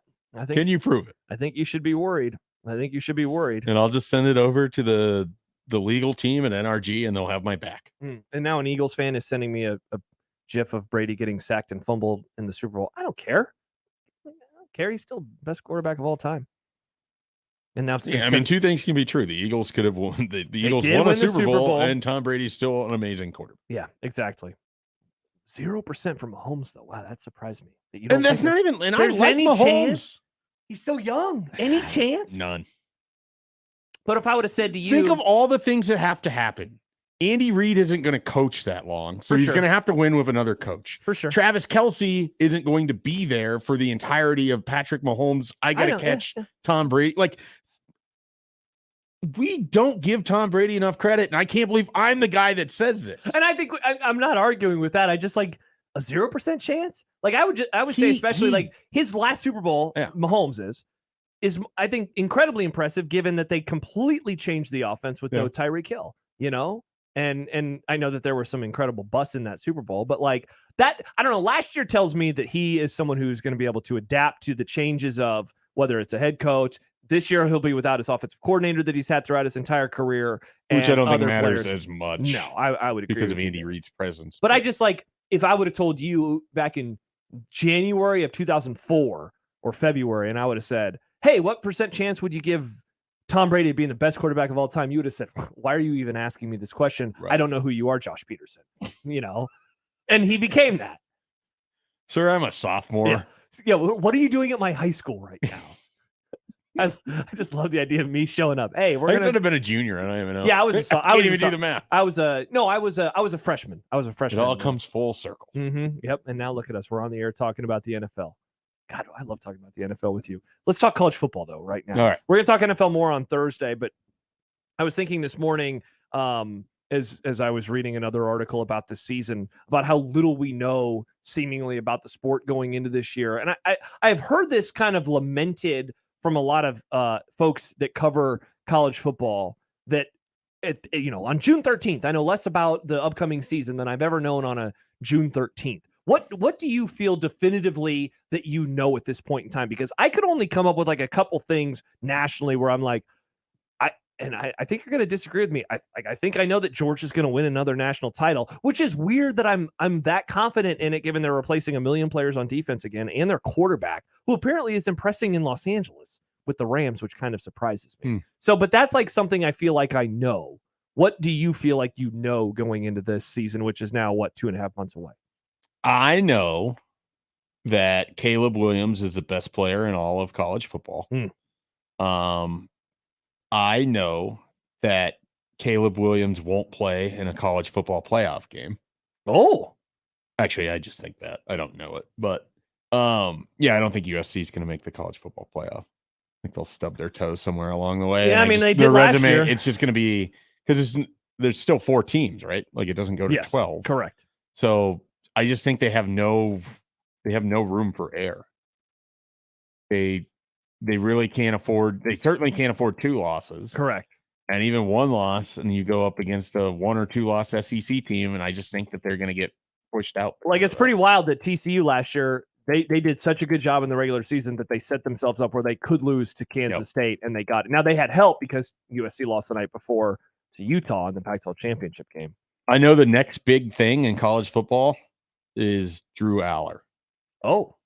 Can you prove it? I think you should be worried. And I'll just send it over to the legal team at NRG, and they'll have my back. And now an Eagles fan is sending me a gif of Brady getting sacked and fumbled in the Super Bowl. I don't care. He's still best quarterback of all time. And now, I mean, two things can be true. The Eagles could have won. The Eagles won a Super Bowl, and Tom Brady's still an amazing quarterback. Yeah, exactly. 0% from Mahomes, though. Wow, that surprised me. And that's not even. And I like Mahomes. Chance? He's so young. Any chance? None. But if I would have said to you, think of all the things that have to happen. Andy Reid isn't going to coach that long, so he's going to have to win with another coach. For sure. Travis Kelce isn't going to be there for the entirety of Patrick Mahomes. I got to catch Tom Brady. Like, we don't give Tom Brady enough credit, and I can't believe I'm the guy that says this. And I think I'm not arguing with that. I just like a 0% chance. Like I would say, especially like his last Super Bowl, Mahomes is I think incredibly impressive, given that they completely changed the offense with no Tyreek Hill. And I know that there were some incredible busts in that Super Bowl, but like that, I don't know. Last year tells me that he is someone who's going to be able to adapt to the changes of whether it's a head coach. This year he'll be without his offensive coordinator that he's had throughout his entire career, which I don't think matters as much. No, I would agree because of with Andy Reid's presence. But I just like, if I would have told you back in January of 2004 or February, and I would have said, "Hey, what % chance would you give Tom Brady being the best quarterback of all time?" You would have said, "Why are you even asking me this question? Right. I don't know who you are, Josh Peterson." And he became that. Sir, I'm a sophomore. Yeah. What are you doing at my high school right now? I just love the idea of me showing up. Hey, I could have been a junior. I don't even know. Yeah, I can't even do the math. I was a freshman. It all comes full circle. Mm-hmm. Yep. And now look at us. We're on the air talking about the NFL. God, I love talking about the NFL with you. Let's talk college football though right now. All right. We're going to talk NFL more on Thursday, but I was thinking this morning as I was reading another article about this season, about how little we know seemingly about the sport going into this year. And I've heard this kind of lamented from a lot of folks that cover college football, that on June 13th, I know less about the upcoming season than I've ever known on a June 13th. What do you feel definitively that you know at this point in time? Because I could only come up with like a couple things nationally where I'm like, and I think you're going to disagree with me. I think I know that Georgia's going to win another national title, which is weird that I'm that confident in it, given they're replacing 1 million players on defense again, and their quarterback, who apparently is impressing in Los Angeles with the Rams, which kind of surprises me. So, but that's like something I feel like I know. What do you feel like you know going into this season, which is now 2.5 months away? I know that Caleb Williams is the best player in all of college football. I know that Caleb Williams won't play in a college football playoff game. Oh, actually, I just think that. I don't know it, but yeah, I don't think USC is going to make the college football playoff. I think they'll stub their toes somewhere along the way. Yeah, I mean, they did their last resume. year. It's just going to be because there's still 4 teams, right? Like it doesn't go to 12. Correct. So I just think they have no room for error. They really can't afford. They certainly can't afford 2 losses. Correct. And even 1 loss, and you go up against a 1 or 2 loss SEC team, and I just think that they're going to get pushed out. Like, it's pretty wild that TCU last year, they did such a good job in the regular season that they set themselves up where they could lose to Kansas State, and they got it. Now, they had help because USC lost the night before to Utah in the Pac-12 championship game. I know the next big thing in college football is Drew Aller. Oh.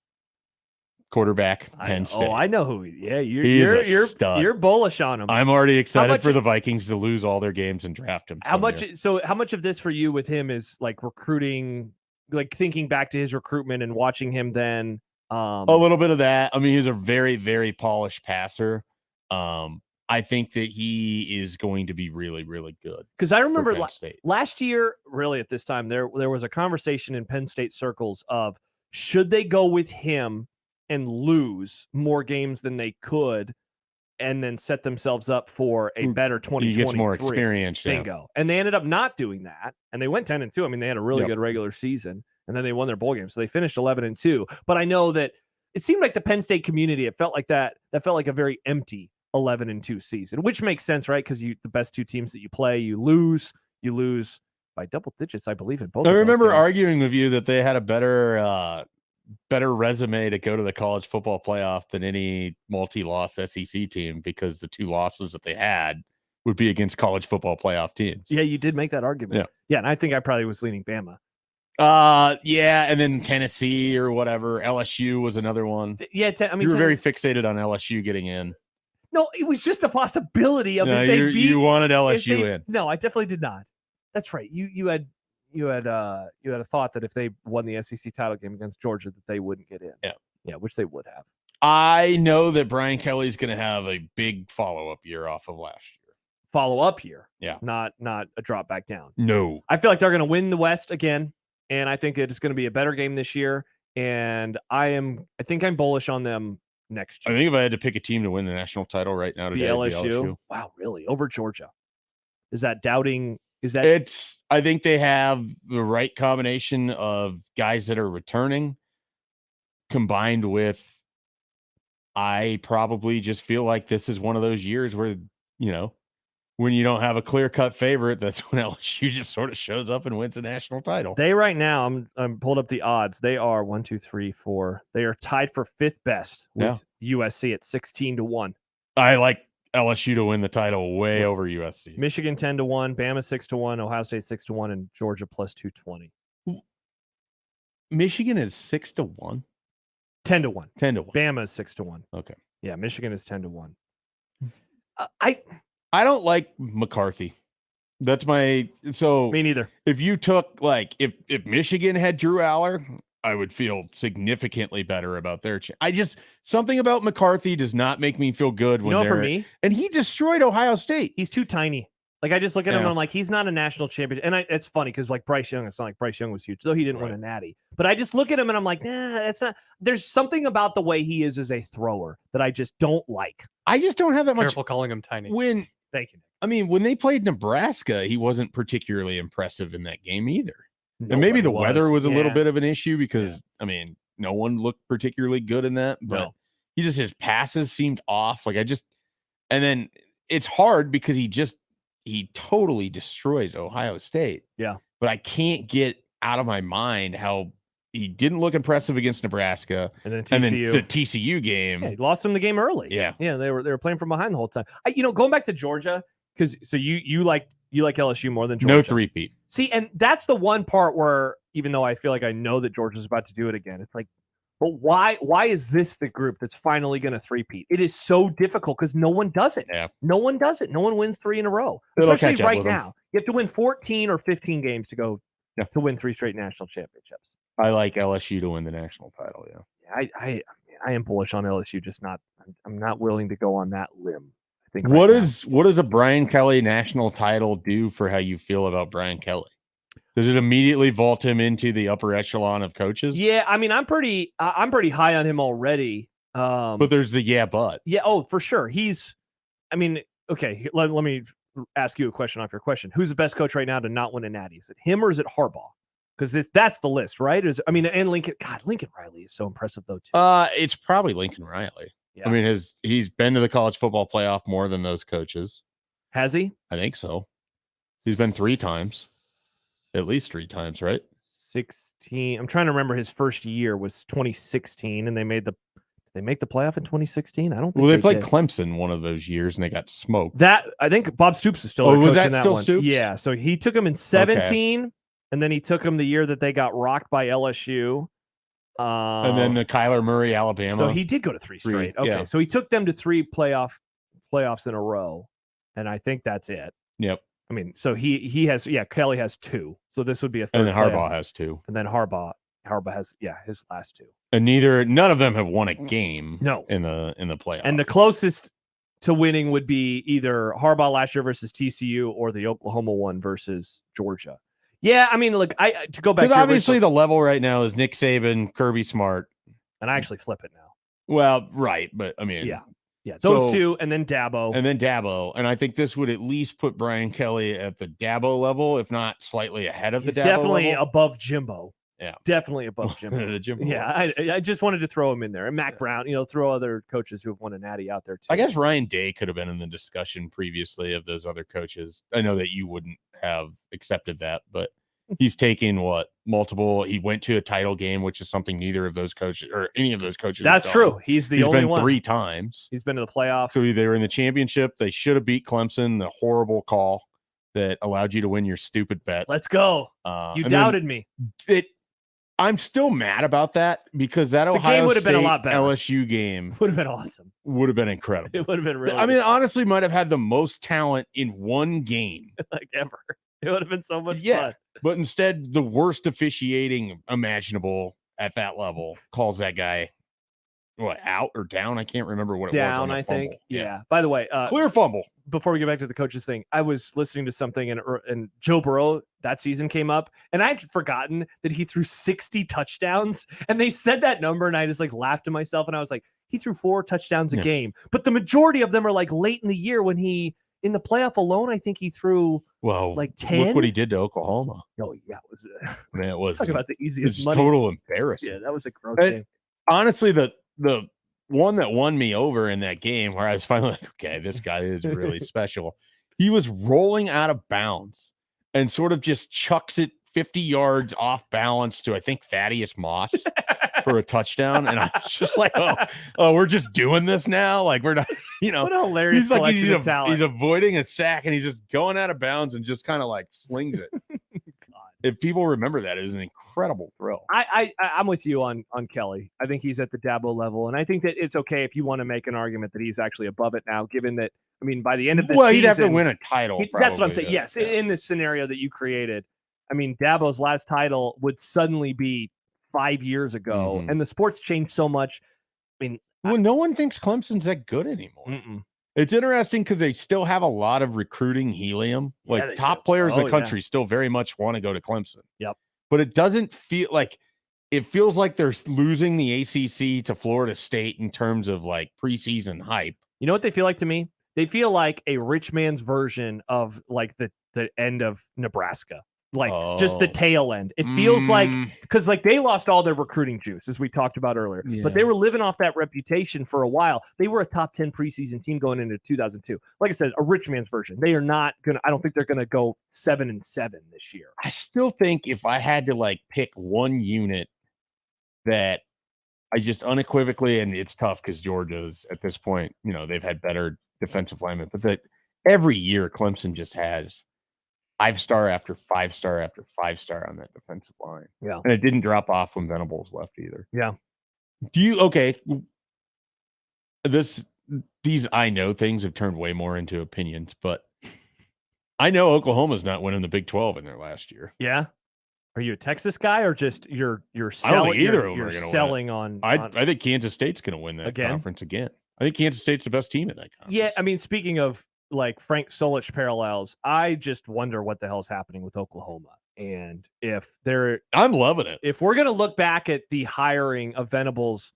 Quarterback, Penn State. Oh, I know who. Yeah, you're bullish on him. I'm already excited for the Vikings to lose all their games and draft him. How much of this for you with him is like recruiting, like thinking back to his recruitment and watching him then? A little bit of that. I mean, he's a very, very polished passer. I think that he is going to be really, really good. Because I remember last year, really at this time, there was a conversation in Penn State circles of should they go with him and lose more games than they could and then set themselves up for a better 2023. He gets more experience. Bingo. And they ended up not doing that. And they went 10-2. I mean, they had a really good regular season, and then they won their bowl game. So they finished 11-2. But I know that it seemed like the Penn State community, it felt like that felt like a very empty 11-2 season, which makes sense, right? Because the best 2 teams that you play, you lose by double digits, I believe, in both. I remember arguing with you that they had a better resume to go to the college football playoff than any multi-loss SEC team because the 2 losses that they had would be against college football playoff teams. Yeah, you did make that argument. Yeah, and I think I probably was leaning Bama. Yeah, and then Tennessee or whatever. LSU was another one. Yeah, you were very fixated on LSU getting in. No, it was just a possibility of you wanted LSU in. No, I definitely did not. That's right. You had a thought that if they won the SEC title game against Georgia, that they wouldn't get in. Yeah, which they would have. I know that Brian Kelly's going to have a big follow-up year off of last year. Follow-up year, yeah, not a drop back down. No, I feel like they're going to win the West again, and I think it's going to be a better game this year. And I think I'm bullish on them next year. I think if I had to pick a team to win the national title right now today, it'd be LSU. Wow, really? Over Georgia? Is that doubting? I think they have the right combination of guys that are returning combined with, I probably just feel like this is one of those years where, when you don't have a clear-cut favorite, that's when LSU just sort of shows up and wins a national title. They right now, I'm pulled up the odds. They are 1, 2, 3, 4. They are tied for 5th best with USC at 16-1. I like LSU to win the title way over USC. Michigan 10-1, Bama 6-1, Ohio State 6-1, and Georgia plus 220. Michigan is 6-1. 10-1. 10-1. Bama is 6-1. Okay. Yeah, Michigan is 10-1. I don't like McCarthy. That's me neither. If you took if Michigan had Drew Aller, I would feel significantly better about their something about McCarthy does not make me feel good when for me, and he destroyed Ohio State. He's too tiny. Like, I just look at him and I'm like, he's not a national champion. And it's funny because Bryce Young, it's not like Bryce Young was huge, though he didn't win a natty. But I just look at him and I'm like, that's not. There's something about the way he is as a thrower that I just don't like. I just don't have that much. Careful calling him tiny. Thank you. I mean, when they played Nebraska, he wasn't particularly impressive in that game either. Nobody and maybe the weather was a little Yeah. bit of an issue because, I mean, no one looked particularly good in that. But his passes seemed off. And then it's hard because he totally destroys Ohio State. Yeah. But I can't get out of my mind how he didn't look impressive against Nebraska. And then the TCU game. Yeah, he lost them the game early. Yeah. Yeah, they were playing from behind the whole time. Going back to Georgia, because you like LSU more than Georgia. No three-peat. See, and that's the one part where even though I feel like I know that Georgia's about to do it again, it's like, but why is this the group that's finally going to three-peat? It is so difficult because no one does it. Yeah. No one does it. No one wins 3 in a row, It'll especially catch up right with 'em. now. You have to win 14 or 15 games to go to win 3 straight national championships. I like LSU to win the national title. Yeah. I am bullish on LSU, just not. I'm not willing to go on that limb. I think. What does a Brian Kelly national title do for how you feel about Brian Kelly? Does it immediately vault him into the upper echelon of coaches? Yeah, I mean, I'm pretty high on him already. But there's the but. Yeah, oh, for sure. I mean, okay, let me ask you a question off your question. Who's the best coach right now to not win a natty? Is it him or is it Harbaugh? Because that's the list, right? And Lincoln Riley is so impressive though too. It's probably Lincoln Riley. Yeah. I mean, he's been to the college football playoff more than those coaches. Has he? I think so. He's been 3 times. At least 3 times, right? 16. I'm trying to remember his first year was 2016, and they made the playoff in 2016. I don't think. Well, they played did. Clemson one of those years, and they got smoked. That I think Bob Stoops is still. Oh, their was coach that in that still one. Stoops? Yeah, so he took him in 17, and then he took him the year that they got rocked by LSU. And then the Kyler Murray, Alabama. So he did go to 3 straight. Okay, yeah. so he took them to 3 playoffs in a row, and I think that's it. Yep. I mean, so he has Kelly has 2, so this would be a 3rd. And then Harbaugh playoff. has 2. And then Harbaugh has his last 2. And none of them have won a game. No. in the playoff. And the closest to winning would be either Harbaugh last year versus TCU or the Oklahoma one versus Georgia. Yeah, I mean, look, to go back to because obviously the level right now is Nick Saban, Kirby Smart, and I actually flip it now. Well, right, but I mean, yeah, those 2, and then Dabo, and I think this would at least put Brian Kelly at the Dabo level, if not slightly ahead of He's the Dabo definitely level. above Jimbo. Yeah, definitely above Jimbo. The Jimbo yeah, I just wanted to throw him in there, and Mac Brown, throw other coaches who have won a natty out there too. I guess Ryan Day could have been in the discussion previously of those other coaches. I know that you wouldn't have accepted that, but he's taking multiple. He went to a title game, which is something neither of those coaches or any of those coaches. That's true. He's only been one. 3 times. He's been to the playoffs. So they were in the championship. They should have beat Clemson. The horrible call that allowed you to win your stupid bet. Let's go. You doubted me. I'm still mad about that because that The Ohio game would have State been a lot better. LSU game Would have been awesome. would have been incredible. It would have been really. I mean, honestly, might have had the most talent in one game. like ever. It would have been so much Yeah, fun. but instead, the worst officiating imaginable at that level calls that guy out or down. I can't remember what it was. Down, On the I fumble. think. Yeah. By the way, Clear fumble. Before we get back to the coaches thing, I was listening to something and Joe Burrow that season came up, and I'd forgotten that he threw 60 touchdowns, and they said that number, and I just laughed to myself, and I was like, he threw 4 touchdowns a game, but the majority of them are late in the year when in the playoff alone, I think he threw 10. Look what he did to Oklahoma. Oh yeah, it was. Man, it was Talk about the easiest it's money. total embarrassing. Yeah, that was a gross game. Honestly, the one that won me over in that game, where I was finally like, okay, this guy is really special. He was rolling out of bounds and sort of just chucks it 50 yards off balance to, I think, Thaddeus Moss for a touchdown. And I was just like, oh, we're just doing this now. Like, we're not, What a hilarious he's like, collection of talent. he's avoiding a sack and he's just going out of bounds and just kind of slings it. If people remember that, it was an incredible thrill. I'm with you on Kelly. I think he's at the Dabo level, and I think that it's okay if you want to make an argument that he's actually above it now, given that, I mean, by the end of the season... he'd have to win a title. That's what I'm saying. Yes, in this scenario that you created, I mean, Dabo's last title would suddenly be 5 years ago, and the sport's changed so much. I mean... no one thinks Clemson's that good anymore. It's interesting because they still have a lot of recruiting helium. Top players in the country still very much want to go to Clemson. Yep. But it doesn't feel like it feels like they're losing the ACC to Florida State in terms of preseason hype. You know what they feel like to me? They feel like a rich man's version of the end of Nebraska. Just the tail end. It feels like because they lost all their recruiting juice, as we talked about earlier. But they were living off that reputation for a while. They were a top 10 preseason team going into 2002. Like I said, a rich man's version. They are not gonna. I don't think they're gonna go 7-7 this year. I still think if I had to pick one unit that I just unequivocally, and it's tough because Georgia's at this point, they've had better defensive linemen, but that every year Clemson just has 5-star after 5-star after 5-star on that defensive line. Yeah. And it didn't drop off when Venables left either. Yeah. These I know things have turned way more into opinions, but I know Oklahoma's not winning the Big 12 in their last year. Yeah. Are you a Texas guy or just you're I don't think selling? either of them You're are going to selling win. on. I think Kansas State's going to win that Again? conference again. I think Kansas State's the best team in that conference. Yeah, I mean, speaking of like Frank Solich parallels, I just wonder what the hell's happening with Oklahoma. And if they're, I'm loving it. If we're going to look back at the hiring of Venables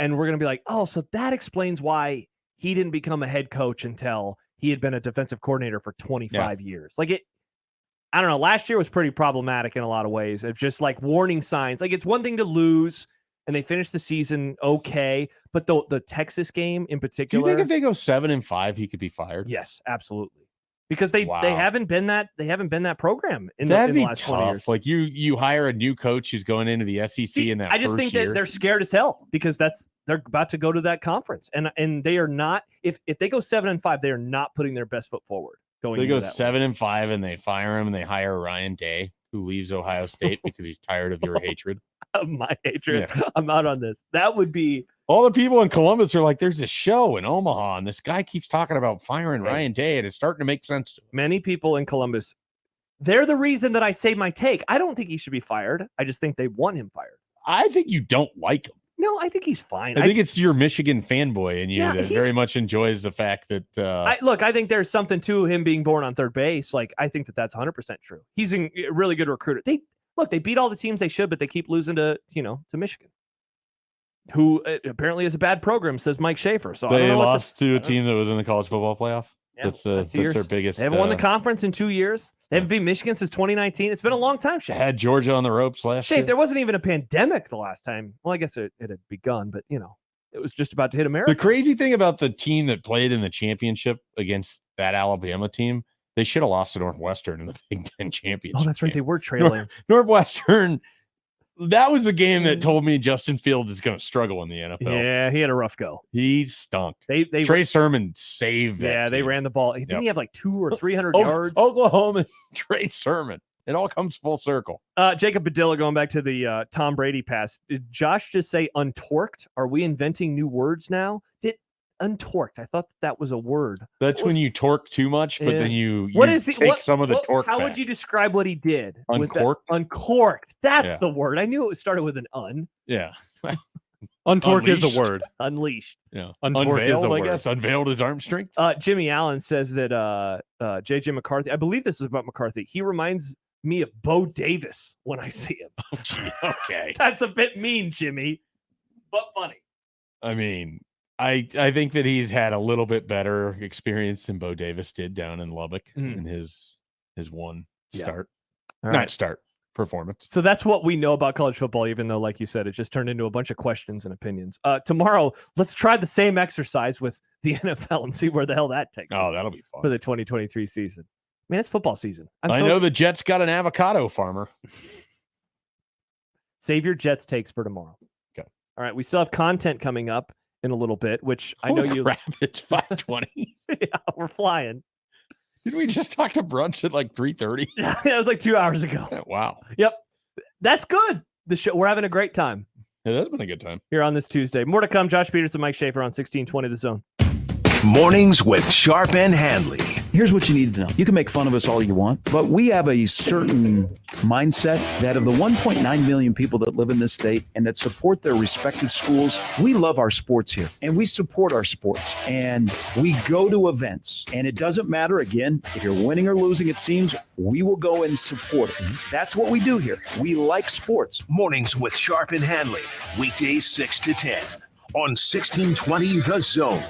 and we're going to be like, oh, so that explains why he didn't become a head coach until he had been a defensive coordinator for 25 years. Like I don't know. Last year was pretty problematic in a lot of ways of just like warning signs. Like it's one thing to lose and they finished the season okay, but the Texas game in Do particular. you think if they go 7-5, he could be fired? Yes, absolutely. Because they haven't been that program in the last 20 years. Like you hire a new coach who's going into the SEC in that. I just think that they're scared as hell because they're about to go to that conference and they are not. If they go 7-5, they are not putting their best foot forward. They go 7-5 and they fire him and they hire Ryan Day, who leaves Ohio State because he's tired of your hatred. My hatred. Yeah. I'm out on this. That would be. All the people in Columbus are like, there's a show in Omaha, and this guy keeps talking about firing Ryan Day, and it's starting to make sense to me. Many people in Columbus, they're the reason that I say my take. I don't think he should be fired. I just think they want him fired. I think you don't like him. No, I think he's fine. I think it's your Michigan fanboy in you that very much enjoys the fact that. I think there's something to him being born on third base. Like, I think that's 100% true. He's a really good recruiter. They beat all the teams they should, but they keep losing to Michigan, who apparently is a bad program, says Mike Schaefer. So they lost to a team that was in the college football playoff. Yeah, that's their biggest. They haven't won the conference in 2 years. They haven't beat Michigan since 2019. It's been a long time, Schaef. Had Georgia on the ropes last year. There wasn't even a pandemic the last time. Well, I guess it had begun, but it was just about to hit America. The crazy thing about the team that played in the championship against that Alabama team, they should have lost to Northwestern in the Big Ten championship. Oh, that's right. They were trailing. Northwestern. That was the game that told me Justin Fields is going to struggle in the NFL. Yeah, he had a rough go. He stunk. They Trey Sermon saved that. Yeah, they ran the ball. Didn't he have like 200 or 300 yards? Oklahoma, Trey Sermon. It all comes full circle. Jacob Badilla, going back to the Tom Brady pass. Did Josh just say untorqued? Are we inventing new words now? Untorqued. I thought that was a word. That's when you torque too much, but then you take some of the torque How back. would you describe what he did? Uncorked? Uncorked. That's the word. I knew it started with an un. Yeah. Untorque is a word. Unleashed. Yeah. Untorque Unveiled, is a I word. guess. Unveiled his arm strength. Jimmy Allen says that J.J. McCarthy, I believe this is about McCarthy. He reminds me of Bo Davis when I see him. Oh, gee, okay. That's a bit mean, Jimmy, but funny. I mean, I think that he's had a little bit better experience than Bo Davis did down in Lubbock in his one start. All Not right. start, performance. So that's what we know about college football, even though, like you said, it just turned into a bunch of questions and opinions. Tomorrow, let's try the same exercise with the NFL and see where the hell that takes us Oh, that'll be fun. for the 2023 season. Man, it's football season. I know the Jets got an avocado farmer. Save your Jets takes for tomorrow. Okay. All right. We still have content coming up in a little bit, which I know Holy you. crap, it's 5:20. Yeah, we're flying. Did we just talk to brunch at like 3:30? Yeah, it was like 2 hours ago. Wow. Yep. That's good. The show, we're having a great time It has been a good time. here on this Tuesday. More to come. Josh Peters and Mike Schaefer on 1620 The Zone. Mornings with Sharp and Handley. Here's what you need to know. You can make fun of us all you want, but we have a certain mindset that of the 1.9 million people that live in this state and that support their respective schools, we love our sports here and we support our sports and we go to events. And it doesn't matter, again, if you're winning or losing, it seems, we will go and support it. That's what we do here. We like sports. Mornings with Sharp and Handley. Weekdays 6 to 10 on 1620 The Zone.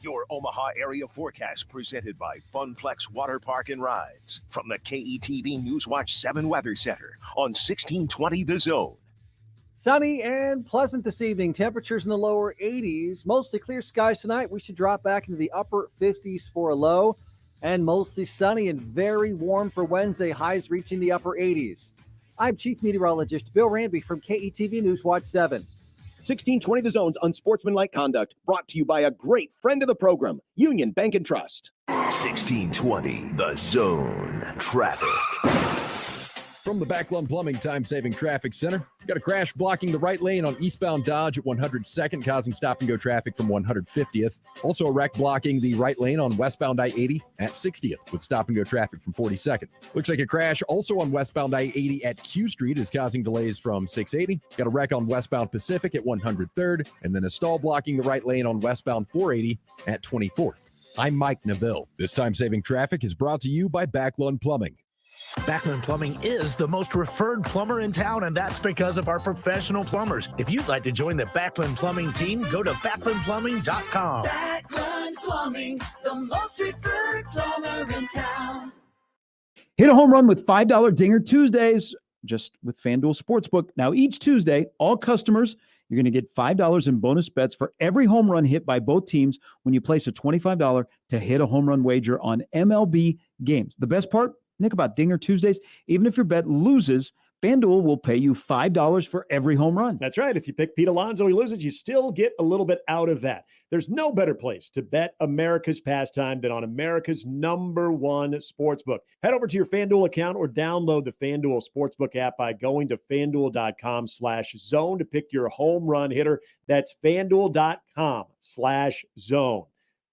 Your Omaha area forecast presented by Funplex Water Park and Rides from the KETV Newswatch 7 Weather Center on 1620 The Zone. Sunny and pleasant this evening. Temperatures in the lower 80s. Mostly clear skies tonight. We should drop back into the upper 50s for a low. And mostly sunny and very warm for Wednesday. Highs reaching the upper 80s. I'm Chief Meteorologist Bill Ranby from KETV Newswatch 7. 1620 The Zone's Unsportsmanlike Conduct, brought to you by a great friend of the program, Union Bank and Trust. 1620 The Zone traffic. From the Backlund Plumbing Time-Saving Traffic Center, got a crash blocking the right lane on eastbound Dodge at 102nd, causing stop-and-go traffic from 150th. Also a wreck blocking the right lane on westbound I-80 at 60th, with stop-and-go traffic from 42nd. Looks like a crash also on westbound I-80 at Q Street is causing delays from 680. Got a wreck on westbound Pacific at 103rd, and then a stall blocking the right lane on westbound 480 at 24th. I'm Mike Neville. This time-saving traffic is brought to you by Backlund Plumbing. Backlund Plumbing is the most referred plumber in town, and that's because of our professional plumbers. If you'd like to join the Backlund Plumbing team, go to backlundplumbing.com. Backlund Plumbing, the most referred plumber in town. Hit a home run with $5 Dinger Tuesdays, just with FanDuel Sportsbook. Now, each Tuesday, all customers, you're going to get $5 in bonus bets for every home run hit by both teams when you place a $25 to hit a home run wager on MLB games. The best part? Nick, about Dinger Tuesdays, even if your bet loses, FanDuel will pay you $5 for every home run. That's right. If you pick Pete Alonso, he loses, you still get a little bit out of that. There's no better place to bet America's pastime than on America's #1 sportsbook. Head over to your FanDuel account or download the FanDuel Sportsbook app by going to FanDuel.com/zone to pick your home run hitter. That's FanDuel.com/zone.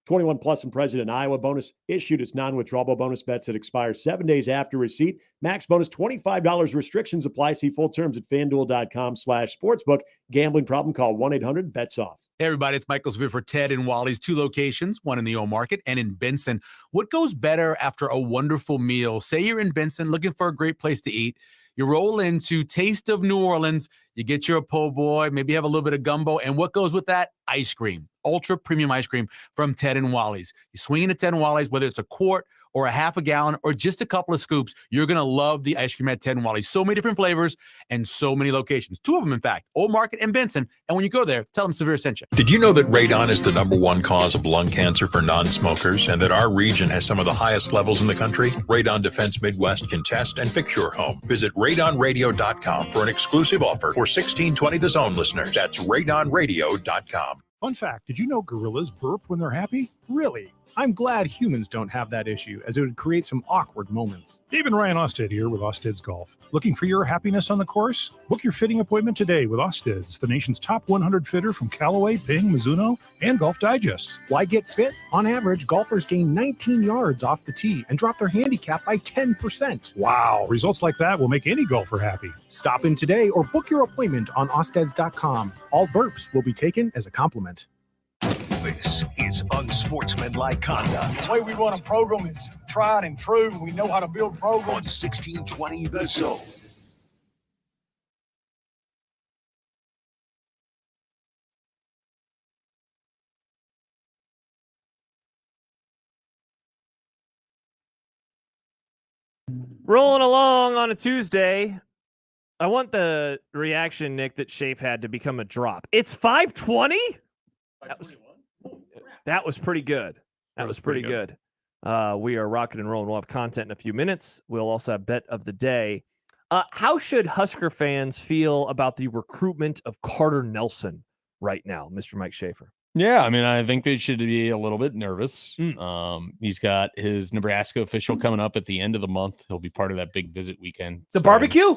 21 plus and present in Iowa. Bonus issued as non-withdrawable bonus bets that expire 7 days after receipt. Max bonus $25. Restrictions apply. See full terms at FanDuel.com/sportsbook. Gambling problem? Call 1-800-BETS-OFF. Hey, everybody, it's Michael Sviver for Ted and Wally's, 2 locations, one in the Old Market and in Benson. What goes better after a wonderful meal? Say you're in Benson looking for a great place to eat. You roll into Taste of New Orleans. You get your po' boy, maybe have a little bit of gumbo. And what goes with that? Ice cream, ultra premium ice cream from Ted and Wally's. You swing into Ted and Wally's, whether it's a quart or a half a gallon or just a couple of scoops, you're going to love the ice cream at Ted and Wally's. So many different flavors and so many locations. 2 of them, in fact, Old Market and Benson. And when you go there, tell them Severe sent you. Did you know that radon is the #1 cause of lung cancer for non-smokers and that our region has some of the highest levels in the country? Radon Defense Midwest can test and fix your home. Visit radonradio.com for an exclusive offer for 1620 The Zone listeners. That's radonradio.com. Fun fact, did you know gorillas burp when they're happy? Really? I'm glad humans don't have that issue, as it would create some awkward moments. David Ryan Osted here with Osted's Golf. Looking for your happiness on the course? Book your fitting appointment today with Osted's, the nation's top 100 fitter from Callaway, Ping, Mizuno, and Golf Digest. Why get fit? On average, golfers gain 19 yards off the tee and drop their handicap by 10%. Wow, results like that will make any golfer happy. Stop in today or book your appointment on osteds.com. All burps will be taken as a compliment. This is unsportsmanlike conduct. The way we run a program is tried and true. We know how to build programs. On 1620 The Zone. Rolling along on a Tuesday. I want the reaction, Nick, that Schaef had to become a drop. It's 5:20? That was pretty good. That was pretty good. We are rocking and rolling. We'll have content in a few minutes. We'll also have bet of the day. How should Husker fans feel about the recruitment of Carter Nelson right now, Mr. Mike Schaefer? Yeah, I mean, I think they should be a little bit nervous. He's got his Nebraska official coming up at the end of the month. He'll be part of that big visit weekend. The barbecue?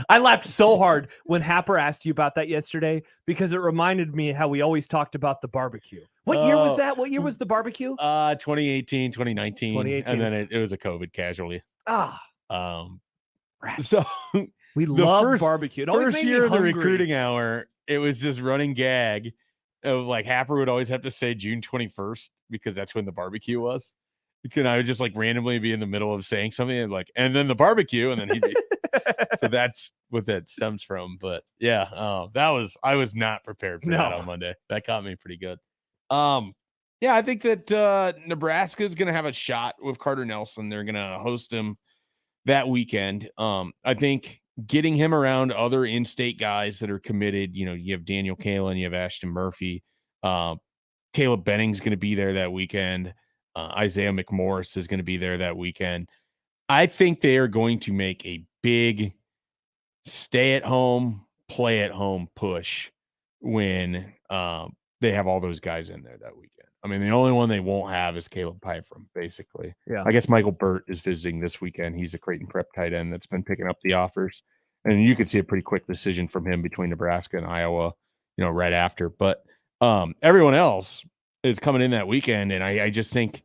I laughed so hard when Happer asked you about that yesterday because it reminded me how we always talked about the barbecue. What year was that? What year was the barbecue? 2018, 2019. 2018. And then it was a COVID casualty. Rats. So we the love barbecue. It always first made me year of the hungry. recruiting hour, it was just running gag of like Happer would always have to say June 21st because that's when the barbecue was. Because I would just like randomly be in the middle of saying something and then the barbecue, and then he'd be so that's what that stems from. But yeah, I was not prepared for that on Monday. That caught me pretty good. Yeah, I think that Nebraska is going to have a shot with Carter Nelson. They're going to host him that weekend. I think getting him around other in-state guys that are committed, you have Daniel Kalen, you have Ashton Murphy, Caleb Benning's going to be there that weekend. Isaiah McMorris is going to be there that weekend. I think they are going to make a big stay-at-home, play-at-home push when they have all those guys in there that weekend. I mean, the only one they won't have is Caleb Pyfrom, basically. Yeah. I guess Michael Burt is visiting this weekend. He's a Creighton Prep tight end that's been picking up the offers. And you could see a pretty quick decision from him between Nebraska and Iowa, right after. But everyone else is coming in that weekend. And I just think,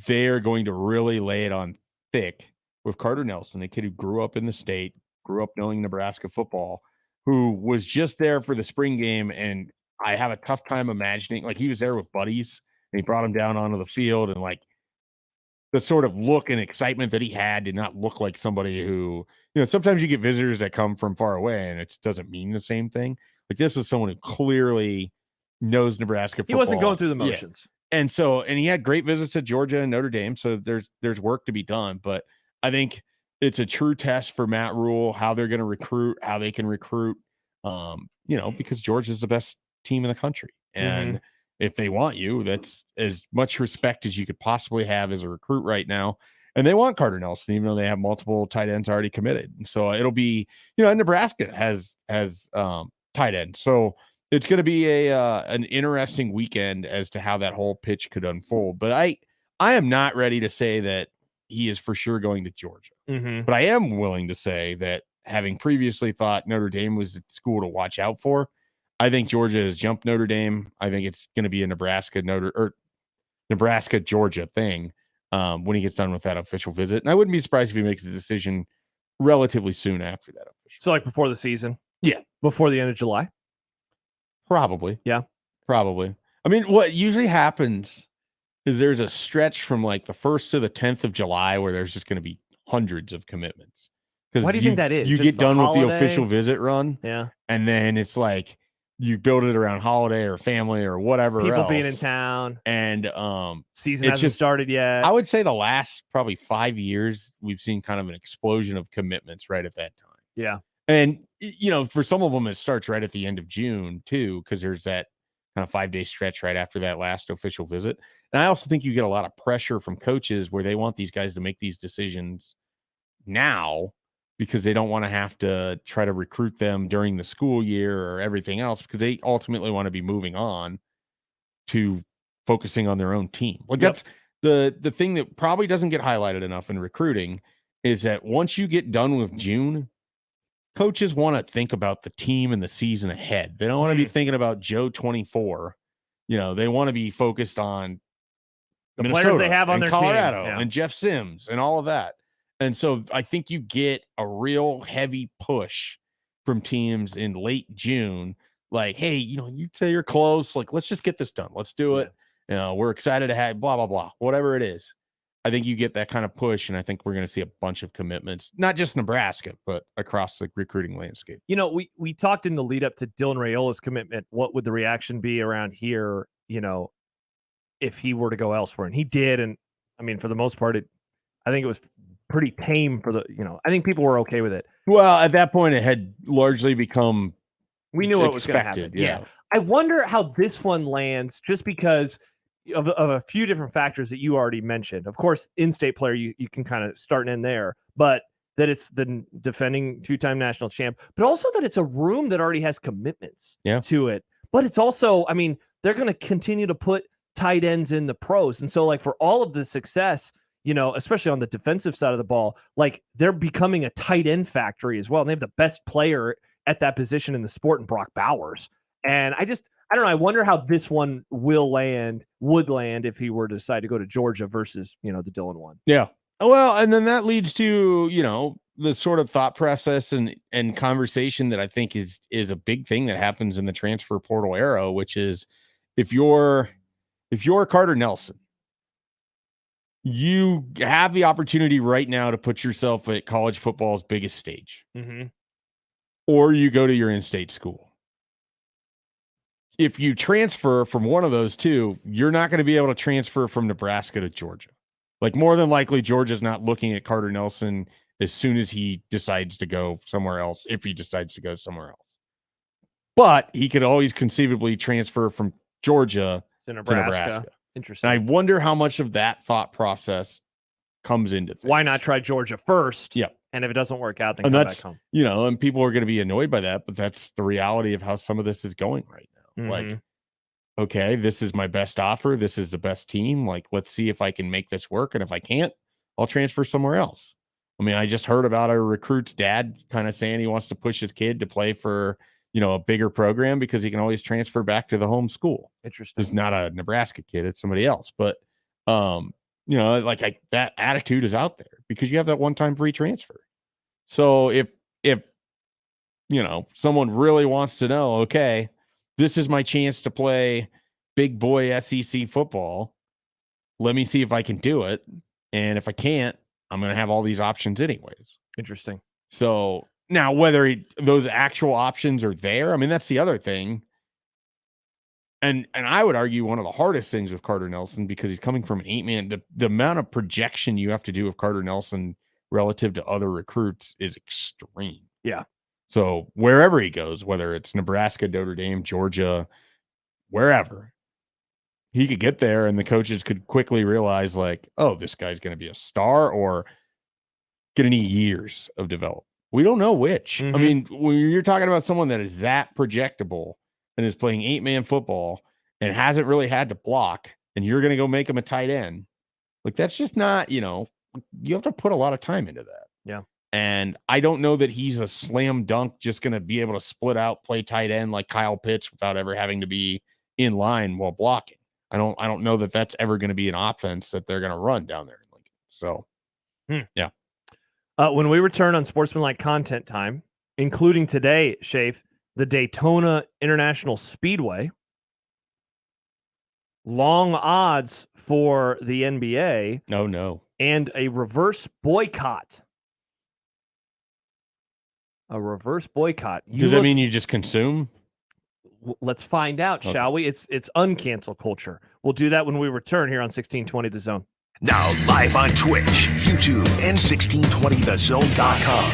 they're going to really lay it on thick with Carter Nelson, a kid who grew up in the state, grew up knowing Nebraska football, who was just there for the spring game. And I have a tough time imagining, he was there with buddies and he brought him down onto the field, and the sort of look and excitement that he had did not look like somebody who, sometimes you get visitors that come from far away and it doesn't mean the same thing. This is someone who clearly knows Nebraska football. He wasn't going through the motions. Yeah. And he had great visits at Georgia and Notre Dame. So there's work to be done, but I think it's a true test for Matt Rule, how they're going to recruit, how they can recruit, because Georgia's the best team in the country. And if they want you, that's as much respect as you could possibly have as a recruit right now. And they want Carter Nelson, even though they have multiple tight ends already committed. And so it'll be, Nebraska has tight ends. So it's going to be an interesting weekend as to how that whole pitch could unfold. But I am not ready to say that he is for sure going to Georgia. But I am willing to say that, having previously thought Notre Dame was the school to watch out for, I think Georgia has jumped Notre Dame. I think it's going to be a Nebraska-Georgia thing when he gets done with that official visit. And I wouldn't be surprised if he makes a decision relatively soon after that official. So before the season? Yeah. Before the end of July? Probably. Yeah. Probably. I mean, what usually happens is there's a stretch from the 1st to the 10th of July where there's just going to be hundreds of commitments. Why do you think that is? You Just get done holiday? with the official visit run. Yeah. And then it's you build it around holiday or family or whatever People else. being in town. And season hasn't started yet. I would say the last probably 5 years, we've seen kind of an explosion of commitments right at that time. Yeah. And, for some of them, it starts right at the end of June, too, because there's that kind of 5-day stretch right after that last official visit. And I also think you get a lot of pressure from coaches where they want these guys to make these decisions now, because they don't want to have to try to recruit them during the school year or everything else, because they ultimately want to be moving on to focusing on their own team. That's the thing that probably doesn't get highlighted enough in recruiting, is that once you get done with June, coaches want to think about the team and the season ahead. They don't want to be thinking about Joe 24. They want to be focused on the Minnesota players they have on and their Colorado team. and Jeff Sims and all of that. And so I think you get a real heavy push from teams in late June. Hey, you say you're close. Let's just get this done. Let's do it. We're excited to have blah, blah, blah, whatever it is. I think you get that kind of push, and I think we're going to see a bunch of commitments, not just Nebraska, but across the recruiting landscape. We talked in the lead up to Dylan Raiola's commitment. What would the reaction be around here, if he were to go elsewhere? And he did. And I mean, for the most part, I think it was pretty tame for I think people were okay with it. Well, at that point, it had largely become we knew what was going to happen. Yeah. I wonder how this one lands, just because of a few different factors that you already mentioned. Of course, in-state player, you can kind of start in there, but that it's the defending two-time national champ, but also that it's a room that already has commitments to it. But it's also, I mean, they're going to continue to put tight ends in the pros. And so for all of the success, especially on the defensive side of the ball, they're becoming a tight end factory as well. And they have the best player at that position in the sport in Brock Bowers. And I don't know. I wonder how this one would land if he were to decide to go to Georgia versus, the Dylan one. Yeah. Well, and then that leads to, the sort of thought process and conversation that I think is a big thing that happens in the transfer portal era, which is if you're Carter Nelson, you have the opportunity right now to put yourself at college football's biggest stage, or you go to your in-state school. If you transfer from one of those two, you're not going to be able to transfer from Nebraska to Georgia. More than likely, Georgia's not looking at Carter Nelson as soon as he decides to go somewhere else, if he decides to go somewhere else. But he could always conceivably transfer from Georgia to Nebraska. Interesting. And I wonder how much of that thought process comes into things. Why not try Georgia first? Yeah. And if it doesn't work out, then And come that's, back home. and people are going to be annoyed by that, but that's the reality of how some of this is going right now. Like, okay, this is my best offer. This is the best team. Like, let's see if I can make this work. And if I can't, I'll transfer somewhere else. I mean, I just heard about a recruit's dad kind of saying he wants to push his kid to play for, a bigger program because he can always transfer back to the home school. Interesting. It's not a Nebraska kid, it's somebody else. But, that attitude is out there because you have that one-time free transfer. So if someone really wants to know, okay, this is my chance to play big boy SEC football. Let me see if I can do it. And if I can't, I'm going to have all these options anyways. Interesting. So now whether those actual options are there, I mean, that's the other thing. And I would argue one of the hardest things with Carter Nelson, because he's coming from an 8-man, the amount of projection you have to do with Carter Nelson relative to other recruits is extreme. Yeah. So wherever he goes, whether it's Nebraska, Notre Dame, Georgia, wherever, he could get there and the coaches could quickly realize like, oh, this guy's going to be a star or going to need years of development. We don't know which. I mean, when you're talking about someone that is that projectable and is playing 8-man football and hasn't really had to block, and you're going to go make him a tight end, like that's just not, you have to put a lot of time into that. Yeah. And I don't know that he's a slam dunk just going to be able to split out, play tight end like Kyle Pitts without ever having to be in line while blocking. I don't know that that's ever going to be an offense that they're going to run down there in Lincoln. So, yeah. When we return on Sportsmanlike content time, including today, Schaef, the Daytona International Speedway, long odds for the NBA. No. And a reverse boycott. Does that mean you just consume? Let's find out, shall we? It's uncancel culture. We'll do that when we return here on 1620 The Zone. Now live on Twitch, YouTube, and 1620thezone.com.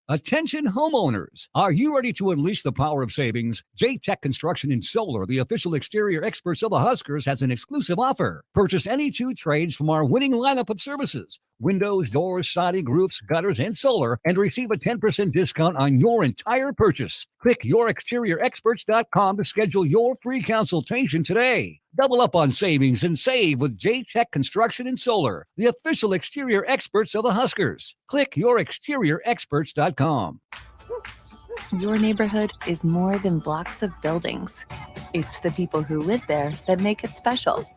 Attention homeowners. Are you ready to unleash the power of savings? J-Tech Construction and Solar, the official exterior experts of the Huskers, has an exclusive offer. Purchase any 2 trades from our winning lineup of services: windows, doors, siding, roofs, gutters, and solar, and receive a 10% discount on your entire purchase. Click yourexteriorexperts.com to schedule your free consultation today. Double up on savings and save with J-Tech Construction and Solar, the official exterior experts of the Huskers. Click yourexteriorexperts.com. Your neighborhood is more than blocks of buildings. It's the people who live there that make it special.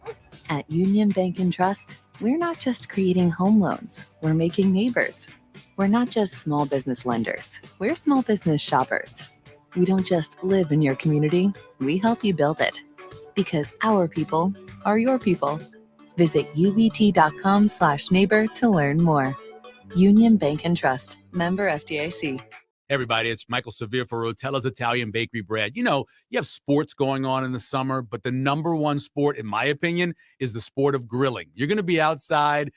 At Union Bank and Trust, we're not just creating home loans, we're making neighbors. We're not just small business lenders, we're small business shoppers. We don't just live in your community, we help you build it. Because our people are your people. Visit ubt.com/neighbor to learn more. Union Bank and Trust, member FDIC. Hey everybody, it's Michael Severe for Rotella's Italian Bakery Bread. You know, you have sports going on in the summer, but the number one sport, in my opinion, is the sport of grilling. You're going to be outside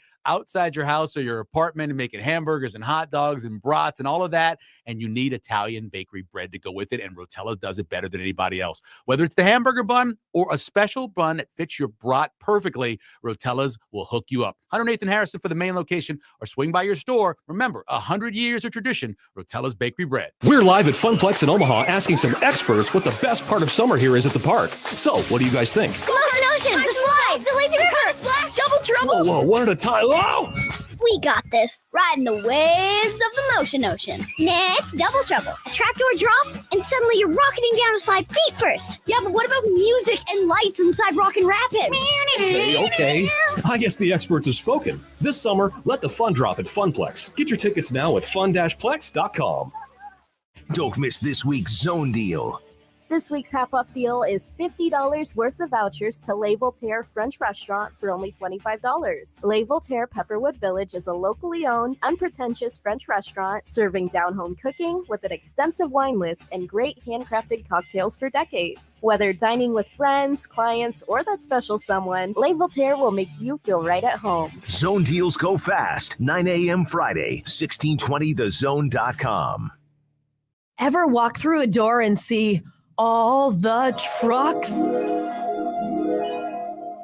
your house or your apartment and making hamburgers and hot dogs and brats and all of that, and you need Italian bakery bread to go with it, and Rotella's does it better than anybody else. Whether it's the hamburger bun or a special bun that fits your brat perfectly, Rotella's will hook you up. 108th Harrison for the main location, or swing by your store. Remember, 100 years of tradition, Rotella's Bakery Bread. We're live at Funplex in Omaha asking some experts what the best part of summer here is at the park. So, what do you guys think? Motion Ocean, the slides, the lazy river, splash, double trouble. Whoa, one at a time. Whoa! We got this. Riding the waves of the Motion Ocean. Next, double trouble. A trapdoor drops, and suddenly you're rocketing down a slide feet first. Yeah, but what about music and lights inside Rockin' Rapids? Okay. I guess the experts have spoken. This summer, let the fun drop at Funplex. Get your tickets now at fun-plex.com. Don't miss this week's Zone Deal. This week's half-off deal is $50 worth of vouchers to Le Voltaire French Restaurant for only $25. Le Voltaire Pepperwood Village is a locally owned, unpretentious French restaurant serving down-home cooking with an extensive wine list and great handcrafted cocktails for decades. Whether dining with friends, clients, or that special someone, Le Voltaire will make you feel right at home. Zone Deals go fast. 9 a.m. Friday, 1620thezone.com. Ever walk through a door and see all the trucks?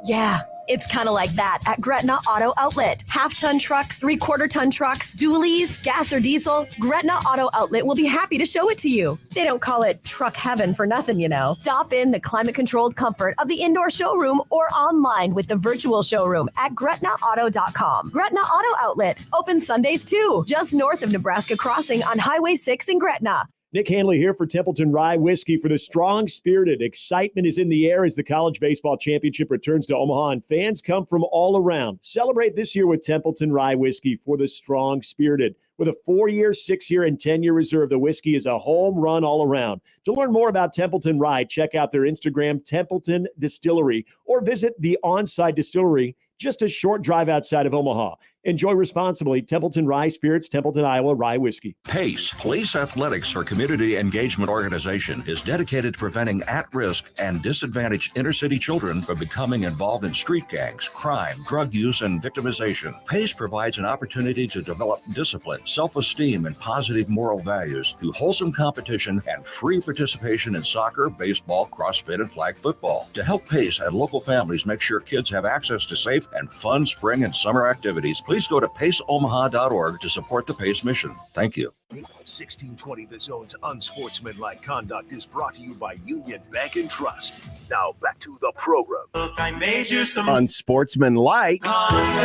Yeah, It's kind of like that at Gretna Auto Outlet. Half-ton trucks, three-quarter-ton trucks, dualies, gas or diesel, Gretna Auto Outlet will be happy to show it to you. They don't call it truck heaven for nothing, you know. Stop in the climate-controlled comfort of the indoor showroom or online with the virtual showroom at GretnaAuto.com. Gretna Auto Outlet, open Sundays too, just north of Nebraska Crossing on Highway 6 in Gretna. Nick Hanley here for Templeton Rye Whiskey for the strong-spirited. Excitement is in the air as the college baseball championship returns to Omaha, and fans come from all around. Celebrate this year with Templeton Rye Whiskey for the strong-spirited. With a 4-year, 6-year, and 10-year reserve, the whiskey is a home run all around. To learn more about Templeton Rye, check out their Instagram, Templeton Distillery, or visit the on-site distillery just a short drive outside of Omaha. Enjoy responsibly. Templeton Rye Spirits, Templeton, Iowa Rye Whiskey. PACE, Police Athletics for Community Engagement Organization, is dedicated to preventing at-risk and disadvantaged inner-city children from becoming involved in street gangs, crime, drug use, and victimization. PACE provides an opportunity to develop discipline, self-esteem, and positive moral values through wholesome competition and free participation in soccer, baseball, CrossFit, and flag football. To help PACE and local families make sure kids have access to safe and fun spring and summer activities, please go to paceomaha.org to support the PACE mission. Thank you. 1620 The Zone's Unsportsmanlike Conduct is brought to you by Union Bank and Trust. Now back to the program. Look, I made you some Unsportsmanlike content.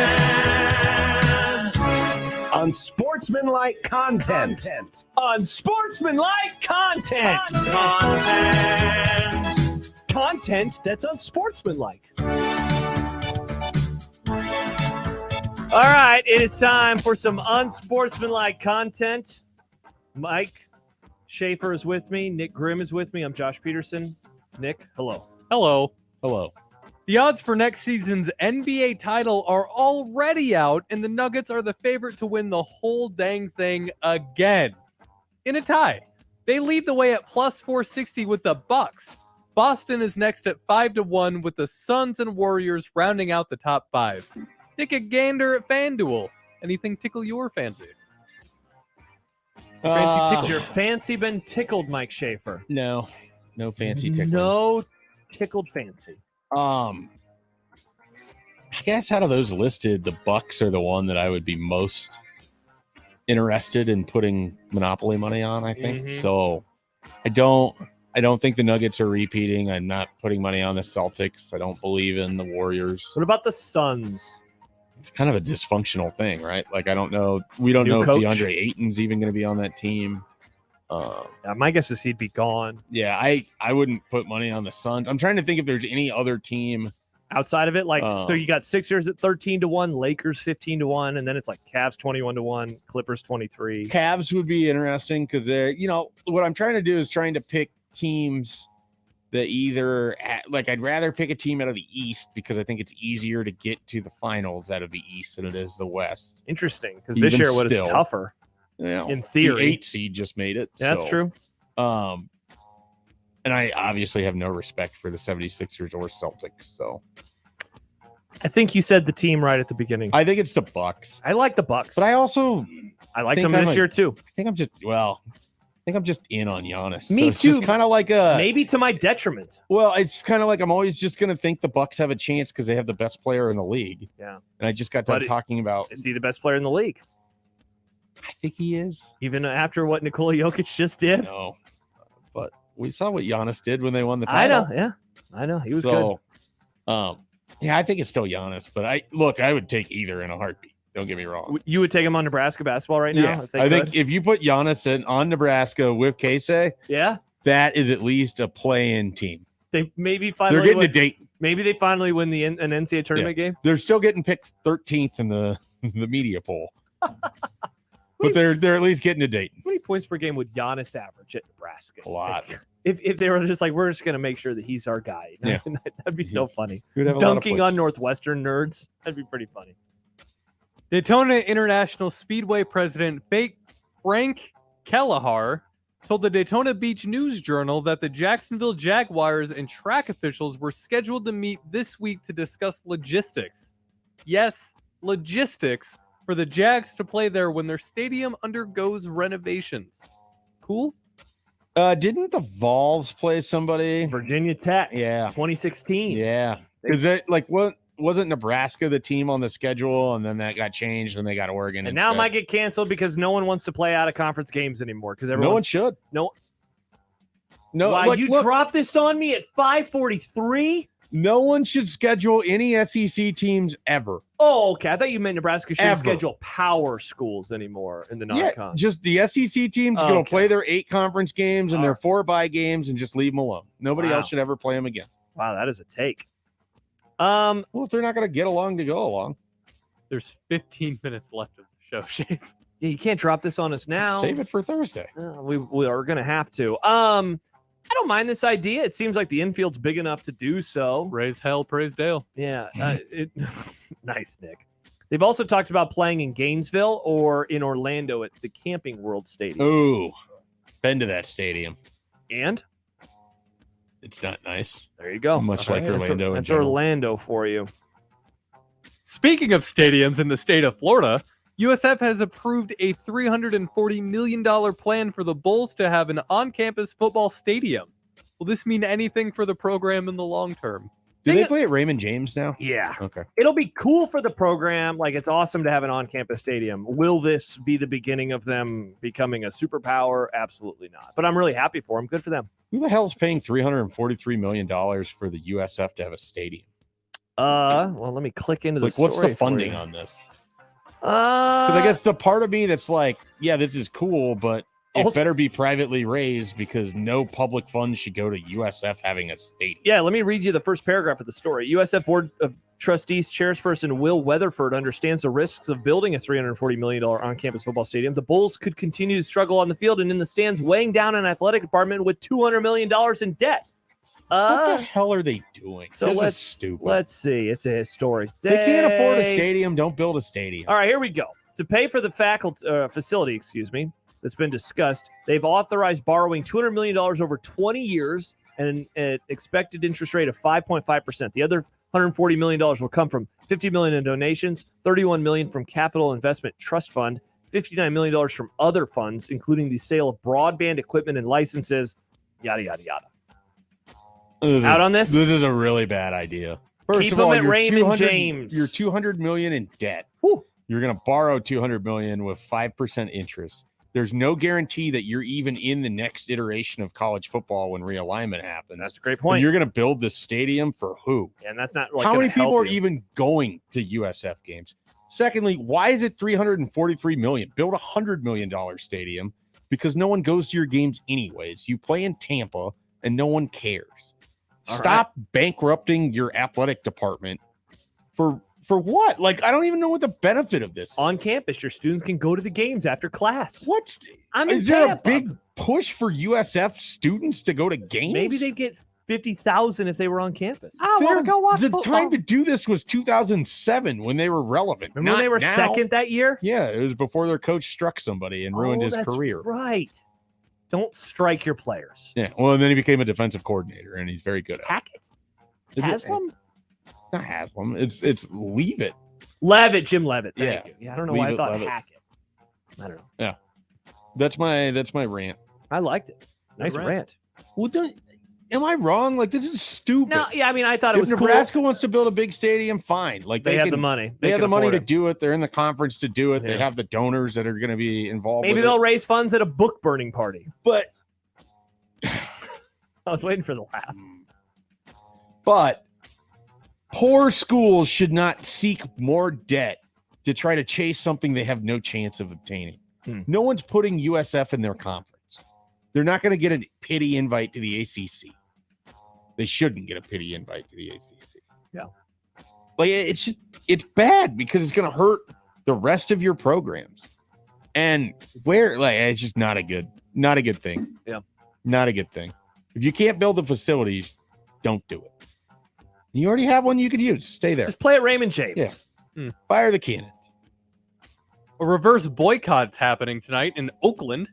Unsportsmanlike content. Unsportsmanlike content. Content that's unsportsmanlike. All right, it is time for some unsportsmanlike content. Mike Schaefer is with me. Nick Grimm is with me. I'm Josh Peterson. Nick, hello. Hello. Hello. The odds for next season's NBA title are already out, and the Nuggets are the favorite to win the whole dang thing again. In a tie, they lead the way at plus 460 with the Bucks. Boston is next at 5-1 with the Suns and Warriors rounding out the top 5. Take a gander at FanDuel. Anything tickle your fancy? Has your fancy been tickled, Mike Schaefer? No fancy tickling. No tickled fancy. I guess out of those listed, the Bucks are the one that I would be most interested in putting Monopoly money on, I think. So I don't think the Nuggets are repeating. I'm not putting money on the Celtics. I don't believe in the Warriors. What about the Suns? It's kind of a dysfunctional thing, right? Like, I don't know. We don't know if DeAndre Ayton's even going to be on that team. My guess is he'd be gone. Yeah, I wouldn't put money on the Suns. I'm trying to think if there's any other team outside of it. Like, so you got Sixers at 13-1, Lakers 15-1, and then it's like Cavs 21-1, Clippers 23. Cavs would be interesting because they're, what I'm trying to do is trying to pick teams that I'd rather pick a team out of the East because I think it's easier to get to the finals out of the East than it is the West. Interesting, because this year was tougher. In theory, the 8 seed just made it. Yeah, that's true. And I obviously have no respect for the 76ers or Celtics. So I think you said the team right at the beginning. I think it's the Bucks. I like the Bucks, but I liked them this year too. I think I'm just in on Giannis. Me so too. Kind of like maybe to my detriment. Well, it's kind of like I'm always just going to think the Bucks have a chance because they have the best player in the league. Yeah. And I just got done talking about. Is he the best player in the league? I think he is. Even after what Nikola Jokic just did? No. But we saw what Giannis did when they won the title. I know. He was good. Yeah, I think it's still Giannis. But I would take either in a heartbeat. Don't get me wrong. You would take him on Nebraska basketball right now? Yeah. I think if you put Giannis on Nebraska with Casey, that is at least a play-in team. They maybe finally they're getting to Dayton. Maybe they finally win an NCAA tournament game. They're still getting picked 13th in the media poll. But they're at least getting to Dayton. How many points per game would Giannis average at Nebraska? A lot. If they were just like, we're just going to make sure that he's our guy. Yeah. That'd be so funny. Dunking on Northwestern nerds. That'd be pretty funny. Daytona International Speedway president Frank Kelleher told the Daytona Beach News Journal that the Jacksonville Jaguars and track officials were scheduled to meet this week to discuss logistics. Yes, logistics for the Jags to play there when their stadium undergoes renovations. Cool? Didn't the Vols play somebody? Virginia Tech. Yeah. 2016. Yeah. Is it like what? wasn't Nebraska the team on the schedule, and then that got changed and they got Oregon. And now it might get canceled because no one wants to play out of conference games anymore. Because everyone should. No. Wow, like, you dropped this on me at 5:43. No one should schedule any SEC teams ever. Oh, okay. I thought you meant Nebraska shouldn't Ever. schedule power schools anymore in the non-con. Yeah, just the SEC teams going to play their 8 conference games and their 4 bye games and just leave them alone. Nobody else should ever play them again. Wow, that is a take. Well, if they're not going to get along to go along. There's 15 minutes left of the show, Schaef. Yeah, you can't drop this on us now. Save it for Thursday. We are going to have to. I don't mind this idea. It seems like the infield's big enough to do so. Raise hell, praise Dale. Yeah. Nice, Nick. They've also talked about playing in Gainesville or in Orlando at the Camping World Stadium. Ooh, been to that stadium. And? It's not nice. There you go. Much like Orlando. That's Orlando for you. Speaking of stadiums in the state of Florida, USF has approved a $340 million plan for the Bulls to have an on-campus football stadium. Will this mean anything for the program in the long term? Do they play at Raymond James now? Yeah. Okay. It'll be cool for the program. Like, it's awesome to have an on-campus stadium. Will this be the beginning of them becoming a superpower? Absolutely not. But I'm really happy for them. Good for them. Who the hell is paying $343 million for the USF to have a stadium? Well, let me click into the story. What's the funding on this? Because I guess the part of me that's like, yeah, this is cool, but it Also- better be privately raised because no public funds should go to USF having a stadium. Yeah, let me read you the first paragraph of the story. USF Board of Trustees chairperson Will Weatherford understands the risks of building a $340 million on-campus football stadium. The Bulls could continue to struggle on the field and in the stands, weighing down an athletic department with $200 million in debt. What the hell are they doing? So this let's is stupid. Let's see. It's a historic day. They can't afford a stadium. Don't build a stadium. All right, here we go. To pay for the facility, that's been discussed, they've authorized borrowing $200 million over 20 years and an expected interest rate of 5.5%. The other $140 million will come from $50 million in donations, $31 million from Capital Investment Trust Fund, $59 million from other funds, including the sale of broadband equipment and licenses, yada, yada, yada. Out on this? This is a really bad idea. First Keep of all, them at you're Raymond 200 James. You're $200 million in debt. You're going to borrow $200 million with 5% interest. There's no guarantee that you're even in the next iteration of college football when realignment happens. That's a great point. And you're going to build this stadium for who? And that's not like how many gonna help people are you. even going to USF games? Secondly, why is it $343 million? Build a $100 million stadium because no one goes to your games anyways. You play in Tampa and no one cares. Stop bankrupting your athletic department for what? Like, I don't even know what the benefit of this is. On campus, your students can go to the games after class. Is there a big push for USF students to go to games? Maybe they'd get 50,000 if they were on campus. The time to do this was 2007 when they were relevant. Remember when they were Not now. second that year? Yeah, it was before their coach struck somebody and ruined his that's career. Right. Don't strike your players. Yeah, well, and then he became a defensive coordinator, and he's very good at Hackett? Haslam? Not Haslam. It's Leavitt. Levitt, Jim Levitt. Thank Yeah. you. Yeah, I don't know why I Leavitt, thought Levitt. Hackett. I don't know. Yeah, that's my rant. I liked it. Nice rant. Well, am I wrong? Like, this is stupid. No, yeah, I mean, I thought it If was Nebraska wants to build a big stadium, fine. Like They have can- the money. They They have can the money afford to it. do it. They're in the conference to do it. They Yeah. have the donors that are going to be involved. Maybe with they'll it. raise funds at a book burning party. But I was waiting for the laugh. But poor schools should not seek more debt to try to chase something they have no chance of obtaining. No one's putting USF in their conference. They're not going to get a pity invite to the ACC. They shouldn't get a pity invite to the ACC. Yeah. Like, it's bad because it's going to hurt the rest of your programs. And it's just not a good thing. Yeah. Not a good thing. If you can't build the facilities, don't do it. You already have one you could use. Stay there. Just play at Raymond James. Yeah. Fire the cannon. A reverse boycott's happening tonight in Oakland.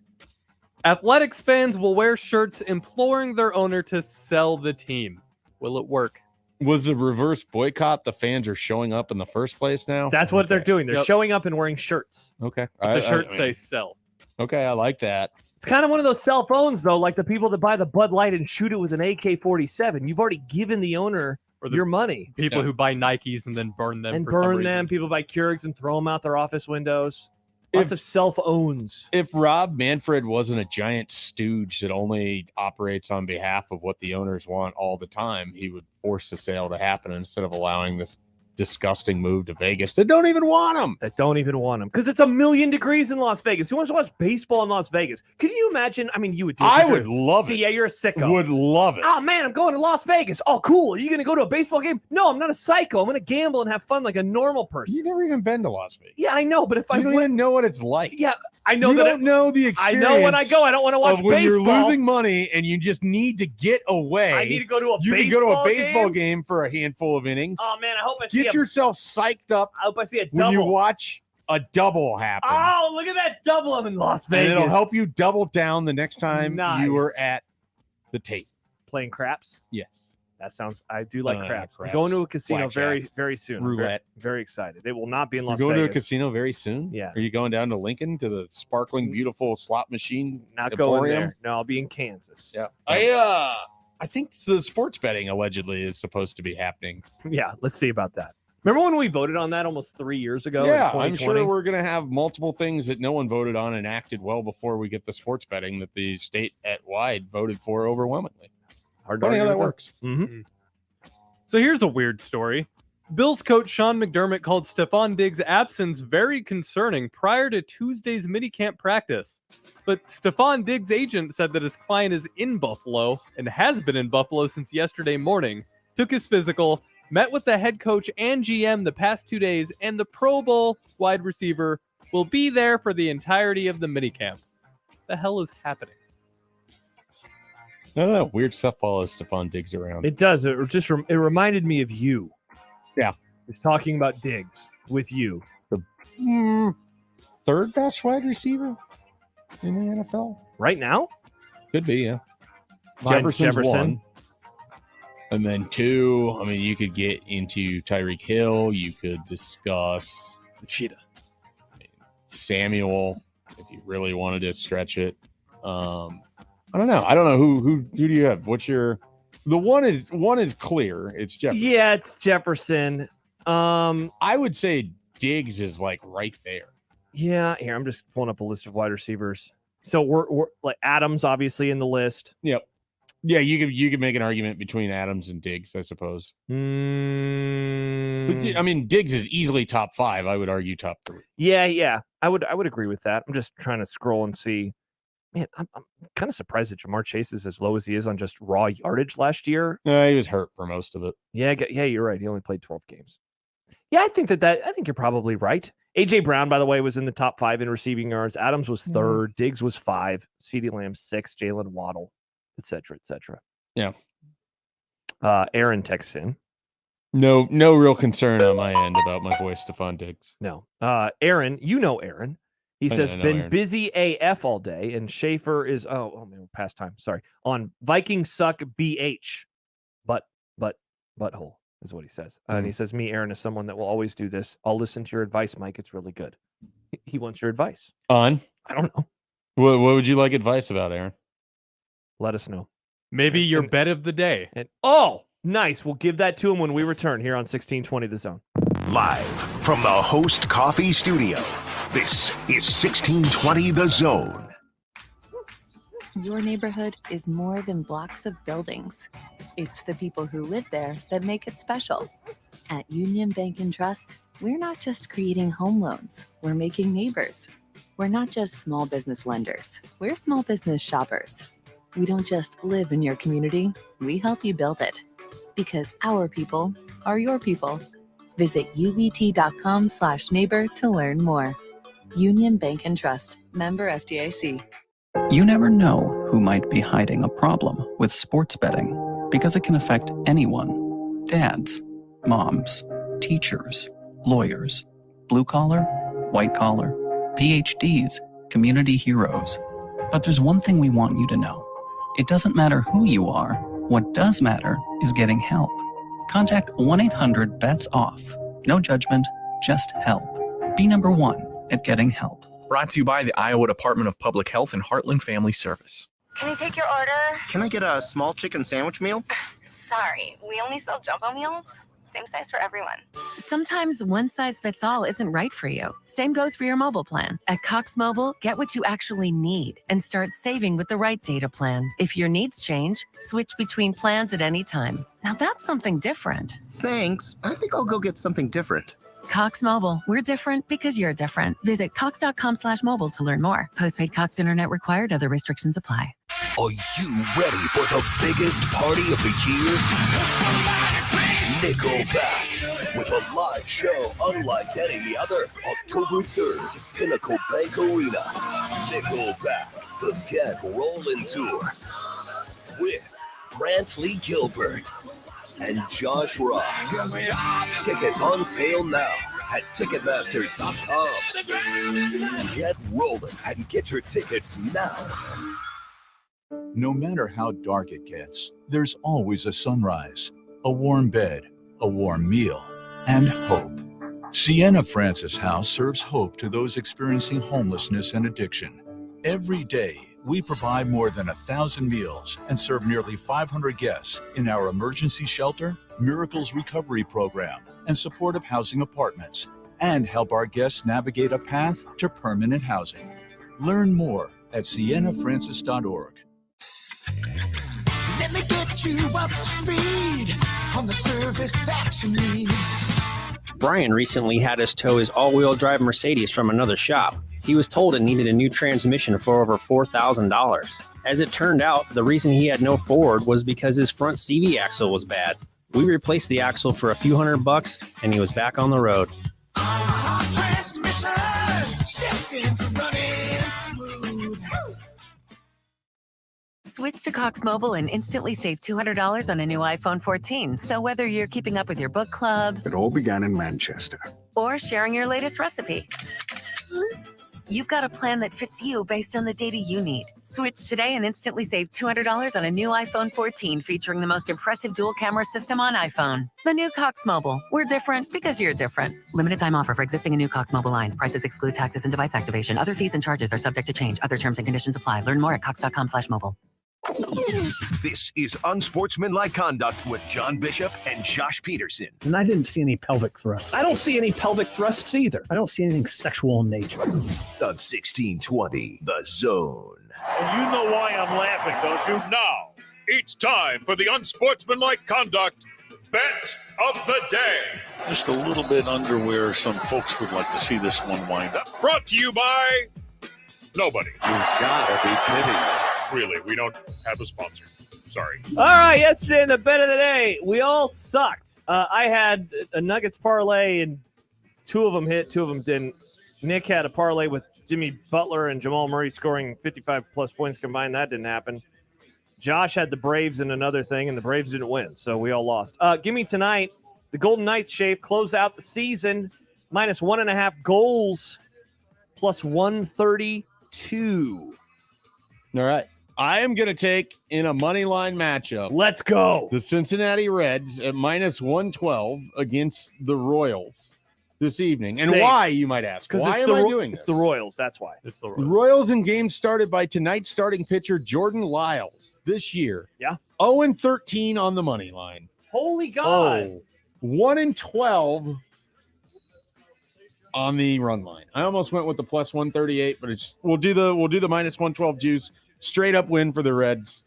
Athletics fans will wear shirts imploring their owner to sell the team. Will it work? Was the reverse boycott the fans are showing up in the first place now? That's what they're doing. They're showing up and wearing shirts. Okay. The shirts say sell. Okay, I like that. It's kind of one of those cell phones, though, like the people that buy the Bud Light and shoot it with an AK-47. You've already given the owner Or your money. People who buy Nikes and then burn them And for some burn reason. them. People buy Keurigs and throw them out their office windows. Lots of self-owns. If Rob Manfred wasn't a giant stooge that only operates on behalf of what the owners want all the time, he would force the sale to happen instead of allowing this disgusting move to Vegas that don't even want him. Because it's 1,000,000 degrees in Las Vegas. Who wants to watch baseball in Las Vegas? Can you imagine? I mean, you would do it. I would love it. See, yeah, you're a sicko. Would love it. Oh, man, I'm going to Las Vegas. Oh, cool. Are you going to go to a baseball game? No, I'm not a psycho. I'm going to gamble and have fun like a normal person. You've never even been to Las Vegas. Yeah, I know, but if I don't even know what it's like. Yeah, I know you that don't know the experience. I know when I go, I don't want to watch of when baseball. you're losing money and you just need to get away. I need to go to a You baseball can go to a baseball game? game for a handful of innings. Oh, man, I hope I see Get a yourself psyched up. I hope I see a when you double. watch a double happen. Oh, look at that double. I'm in Las Vegas. And it'll help you double down the next time Nice. you are at the tape. Playing craps? Yes. That sounds, I do like craps. I'm craps. going to a casino Blackjack. very, very soon. I'm Roulette. Very, very excited. It will not be in You're Las going Vegas. to a casino very soon? Yeah. Are you going down to Lincoln to the sparkling, beautiful slot machine? Not going emporium? there. No, I'll be in Kansas. Yeah. I think the sports betting allegedly is supposed to be happening. Yeah, let's see about that. Remember when we voted on that almost 3 years ago? Yeah, in I'm 2020? sure we're going to have multiple things that no one voted on and acted well before we get the sports betting that the state at wide voted for overwhelmingly. Hard to Funny how argue that with works. Mm-hmm. So here's a weird story. Bills coach Sean McDermott called Stephon Diggs' absence very concerning prior to Tuesday's minicamp practice. But Stephon Diggs' agent said that his client is in Buffalo and has been in Buffalo since yesterday morning, took his physical, met with the head coach and GM the past 2 days, and the Pro Bowl wide receiver will be there for the entirety of the minicamp. The hell is happening? I don't know. Weird stuff follows Stephon Diggs around. It does. It just it reminded me of you. Yeah. It's talking about Diggs with you. The third best wide receiver in the NFL right now? Could be, yeah. Jefferson. One. And then two, I mean, you could get into Tyreek Hill. You could discuss the cheetah. Samuel, if you really wanted to stretch it. I don't know. I don't know who do you have? What's your one is clear. It's Jefferson. Yeah, it's Jefferson. I would say Diggs is like right there. Yeah, here I'm just pulling up a list of wide receivers. So we're like Adams obviously in the list. Yep. Yeah, you could make an argument between Adams and Diggs, I suppose. But, I mean, Diggs is easily top 5. I would argue top 3. Yeah. I would agree with that. I'm just trying to scroll and see. Man, I'm kind of surprised that Jamar Chase is as low as he is on just raw yardage last year. He was hurt for most of it. Yeah, you're right. He only played 12 games. Yeah, I think I think you're probably right. A.J. Brown, by the way, was in the top 5 in receiving yards. Adams was 3rd. Diggs was 5. CeeDee Lamb 6. Jalen Waddle, et cetera, et cetera. Yeah. Aaron texts in. No real concern on my end about my boy Stephon Diggs. No. Aaron, you know Aaron. He says, I know been Aaron. busy AF all day, and Schaefer is, oh man, past time. Sorry. On Vikings suck BH. Butthole is what he says. And he says, me, Aaron, is someone that will always do this. I'll listen to your advice, Mike. It's really good. He wants your advice. On? I don't know. What would you like advice about, Aaron? Let us know. Maybe your bet of the day. And nice. We'll give that to him when we return here on 1620 The Zone. Live from the Host Coffee Studio, this is 1620 The Zone. Your neighborhood is more than blocks of buildings. It's the people who live there that make it special. At Union Bank and Trust, we're not just creating home loans, we're making neighbors. We're not just small business lenders, we're small business shoppers. We don't just live in your community, we help you build it. Because our people are your people. Visit ubt.com/neighbor to learn more. Union Bank and Trust, member FDIC. You never know who might be hiding a problem with sports betting because it can affect anyone. Dads, moms, teachers, lawyers, blue collar, white collar, PhDs, community heroes. But there's one thing we want you to know. It doesn't matter who you are. What does matter is getting help. Contact 1-800-BETS-OFF. No judgment, just help. Be number one at getting help. Brought to you by the Iowa Department of Public Health and Heartland Family Service. Can I take your order? Can I get a small chicken sandwich meal? Sorry, we only sell Jumbo meals. Same size for everyone. Sometimes one size fits all isn't right for you. Same goes for your mobile plan. At Cox Mobile, get what you actually need and start saving with the right data plan. If your needs change, switch between plans at any time. Now that's something different. Thanks. I think I'll go get something different. Cox Mobile. We're different because you're different. Visit cox.com/mobile to learn more. Postpaid Cox internet required. Other restrictions apply. Are you ready for the biggest party of the year? Nickelback with a live show unlike any other. October 3rd, Pinnacle Bank Arena. Nickelback, the Get Rollin' Tour with Brantley Gilbert and Josh Ross. Tickets on sale now at Ticketmaster.com. Get rolling and get your tickets now. No matter how dark it gets, there's always a sunrise, a warm bed, a warm meal, and hope. Sienna Francis House serves hope to those experiencing homelessness and addiction. Every day, we provide more than 1,000 meals and serve nearly 500 guests in our emergency shelter, Miracles Recovery Program, and supportive housing apartments, and help our guests navigate a path to permanent housing. Learn more at siennafrancis.org. Let me get you up to speed on the service that you need. Brian recently had us tow his all-wheel drive Mercedes from another shop. He was told it needed a new transmission for over $4,000. As it turned out, the reason he had no forward was because his front CV axle was bad. We replaced the axle for a few $100 and he was back on the road. Transmission, shifting to running smooth. Switch to Cox Mobile and instantly save $200 on a new iPhone 14. So whether you're keeping up with your book club It all began in Manchester. or sharing your latest recipe, you've got a plan that fits you based on the data you need. Switch today and instantly save $200 on a new iPhone 14 featuring the most impressive dual camera system on iPhone. The new Cox Mobile. We're different because you're different. Limited time offer for existing and new Cox Mobile lines. Prices exclude taxes and device activation. Other fees and charges are subject to change. Other terms and conditions apply. Learn more at cox.com/mobile. This is Unsportsmanlike Conduct with John Bishop and Josh Peterson. And I didn't see any pelvic thrusts. I don't see any pelvic thrusts either. I don't see anything sexual in nature. On 1620, The Zone. You know why I'm laughing, don't you? Now, it's time for the Unsportsmanlike Conduct Bet of the Day. Just a little bit under where some folks would like to see this one wind up. Brought to you by nobody. You gotta be kidding me. Really, we don't have a sponsor. Sorry. All right, yesterday in the bet of the day, we all sucked. I had a Nuggets parlay, and 2 of them hit, 2 of them didn't. Nick had a parlay with Jimmy Butler and Jamal Murray scoring 55-plus points combined. That didn't happen. Josh had the Braves in another thing, and the Braves didn't win, so we all lost. Give me tonight. The Golden Knights, Schaef, close out the season, minus 1.5 goals, plus 132. All right. I am going to take in a money line matchup. Let's go. The Cincinnati Reds at minus 112 against the Royals this evening. And Same. why, you might ask? Why am I doing this? It's the Royals. That's why. It's the The Royals. Royals in games started by tonight's starting pitcher Jordan Lyles this year. Yeah. 0-13 on the money line. Holy God. 1-12 on the run line. I almost went with the plus 138, but we'll do the minus 112 juice. Straight up win for the Reds.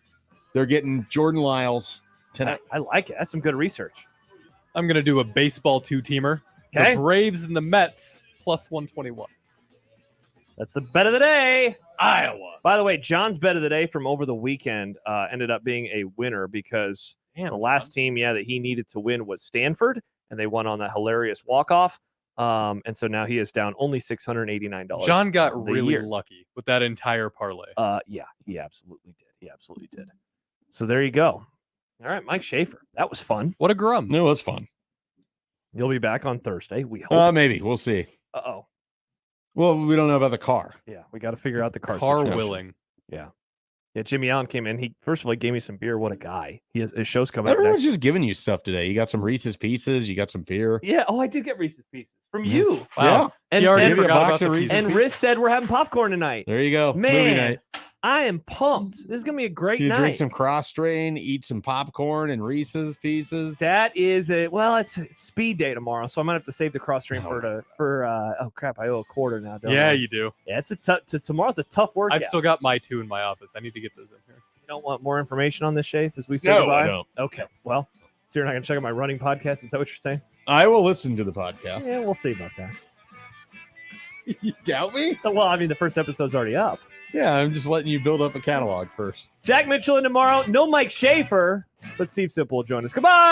They're getting Jordan Lyles tonight. I like it. That's some good research. I'm going to do a baseball 2-teamer. Okay. The Braves and the Mets, plus 121. That's the bet of the day. Iowa. By the way, John's bet of the day from over the weekend ended up being a winner because the last team, that he needed to win was Stanford, and they won on that hilarious walk-off. And so now he is down only $689. John got really lucky with that entire parlay. Yeah, he absolutely did. He absolutely did. So there you go. All right, Mike Schaefer. That was fun. What a grum. It was fun. You'll be back on Thursday. We hope. Maybe. We'll see. Uh-oh. Well, we don't know about the car. Yeah, we got to figure out the car Car situation. willing. Yeah. Yeah, Jimmy Allen came in. He first of all gave me some beer. What a guy. His show's coming up Everyone's next. just giving you stuff today. You got some Reese's Pieces. You got some beer. Yeah. Oh, I did get Reese's Pieces from you. Wow. And, He already and, forgot about the and Riz said we're having popcorn tonight. There you go. Man. Movie night. I am pumped. This is gonna be a great You night. drink some cross strain, eat some popcorn and Reese's Pieces. That is it's a speed day tomorrow, so I might have to save the cross train for oh crap, I owe a quarter now. Don't Yeah, I? you do. Yeah, it's a tough. Tomorrow's a tough workout. I've still got my 2 in my office. I need to get those in here. You don't want more information on this, Schaef, as we say No, goodbye? I don't. Okay, well, so you're not gonna check out my running podcast? Is that what you're saying? I will listen to the podcast. Yeah, we'll see about that. You doubt me? Well, I mean, the first episode's already up. Yeah, I'm just letting you build up a catalog first. Jack Mitchell in tomorrow. No Mike Schaefer, but Steve Simple will join us. Goodbye.